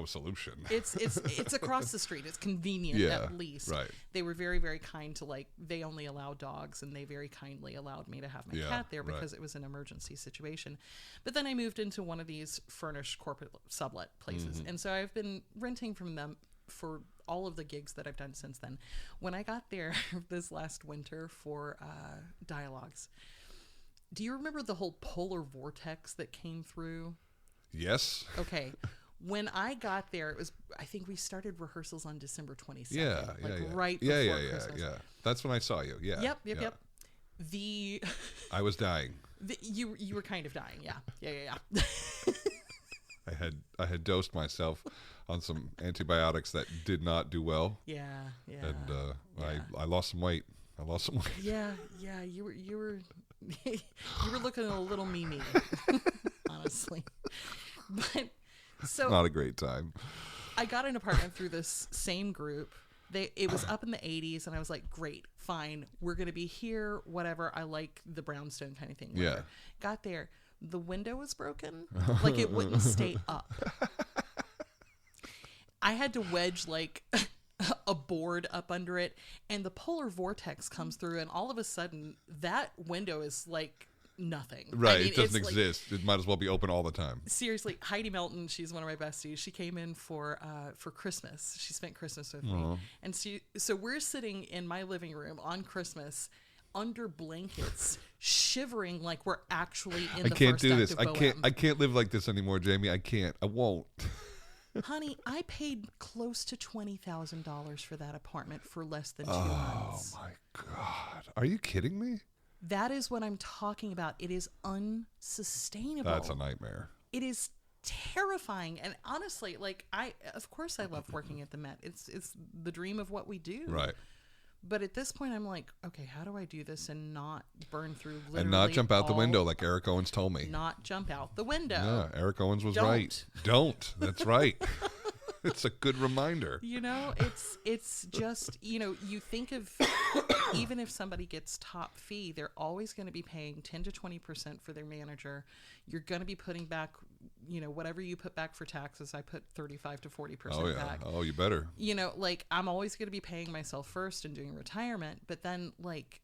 solution. it's across the street. It's convenient Yeah, at least. right. They were very, very kind to they only allow dogs, and they very kindly allowed me to have my Yeah, cat there because right. it was an emergency situation. But then I moved into one of these furnished corporate sublet places. Mm-hmm. And so I've been renting from them for all of the gigs that I've done since then. When I got there this last winter for Dialogues, do you remember the whole polar vortex that came through? Yes. Okay. When I got there, I think we started rehearsals on December 22nd. Yeah. Right before Yeah. Christmas. Yeah. That's when I saw you. Yeah. Yep. The I was dying. you were kind of dying. Yeah. I had dosed myself on some antibiotics that did not do well. Yeah. And I lost some weight. Yeah. You were you were looking a little me, honestly. But so Not a great time. I got an apartment through this same group. It was up in the 80s, and I was like, great, fine. We're going to be here, whatever. I like the brownstone kind of thing. Whatever. Yeah. Got there. The window was broken. Like, it wouldn't stay up. I had to wedge, a board up under it, and the polar vortex comes through, and all of a sudden, that window is nothing. Right. I mean, it doesn't it's exist. It might as well be open all the time. Seriously, Heidi Melton, she's one of my besties. She came in for Christmas. She spent Christmas with me, and so we're sitting in my living room on Christmas under blankets, shivering like we're actually in the I can't first do act this. of I Bohem. can't live like this anymore, Jamie. I can't. I won't. Honey, I paid close to $20,000 for that apartment for less than 2 months. Oh my God. Are you kidding me? That is what I'm talking about. It is unsustainable. That's a nightmare. It is terrifying. And honestly, of course I love working at the Met. It's the dream of what we do. Right. But at this point, I'm like, okay, how do I do this and not burn through literally And not jump out the all- window like Eric Owens told me. Not jump out the window. Yeah, Eric Owens was Don't. right. Don't. That's right. It's a good reminder. You know, it's just, you know, you think of even if somebody gets top fee, they're always going to be paying 10 to 20% for their manager. You're going to be putting back, you know, whatever you put back for taxes. I put 35 to 40% Oh, yeah. back. Oh, you better. You know, like I'm always going to be paying myself first and doing retirement, but then like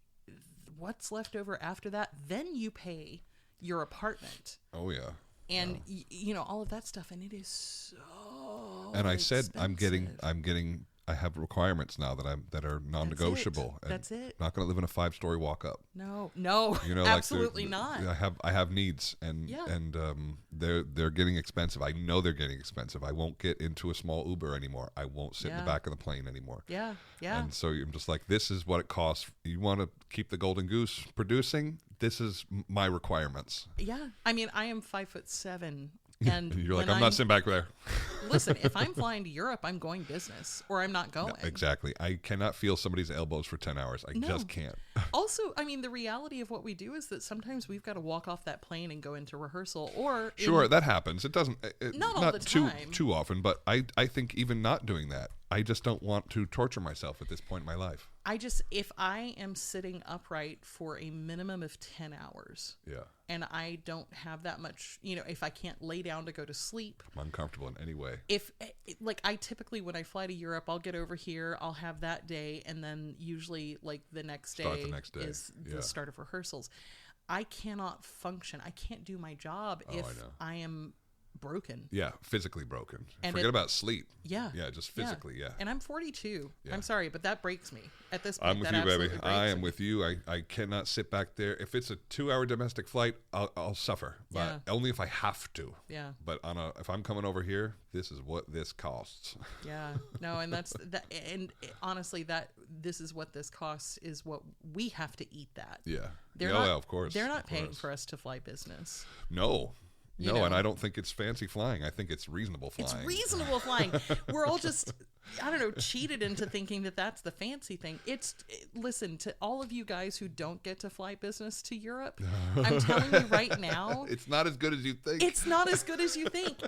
what's left over after that, then you pay your apartment. Oh, yeah. And you know, all of that stuff, and it is so And I said expensive. I have requirements now that are non-negotiable. That's it. Not going to live in a 5-story walk-up. No, You know, absolutely like not. I have needs, and Yeah. they're getting expensive. I know they're getting expensive. I won't get into a small Uber anymore. I won't sit in the Yeah. back of the plane anymore. Yeah, yeah. And so I'm just like, this is what it costs. You want to keep the golden goose producing? This is my requirements. Yeah, I mean, I am 5'7", and You're like, when I'm not sitting back there. Listen, if I'm flying to Europe, I'm going business, or I'm not going. Exactly. I cannot feel somebody's elbows for 10 hours. I No. just can't. Also, I mean, the reality of what we do is that sometimes we've got to walk off that plane and go into rehearsal, or Sure, that happens. It doesn't. Not all the time. too often, but I think even not doing that, I just don't want to torture myself at this point in my life. if I am sitting upright for a minimum of 10 hours, Yeah. and I don't have that much, you know, if I can't lay down to go to sleep, I'm uncomfortable in any way. like I typically, when I fly to Europe, I'll get over here, I'll have that day, and then usually like the next Start day, the next day. is Yeah. the start of rehearsals. I cannot function. I can't do my job I if know. I am broken. Yeah, physically broken. And Forget it- about sleep. Yeah. Yeah, just physically, yeah. And I'm 42. Yeah. I'm sorry, but that breaks me at this point. I'm with that you, baby. absolutely I breaks am me. with you. I cannot sit back there. If it's a 2-hour domestic flight, I'll suffer, but Yeah. only if I have to. Yeah. But if I'm coming over here, this is what this costs. Yeah, no, and that's that. And honestly, this is what this costs. Is what we have to eat. That. Yeah. They're Oh, not. yeah, of course. They're not Of paying course. for us to fly business. No. You No, know? and I don't think it's fancy flying. I think it's reasonable flying. It's reasonable flying. We're all just, I don't know, cheated into thinking that that's the fancy thing. Listen, to all of you guys who don't get to fly business to Europe, I'm telling you right now, It's not as good as you think. it's not as good as you think.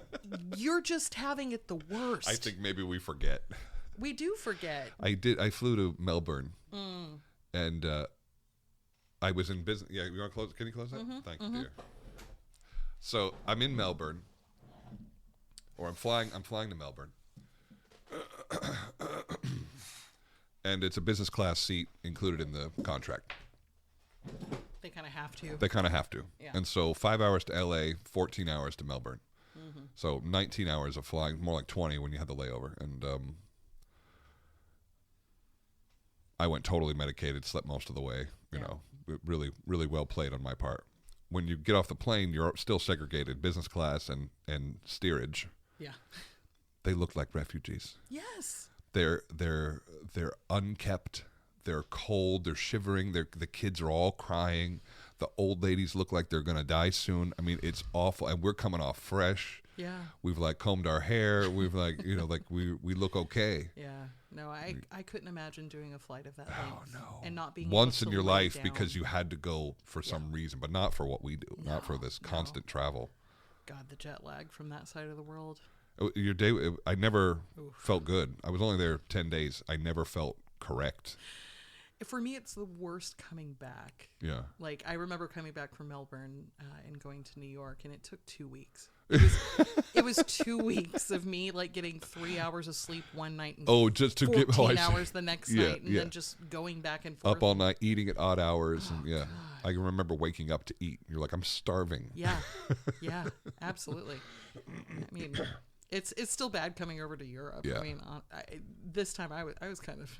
You're just having it the worst. I think maybe we forget. we do forget. I flew to Melbourne, Mm. and I was in business. Yeah, you want to close? Can you close that? Mm-hmm, Thank you, dear. So I'm in Melbourne, or I'm flying to Melbourne, and it's a business class seat included in the contract. They kind of have to. They kind of have to. Yeah. And so 5 hours to LA, 14 hours to Melbourne. So 19 hours of flying, more like 20 when you had the layover. And I went totally medicated, slept most of the way. You know, really, really well played on my part. When you get off the plane, you're still segregated, business class and steerage. Yeah. They look like refugees. Yes. They're unkept. They're cold. They're shivering. The kids are all crying. The old ladies look like they're gonna die soon. I mean, it's awful. And we're coming off fresh. Yeah. We've like combed our hair. We've like like we look okay. Yeah. No, I couldn't imagine doing a flight of that length. No. And not being Once able in to your lay life down. because you had to go for some reason, but not for what we do. Not for this constant travel. God, the jet lag from that side of the world. Your day, I never felt good. I was only there 10 days. I never felt correct. For me, it's the worst coming back. Yeah. Like, I remember coming back from Melbourne and going to New York, and it took 2 weeks. It was 2 weeks of me, like, getting 3 hours of sleep one night and Just to 14 get I see. hours the next night, and then just going back and forth. Up all night, eating at odd hours. And I can remember waking up to eat. You're like, I'm starving. Yeah. Yeah, absolutely. I mean... It's still bad coming over to Europe. Yeah. I mean, this time I was kind of...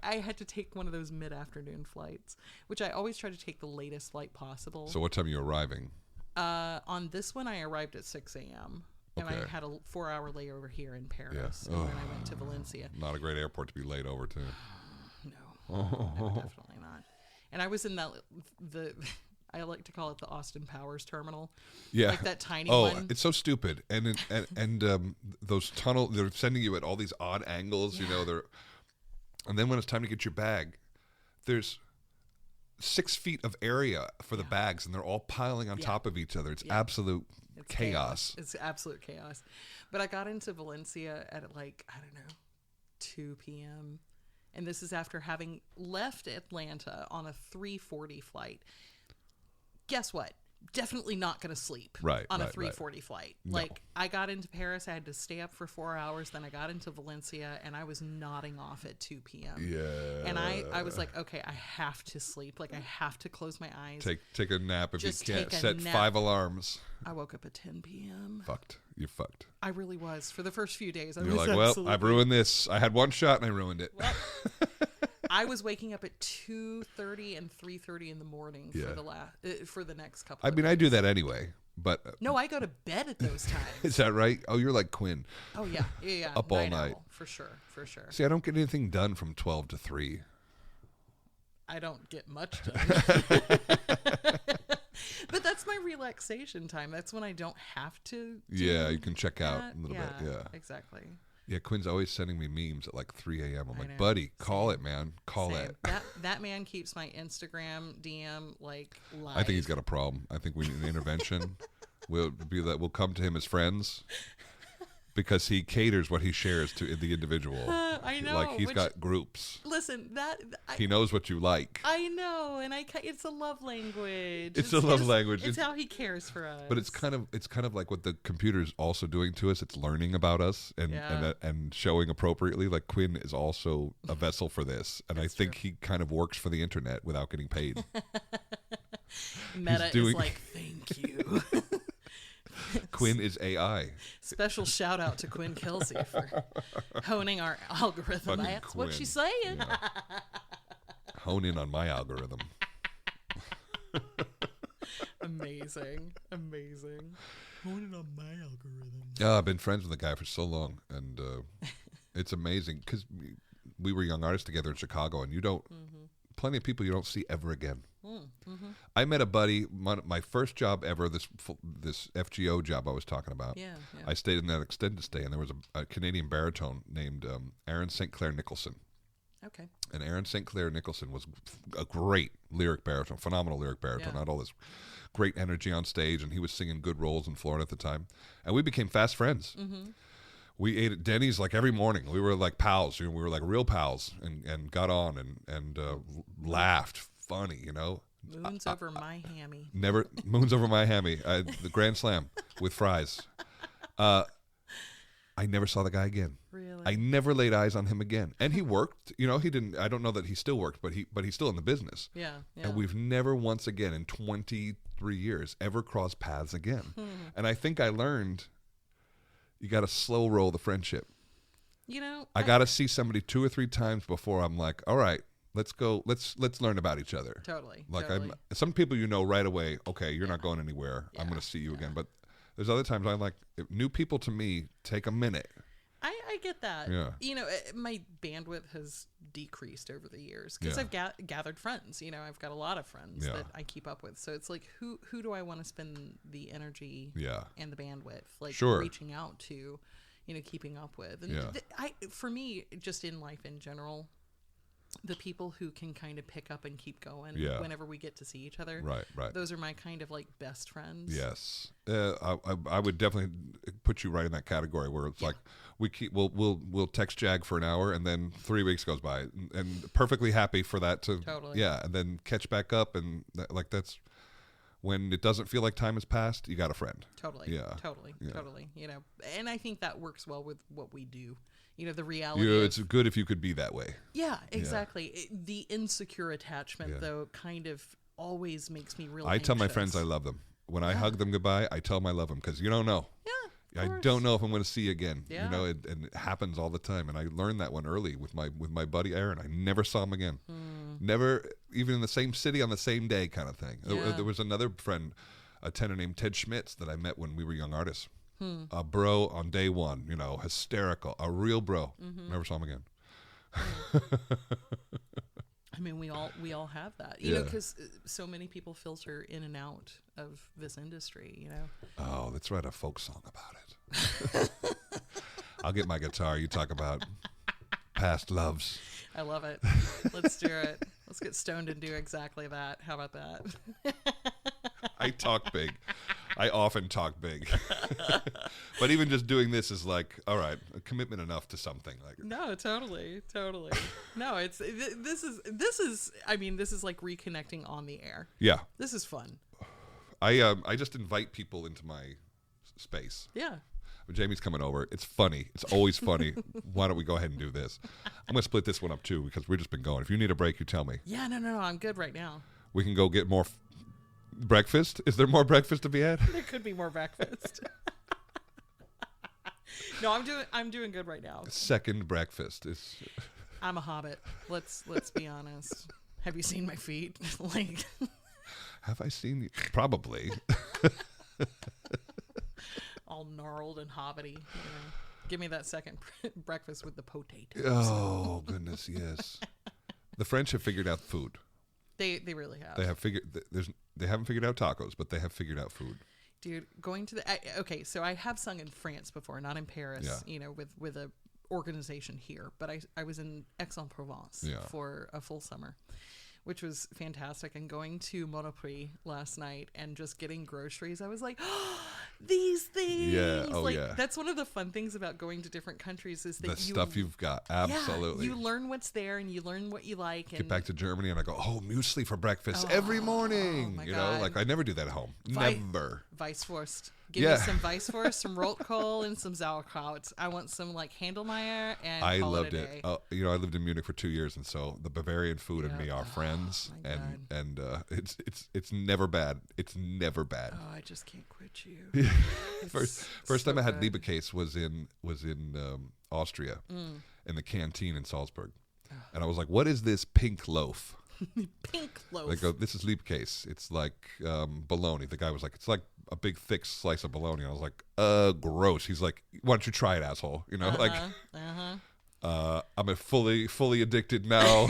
I had to take one of those mid-afternoon flights, which I always try to take the latest flight possible. So what time are you arriving? On this one, I arrived at 6 a.m. And I Okay. had a 4-hour layover here in Paris. Yeah. And then I went to Valencia. Not a great airport to be laid over to. No, definitely not. And I was in the I like to call it the Austin Powers terminal. Yeah. Like that tiny Oh, one. it's so stupid. And those tunnel, they're sending you at all these odd angles, and then when it's time to get your bag, there's 6 feet of area for the bags, and they're all piling on top of each other. It's absolute chaos. It's absolute chaos. But I got into Valencia at like, I don't know, 2 p.m. And this is after having left Atlanta on a 3:40 flight. Guess what? Definitely not going to sleep on a 3:40 flight. No. Like, I got into Paris, I had to stay up for 4 hours, then I got into Valencia, and I was nodding off at 2 p.m. Yeah. And I was like, okay, I have to sleep. Like, I have to close my eyes. Take a nap if Just you can't. take a Set nap. 5 alarms. I woke up at 10 p.m. Fucked. You're fucked. I really was. For the first few days, I You're was like, well, absolutely... I've ruined this. I had one shot and I ruined it. Well, I was waking up at 2:30 and 3:30 in the morning for the next couple. I mean, I do that anyway, but No, I go to bed at those times. is that right? Oh, you're like Quinn. Oh yeah. Up all night. owl, for sure. See, I don't get anything done from 12 to 3. I don't get much done. But that's my relaxation time. That's when I don't have to. Yeah, you can check out that. a little bit. Yeah, Exactly. Yeah, Quinn's always sending me memes at like 3 a.m. I'm I like, know. buddy, call it, man. Call Same. it. That man keeps my Instagram DM like live. I think he's got a problem. I think we need an intervention. We'll come to him as friends because he caters what he shares to the individual. I know. Like he's got groups. Listen, He knows what you like. I know, and it's a love language. It's a love language. It's how he cares for us. But it's kind of like what the computer's also doing to us. It's learning about us and showing appropriately. Like Quinn is also a vessel for this, and I think he kind of works for the internet without getting paid. Meta is like, thank you. Quinn is AI. Special shout out to Quinn Kelsey for honing our algorithm. Fucking That's what Quinn. she's saying. Yeah. Hone in on my algorithm. Amazing. Honing on my algorithm. Yeah, I've been friends with the guy for so long, and it's amazing because we were young artists together in Chicago, and you don't. Plenty of people you don't see ever again. I met a buddy. My first job ever, this FGO job I was talking about. Yeah. I stayed in that extended stay, and there was a Canadian baritone named Aaron St. Clair Nicholson. Okay. And Aaron St. Clair Nicholson was a great lyric baritone, phenomenal lyric baritone. Yeah. Had all this great energy on stage, and he was singing good roles in Florida at the time. And we became fast friends. We ate at Denny's like every morning. We were like pals. We were like real pals, and got on and laughed, funny, Moons over my hammy. Never moons over my hammy. The Grand Slam with fries. I never saw the guy again. Really? I never laid eyes on him again. And he worked. He didn't. I don't know that he still worked, but he's still in the business. Yeah. And we've never once again in 23 years ever crossed paths again. And I think I learned you got to slow roll the friendship. I got to see somebody 2 or 3 times before I'm like, all right, let's go. Let's learn about each other. Totally. Like totally. some people right away. Okay, you're not going anywhere. I'm going to see you again. But there's other times I'm like, new people to me take a minute. I get that. Yeah. My bandwidth has decreased over the years because I've gathered friends. I've got a lot of friends that I keep up with. So it's like, who do I want to spend the energy and the bandwidth reaching out to, keeping up with? And for me, just in life in general, the people who can kind of pick up and keep going whenever we get to see each other. Right. Those are my kind of like best friends. Yes. I would definitely put you right in that category where it's like we'll text Jag for an hour and then 3 weeks goes by and perfectly happy for that to and then catch back up and that's when it doesn't feel like time has passed, you got a friend. Totally. Yeah. Totally. Yeah. And I think that works well with what we do. The reality. It's good if you could be that way. Yeah, exactly. The insecure attachment, though, kind of always makes me really. I tell my friends I love them. When I hug them goodbye, I tell them I love them because you don't know. Yeah. I don't know if I'm going to see you again. Yeah. And it happens all the time. And I learned that one early with my buddy Aaron. I never saw him again. Never, even in the same city on the same day, kind of thing. Yeah. There was another friend, a tenor named Ted Schmitz, that I met when we were young artists. A bro on day one, hysterical, a real bro. Never saw him again. I mean, we all have that, because so many people filter in and out of this industry, Oh, let's write a folk song about it. I'll get my guitar. You talk about past loves. I love it. Let's do it. Let's get stoned and do exactly that. How about that? I talk big. I often talk big. But even just doing this is like, all right, a commitment enough to something. Like, No, totally. No, this is. I mean, this is like reconnecting on the air. yeah. This is fun. I just invite people into my space. Yeah. When Jamie's coming over, it's funny. It's always funny. Why don't we go ahead and do this? I'm going to split this one up too because we've just been going. If you need a break, you tell me. Yeah, no. I'm good right now. We can go get more breakfast. Is there more breakfast to be had? There could be more breakfast. No, I'm doing good right now. Second breakfast. I'm a hobbit. Let's be honest. Have you seen my feet? Like, Have I seen you? Probably. all gnarled and hobbity. You know. Give me that second breakfast with the potatoes. Oh, goodness, yes. The French have figured out food. They really have. They have figured. They haven't figured out tacos, but they have figured out food. Dude, going to the okay, so I have sung in France before, not in Paris. Yeah. You know, with a organization here, but I was in Aix-en-Provence for a full summer, which was fantastic. And going to Monoprix last night and just getting groceries, I was like, oh, these things. Yeah. Oh, like, yeah. That's one of the fun things about going to different countries is that The stuff you've got. Absolutely. you learn what's there and you learn what you like. And Get back to Germany and I go, oh, muesli for breakfast every morning. my You God. know, like I never do that at home. Never. Weisswurst. Give me some Weisswurst, some Rotkohl, and some sauerkraut. I want some like Handelmeyer and I call loved it. A it. day. You know, I lived in Munich for 2 years, and so the Bavarian food and me are friends, my and it's never bad. It's never bad. Oh, I just can't quit you. First so time I had good. Liebekase was in Austria, in the canteen in Salzburg, and I was like, "What is this pink loaf?" Pink loaf. They go, "This is Liebekase. It's like bologna." The guy was like, "It's like a big thick slice of bologna." I was like, gross." He's like, "Why don't you try it, asshole?" You know, I'm a fully addicted now.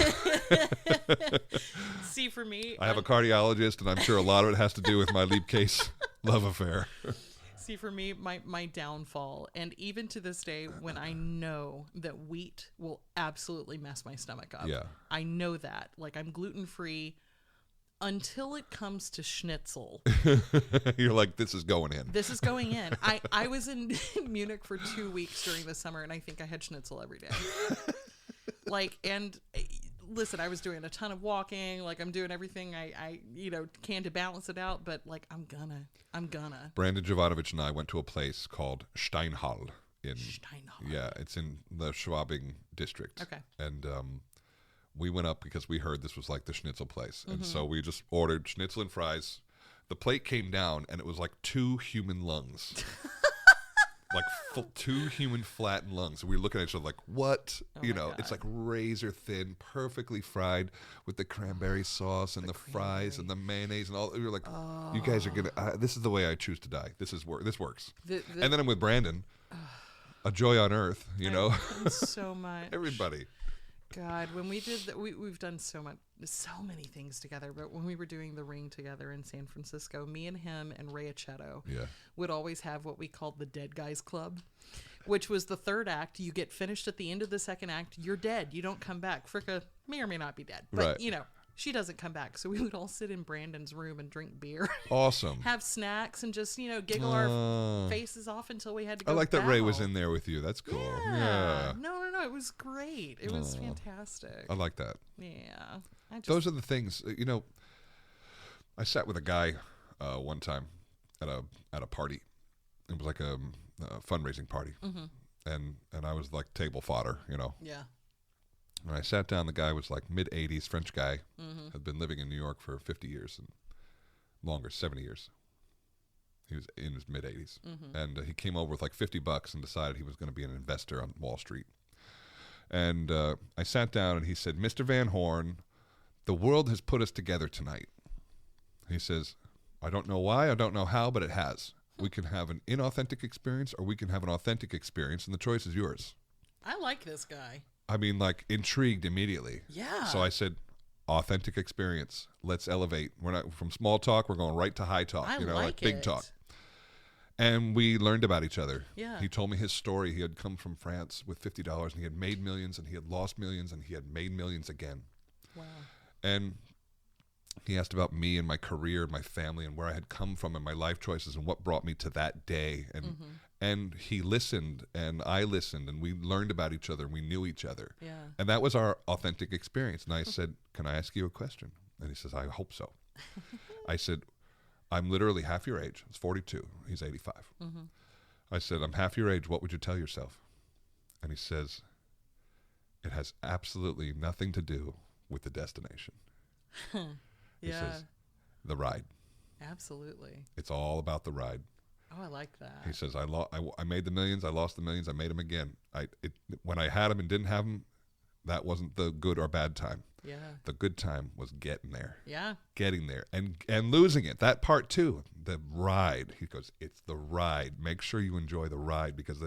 See, for me, I have a cardiologist, and I'm sure a lot of it has to do with my Liebekase love affair. See, for me, my downfall, and even to this day, when I know that wheat will absolutely mess my stomach up. Yeah. I know that. Like, I'm gluten-free until it comes to schnitzel. You're like, this is going in. This is going in. I was in Munich for 2 weeks during the summer, and I think I had schnitzel every day. Listen, I was doing a ton of walking. Like, I'm doing everything I can to balance it out. But like, I'm gonna. Brandon Jovanovic and I went to a place called Steinhall Steinhall. Yeah, it's in the Schwabing district. Okay. And we went up because we heard this was like the schnitzel place, and so we just ordered schnitzel and fries. The plate came down, and it was like 2 human lungs. Like 2 human flattened lungs. And we were looking at each other like, what? It's like razor thin, perfectly fried with the cranberry sauce and the fries and the mayonnaise and all. We were like, you guys are going to, this is the way I choose to die. This works. And then I'm with Brandon, a joy on earth, you know? So much. Everybody. God, when we did that, we've done so many things together. But when we were doing The Ring together in San Francisco, me and him and Ray Achetto would always have what we called the Dead Guys Club, which was the third act. You get finished at the end of the second act, you're dead. You don't come back. Fricka may or may not be dead, but she doesn't come back. So we would all sit in Brandon's room and drink beer. Awesome. Have snacks and just, giggle our faces off until we had to go. I like that Ray was bow. in there with you. That's cool. Yeah. No. It was great. It was fantastic. I like that. Yeah. Those are the things, I sat with a guy one time at a party. It was like a fundraising party. And I was like table fodder, Yeah. When I sat down, the guy was like mid-80s, French guy, had been living in New York for 50 years and longer, 70 years. He was in his mid-80s. And he came over with like $50 and decided he was going to be an investor on Wall Street. And I sat down and he said, "Mr. Van Horn, the world has put us together tonight." He says, "I don't know why, I don't know how, but it has. We can have an inauthentic experience or we can have an authentic experience, and the choice is yours." I like this guy. I mean, like, intrigued immediately. Yeah. So I said, authentic experience. Let's elevate. We're not from small talk, we're going right to high talk, I like big it. talk. And we learned about each other. Yeah. He told me his story. He had come from France with $50 and he had made millions and he had lost millions and he had made millions again. Wow. And he asked about me and my career, my family, and where I had come from and my life choices and what brought me to that day. And he listened and I listened and we learned about each other and we knew each other. Yeah. And that was our authentic experience. And I said, can I ask you a question? And he says, I hope so. I said, I'm literally half your age. It's 42. He's 85. I said, I'm half your age. What would you tell yourself? And he says, it has absolutely nothing to do with the destination. He says, the ride. Absolutely. It's all about the ride. Oh, I like that. He says, I made the millions. I lost the millions. I made them again. When I had them and didn't have them, that wasn't the good or bad time. Yeah. The good time was getting there. Yeah. Getting there and losing it. That part too. The ride. He goes, it's the ride. Make sure you enjoy the ride, because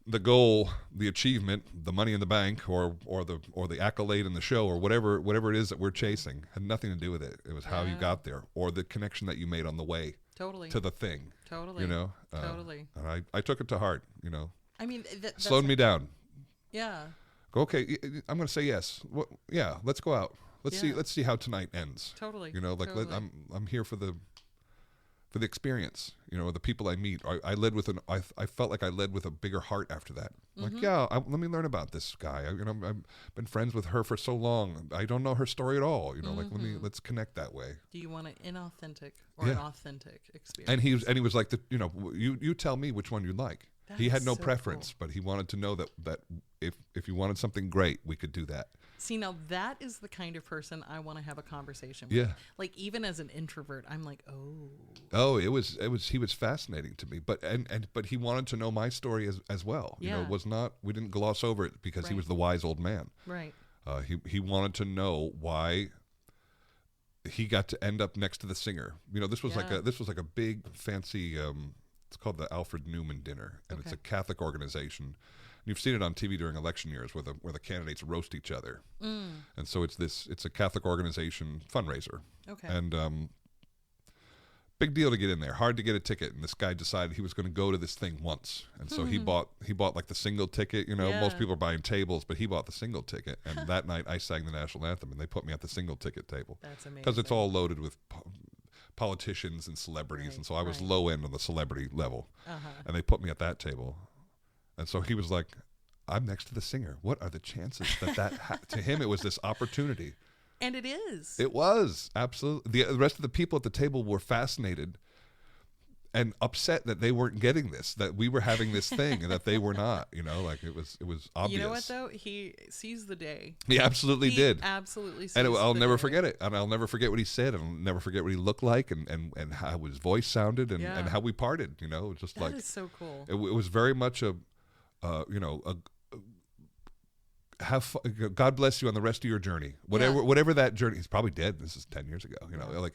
the goal, the achievement, the money in the bank, or the accolade in the show, or whatever it is that we're chasing, had nothing to do with it. It was how you got there, or the connection that you made on the way Totally. to the thing. Totally. You know? Totally. And I took it to heart, you know. I mean, that's, Slowed me down. Yeah. Go, okay, I'm going to say yes. Yeah, let's go out. Let's Yeah. see how tonight ends. Totally. You know, like Totally. I'm here for the experience, you know, the people I meet. I led with I felt like I led with a bigger heart after that. Like, let me learn about this guy. I've been friends with her for so long. I don't know her story at all. You know, like let's connect that way. Do you want an inauthentic or an authentic experience? And he was like, you tell me which one you like. That He had is no so preference, cool. but he wanted to know that if you wanted something great, we could do that. See, now that is the kind of person I want to have a conversation with. Yeah. Like, even as an introvert, I'm like, He was fascinating to me, but he wanted to know my story as well. You know, Yeah. we didn't gloss over it because he Right. was the wise old man. right. He wanted to know why he got to end up next to the singer. You know, this was like a big fancy. It's called the Alfred Newman Dinner, and it's Okay. a Catholic organization. You've seen it on TV during election years, where the candidates roast each other, and so it's a Catholic organization fundraiser. Okay. And big deal to get in there. Hard to get a ticket, and this guy decided he was going to go to this thing once, and so he bought like the single ticket. You know, Yeah. most people are buying tables, but he bought the single ticket. And that night, I sang the national anthem, and they put me at the single ticket table. That's amazing. Because it's all loaded with politicians and celebrities, Right, and so I was right. low end on the celebrity level, Uh-huh. and they put me at that table. And so he was like, I'm next to the singer. What are the chances that to him, it was this opportunity. And it is. It was, absolutely. The rest of the people at the table were fascinated and upset that they weren't getting this, that we were having this thing and that they were not, you know, like it was obvious. You know what, though? He sees the day. He absolutely He did. absolutely sees And I'll the never day. forget it. And I'll never forget what he said. And I'll never forget what he looked like and how his voice sounded and Yeah. how we parted, you know, just That like, is so cool. it was very much God bless you on the rest of your journey. Whatever that journey. He's probably dead. This is 10 years ago. You know, like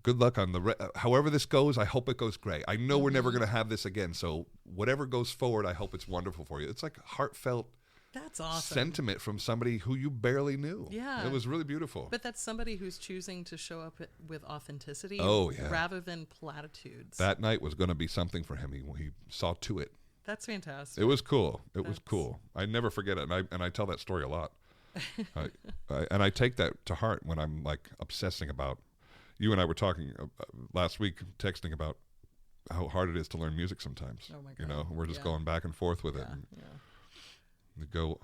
good luck on however this goes. I hope it goes great. I know we're never going to have this again. So whatever goes forward, I hope it's wonderful for you. It's like heartfelt That's awesome. sentiment from somebody who you barely knew. Yeah. It was really beautiful. But that's somebody who's choosing to show up with authenticity Oh, yeah. rather than platitudes. That night was going to be something for him. He saw to it. That's fantastic. It was cool. It was cool. I never forget it, and I tell that story a lot. And I take that to heart when I'm like obsessing about. You and I were talking last week, texting about how hard it is to learn music sometimes. Oh my God. You know, we're just Yeah. going back and forth with it. Yeah, And yeah. we go,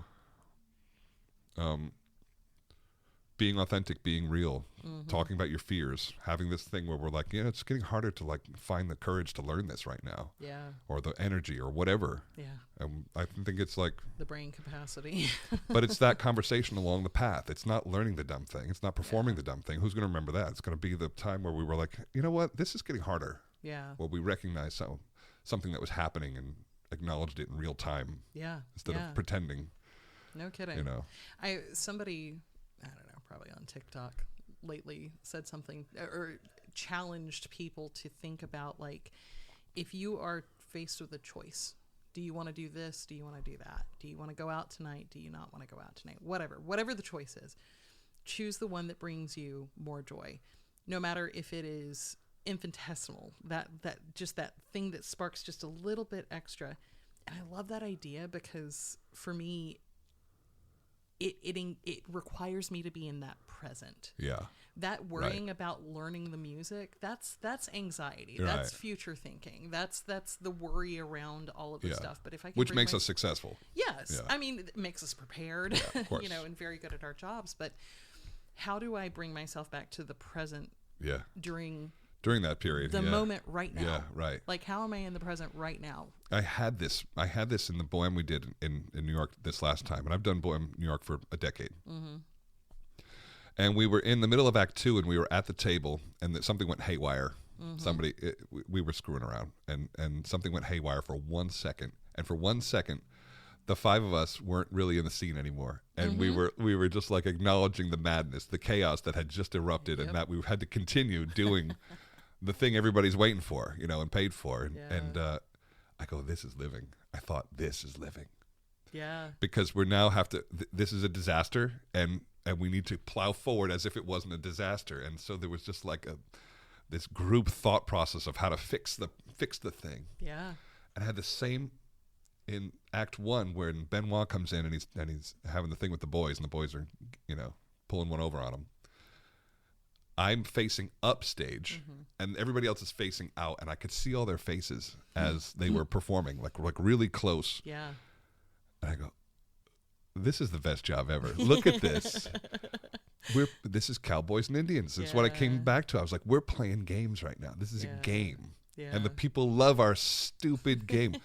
being authentic, being real, talking about your fears, having this thing where we're like, it's getting harder to like find the courage to learn this right now. Yeah. Or the energy or whatever. Yeah. And I think it's like, The brain capacity. but it's that conversation along the path. It's not learning the dumb thing. It's not performing the dumb thing. Who's going to remember that? It's going to be the time where we were like, you know what? This is getting harder. Yeah. Well, we recognized something that was happening and acknowledged it in real time Yeah. instead yeah. of pretending, No kidding. you know. Somebody, I don't know, probably on TikTok lately said something or challenged people to think about, like, if you are faced with a choice, do you want to do this? Do you want to do that? Do you want to go out tonight? Do you not want to go out tonight? Whatever the choice is, choose the one that brings you more joy, no matter if it is infinitesimal, that just that thing that sparks just a little bit extra. And I love that idea because for me, it requires me to be in that present. Yeah. That worrying about learning the music, that's anxiety. Right. That's future thinking. That's the worry around all of this stuff. But if I can Which bring makes us successful. Yes. Yeah. I mean, it makes us prepared, of course. and very good at our jobs. But how do I bring myself back to the present Yeah. during that period. the moment right now? Yeah, right. Like, how am I in the present right now? I had this in the Bohème we did in New York this last time, and I've done Bohème New York for a decade. Mm-hmm. And we were in the middle of Act 2, and we were at the table, and something went haywire. Mm-hmm. We were screwing around, and something went haywire for 1 second. And for 1 second, the five of us weren't really in the scene anymore, and we were just like acknowledging the madness, the chaos that had just erupted, and that we had to continue doing the thing everybody's waiting for, and paid for. And I go, this is living. I thought, this is living. Yeah. Because we now have to. This is a disaster, and we need to plow forward as if it wasn't a disaster. And so there was just like this group thought process of how to fix the thing. Yeah. And I had the same in Act 1 when Benoit comes in and he's having the thing with the boys, and the boys are pulling one over on him. I'm facing upstage, and everybody else is facing out, and I could see all their faces as they were performing, like really close. Yeah. And I go, this is the best job ever. Look at this. This is Cowboys and Indians. It's what I came back to. I was like, we're playing games right now. This is a game. Yeah. And the people love our stupid game.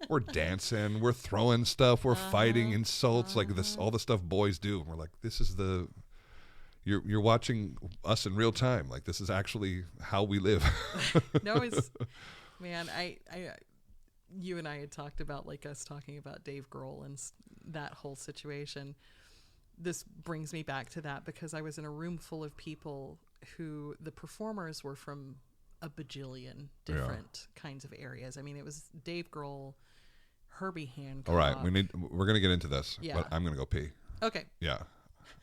We're dancing, we're throwing stuff, we're fighting insults, like this, all the stuff boys do. And we're like, this is you're watching us in real time. Like, this is actually how we live. No, it's, man, you and I had talked about, like, us talking about Dave Grohl and that whole situation. This brings me back to that because I was in a room full of people who the performers were from a bajillion different kinds of areas. I mean, it was Dave Grohl, Herbie Hancock. All right, we're going to get into this, Yeah. but I'm going to go pee. Okay. Yeah.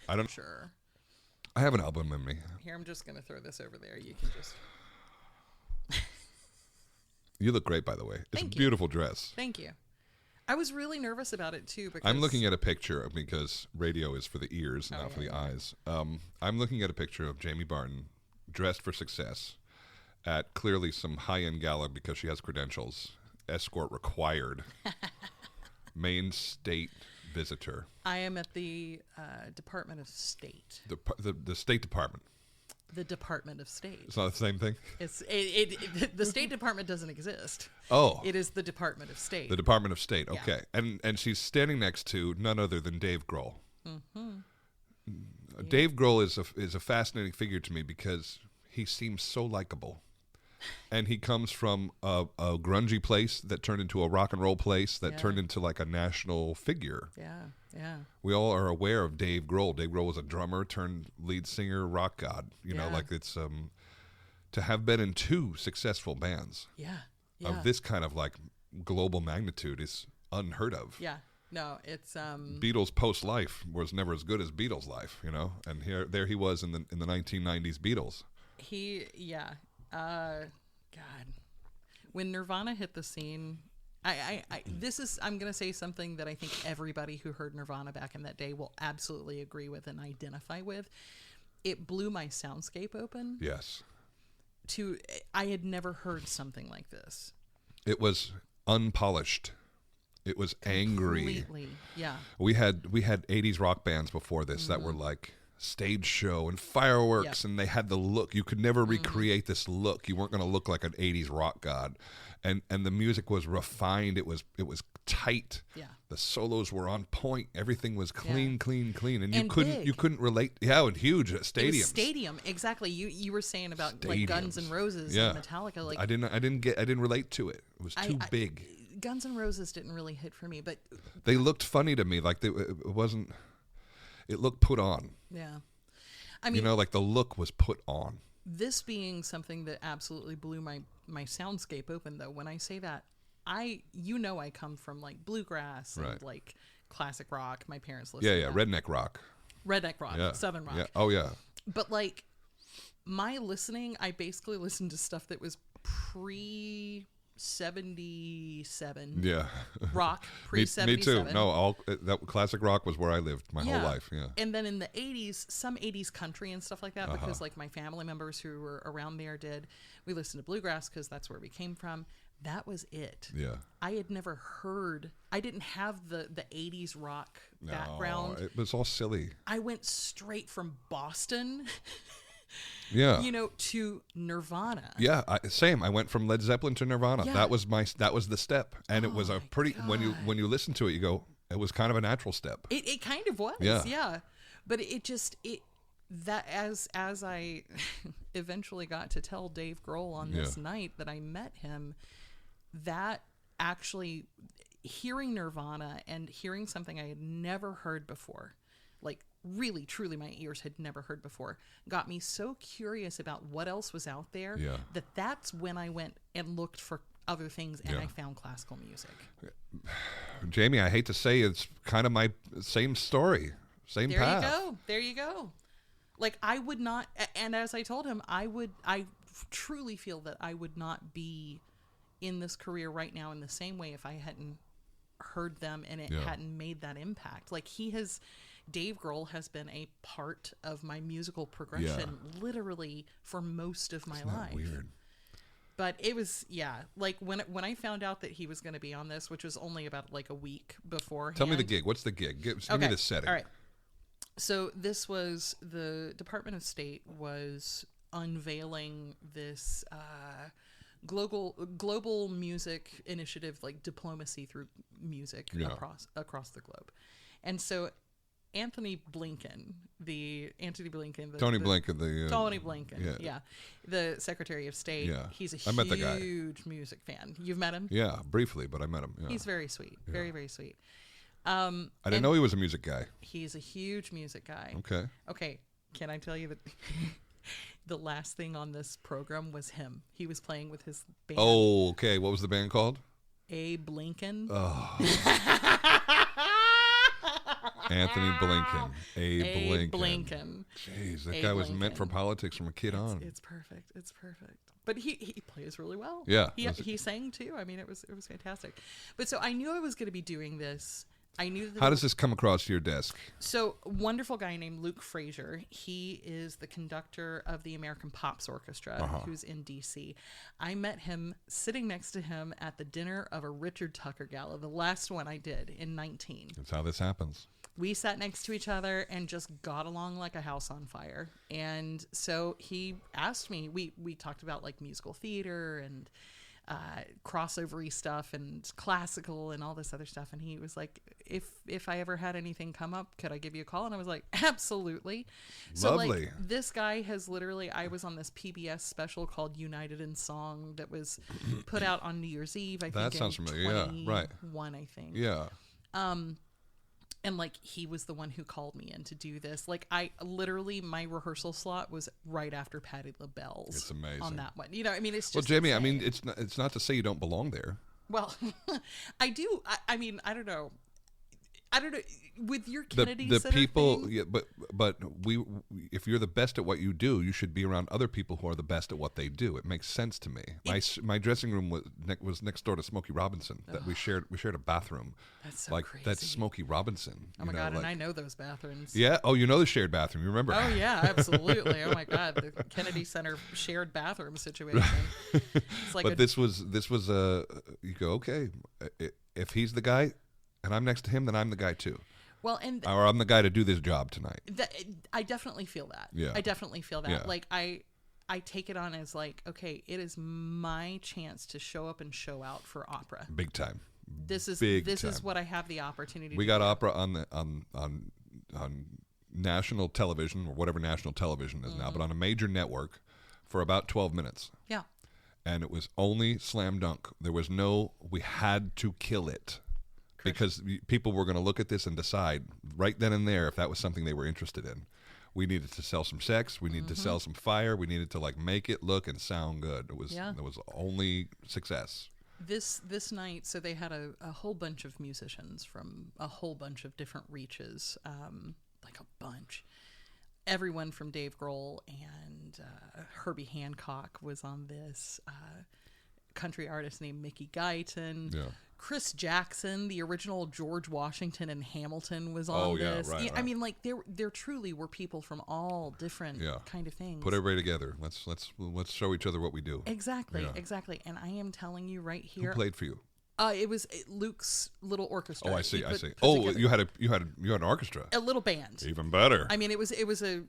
I don't. Sure. I have an album in me. Here, I'm just going to throw this over there. You can just... You look great, by the way. It's Thank a you. beautiful dress. Thank you. I was really nervous about it, too, because... I'm looking at a picture because radio is for the ears, not for the eyes. I'm looking at a picture of Jamie Barton dressed for success at clearly some high-end gala because she has credentials. Escort required. Main state visitor. I am at the Department of State. The State Department. The Department of State. It's not the same thing? The State Department doesn't exist. Oh. It is the Department of State. The Department of State, okay. Yeah. And she's standing next to none other than Dave Grohl. Dave Grohl is a fascinating figure to me because he seems so likable. And he comes from a grungy place that turned into a rock and roll place that turned into like a national figure. Yeah. We all are aware of Dave Grohl. Dave Grohl was a drummer turned lead singer, rock god. Like it's to have been in two successful bands of this kind of like global magnitude is unheard of. Yeah. No, it's Beatles post life was never as good as Beatles life, And there he was in the 1990s Beatles. God, when Nirvana hit the scene, I'm going to say something that I think everybody who heard Nirvana back in that day will absolutely agree with and identify with. It blew my soundscape open. Yes. I had never heard something like this. It was unpolished. It was angry. Completely, yeah. We had 80s rock bands before this that were like stage show and fireworks, and they had the look. You could never recreate this look. You weren't going to look like an 80s rock god. And the music was refined. It was tight. Yeah. The solos were on point. Everything was clean. And And big. you couldn't relate. Yeah, and huge stadiums. It was stadium, exactly. You were saying about like Guns N' Roses and Metallica. Like I didn't relate to it. It was too big. Guns N' Roses didn't really hit for me, but they looked funny to me. Like it wasn't. It looked put on. Yeah. I mean, like the look was put on. This being something that absolutely blew my soundscape open, though, when I say that, I come from like bluegrass and like classic rock. My parents listened to that. Redneck rock. Redneck rock, Southern rock. Yeah. Oh, yeah. But like my listening, I basically listened to stuff that was pre 77. Yeah. Rock, me pre-77. too. No, that classic rock was where I lived my whole life. Yeah. And then in the 80s, some 80s country and stuff like that, because like my family members who were around there did. We listened to bluegrass because that's where we came from. That was it. Yeah. I had never heard, I didn't have the 80s rock background. It was all silly. I went straight from Boston Yeah. to Nirvana. Yeah, same. I went from Led Zeppelin to Nirvana. Yeah. That was the step, and it was a pretty. God. When you listen to it, you go, it was kind of a natural step. It kind of was, Yeah. But that as I eventually got to tell Dave Grohl on this night that I met him, that actually hearing Nirvana and hearing something I had never heard before, like really truly my ears had never heard before, got me so curious about what else was out there that's when I went and looked for other things, and I found classical music. Jamie, I hate to say it's kind of my same story, same path. There you go. Like I would not, and as I told him, I truly feel that I would not be in this career right now in the same way if I hadn't heard them and it hadn't made that impact. Like Dave Grohl has been a part of my musical progression literally for most of my life. Weird. But it was, like when I found out that he was going to be on this, which was only about like a week beforehand. Tell me the gig. What's the gig? Give me the setting. All right. So this was the Department of State was unveiling this global music initiative, like diplomacy through music across the globe. And so Tony Blinken, the Secretary of State, he's a huge music fan. You've met him? Yeah, briefly, but I met him. Yeah. He's very sweet, very, very sweet. I didn't know he was a music guy. He's a huge music guy. Okay. Can I tell you that the last thing on this program was him? He was playing with his band. Oh, okay. What was the band called? Abe Lincoln. Oh. Anthony Blinken. Abe Lincoln. Jeez, that guy was meant for politics from a kid on. It's perfect. It's perfect. But he plays really well. Yeah. He sang too. I mean, it was fantastic. But so I knew I was going to be doing this. I knew that. How does this come across your desk? So, a wonderful guy named Luke Frazier. He is the conductor of the American Pops Orchestra, who's in D.C. I met him sitting next to him at the dinner of a Richard Tucker gala, the last one I did in 19. That's how this happens. We sat next to each other and just got along like a house on fire. And so he asked me, we talked about like musical theater and crossover-y stuff and classical and all this other stuff, and he was like, if I ever had anything come up, could I give you a call? And I was like, absolutely. So Lovely. like this guy has literally, I was on this PBS special called United in Song that was put out on New Year's Eve, I think. That sounds familiar. Yeah, right. I think. Yeah. And like he was the one who called me in to do this. Like I literally, my rehearsal slot was right after Patti LaBelle's. It's amazing on that one. You know, I mean, it's just. Well, Jamie, insane. I mean, it's not to say you don't belong there. Well, I do. I mean, I don't know. With your Kennedy the Center people, thing, yeah, but if you're the best at what you do, you should be around other people who are the best at what they do. It makes sense to me. My dressing room was next door to Smokey Robinson. That we shared a bathroom. That's so like crazy. That's Smokey Robinson. Oh my God, and I know those bathrooms. Yeah. Oh, you know the shared bathroom. You remember? Oh yeah, absolutely. Oh my God, the Kennedy Center shared bathroom situation. It's like but this was you go, okay, if he's the guy and I'm next to him, then I'm the guy too. Well, or I'm the guy to do this job tonight. I definitely feel that. Yeah. I definitely feel that. Yeah. Like I take it on as like, okay, it is my chance to show up and show out for opera. Big time. This is what I have the opportunity. We got opera on national television, or whatever national television is now, but on a major network for about 12 minutes. Yeah. And it was only slam dunk. There was we had to kill it. Because people were going to look at this and decide right then and there if that was something they were interested in. We needed to sell some sex. We needed to sell some fire. We needed to like make it look and sound good. It was only success. This night, so they had a whole bunch of musicians from a whole bunch of different reaches, like a bunch. Everyone from Dave Grohl and Herbie Hancock was on this. country artist named Mickey Guyton. Yeah. Chris Jackson, the original George Washington and Hamilton, was on Oh, yeah, this. right, I right. mean, like there truly were people from all different kind of things. Put everybody together. Let's show each other what we do. Exactly, Yeah. exactly. And I am telling you right here, Who played for you? it was Luke's little orchestra. Oh, I see. He I put- see. put Oh, together you had an orchestra. a little band. Even better. I mean, it was a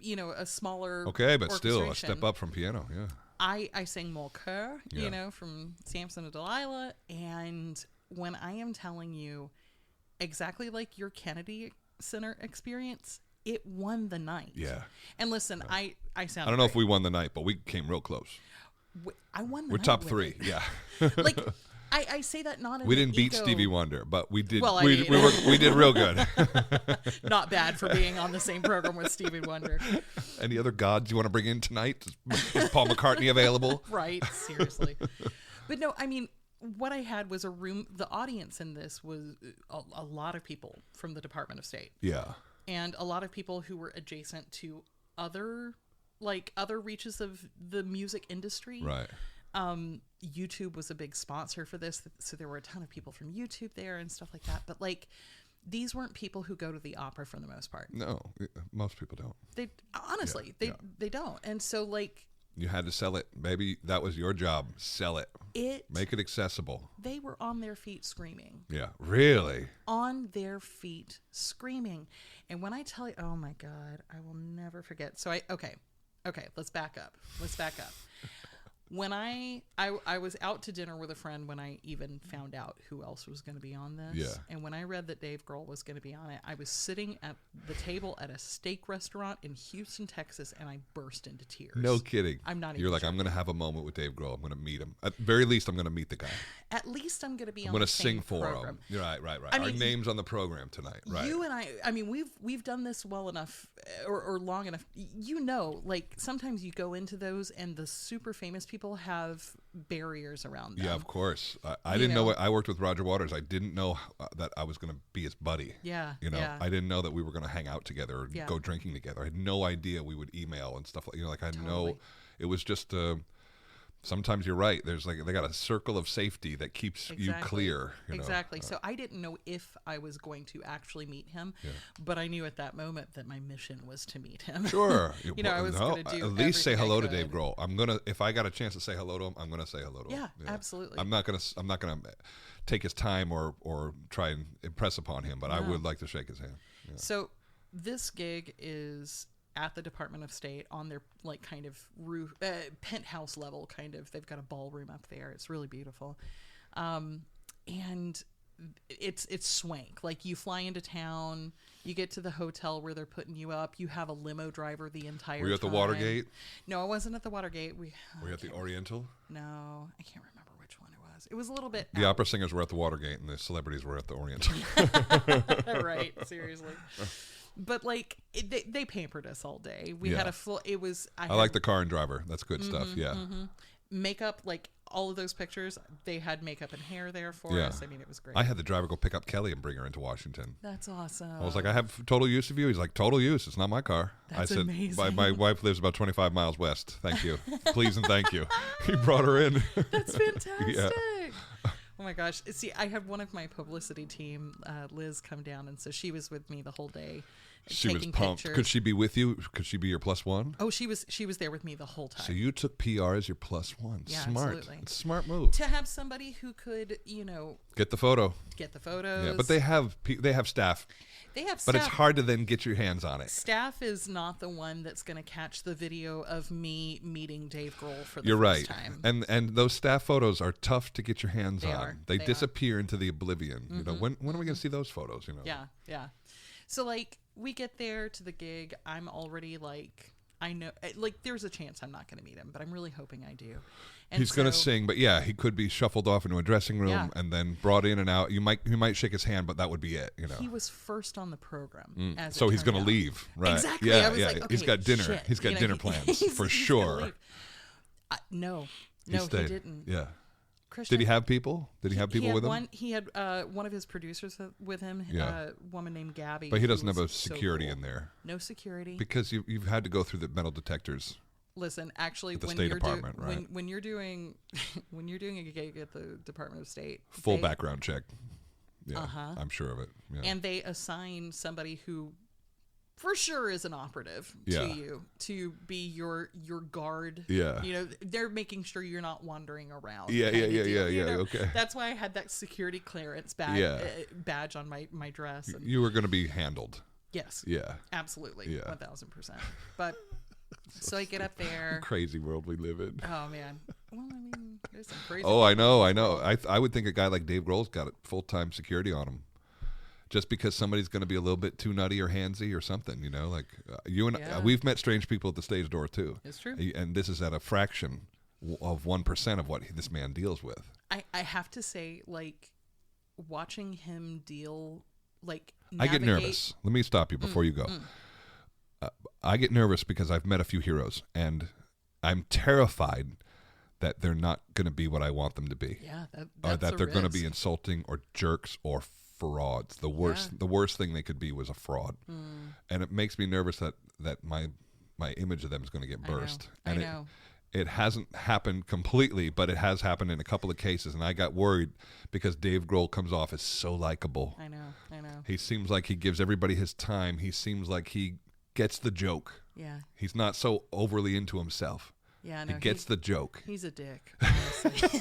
a smaller. Okay, but still a orchestration. step up from piano. Yeah. I sang Mon Coeur, Yeah. from Samson and Delilah, and when I am telling you, exactly like your Kennedy Center experience, it won the night. Yeah. And listen, I sound. I don't know if we won the night, but we came real close. I won the We're night top with 3. it. Yeah. Like I say that not in We an didn't beat ego- Stevie Wonder, but we did. Well, I we mean- we did real good. Not bad for being on the same program with Stevie Wonder. Any other gods you want to bring in tonight? Is Paul McCartney available? Right, seriously. But no, I mean, what I had was a room. The audience in this was a lot of people from the Department of State, Yeah. and a lot of people who were adjacent to other reaches of the music industry. Right. YouTube was a big sponsor for this, so there were a ton of people from YouTube there and stuff like that. But like, these weren't people who go to the opera for the most part. No, most people don't. They honestly, Yeah. they don't. And so like, You had to sell it, baby. That was your job. Sell it. Make it accessible. they were on their feet screaming. Yeah. Really? On their feet screaming. And when I tell you, oh my God, I will never forget. So okay, let's back up. When I was out to dinner with a friend when I even found out who else was going to be on this. Yeah. And when I read that Dave Grohl was going to be on it, I was sitting at the table at a steak restaurant in Houston, Texas, and I burst into tears. No kidding. I'm not You're even like, I'm going to have a moment with Dave Grohl. I'm going to meet him. At very least, I'm going to meet the guy. At least I'm going to be I'm on going the to same sing for program. him. You're right. I Our mean, name's on the program tonight. Right. You and I mean, we've done this well enough or long enough. Like sometimes you go into those and the super famous people have barriers around them. Yeah, of course. I You didn't know know. what I worked with Roger Waters. I didn't know that I was going to be his buddy. Yeah, You know, yeah. I didn't know that we were going to hang out together or Yeah. go drinking together. I had no idea we would email and stuff like, like I had Totally. no, it was just, sometimes you're right. There's like, they got a circle of safety that keeps you clear. You know? Exactly. So I didn't know if I was going to actually meet him, but I knew at that moment that my mission was to meet him. Sure. I was going to do at least say everything I hello to could. Dave Grohl. If I got a chance to say hello to him, I'm gonna say hello to him. Yeah, absolutely. I'm not gonna take his time or try and impress upon him, but I would like to shake his hand. Yeah. So this gig is at the Department of State on their like kind of roof, penthouse level kind of. They've got a ballroom up there. It's really beautiful, and it's swank. Like you fly into town, you get to the hotel where they're putting you up. You have a limo driver the entire time. Were you at the Watergate? No, I wasn't at the Watergate. Were you at the Oriental? No, I can't remember which one it was. It was a little bit The opera singers were at the Watergate, and the celebrities were at the Oriental. right, seriously. But like they pampered us all day. We had Yeah. a full. It was. I like the car and driver. That's good stuff. Mm-hmm, Yeah. makeup. Like all of those pictures, they had makeup and hair there for Yeah. us. I mean, it was great. I had the driver go pick up Kelly and bring her into Washington. That's awesome. I was like, I have total use of you. He's like, total use. It's not my car. That's I said, amazing. My wife lives about 25 miles west. Thank you. Please and thank you. He brought her in. That's fantastic. Yeah. Oh my gosh. See, I had one of my publicity team, Liz, come down, and so she was with me the whole day. She was taking pumped. pictures. Could she be with you? Could she be your plus one? Oh, she was there with me the whole time. So you took PR as your plus one. Yeah, Smart. absolutely. It's a smart move. To have somebody who could, Get the photo. get the photos. Yeah, but they have staff. They have But staff. it's hard to then get your hands on it. Staff is not the one that's going to catch the video of me meeting Dave Grohl for the You're first right. time. And those staff photos are tough to get your hands They on. are. They They are. disappear into the oblivion. You know, when are we going to see those photos? You know. Yeah, yeah. So like we get there to the gig, I'm already like I know like there's a chance I'm not going to meet him, but I'm really hoping I do. And He's going to so- sing, but yeah, he could be shuffled off into a dressing room Yeah. and then brought in and out. You might shake his hand, but that would be it. You know. He was first on the program. As So it he's turned going to out. leave, right? Exactly. Yeah, I was yeah. like, He's okay, got dinner. shit. He's got dinner plans for he's gonna sure. leave. No, He he stayed. didn't. Yeah. Christian, Did he have people? Did he have people had with him? He had one of his producers with him, Yeah. a woman named Gabby. But he who doesn't have was a so security cool. in there No security. because you've had to go through the metal detectors Listen, actually, the when State you're Department, right? when you're doing when you're doing a gig at the Department of State, Full background check. Yeah, I'm sure of it. Yeah. and they assign somebody who, for sure, is an operative Yeah. to you to be your guard. Yeah. You know, they're making sure you're not wandering around. Yeah, kind yeah, of yeah, deal, yeah, you know? okay. That's why I had that security clearance badge on my dress. And You were going to be handled. yes. Yeah. Absolutely. Yeah. 1000%. But so I get up there. Crazy world we live in. Oh man. Well, I mean, there's some crazy. Oh, I know. I would think a guy like Dave Grohl's got full-time security on him. Just because somebody's going to be a little bit too nutty or handsy or something, you know, like you and Yeah. we've met strange people at the stage door too. It's true. And this is at a fraction of 1% of what this man deals with. I have to say, like, watching him deal, like, I get navigate- nervous. Let me stop you before you go. I get nervous because I've met a few heroes, and I'm terrified that they're not going to be what I want them to be. Yeah, Or that's that a they're going to risk. be insulting or jerks or frauds. The worst thing they could be was a fraud. And it makes me nervous that my image of them is going to get burst. I And know. it hasn't happened completely, but it has happened in a couple of cases, and I got worried because Dave Grohl comes off as so likable. I know. He seems like he gives everybody his time. He seems like he gets the joke. Yeah. He's not so overly into himself. Yeah, no, he gets the joke. He's a dick, honestly.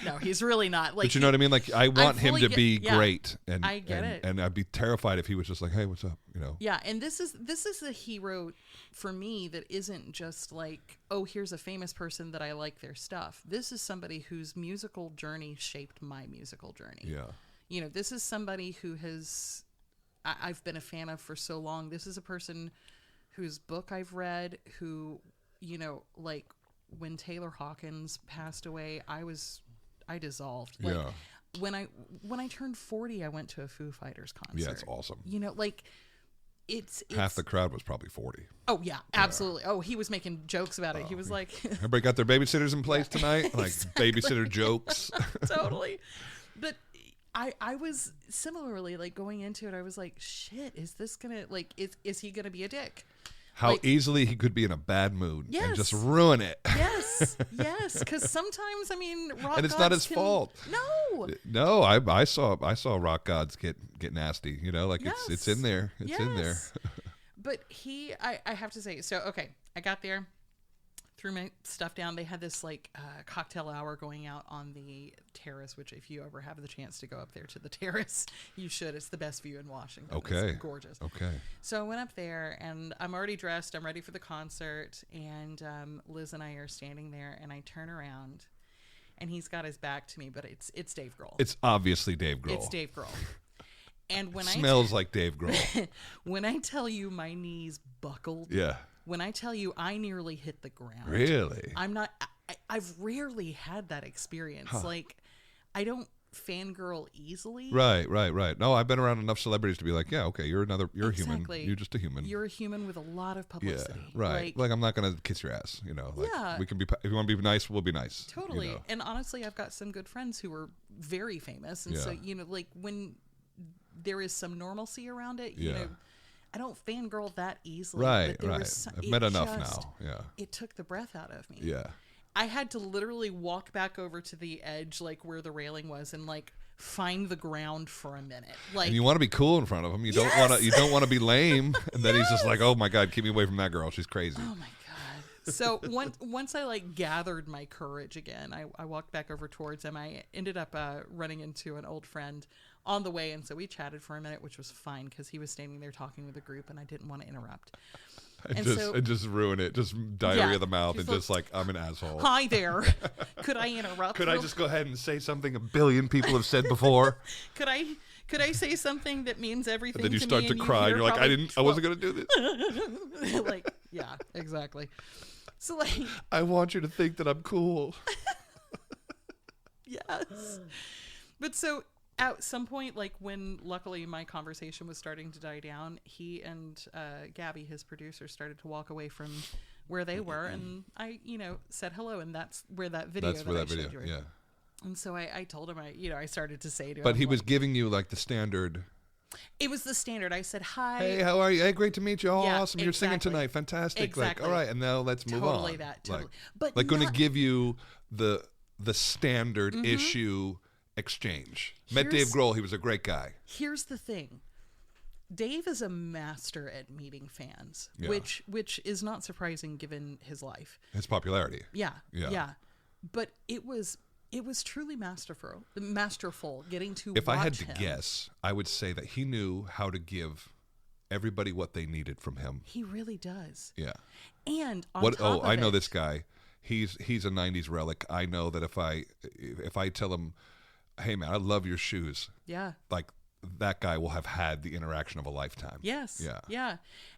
No, he's really not. Like, But you know what I mean? Like, I want him fully to get- be yeah, great, and I get it. And I'd be terrified if he was just like, "Hey, what's up?" You know? Yeah, and this is a hero for me that isn't just like, oh, here's a famous person that I like their stuff. This is somebody whose musical journey shaped my musical journey. Yeah. You know, this is somebody who I've been a fan of for so long. This is a person whose book I've read, who, you know, like when Taylor Hawkins passed away, I dissolved. Like, Yeah. when I turned 40, I went to a Foo Fighters concert. Yeah, it's awesome. You know, like it's Half the crowd was probably 40. Oh yeah, absolutely. Oh, he was making jokes about it. He was like, Everybody got their babysitters in place tonight? Like babysitter jokes. totally. But I was similarly like going into it. I was like, shit, is this gonna like is he gonna be a dick? How Like- easily he could be in a bad mood and Yes. just ruin it. Yes, yes. Because sometimes, I mean, rock And it's not gods his fault. No. No, I saw rock gods get nasty. You know, like Yes. it's in there. It's in there. Yes. But I have to say, so okay, I got there, threw my stuff down. They had this like cocktail hour going out on the terrace, which if you ever have the chance to go up there to the terrace, you should. It's the best view in Washington. Okay. It's gorgeous. Okay. So I went up there and I'm already dressed. I'm ready for the concert. And Liz and I are standing there and I turn around and he's got his back to me, but it's Dave Grohl. It's obviously Dave Grohl. It's Dave Grohl. And when Smells like Dave Grohl. when I tell you my knees buckled, Yeah. when I tell you I nearly hit the ground, Really? I'm not. I've rarely had that experience. Like, I don't fangirl easily. Right. No, I've been around enough celebrities to be like, yeah, okay, you're Exactly. human. You're just a human. You're a human with a lot of yeah. publicity. Right. Like I'm not gonna kiss your ass. You know. Like, Yeah. We can be. If you want to be nice, we'll be nice. Totally. You know? And honestly, I've got some good friends who are very famous, and so Yeah. you know, like when there is some normalcy around it, you Yeah. know, I don't fangirl that easily. Right. but there Right. was I've it met enough just- now. Yeah. It took the breath out of me. Yeah. I had to literally walk back over to the edge, like where the railing was, and like find the ground for a minute. Like, And you want to be cool in front of him. You don't Yes! want to. You don't want to be lame. And then he's just like, "Oh my God, keep me away from that girl. She's crazy." oh my god. So once I like gathered my courage again, I walked back over towards him. I ended up running into an old friend on the way, and so we chatted for a minute, which was fine because he was standing there talking with a group, and I didn't want to interrupt. And so- and just ruin it. Just diarrhea Yeah. of the mouth, Just and just like I'm an asshole. Hi there. Could I interrupt? Could I real- just go ahead and say something a billion people have said before? Could I say something that means everything? And then you to start me to and cry, and hear you're like, probably I wasn't gonna do this. like, yeah, exactly. So like, I want you to think that I'm cool. yes. But so at some point, like when luckily my conversation was starting to die down, he and Gabby, his producer, started to walk away from where they were, and I, you know, said hello, and that's where that video. That's where that I showed video. you. Yeah. And so I told him, I started to say to him, But he like, was giving you like the standard It was the standard. I said, hi. Hey, how are you? Hey, great to meet you. Oh, Yeah, awesome. You're singing exactly. tonight. Fantastic. Exactly. Like, all right. And now let's move on. Totally that. Totally. But like going to not- give you the standard issue exchange. Met Dave Here's- Grohl. He was a great guy. Here's the thing. Dave is a master at meeting fans, Yeah. which is not surprising given his life. His popularity. Yeah. Yeah. Yeah. But it was truly masterful getting to If watch I had to him. guess, I would say that he knew how to give everybody what they needed from him. He really does. Yeah. And on top of I know it- this guy. He's a 90s relic. I know that if I tell him, "Hey man, I love your shoes." Yeah. Like that guy will have had the interaction of a lifetime. Yes. Yeah. Yeah.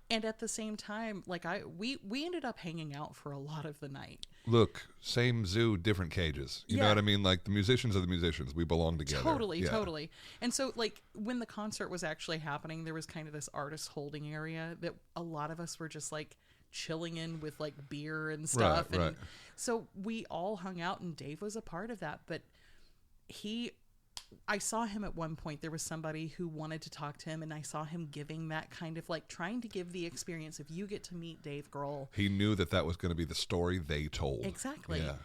And at the same time, like we ended up hanging out for a lot of the night. Look, same zoo, different cages. You know Yeah. what I mean? Like the musicians are the musicians. We belong together. Totally, Yeah. totally. And so, like, when the concert was actually happening, there was kind of this artist holding area that a lot of us were just like chilling in with like beer and stuff. Right, and right. so we all hung out, and Dave was a part of that. But I saw him at one point. There was somebody who wanted to talk to him, and I saw him giving that kind of like trying to give the experience if you get to meet Dave Grohl. He knew that was going to be the story they told. Exactly. Yeah.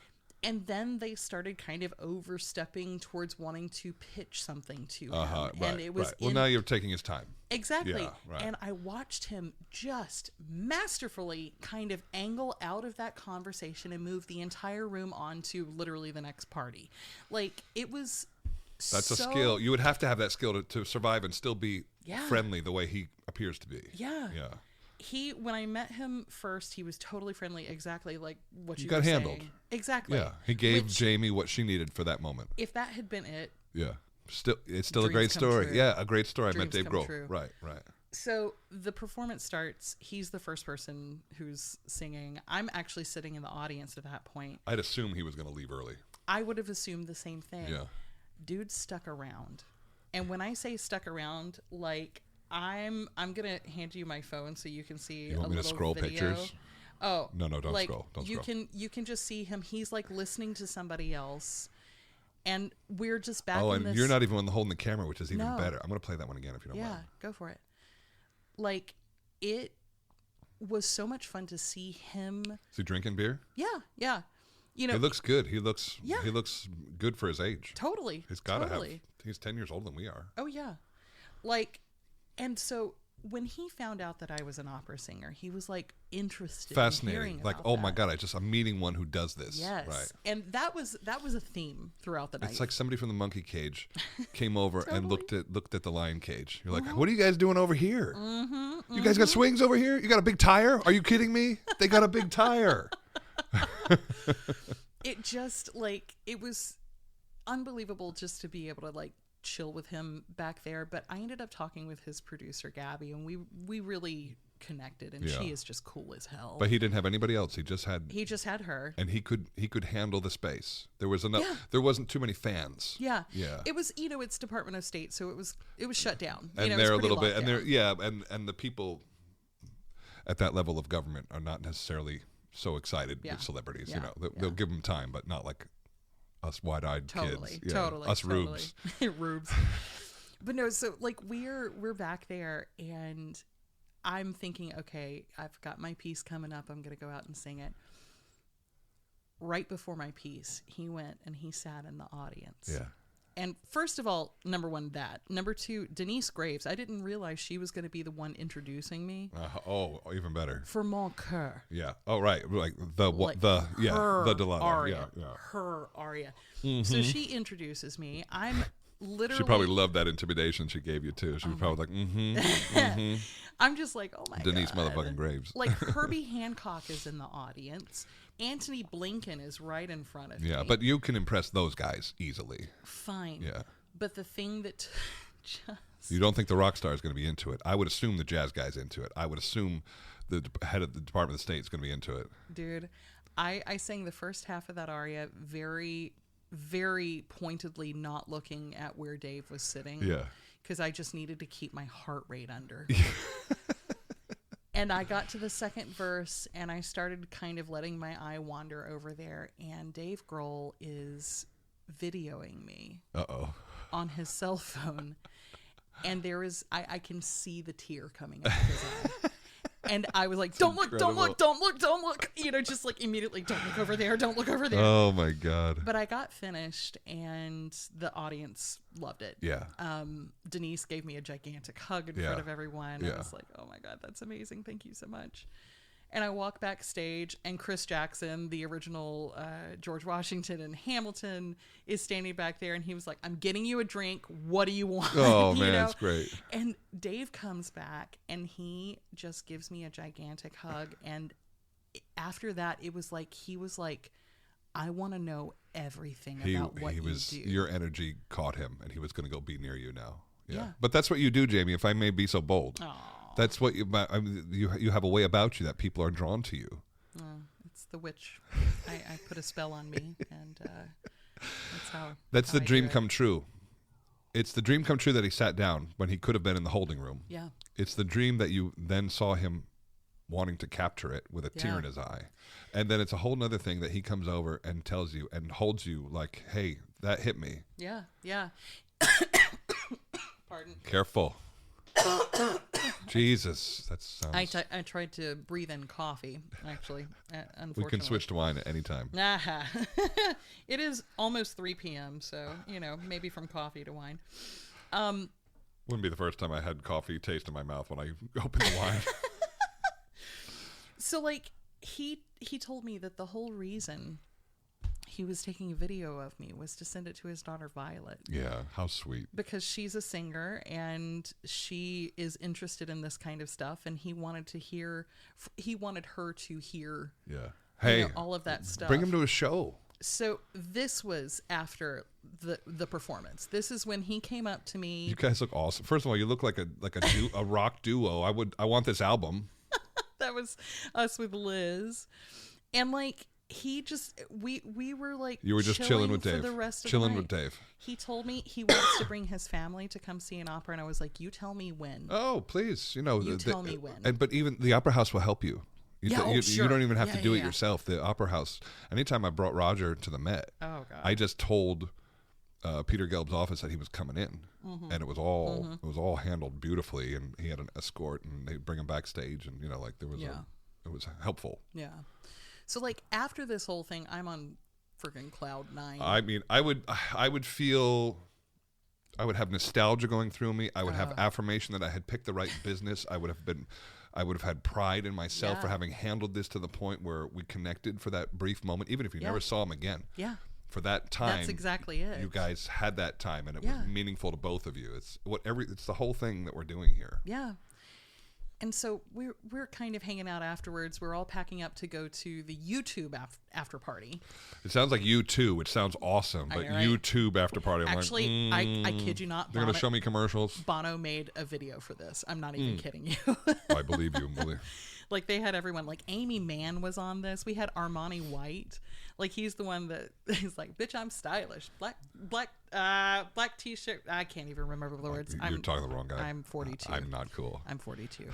And then they started kind of overstepping towards wanting to pitch something to him. Right, And it was right. Well, now you're taking his time. Exactly. Yeah, right. And I watched him just masterfully kind of angle out of that conversation and move the entire room on to literally the next party. Like, it was That's a so- skill. You would have to have that skill to survive and still be Yeah. friendly the way he appears to be. Yeah. Yeah. When I met him first, he was totally friendly, exactly like what you got were handled. saying. Exactly. Yeah. He gave Which, Jamie what she needed for that moment. if that had been it. Yeah. It's still a Dreams great come story. true. Yeah, a great story. I met Dreams Dave come Grohl. true. Right. So the performance starts. He's the first person who's singing. I'm actually sitting in the audience at that point. I'd assume he was going to leave early. I would have assumed the same thing. Yeah. Dude stuck around. And when I say stuck around, like I'm gonna hand you my phone so you can see You want a me to little scroll video. pictures? Oh No, don't like, scroll. Don't you scroll. You can just see him. He's like listening to somebody else, and we're just back. Oh, in and this, you're not even holding the camera, which is even No. better. I'm going to play that one again if you don't Yeah, mind. go for it. Like, it was so much fun to see him. Is he drinking beer? Yeah. You know, He looks good. He looks Yeah. good for his age. totally. He's got to totally. have. He's 10 years older than we are. Oh yeah, like, and so when he found out that I was an opera singer, he was like interested, in Fascinating. hearing Like, about oh my that. God, I'm meeting one who does this. Yes, Right. and that was a theme throughout the night. It's like somebody from the monkey cage came over and Totally. looked at the lion cage. You're like, what are you guys doing over here? You guys got swings over here? You got a big tire? Are you kidding me? They got a big tire. It just like it was unbelievable just to be able to like chill with him back there. But I ended up talking with his producer Gabby, and we really connected, and Yeah. she is just cool as hell. But he didn't have anybody else. He just had her. and he could handle the space. There was enough. Yeah. There wasn't too many fans. Yeah. Yeah. It was, it's Department of State, so it was shut down. And it was they're a pretty little bit, locked and they're down. and the people at that level of government are not necessarily so excited Yeah. with celebrities. Yeah. You know, they'll give them time, but not like us wide-eyed Totally, kids. Yeah. totally, Us totally. rubes. Rubes. But no, so like we're back there, and I'm thinking, okay, I've got my piece coming up. I'm gonna go out and sing it. Right before my piece, he went and he sat in the audience. Yeah. And first of all, number one, that. Number two, Denise Graves. I didn't realize she was going to be the one introducing me Oh, even better. for Mon Coeur. Yeah. Oh, right. Like the Like the her Delilah. aria, Yeah. her aria. So she introduces me. I'm literally. She probably loved that intimidation she gave you too. She was probably like, I'm just like, oh my Denise god. motherfucking Graves. Like Herbie Hancock is in the audience. Anthony Blinken is right in front of me. Yeah, but you can impress those guys easily. Fine. Yeah. But the thing that just You don't think the rock star is going to be into it? I would assume the jazz guy's into it. I would assume the head of the Department of State is going to be into it. dude, I sang the first half of that aria very, very pointedly, not looking at where Dave was sitting. Yeah. Because I just needed to keep my heart rate under. And I got to the second verse, and I started kind of letting my eye wander over there, and Dave Grohl is videoing me Uh-oh. on his cell phone. And I can see the tear coming out of his eye. And I was like, don't look, don't look, don't look, don't look. Just like immediately, don't look over there, don't look over there. Oh my God. But I got finished and the audience loved it. Yeah. Denise gave me a gigantic hug in front of everyone. I was like, oh my God, that's amazing. Thank you so much. And I walk backstage, and Chris Jackson, the original George Washington and Hamilton, is standing back there, and he was like, I'm getting you a drink. What do you want? Oh, man, that's great. And Dave comes back, and he just gives me a gigantic hug. And after that, it was like, he was like, I want to know everything about what you do. Your energy caught him, and he was going to go be near you now. Yeah. But that's what you do, Jamie, if I may be so bold. Aww. That's what you have a way about you that people are drawn to you. It's the witch. I put a spell on me, and that's how. That's the dream come true. It's the dream come true that he sat down when he could have been in the holding room. Yeah. It's the dream that you then saw him wanting to capture it with a tear in his eye. And then it's a whole nother thing that he comes over and tells you and holds you like, hey, that hit me. Yeah, yeah. Pardon. Careful. Jesus, that sounds... I tried to breathe in coffee, actually, unfortunately. We can switch to wine at any time. It is almost 3 p.m., so, maybe from coffee to wine. Wouldn't be the first time I had coffee taste in my mouth when I opened the wine. So, like, he told me that the whole reason he was taking a video of me was to send it to his daughter Violet. Yeah, how sweet. Because she's a singer and she is interested in this kind of stuff, and he wanted her to hear hey, all of that stuff. Bring him to a show. So this was after the performance. This is when he came up to me. You guys look awesome. First of all, you look like a rock duo. I want this album. That was us with Liz. And like we were like, you were just chilling with for Dave. The rest of chilling the night. with Dave. He told me he wants to bring his family to come see an opera, and I was like, you tell me when. Oh, please. You tell me when. But even the opera house will help you. You sure. don't even have to do it yourself. The opera house. Anytime I brought Roger to the Met, I just told Peter Gelb's office that he was coming in, and it was all handled beautifully, and he had an escort, and they bring him backstage, and there was it was helpful. Yeah. So like after this whole thing, I'm on freaking cloud 9. I mean, I would have nostalgia going through me. I would have affirmation that I had picked the right business. I would have had pride in myself for having handled this to the point where we connected for that brief moment, even if you never saw him again. Yeah. For that time. That's exactly it. You guys had that time, and it was meaningful to both of you. It's the whole thing that we're doing here. Yeah. And so we're kind of hanging out afterwards. We're all packing up to go to the YouTube after party. It sounds like U2, which sounds awesome, but YouTube after party. I'm actually, I kid you not. They're going to show me commercials. Bono made a video for this. I'm not even kidding you. I believe you. Like they had everyone. Like Amy Mann was on this. We had Armani White. Like he's the one that he's like, "Bitch, I'm stylish." Black t-shirt. I can't even remember the words. You're talking to the wrong guy. I'm 42. I'm not cool. I'm 42.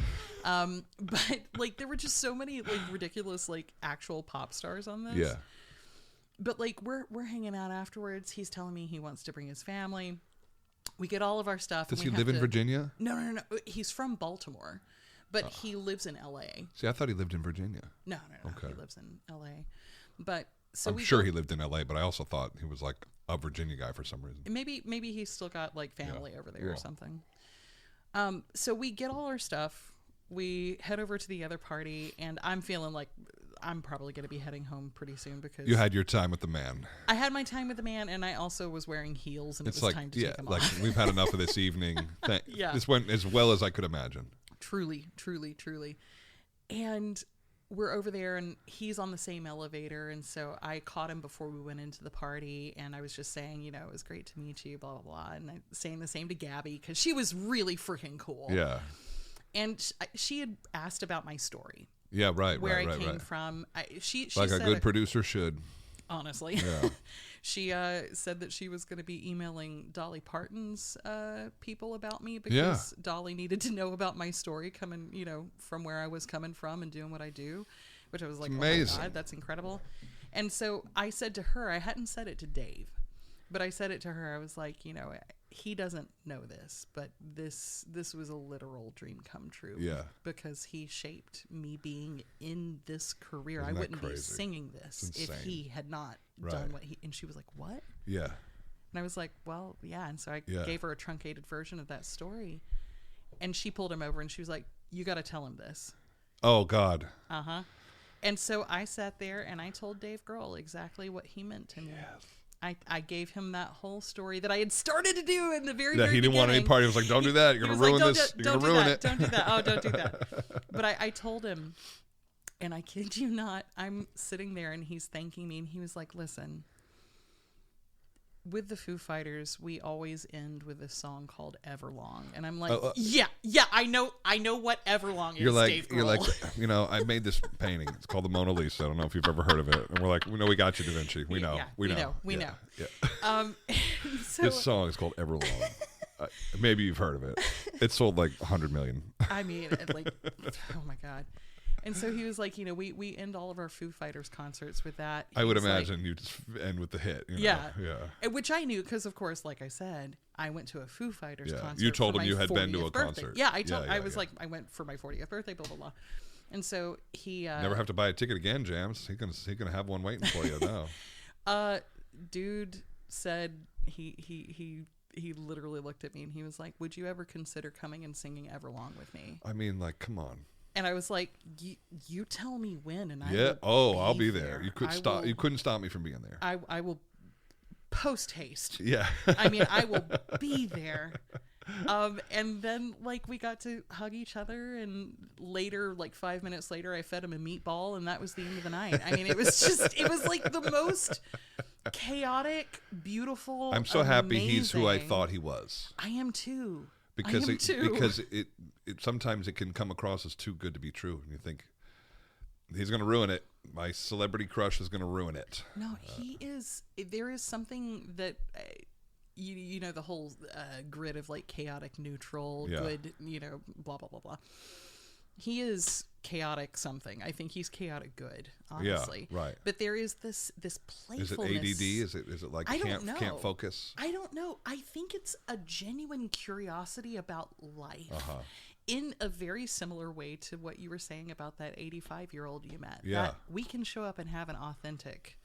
But like there were just so many like ridiculous like actual pop stars on this. Yeah. But like we're hanging out afterwards. He's telling me he wants to bring his family. We get all of our stuff. Does he live in Virginia? No. He's from Baltimore, but he lives in L.A. See, I thought he lived in Virginia. No. Okay. He lives in L.A. But so I'm sure he lived in L.A., but I also thought he was like a Virginia guy for some reason. Maybe he's still got like family over there or something. So we get all our stuff. We head over to the other party, and I'm feeling like I'm probably going to be heading home pretty soon because you had your time with the man. I had my time with the man, and I also was wearing heels, and it was time to take them off. We've had enough of this evening. Yeah, this went as well as I could imagine. Truly. And we're over there, and he's on the same elevator, and so I caught him before we went into the party, and I was just saying, it was great to meet you, blah, blah, blah, and I'm saying the same to Gabby, because she was really freaking cool. Yeah. And she had asked about my story. Yeah, right, where I came from. She like said a good producer should. Honestly. Yeah. She said that she was going to be emailing Dolly Parton's people about me because Dolly needed to know about my story coming, from where I was coming from and doing what I do, which I was like, amazing. Oh my God, that's incredible. And so I said to her, I hadn't said it to Dave, but I said it to her. I was like, he doesn't know this, but this was a literal dream come true. Yeah. Because he shaped me being in this career. Isn't I that wouldn't be crazy? singing this It's if insane. he had not Right. done what he. And she was like, "What?" Yeah. And I was like, "Well, yeah." And so I Yeah. gave her a truncated version of that story, and she pulled him over and she was like, "You got to tell him this." Oh God. And so I sat there and I told Dave Grohl exactly what he meant to me. Yes. I gave him that whole story that I had started to do in the very, That very he didn't want any beginning. part. He was like, "Don't do that. You're He gonna was ruin like, this. You're Don't gonna do ruin that. it." Don't do that. Oh, don't do that. But I told him, and I kid you not, I'm sitting there and he's thanking me, and he was like, "Listen, with the Foo Fighters, we always end with this song called Everlong." And I'm like, yeah, I know what Everlong is, You're like, Dave you're like, Grohl. I made this painting. It's called the Mona Lisa. I don't know if you've ever heard of it. And we're like, we know we got you, Da Vinci. We know. Yeah, we we know. know, we Yeah, know. Yeah. So, This song is called Everlong. Maybe you've heard of it. It sold like 100 million. I mean, like, oh my God. And so he was like, we end all of our Foo Fighters concerts with that. I would He's like- imagine you just end with the hit. You know? Yeah. Yeah. And which I knew because, of course, like I said, I went to a Foo Fighters Yeah. concert. You told for him my you had been to 40th a birthday. concert. Yeah, I told. Yeah, I was yeah. like, I went for my 40th birthday. Blah blah blah. And so he Never have to buy a ticket again, Jams. He can have one waiting for you now. dude said he literally looked at me and he was like, "Would you ever consider coming and singing Everlong with me?" I mean, like, come on. And I was like, "You tell me when, and I Yeah. will Oh, I'll be there. there. You could I stop. will- You couldn't stop me from being there. I will post haste. Yeah. I mean, I will be there." And then like we got to hug each other, and later, like 5 minutes later, I fed him a meatball, and that was the end of the night. I mean, it was like the most chaotic, beautiful. I'm so happy he's who I amazing- thought he was. I am too. Because I am too. it sometimes it can come across as too good to be true, and you think he's going to ruin it. My celebrity crush is going to ruin it. No, he is. There is something that you know the whole grid of like chaotic, neutral, Yeah. good. Blah blah blah blah. He is chaotic something. I think he's chaotic good, honestly. Yeah, right. But there is this Is playfulness. it ADD? Is it like I don't know. can't focus? I don't know. I think it's a genuine curiosity about life. Uh-huh. In a very similar way to what you were saying about that 85-year-old you met. Yeah. That we can show up and have an authentic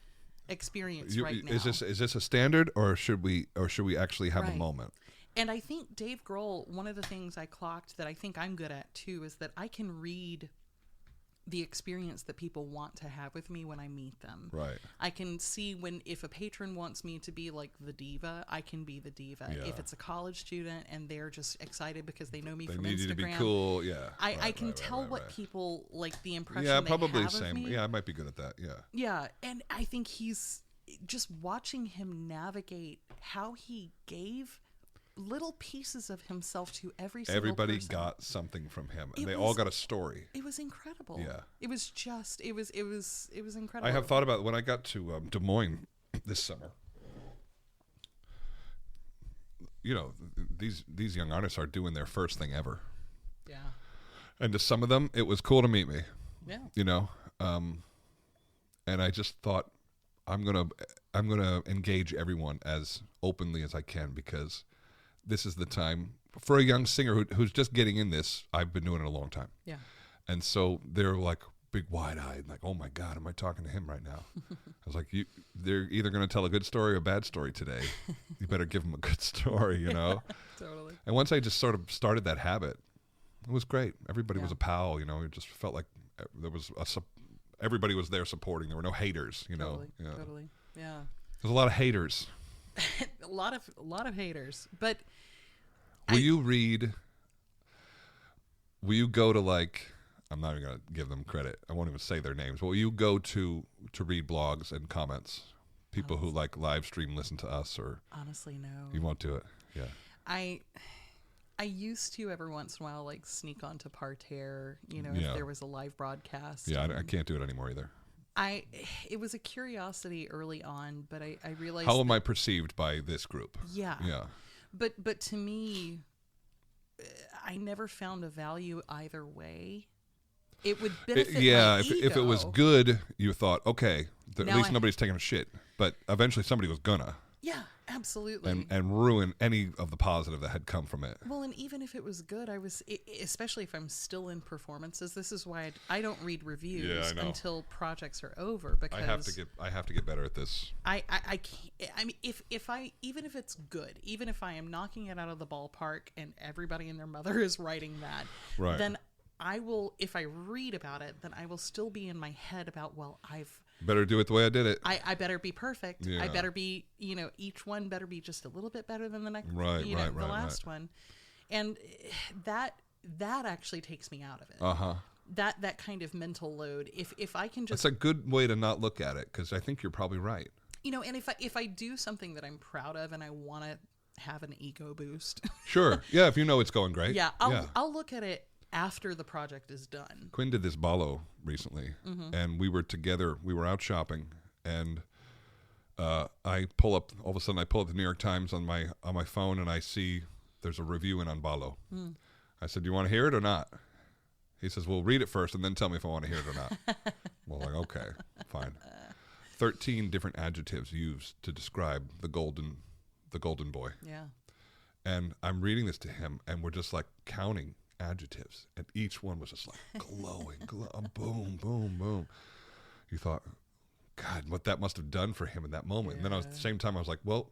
experience right now. Is this a standard, or should we actually have a Right. moment? And I think Dave Grohl, one of the things I clocked that I think I'm good at too, is that I can read the experience that people want to have with me when I meet them. Right. I can see if a patron wants me to be like the diva, I can be the diva. Yeah. If it's a college student and they're just excited because they know me They from need Instagram, you to be cool. Yeah. I can tell what right. people like the impression Yeah, they probably have same. of me. Yeah, I might be good at that. Yeah. Yeah, and I think he's just watching him navigate how he gave little pieces of himself to every single Everybody person. got something from him, and It they was- all got a story. It was incredible. Yeah. It was just it was incredible. I have thought about when I got to Des Moines this summer. These young artists are doing their first thing ever, Yeah. and to some of them, it was cool to meet me. Yeah. And I just thought I'm gonna engage everyone as openly as I can, because this is the time for a young singer who's just getting in this. I've been doing it a long time. Yeah. And so they're like big wide-eyed, like, "Oh my God, am I talking to him right now?" I was like, they're either going to tell a good story or a bad story today. You better give them a good story, Totally. And once I just sort of started that habit, it was great. Everybody was Yeah. a pal, It just felt like there was everybody was there supporting. There were no haters, Totally. Yeah. Totally. Yeah. There's a lot of haters. A lot of haters, but Will you go to, like, I'm not even going to give them credit. I won't even say their names. But will you go to read blogs and comments? People who like live stream, listen to us, or honestly, no. you won't do it? Yeah. I used to every once in a while like sneak onto Parterre, Yeah. if there was a live broadcast. Yeah, I can't do it anymore either. It was a curiosity early on, but I realized How am I perceived by this group? Yeah. Yeah. But to me, I never found a value either way. It would benefit my if it was ego. good, you thought, okay, at Now least I- nobody's taking a shit. But eventually somebody was gonna. Yeah, Absolutely. and ruin any of the positive that had come from it. Well, and even if it was good, especially if I'm still in performances, this is why I don't read reviews Yeah, I know. until projects are over, because I have to get better at this. I can't. I mean, even if it's good, even if I am knocking it out of the ballpark and everybody and their mother is writing that, Right. then I will, if I read about it, then I will still be in my head about, well, Better do it the way I did it. I better be perfect. Yeah. I better be, each one better be just a little bit better than the next, Right, the last one. And that actually takes me out of it. Uh-huh. That kind of mental load. If I can just, That's a good way to not look at it, because I think you're probably right. and if I do something that I'm proud of and I want to have an ego boost. Sure. Yeah, if you know it's going great. Yeah, I'll look at it after the project is done. Quinn did this balo recently, and we were together. We were out shopping, and I pull up. All of a sudden, I pull up the New York Times on my phone, and I see there's a review in on balo. I said, "Do you want to hear it or not?" He says, "Well, read it first, and then tell me if I want to hear it or not." Well, like, okay, fine. 13 different adjectives used to describe the golden boy. Yeah. And I'm reading this to him, and we're just like counting adjectives, and each one was just like glowing, boom, boom, boom. You thought, God, what that must have done for him in that moment. And then at the same time, I was like, well,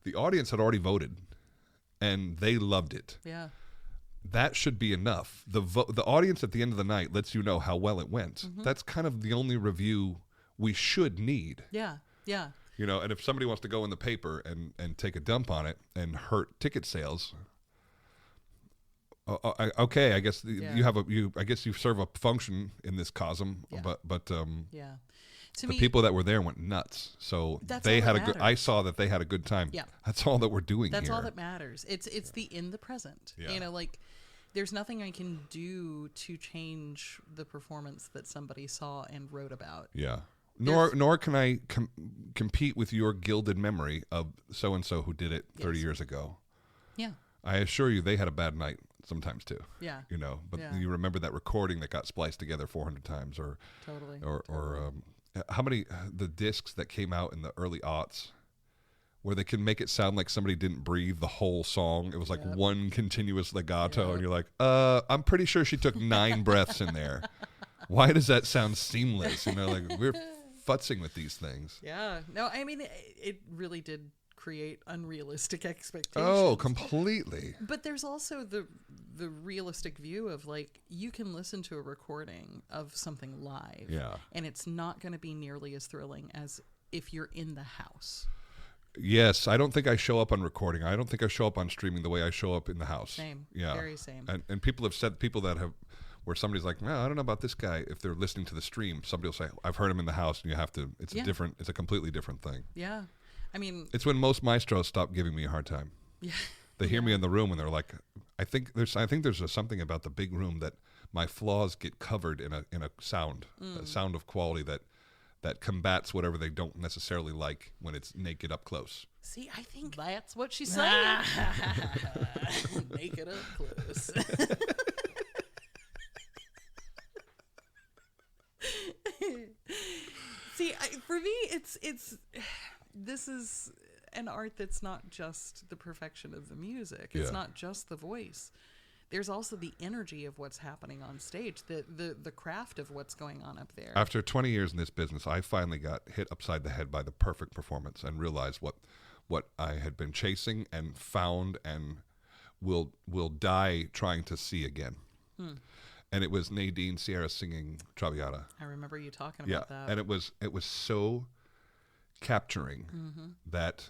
the audience had already voted, and they loved it. Yeah. That should be enough. The audience at the end of the night lets you know how well it went. That's kind of the only review we should need. Yeah. Yeah. And if somebody wants to go in the paper and take a dump on it and hurt ticket sales, okay, I guess I guess you serve a function in this cosm, but Yeah. the people that were there went nuts. So they had a good. I saw that they had a good time. Yeah. That's all that we're doing. That's here. all that matters. It's in the present. Yeah. Like there's nothing I can do to change the performance that somebody saw and wrote about. Yeah. Nor can I compete with your gilded memory of so and so who did it 30 years ago. Yeah. I assure you, they had a bad night sometimes too. Yeah. But you remember that recording that got spliced together 400 times, or Totally. or how many the discs that came out in the early aughts, where they can make it sound like somebody didn't breathe the whole song. It was like one continuous legato, and you're like, I'm pretty sure she took 9 breaths in there. Why does that sound seamless? Like we're futzing with these things. Yeah. No, I mean, it really did create unrealistic expectations. Oh, completely. But there's also the realistic view of like you can listen to a recording of something live, and it's not going to be nearly as thrilling as if you're in the house. Yes, I don't think I show up on recording. I don't think I show up on streaming the way I show up in the house. Same. Yeah. Very same. And people have said, where somebody's like, no, I don't know about this guy. If they're listening to the stream, somebody will say, I've heard him in the house, and you have to, it's a completely different thing. Yeah. I mean, it's when most maestros stop giving me a hard time. Yeah. They hear me in the room and they're like, I think there's something about the big room that my flaws get covered in a sound of quality that combats whatever they don't necessarily like when it's naked up close. See, I think that's what she's saying. Naked up close. See, for me, this is an art that's not just the perfection of the music. It's not just the voice. There's also the energy of what's happening on stage, the craft of what's going on up there. After 20 years in this business, I finally got hit upside the head by the perfect performance and realized what I had been chasing and found and will die trying to see again. And it was Nadine Sierra singing Traviata. I remember you talking about that. And it was so capturing that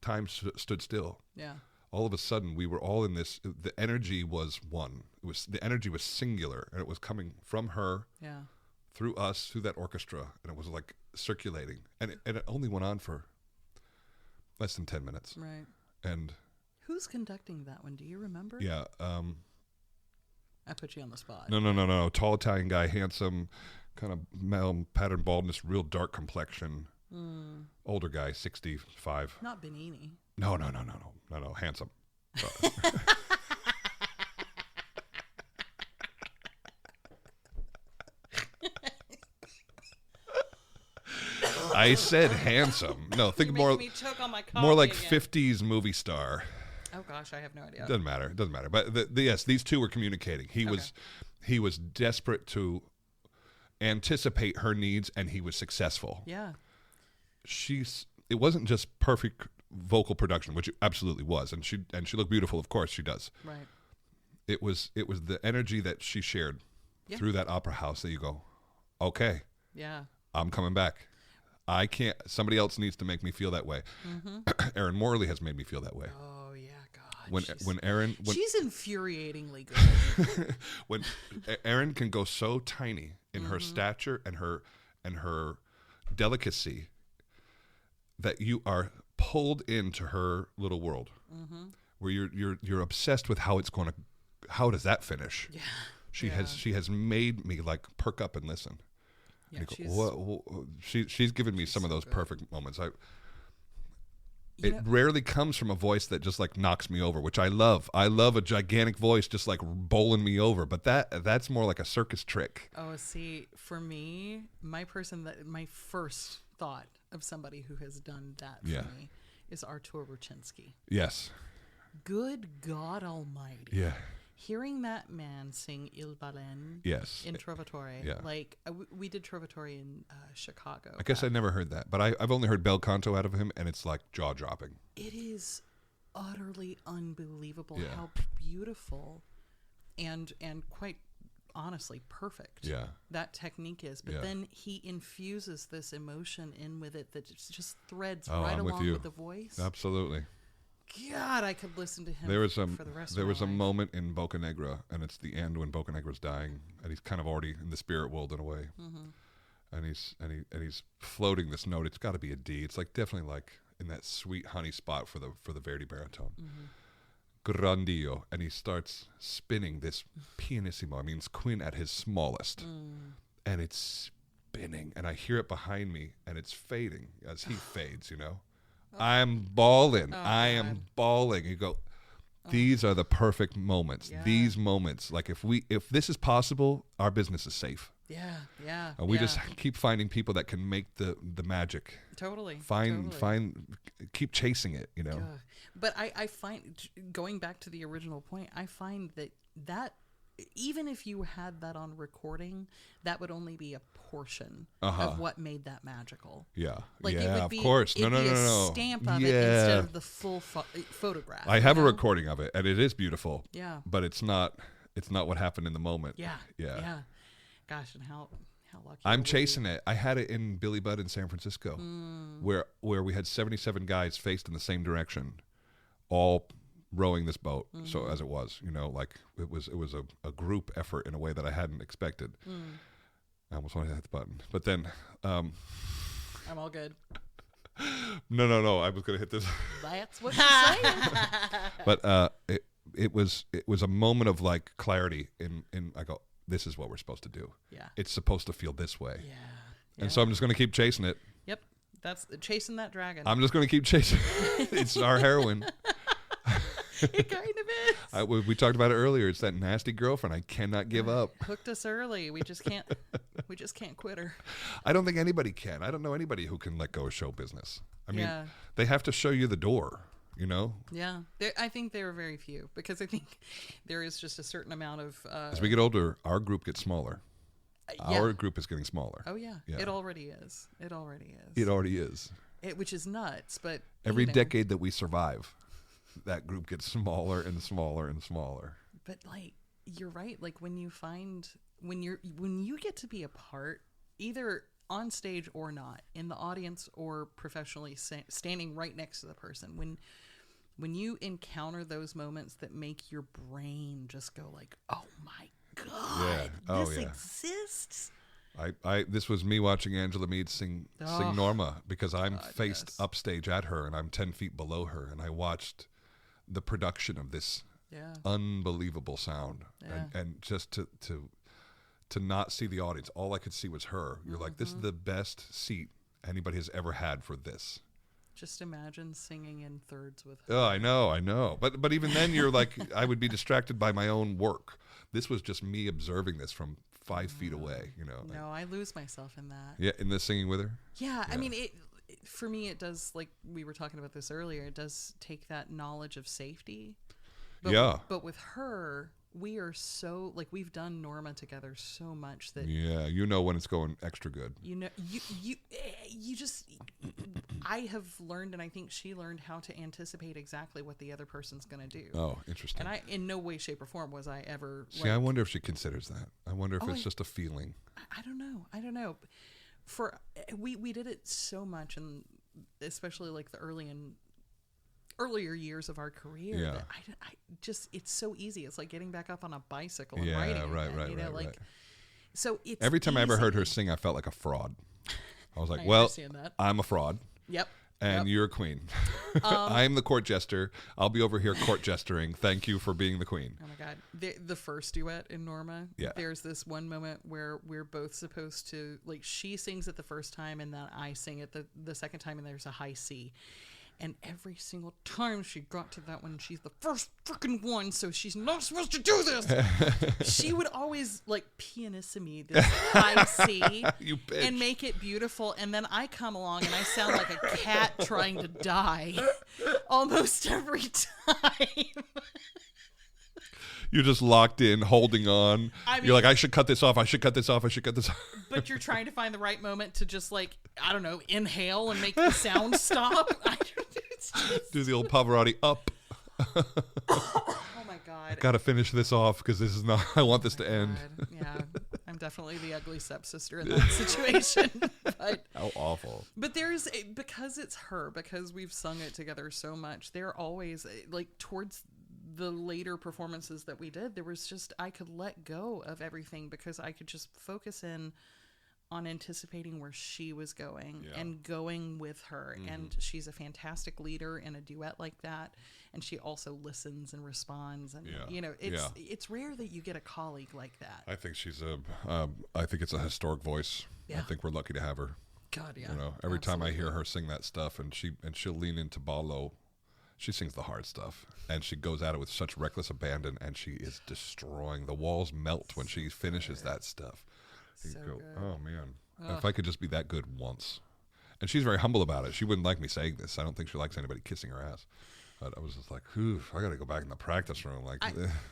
time stood still. Yeah. All of a sudden, we were all in this. The energy was one. The energy was singular, and it was coming from her, through us, through that orchestra, and it was like circulating. And it only went on for less than 10 minutes. Right. And who's conducting that one? Do you remember? Yeah. I put you on the spot. No. Tall Italian guy, handsome, kind of male pattern baldness, real dark complexion. Older guy, 65. Not Benini. No. Handsome. I said handsome. No, think You're more making me choke on my more like coffee again. 50s movie star. Oh gosh, I have no idea. Doesn't matter. It doesn't matter. But yes, these two were communicating. He was desperate to anticipate her needs, and he was successful. Yeah. It wasn't just perfect vocal production, which it absolutely was, and she looked beautiful. Of course, she does. Right. It was the energy that she shared through that opera house that you go, okay, Yeah. I'm coming back. I can't. Somebody else needs to make me feel that way. Erin Morley has made me feel that way. Oh yeah, God. When she's infuriatingly good. when Erin can go so tiny in her stature and her delicacy that you are pulled into her little world, where you're obsessed with how does that finish? Yeah, she has made me like perk up and listen. Yeah, she's given me some of those perfect moments. It rarely comes from a voice that just like knocks me over, which I love. I love a gigantic voice just like bowling me over, but that's more like a circus trick. Oh, see, for me, my first thought of somebody who has done that for me is Artur Rucinski. Yes. Good God Almighty. Yeah. Hearing that man sing Il Balen in Trovatore, like we did Trovatore in Chicago. I guess I never heard that, but I've only heard bel canto out of him, and it's like jaw dropping. It is utterly unbelievable how beautiful and quite honestly perfect that technique is. But then he infuses this emotion in with it that just threads right along with the voice. Absolutely. God, I could listen to him for the rest of my life. There was a moment in Boca Negra, and it's the end when Boca Negra's dying, and he's kind of already in the spirit world in a way. And he's floating this note. It's got to be a D. It's like definitely like in that sweet honey spot for the Verdi baritone. Grandio, and he starts spinning this pianissimo. I mean, it's Queen at his smallest, and it's spinning, and I hear it behind me, and it's fading as he fades. I'm bawling. I am bawling. You go, these are the perfect moments. Yeah. These moments, like if this is possible, our business is safe. Yeah. And we just keep finding people that can make the magic. Totally. Keep chasing it. Yeah. But I find, going back to the original point, I find that even if you had that on recording, that would only be a portion of what made that magical. Yeah. Like yeah, it would be, of course. It'd No. be a stamp of it instead of the full photograph. I have a recording of it, and it is beautiful. Yeah. But it's not what happened in the moment. Yeah. Yeah. Gosh, and how lucky. I'm chasing it. I had it in Billy Budd in San Francisco, where we had 77 guys faced in the same direction, all rowing this boat. So as it was, like it was a group effort in a way that I hadn't expected. I almost wanted to hit the button, but then I'm all good. No, I was going to hit this. That's what you're saying. But it was a moment of like clarity in I go, this is what we're supposed to do. Yeah. It's supposed to feel this way. Yeah. And so I'm just going to keep chasing it. Yep. That's chasing that dragon. I'm just going to keep chasing. It's our heroine. It kind of is. We talked about it earlier. It's that nasty girlfriend. I cannot give up. Hooked us early. We just can't. We just can't quit her. I don't think anybody can. I don't know anybody who can let go of show business. I mean, they have to show you the door. Yeah, I think there are very few, because I think there is just a certain amount of. As we get older, our group gets smaller. Our group is getting smaller. Oh yeah. It already is. It already is. Which is nuts, but every decade that we survive, that group gets smaller and smaller and smaller. But like, you're right. Like when you get to be a part, either on stage or not, in the audience or professionally standing right next to the person, when you encounter those moments that make your brain just go like, oh my God, this exists. This was me watching Angela Mead sing Norma, because I'm faced upstage at her and I'm 10 feet below her, and I watched the production of this unbelievable sound, and just to not see the audience, all I could see was her. You're like, this is the best seat anybody has ever had for this. Just imagine singing in thirds with her. Oh, I know. But even then, you're like, I would be distracted by my own work. This was just me observing this from 5 feet away. Like, No, I lose myself in that. yeah, in the singing with her. Yeah, I mean, for me, it does, like we were talking about this earlier, it does take that knowledge of safety. But Yeah. But with her, we are so, like, we've done Norma together so much that Yeah, when it's going extra good. you just, I have learned, and I think she learned how to anticipate exactly what the other person's going to do. Oh, interesting. And I, in no way, shape, or form was I ever. See, I wonder if she considers that. I wonder if it's just a feeling. I don't know. We did it so much, and especially like the earlier years of our career. Yeah. That I just, it's so easy. It's like getting back up on a bicycle and Yeah, riding right. again, So it's Every time I ever heard her easy. sing, I felt like a fraud. I was like, I well, understand that. I'm a fraud. Yep. And you're a queen. I'm the court jester. I'll be over here court gesturing. Thank you for being the queen. Oh my God. The first duet in Norma, Yeah. there's this one moment where we're both supposed to, like, she sings it the first time and then I sing it the second time, and there's a high C. And every single time she got to that one, she's the first freaking one, so she's not supposed to do this. She would always, like, pianissime this high C You bitch. and make it beautiful. And then I come along and I sound like a cat trying to die almost every time. You're just locked in, holding on. I You're like, mean- I should cut this off. I should cut this off. I should cut this off. But you're trying to find the right moment to just, like, I don't know, inhale and make the sound stop. It's just, Do the old Pavarotti up. oh my God. Got to finish this off because this is not, I want this to end. God. Yeah, I'm definitely the ugly stepsister in that situation. But How awful. there's, because it's her, because we've sung it together so much, they're always, like, towards the later performances that we did, there was just, I could let go of everything because I could just focus in on anticipating where she was going and going with her. And she's a fantastic leader in a duet like that. And she also listens and responds. And, it's rare that you get a colleague like that. I think she's I think it's a historic voice. I Yeah. think we're lucky to have her. God, yeah. Every time I hear her sing that stuff, and she'll lean into Ballo. She sings the hard stuff, and she goes at it with such reckless abandon, and she is destroying. The walls melt when she finishes that stuff. You So go, good. oh man, if I could just be that good once. And she's very humble about it. She wouldn't like me saying this. I don't think she likes anybody kissing her ass. But I was just like, I got to go back in the practice room. Like,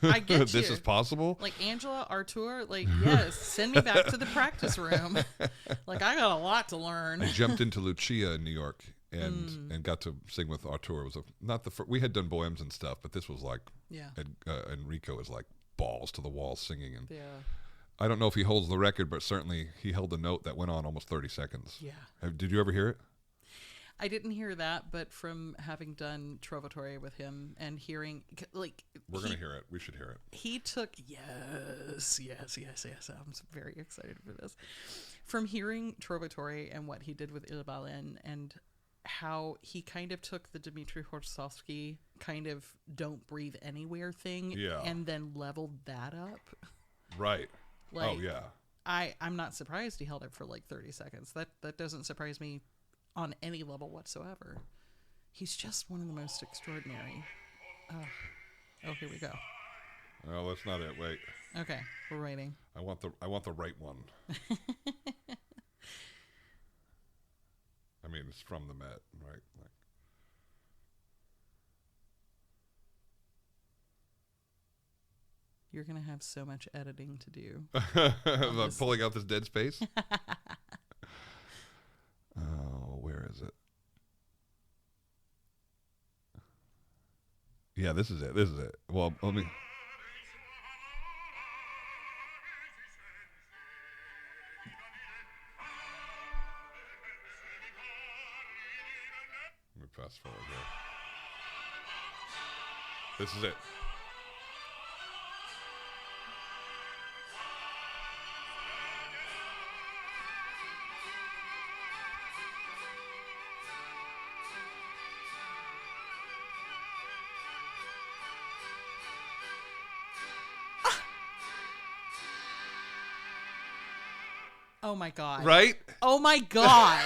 I get this you. is possible. Like, Angela, Artur, like, yes, send me back to the practice room. Like, I got a lot to learn. I jumped into Lucia in New York and got to sing with Artur. It was not the we had done Bohèmes and stuff, but this was like, Yeah. Enrico was like balls to the wall singing. And Yeah. I don't know if he holds the record, but certainly he held a note that went on almost 30 seconds. Yeah. Did you ever hear it? I didn't hear that, but from having done Trovatore with him and hearing, like, We're going to hear it. We should hear it. he took, yes. I'm very excited for this. From hearing Trovatore and what he did with Il Balen and how he kind of took the Dmitri Horsovsky kind of don't breathe anywhere thing and then leveled that up. Right. Like, oh, yeah. I'm not surprised he held it for like 30 seconds. That doesn't surprise me on any level whatsoever. He's just one of the most extraordinary. Oh, here we go. Oh, that's not it. Wait. Okay, we're waiting. I want the right one. I mean, it's from the Met, right? Like, You're gonna have so much editing to do. I'm pulling out this dead space. Oh, where is it? Yeah, this is it. This is it. Well, let me. Let me fast forward here. This is it. Oh my god. Right? Oh my god.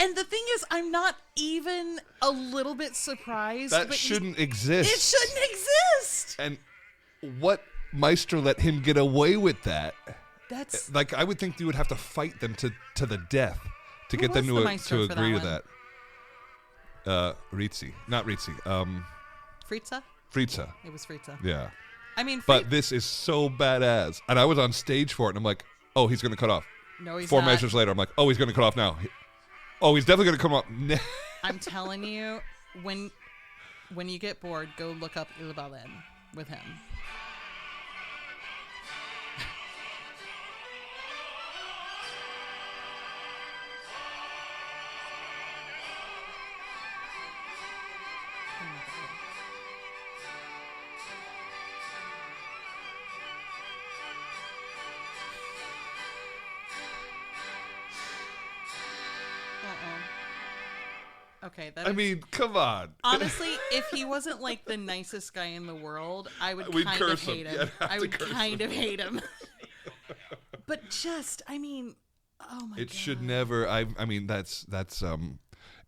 And the thing is, I'm not even a little bit surprised. That but shouldn't exist. It shouldn't exist. And what Meister let him get away with that? That's Like, I would think you would have to fight them to the death to get them was the Meister to for agree to that that. Rizzi. Not Rizzi. Fritza. Fritza. It was Fritza. Yeah. I mean, But this is so badass. And I was on stage for it, and I'm like, oh, he's going to cut off. no, he's 4 not. measures later, I'm like, oh, he's going to cut off now. Oh, he's definitely going to come off. I'm telling you, when you get bored, go look up Il Balen with him. Okay, that I is- mean, come on. honestly, if he wasn't like the nicest guy in the world, I would We'd kind of curse him. hate Yeah, him. I'd have I to would curse kind of hate him. But just, I mean, oh my god. It should never. I mean, that's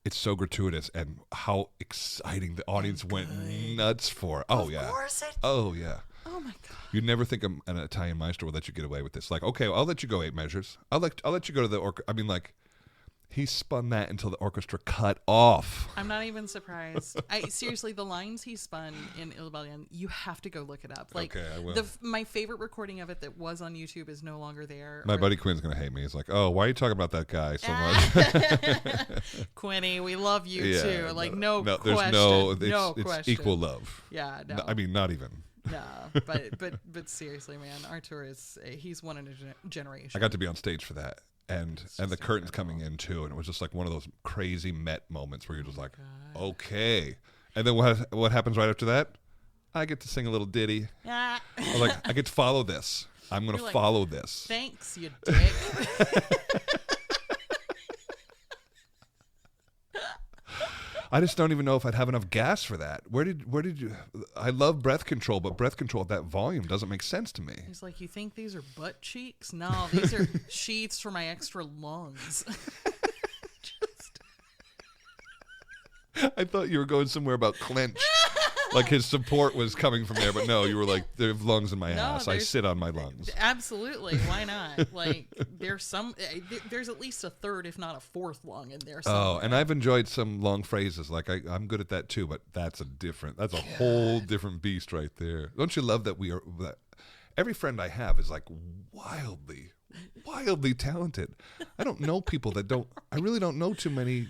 it's so gratuitous, and how exciting the audience went nuts for. Oh yeah. Of course it. Oh yeah. Oh my god. You'd never think an Italian Meister would let you get away with this. Like, okay, I'll let you go 8 measures. I'll let you go to the orchestra. I mean, like, he spun that until the orchestra cut off. I'm not even surprised. Seriously, the lines he spun in Il Balen, you have to go look it up. Like, Okay, I will. My favorite recording of it that was on YouTube is no longer there. My Or- buddy Quinn's gonna hate me. He's like, "Oh, why are you talking about that guy so much?" Quinny, we love you too. Like, no there's question. no, it's question. equal love. Yeah, no. I mean, not even. No, but seriously, man, Artur he's one in a generation. I got to be on stage for that, and the curtains coming in too, and it was just like one of those crazy Met moments where you're just like, okay. And then what happens right after that? I get to sing a little ditty. Ah. I was like, I get to follow this. I'm gonna You're like, follow this. Thanks, you dick. I just don't even know if I'd have enough gas for that. Where did you? I love breath control, but breath control at that volume doesn't make sense to me. He's like, you think these are butt cheeks? No, these are sheaths for my extra lungs. I thought you were going somewhere about clench. Like his support was coming from there, but no, you were like, there's lungs in my No, ass. I there's- sit on my lungs. Absolutely, why not? Like, there's at least a third, if not a fourth lung in there. Oh, Somewhere. and I've enjoyed some long phrases. Like I'm good at that too, but that's a whole different beast right there. Don't you love that that every friend I have is like wildly talented. I don't know people that don't. I really don't know too many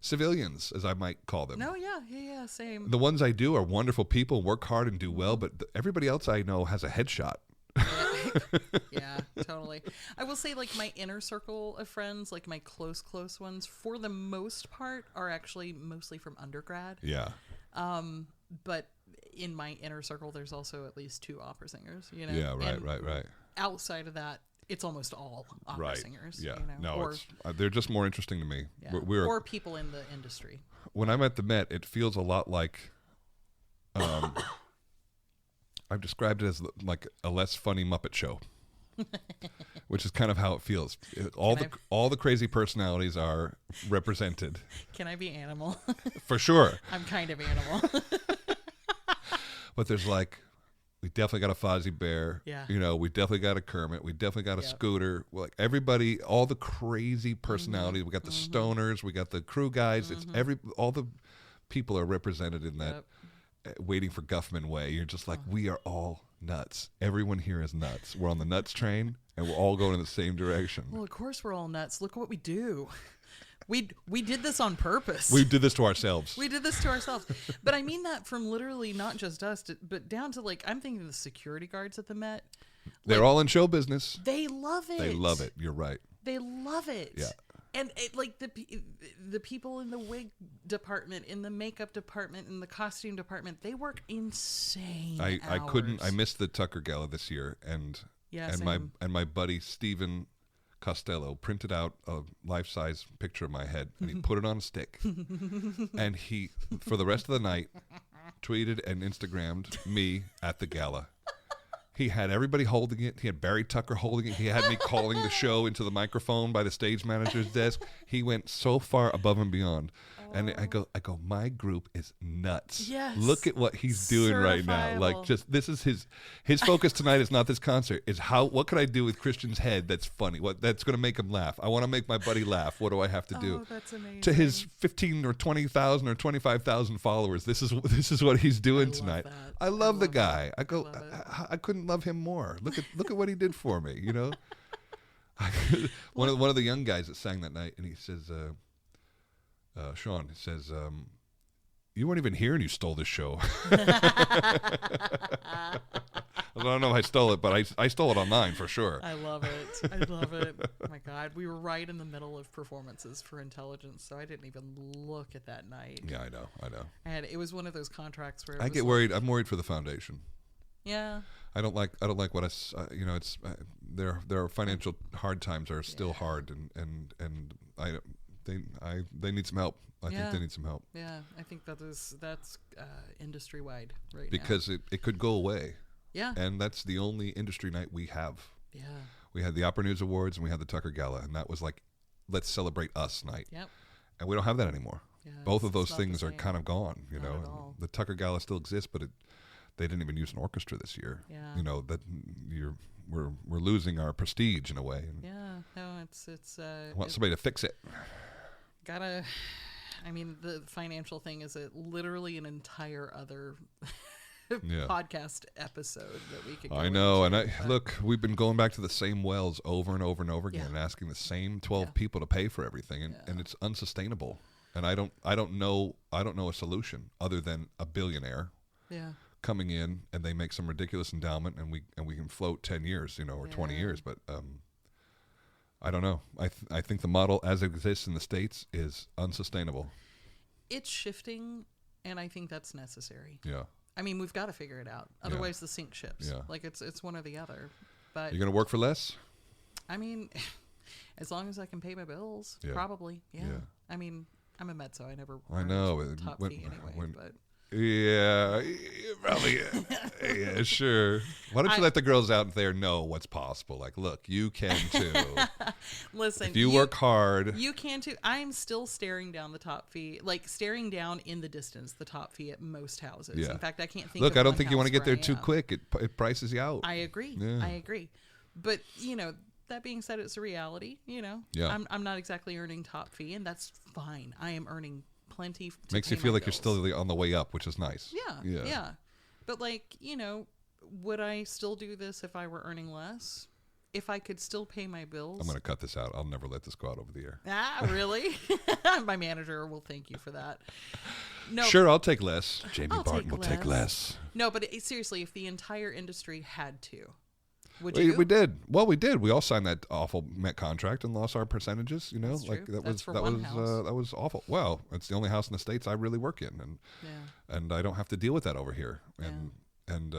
civilians, as I might call them. No, yeah, same. The ones I do are wonderful people, work hard and do well, but everybody else I know has a headshot. Yeah, totally. I will say, like, my inner circle of friends, like my close ones, for the most part, are actually mostly from undergrad. Yeah. But in my inner circle, there's also at least 2 opera singers. You know. Yeah, right, And right. outside of that, it's almost all opera Right. singers. Yeah. You know? No, or, it's they're just more interesting to me. yeah. We're or people in the industry. when I'm at the Met, it feels a lot like I've described it as like a less funny Muppet show, which is kind of how it feels. All the crazy personalities are represented Can I be animal? for sure, I'm kind of animal. but there's like. We definitely got a Fozzie Bear. Yeah. You know, we definitely got a Kermit. We definitely got a Yep. Scooter. Like everybody, all the crazy personalities. We got the stoners. We got the crew guys. It's all the people are represented in that waiting for Guffman way. You're just like, we are all nuts. Everyone here is nuts. We're on the nuts train, and we're all going in the same direction. Well, of course we're all nuts. Look at what we do. We did this on purpose. We did this to ourselves. We did this to ourselves. But I mean that from literally not just us, but down to, like, I'm thinking of the security guards at the Met. They're all in show business. They love it. They love it. You're right. They love it. Yeah. And like the people in the wig department, in the makeup department, in the costume department, they work insane I couldn't. I hours. missed the Tucker Gala this year, and Yeah, and same. my buddy Steven Costello printed out a life-size picture of my head, and he put it on a stick, and he, for the rest of the night, tweeted and Instagrammed me at the gala. He had everybody holding it. He had Barry Tucker holding it. He had me calling the show into the microphone by the stage manager's desk. He went so far above and beyond. And I go, my group is nuts. Yes. Look at what he's doing right now. Like, just this is his focus tonight is not this concert. Is what can I do with Christian's head that's funny? What that's going to make him laugh? I want to make my buddy laugh. What do I have to do? Oh, that's amazing. To his 15 or 20,000 or 25,000 followers, this is what he's doing tonight. that. I love the guy. that. I go, I couldn't love him more. Look at what he did for me. You know, one of the young guys that sang that night, and he says. Sean says, you weren't even here and you stole this show. I don't know if I stole it, but I stole it online for sure. I love it. I love it. Oh my God. We were right in the middle of performances for Intelligence, so I didn't even look at that night. Yeah, I know. And it was one of those contracts where I get worried. I'm worried for the foundation. Yeah. I don't like what it's their financial hard times are still hard, and they need some help. I think they need some help. Yeah, I think that's industry wide right because now. it could go away. Yeah. And that's the only industry night we have. Yeah. We had the Opera News Awards and we had the Tucker Gala, and that was like, let's celebrate us night. Yep. And we don't have that anymore. Yeah, both of those things are kind of gone. You Not know, at all. the Tucker Gala still exists, but they didn't even use an orchestra this year. Yeah. You know that we're losing our prestige in a way. Yeah. No, it's. I want somebody to fix it. I mean, the financial thing is literally an entire other podcast episode that we could go I know, into, and look, we've been going back to the same wells over and over and over again and asking the same 12 people to pay for everything, and it's unsustainable. And I don't know a solution other than a billionaire coming in and they make some ridiculous endowment and we can float 10 years, or 20 years, but I don't know. I think the model as it exists in the States is unsustainable. It's shifting, and I think that's necessary. Yeah. I mean, we've got to figure it out. Otherwise, the sink ships. Yeah. Like, it's one or the other. But you're going to work for less? I mean, as long as I can pay my bills, probably. Yeah. I mean, I'm a med, so I never earned top fee anyway. But yeah, probably. Yeah, sure. Why don't you let the girls out there know what's possible? Like, look, you can too. Listen, if you work hard, you can too. I'm still staring down the top fee, like staring down in the distance the top fee at most houses. Yeah. In fact, I can't think. Look, of I don't one think you want to house get there where I too am. quick. It prices you out. I agree. Yeah. I agree. But that being said, it's a reality. Yeah. I'm not exactly earning top fee, and that's fine. I am earning plenty. Makes you feel like you're still on the way up, which is nice. Yeah. But would I still do this if I were earning less? If I could still pay my bills? I'm going to cut this out. I'll never let this go out over the air. Ah, really? My manager will thank you for that. No, sure, I'll take less. Jamie I'll Barton will take less. No, but seriously, if the entire industry had to, would you? We did. Well, we did. We all signed that awful Met contract and lost our percentages. That's like true. that That's was awful. Well, it's the only house in the States I really work in, and I don't have to deal with that over here. And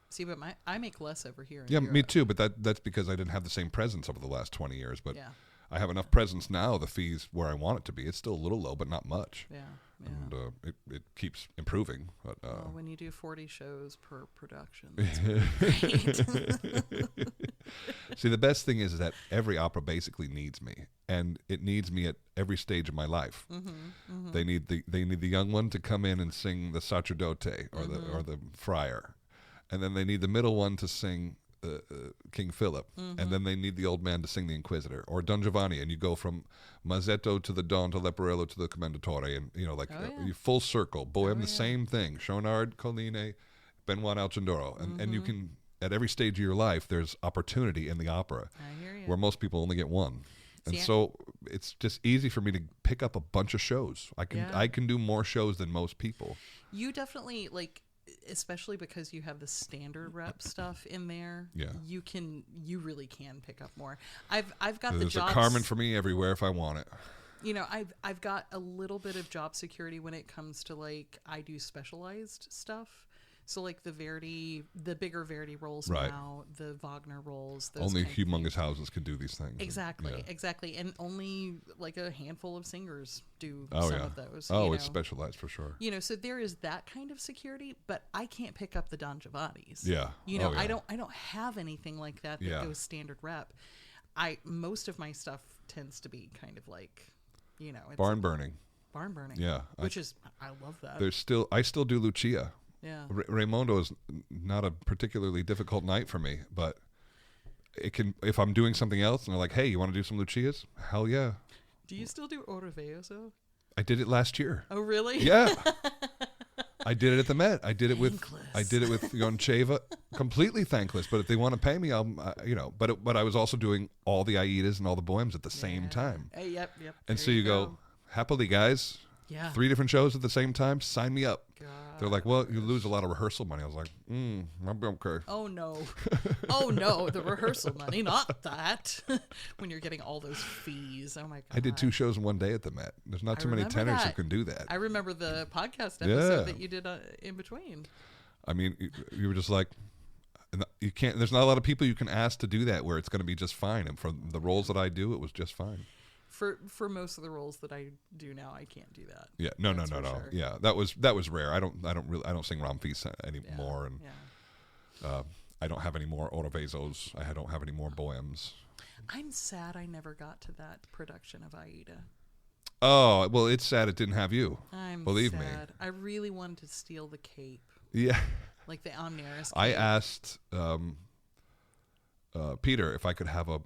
see, but I make less over here. Yeah, me too. But that's because I didn't have the same presence over the last 20 years. But Yeah. I have enough presence now. The fees where I want it to be. It's still a little low, but not much. Yeah. And it keeps improving. But Well, when you do 40 shows per production, that's great. See, the best thing is that every opera basically needs me, and it needs me at every stage of my life. They need the young one to come in and sing the sacerdote or the friar, and then they need the middle one to sing King Philip, and then they need the old man to sing the Inquisitor or Don Giovanni, and you go from Mazzetto to the Don to Leporello to the Commendatore, and you full circle. Bohem, the same thing. Schaunard, Colline, Benoit Alcindoro, and you can. At every stage of your life, there's opportunity in the opera, I hear you. where most people only get one, and See, so it's just easy for me to pick up a bunch of shows. I can do more shows than most people. You definitely especially because you have the standard rep stuff in there. Yeah. You really can pick up more. I've got the There's jobs. a Carmen for me everywhere if I want it. I've got a little bit of job security when it comes to I do specialized stuff. So like the bigger Verdi rolls Right. now, the Wagner rolls. Those Only kind of humongous things. houses can do these things. Exactly, Yeah. exactly, and only like a handful of singers do Oh, some yeah. of those. Oh, you it's know? specialized for sure. You know, so there is that kind of security, but I can't pick up the Don Giovanni's. Yeah. You know, Oh, yeah. I don't have anything like that Yeah. goes standard rep. Most of my stuff tends to be kind of like, you know, it's Barn burning. barn burning. Yeah. Which I love that. I still do Lucia. Yeah. Raimondo is not a particularly difficult night for me, but it can, if I'm doing something else and they're like, hey, you want to do some Lucias? Hell yeah. Do you still do Orfeoso? I did it last year. Oh, really? Yeah. I did it at the Met. I did it with Thankless. Yoncheva. Completely thankless. But if they want to pay me, but I was also doing all the Aidas and all the Bohems at the same time. Yep. And There so you go, happily, guys. Yeah. 3 different shows at the same time. Sign me up. God. They're like, well, you lose a lot of rehearsal money. I was like, I'm okay. Oh no. Oh no, the rehearsal money, not that. When you're getting all those fees. Oh my god. I did 2 shows in one day at the Met. There's not too many remember tenors who that. can do that. I remember the podcast episode Yeah. that you did in between. I mean, you were just like, you can't. There's not a lot of people you can ask to do that where it's going to be just fine. And for the roles that I do, it was just fine. For most of the roles that I do now, I can't do that. Yeah, no. That's for sure. Yeah, that was rare. I don't sing Ramfis anymore, and I don't have any more Orfeosos. I don't have any more Bohems. I'm sad I never got to that production of Aida. Oh well, it's sad it didn't have you. I'm Believe sad. me. I really wanted to steal the cape, Yeah, like the Omniris cape. I asked Peter if I could have it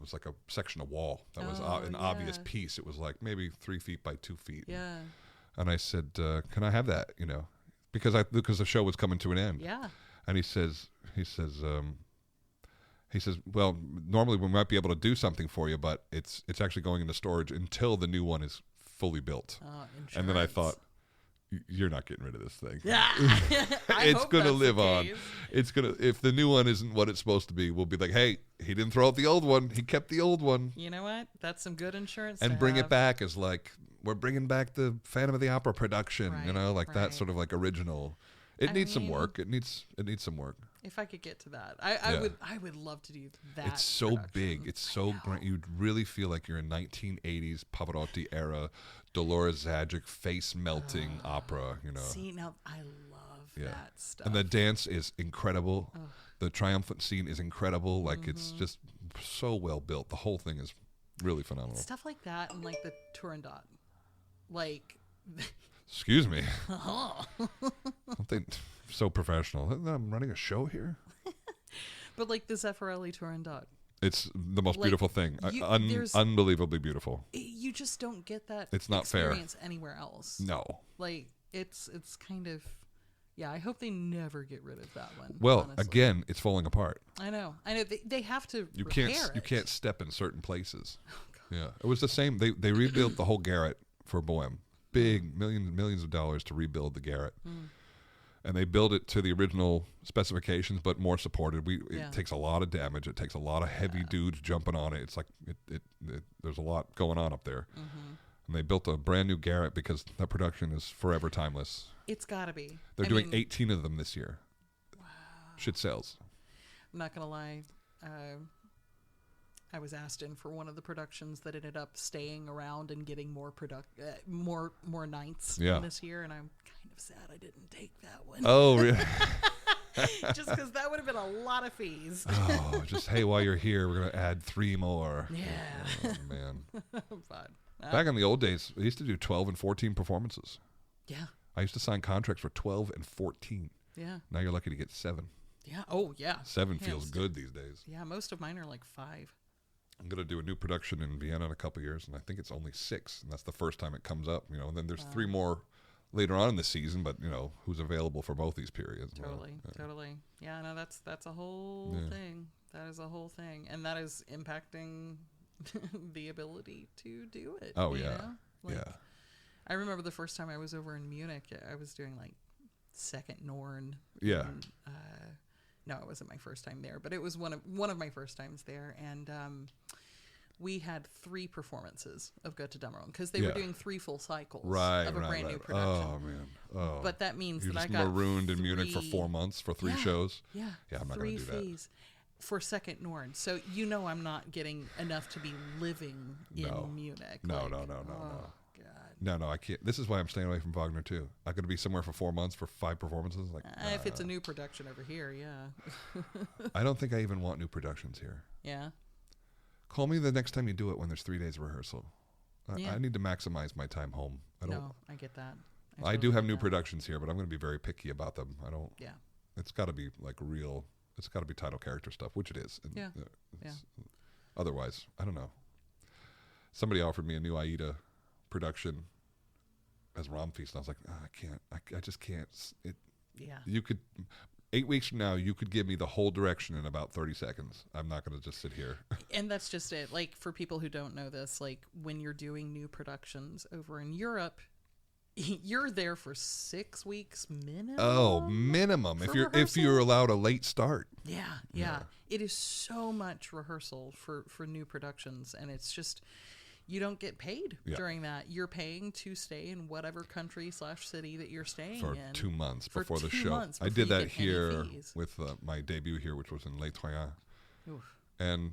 was like a section of wall that was an obvious yeah. piece. It was like maybe 3 feet by 2 feet. Yeah. And I said, "Can I have that?" You know, because the show was coming to an end. Yeah. And he says, well, normally we might be able to do something for you, but it's actually going into storage until the new one is fully built. And then I thought, you're not getting rid of this thing. Yeah. It's going to live on. It's going to, if the new one isn't what it's supposed to be, we'll be like, hey, he didn't throw out the old one. He kept the old one. You know what? That's some good insurance. And to bring have. it back as like, we're bringing back the Phantom of the Opera production, Right, you know, like that right. sort of like original. It needs some mean- work. It needs some work. If I could get to that, I would love to do that. It's so production. big. It's so great. You'd really feel like you're in 1980s Pavarotti era, Dolores Zajic face melting opera. You know. See, now I love that stuff. And the dance is incredible. The triumphant scene is incredible. Like it's just so well built. The whole thing is really phenomenal. Stuff like that and like the Turandot. Like Excuse me. Something so professional. I'm running a show here. but like the Zeffirelli Turandot. It's the most Like, beautiful thing. there's- Unbelievably beautiful. You just don't get that It's not fair. experience anywhere else. No. Like it's kind of I hope they never get rid of that one. Well, honestly. again, it's falling apart. I know they have to You repair can't you it. can't step in certain places. Yeah, it was the same. They rebuilt the whole Garret for Bohem. Big millions of dollars to rebuild the Garret, and they built it to the original specifications, but more supported. It takes a lot of damage. It takes a lot of heavy dudes jumping on it. It's like there's a lot going on up there, and they built a brand new Garret because that production is forever timeless. It's got to be. They're I doing mean, 18 of them this year. Wow, shit sells. I'm not gonna lie. I was asked in for one of the productions that ended up staying around and getting more more nights this year, and I'm kind of sad I didn't take that one. Oh, really? Just because that would have been a lot of fees. Oh, just hey, while you're here, we're gonna add 3 more. Yeah. Oh, man. But, Back in the old days, I used to do 12 and 14 performances. yeah. I used to sign contracts for 12 and 14. Yeah. Now you're lucky to get 7. Yeah. Oh, yeah. 7 Yeah, feels good these days. Yeah, most of mine are like 5. I'm gonna do a new production in Vienna in a couple years, and I think it's only 6, and that's the first time it comes up. You know, and then there's 3 more later on in the season, but you know who's available for both these periods. Totally. Well, Totally. Yeah, no, that's a whole thing. That is a whole thing. And that is impacting the ability to do it. Oh, you yeah. know? Like, yeah. I remember the first time I was over in Munich, I was doing like second Norn. Yeah. And, no, it wasn't my first time there, but it was one of my first times there. And we had 3 performances of Götterdämmerung because they were doing 3 full cycles of a brand new production. Oh, man. Oh. But that means You're that I just got marooned in Munich for 4 months for 3 shows? Yeah. Yeah, I'm not going to do 3 that. fees for second Nord. So I'm not getting enough to be living in Munich. No. God. No, I can't. This is why I'm staying away from Wagner, too. I'm going to be somewhere for 4 months for 5 performances. Like, If it's a new production over here, yeah. I don't think I even want new productions here. Yeah. Call me the next time you do it when there's 3 days of rehearsal. Yeah. I need to maximize my time home. I get that. I do have new productions here, but I'm going to be very picky about them. I don't. Yeah. It's got to be like real. It's got to be title character stuff, which it is. And, Yeah. Otherwise, I don't know. Somebody offered me a new Aida production as Raumfeast, and I was like, I can't. I just can't. Yeah. You could. 8 weeks from now, you could give me the whole direction in about 30 seconds. I'm not going to just sit here. And that's just it. Like, for people who don't know this, like, when you're doing new productions over in Europe, you're there for 6 weeks minimum. Oh, minimum. If you're allowed a late start. Yeah. It is so much rehearsal for new productions, and it's just you don't get paid during that. You're paying to stay in whatever country / city that you're staying for in 2 months for before the 2 show. months I before did you that get any here fees. with my debut here, which was in Les Troyens. Oof. And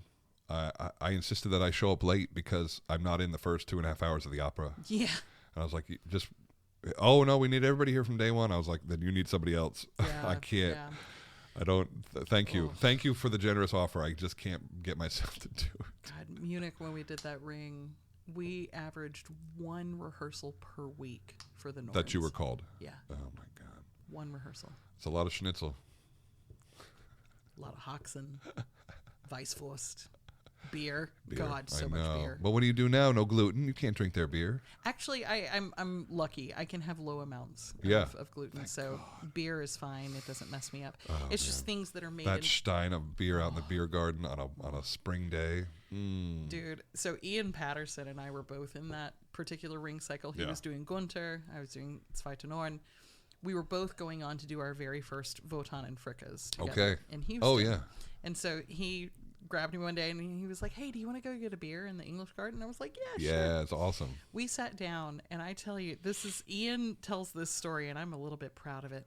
I insisted that I show up late because I'm not in the first 2.5 hours of the opera. Yeah. And I was like, oh, no, we need everybody here from day one. I was like, then you need somebody else. Yeah, I can't. yeah. I don't. Thank you. Thank you for the generous offer. I just can't get myself to do it. God, Munich, when we did that ring, we averaged 1 rehearsal per week for the Norns. That you were called. Yeah. Oh, my God. 1 rehearsal. It's a lot of schnitzel. A lot of Haxen, Weisswurst, beer. Beer. God, so I much know. beer. But what do you do now? No gluten. You can't drink their beer. Actually, I'm lucky. I can have low amounts of gluten, so beer is fine. It doesn't mess me up. It's just things that are made That in... stein of beer out in the beer garden on a spring day. Dude, so Ian Patterson and I were both in that particular ring cycle. He was doing Gunther. I was doing Zweite Norden. We were both going on to do our very first Wotan and Frickas together in Houston. Oh, yeah. And so he grabbed me one day and he was like, hey, do you want to go get a beer in the English Garden? I was like, yeah, sure. Yeah, it's awesome. We sat down, and I tell you, Ian tells this story, and I'm a little bit proud of it.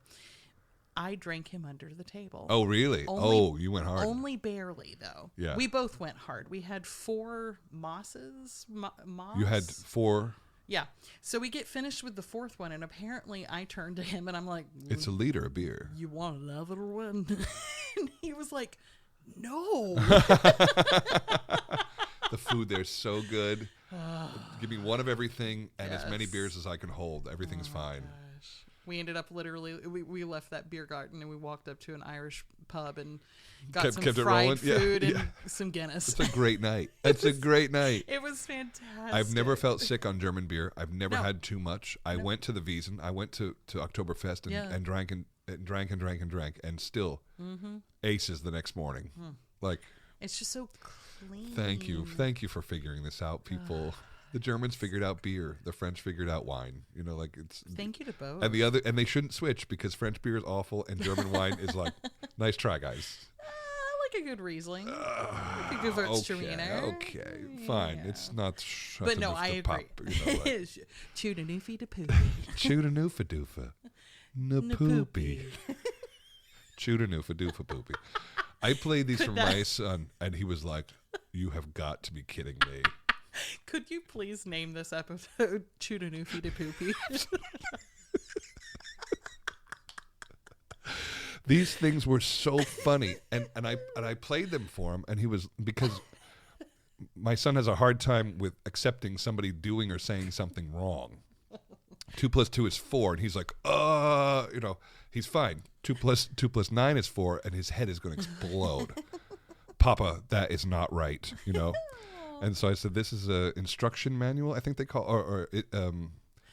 I drank him under the table. Oh, really? You went hard. Only barely, though. Yeah. We both went hard. We had 4 Mosses. Moss? You had 4. Yeah. So we get finished with the 4th one, and apparently I turned to him, and I'm like, It's a liter of beer. you want another one? And he was like, no. The food there's so good. Give me one of everything and as many Yes. beers as I can hold. Everything's fine. Gosh. We ended up literally, we left that beer garden and we walked up to an Irish pub and got some kept it fried rolling? Yeah, food and yeah. some Guinness. It's a great night. It's a great night. It was fantastic. I've never felt sick on German beer. I've never No. had too much. I went to the Wiesn. I went to Oktoberfest and drank and still aces the next morning. Like, It's just so clean. thank you for figuring this out, people. The Germans figured out beer. The French figured out wine. You know, like it's. Thank you to both. And they shouldn't switch because French beer is awful and German wine is like, nice try, guys. I like a good Riesling. I like a good Gewürztraminer. Okay, fine. It's not. But no, I agree. Pop, you know, like, Chudanoofy to poopy. Chudanoofa doofa. Napoopy. Chudanoofa doofa poopy. I played these for my son, and he was like, "You have got to be kidding me." Could you please name this episode Chudanoofy to poopy? These things were so funny, and I played them for him, and he was, because my son has a hard time with accepting somebody doing or saying something wrong. 2 + 2 is 4, and he's like, he's fine. 2 + 9 is 4, and his head is going to explode. Papa, that is not right, you know. And so I said, this is a instruction manual, I think they call, or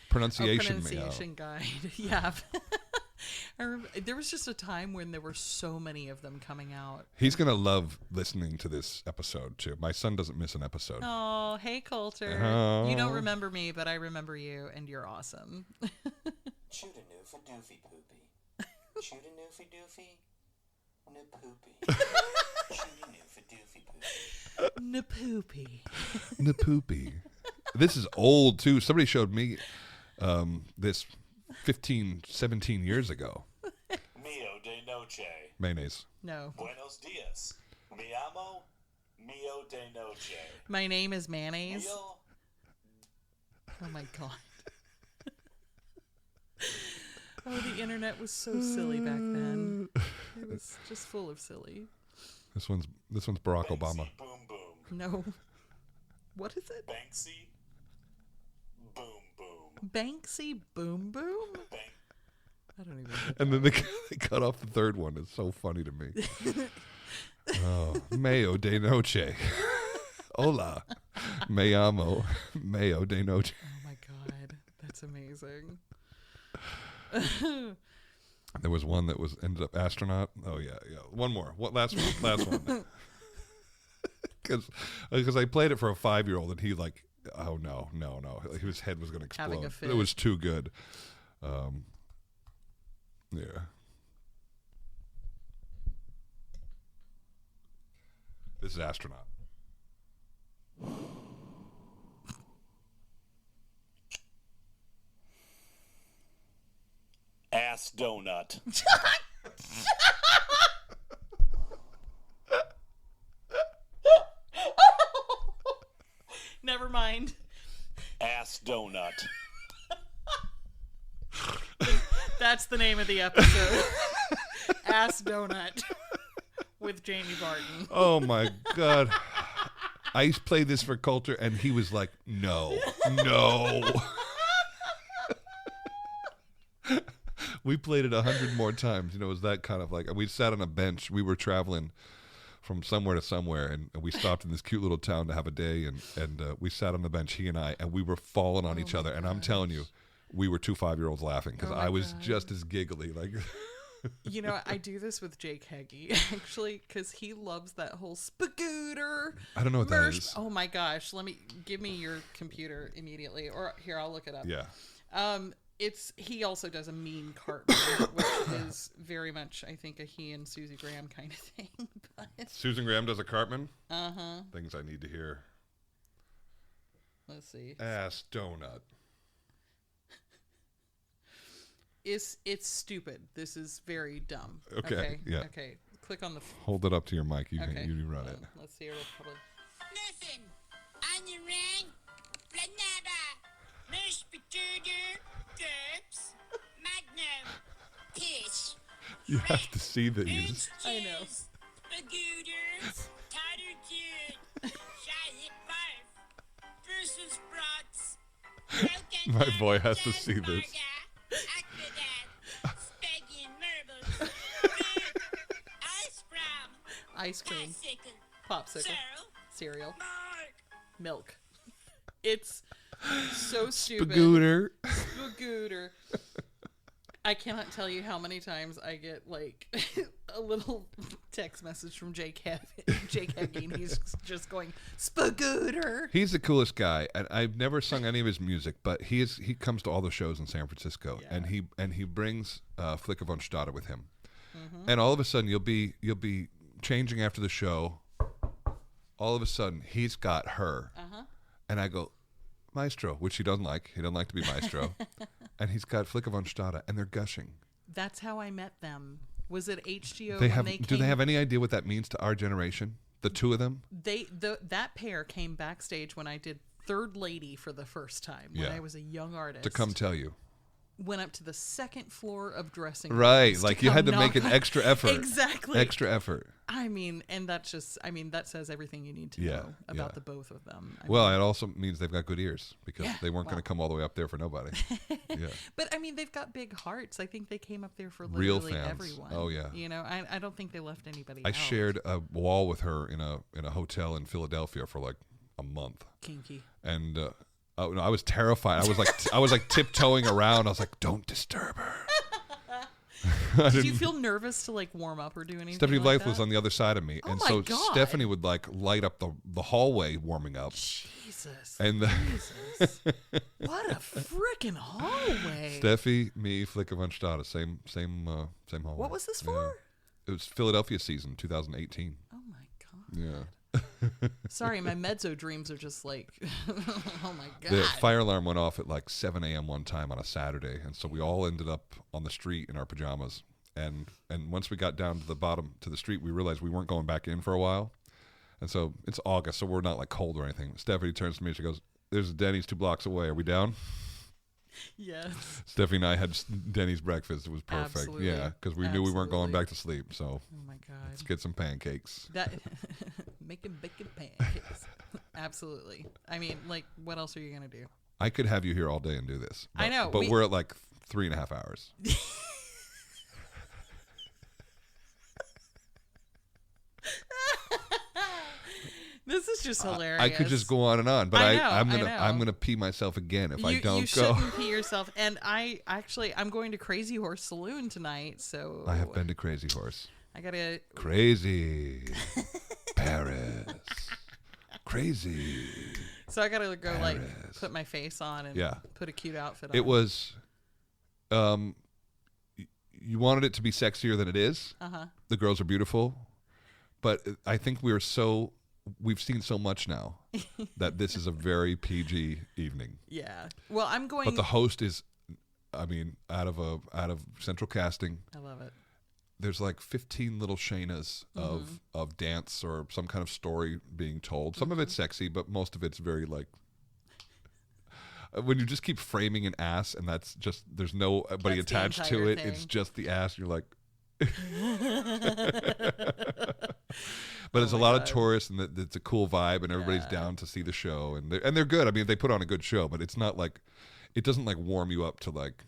pronunciation guide. Yeah. I remember, there was just a time when there were so many of them coming out. He's going to love listening to this episode, too. My son doesn't miss an episode. Oh, hey, Coulter. Oh. You don't remember me, but I remember you, and you're awesome. Chudanoofy doofy poopy. Chudanoofy doofy. Napoopy. Napoopy. This is old too. Somebody showed me this 15, 17 years ago. Mio de noche. Mayonnaise. No. Buenos dias. Mi amo. Mio de noche. My name is Mayonnaise. Mio. Oh my god. Oh, the internet was so silly back then. It was just full of silly. This one's Barack Obama. Banksy boom boom. No. What is it? Banksy boom boom. Banksy Boom Boom? Bank. I don't even know. And then they cut off the third one. It's so funny to me. Oh, Mayo de noche. Hola. Me amo. Mayo de noche. Oh my god. That's amazing. There was one that ended up astronaut. Oh yeah. One more. Last one. Because I played it for a 5-year-old and he like, oh no, his head was going to explode. Having a fit. It was too good. Yeah. This is astronaut. Ass donut. Never mind. Ass donut. That's the name of the episode. Ass Donut with Jamie Barton. Oh my God. I played this for Coulter and he was like, no. We played it 100 more times. It was that kind of like, we sat on a bench. We were traveling from somewhere to somewhere, and we stopped in this cute little town to have a day, and we sat on the bench, he and I, and we were falling on each other. And I'm telling you, we were two 5-year-olds laughing because I was just as giggly. Like, I do this with Jake Heggie, actually, because he loves that whole spagooter. I don't know what that is. Oh my gosh. Give me your computer immediately. Or here, I'll look it up. Yeah. He also does a mean Cartman, which is very much, I think, a he and Susie Graham kind of thing. But Susan Graham does a Cartman? uh-huh. Things I need to hear. Let's see. Ass donut. It's stupid. This is very dumb. Okay, yeah. Okay. Click on the. Hold it up to your mic. You Okay. you run it. Let's see. It'll probably. Muffin, onion ring, planaba, mashed potato, cups, magnum, fish, You have to see these. I know. spagooters, tater tune, giant barf, Brussels sprouts, My boy has to see this. Ice cream. Popsicle. Cereal. Mark. Milk. It's so stupid. Spagooter. Spagooter. I cannot tell you how many times I get like a little text message from Jake Heggie, and he's just going spagooter. He's the coolest guy, and I've never sung any of his music, but he comes to all the shows in San Francisco, Yeah. and he brings Flicker von Stade with him, Mm-hmm. and all of a sudden you'll be changing after the show. All of a sudden he's got her, and I go, Maestro, which he doesn't like. He doesn't like to be Maestro, and he's got Flicker von Stade, and they're gushing. That's how I met them. Was it HGO? Do they have any idea what that means to our generation? The two of them? That pair came backstage when I did Third Lady for the first time when Yeah. I was a young artist. To come tell you. Went up to the second floor of dressing Right, rooms like you had to come make an knock- extra effort. Exactly. Extra effort. I mean, and that's just, that says everything you need to Yeah, know about yeah. the both of them. Well, it also means they've got good ears because Yeah, they weren't going well. to come all the way up there for nobody. Yeah. But I mean, they've got big hearts. I think they came up there for Real literally fans. everyone. Oh, yeah. I don't think they left anybody I out. shared a wall with her in a hotel in Philadelphia for like a month, Kinky. and I was terrified. I was like tiptoeing around. I was like, "Don't disturb her." Did you feel nervous to like warm up or do anything? Stephanie like Blythe was that? on the other side of me, Oh and my so God. Stephanie would like light up the hallway warming up, Jesus. and Jesus. What a freaking hallway. Steffi, me, Flicker von Stade, same hallway. What was this Yeah. for? It was Philadelphia season, 2018. Oh my god. Yeah. Sorry, my mezzo dreams are just like, oh my god. The fire alarm went off at like 7 a.m. one time on a Saturday, and so we all ended up on the street in our pajamas. And once we got down to the bottom to the street, we realized we weren't going back in for a while. And so it's August, so we're not like cold or anything. Stephanie turns to me and she goes, "There's a Denny's 2 blocks away. Are we down?" Yes. Stephanie and I had Denny's breakfast. It was perfect. Absolutely. Yeah, because we knew we weren't going Absolutely. back to sleep. So Oh my god. let's get some pancakes. That making bacon pancakes. Absolutely. I mean, like, what else are you gonna do? I could have you here all day and do this. I know, But we're at like 3.5 hours. This is just hilarious. I could just go on and on, but I know, I'm gonna pee myself again if I You don't go. shouldn't pee yourself. And I'm going to Crazy Horse Saloon tonight, so I have been to Crazy Horse. I gotta. Crazy Paris. Crazy. So I gotta go like Paris. put my face on and Yeah. put a cute outfit on. It was. You wanted it to be sexier than it is. The girls are beautiful, but I think we've seen so much now that this is a very PG evening. Yeah. Well, I'm going. But the host is, I mean, out of central casting. I love it. There's like 15 little Shaynas of dance or some kind of story being told. Some of it's sexy, but most of it's very like. When you just keep framing an ass and that's just there's nobody That's the attached to entire it, thing. it's just the ass. You're like. But it's a lot of tourists, and it's a cool vibe, and everybody's down to see the show, and they're good. I mean, they put on a good show, but it's not like it doesn't like warm you up to like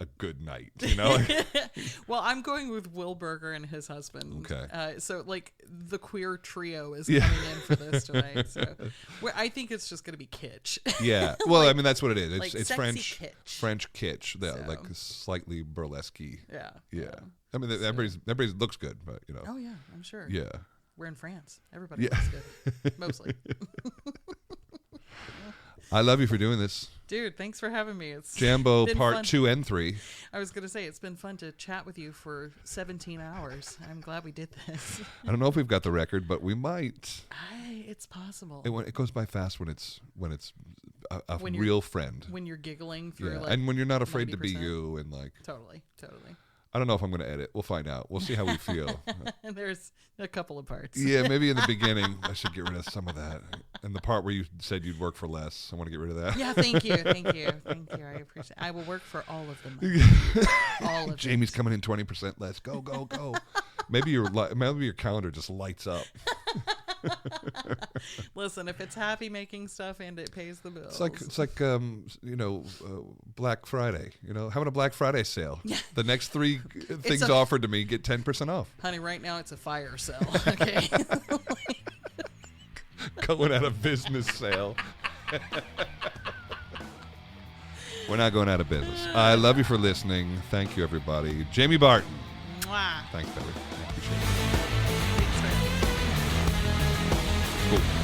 a good night, you know? Well, I'm going with Will Berger and his husband. Okay. So like the queer trio is coming in for this tonight. So I think it's just going to be kitsch. Yeah. Well, I mean, that's what it is. It's like it's sexy French kitsch, So. like slightly burlesque. Yeah. Yeah. I mean, everybody looks good, but you know. Oh yeah, I'm sure. Yeah. We're in France. Everybody looks good. Mostly. I love you for doing this. Dude, thanks for having me. It's Jambo been part fun. 2 and 3. I was going to say, it's been fun to chat with you for 17 hours. I'm glad we did this. I don't know if we've got the record, but we might. It's possible. It goes by fast when it's a When you're- real friend. When you're giggling through Yeah, like and when you're not afraid to be 90%. you, and like Totally. I don't know if I'm going to edit. We'll find out. We'll see how we feel. And there's a couple of parts. Yeah, maybe in the beginning I should get rid of some of that. And the part where you said you'd work for less, I want to get rid of that. Yeah, thank you. I appreciate it. I will work for all of them. All of Jamie's it. coming in 20% less. Go, go, go. Maybe your calendar just lights up. Listen, if it's happy making stuff and it pays the bills. It's like Black Friday. Having a Black Friday sale. The next 3 things offered to me get 10% off. Honey, right now it's a fire sale. Okay. Going out of business sale. We're not going out of business. I love you for listening. Thank you, everybody. Jamie Barton. Mwah. Thanks, Billy. I appreciate it. Thanks, man. Cool.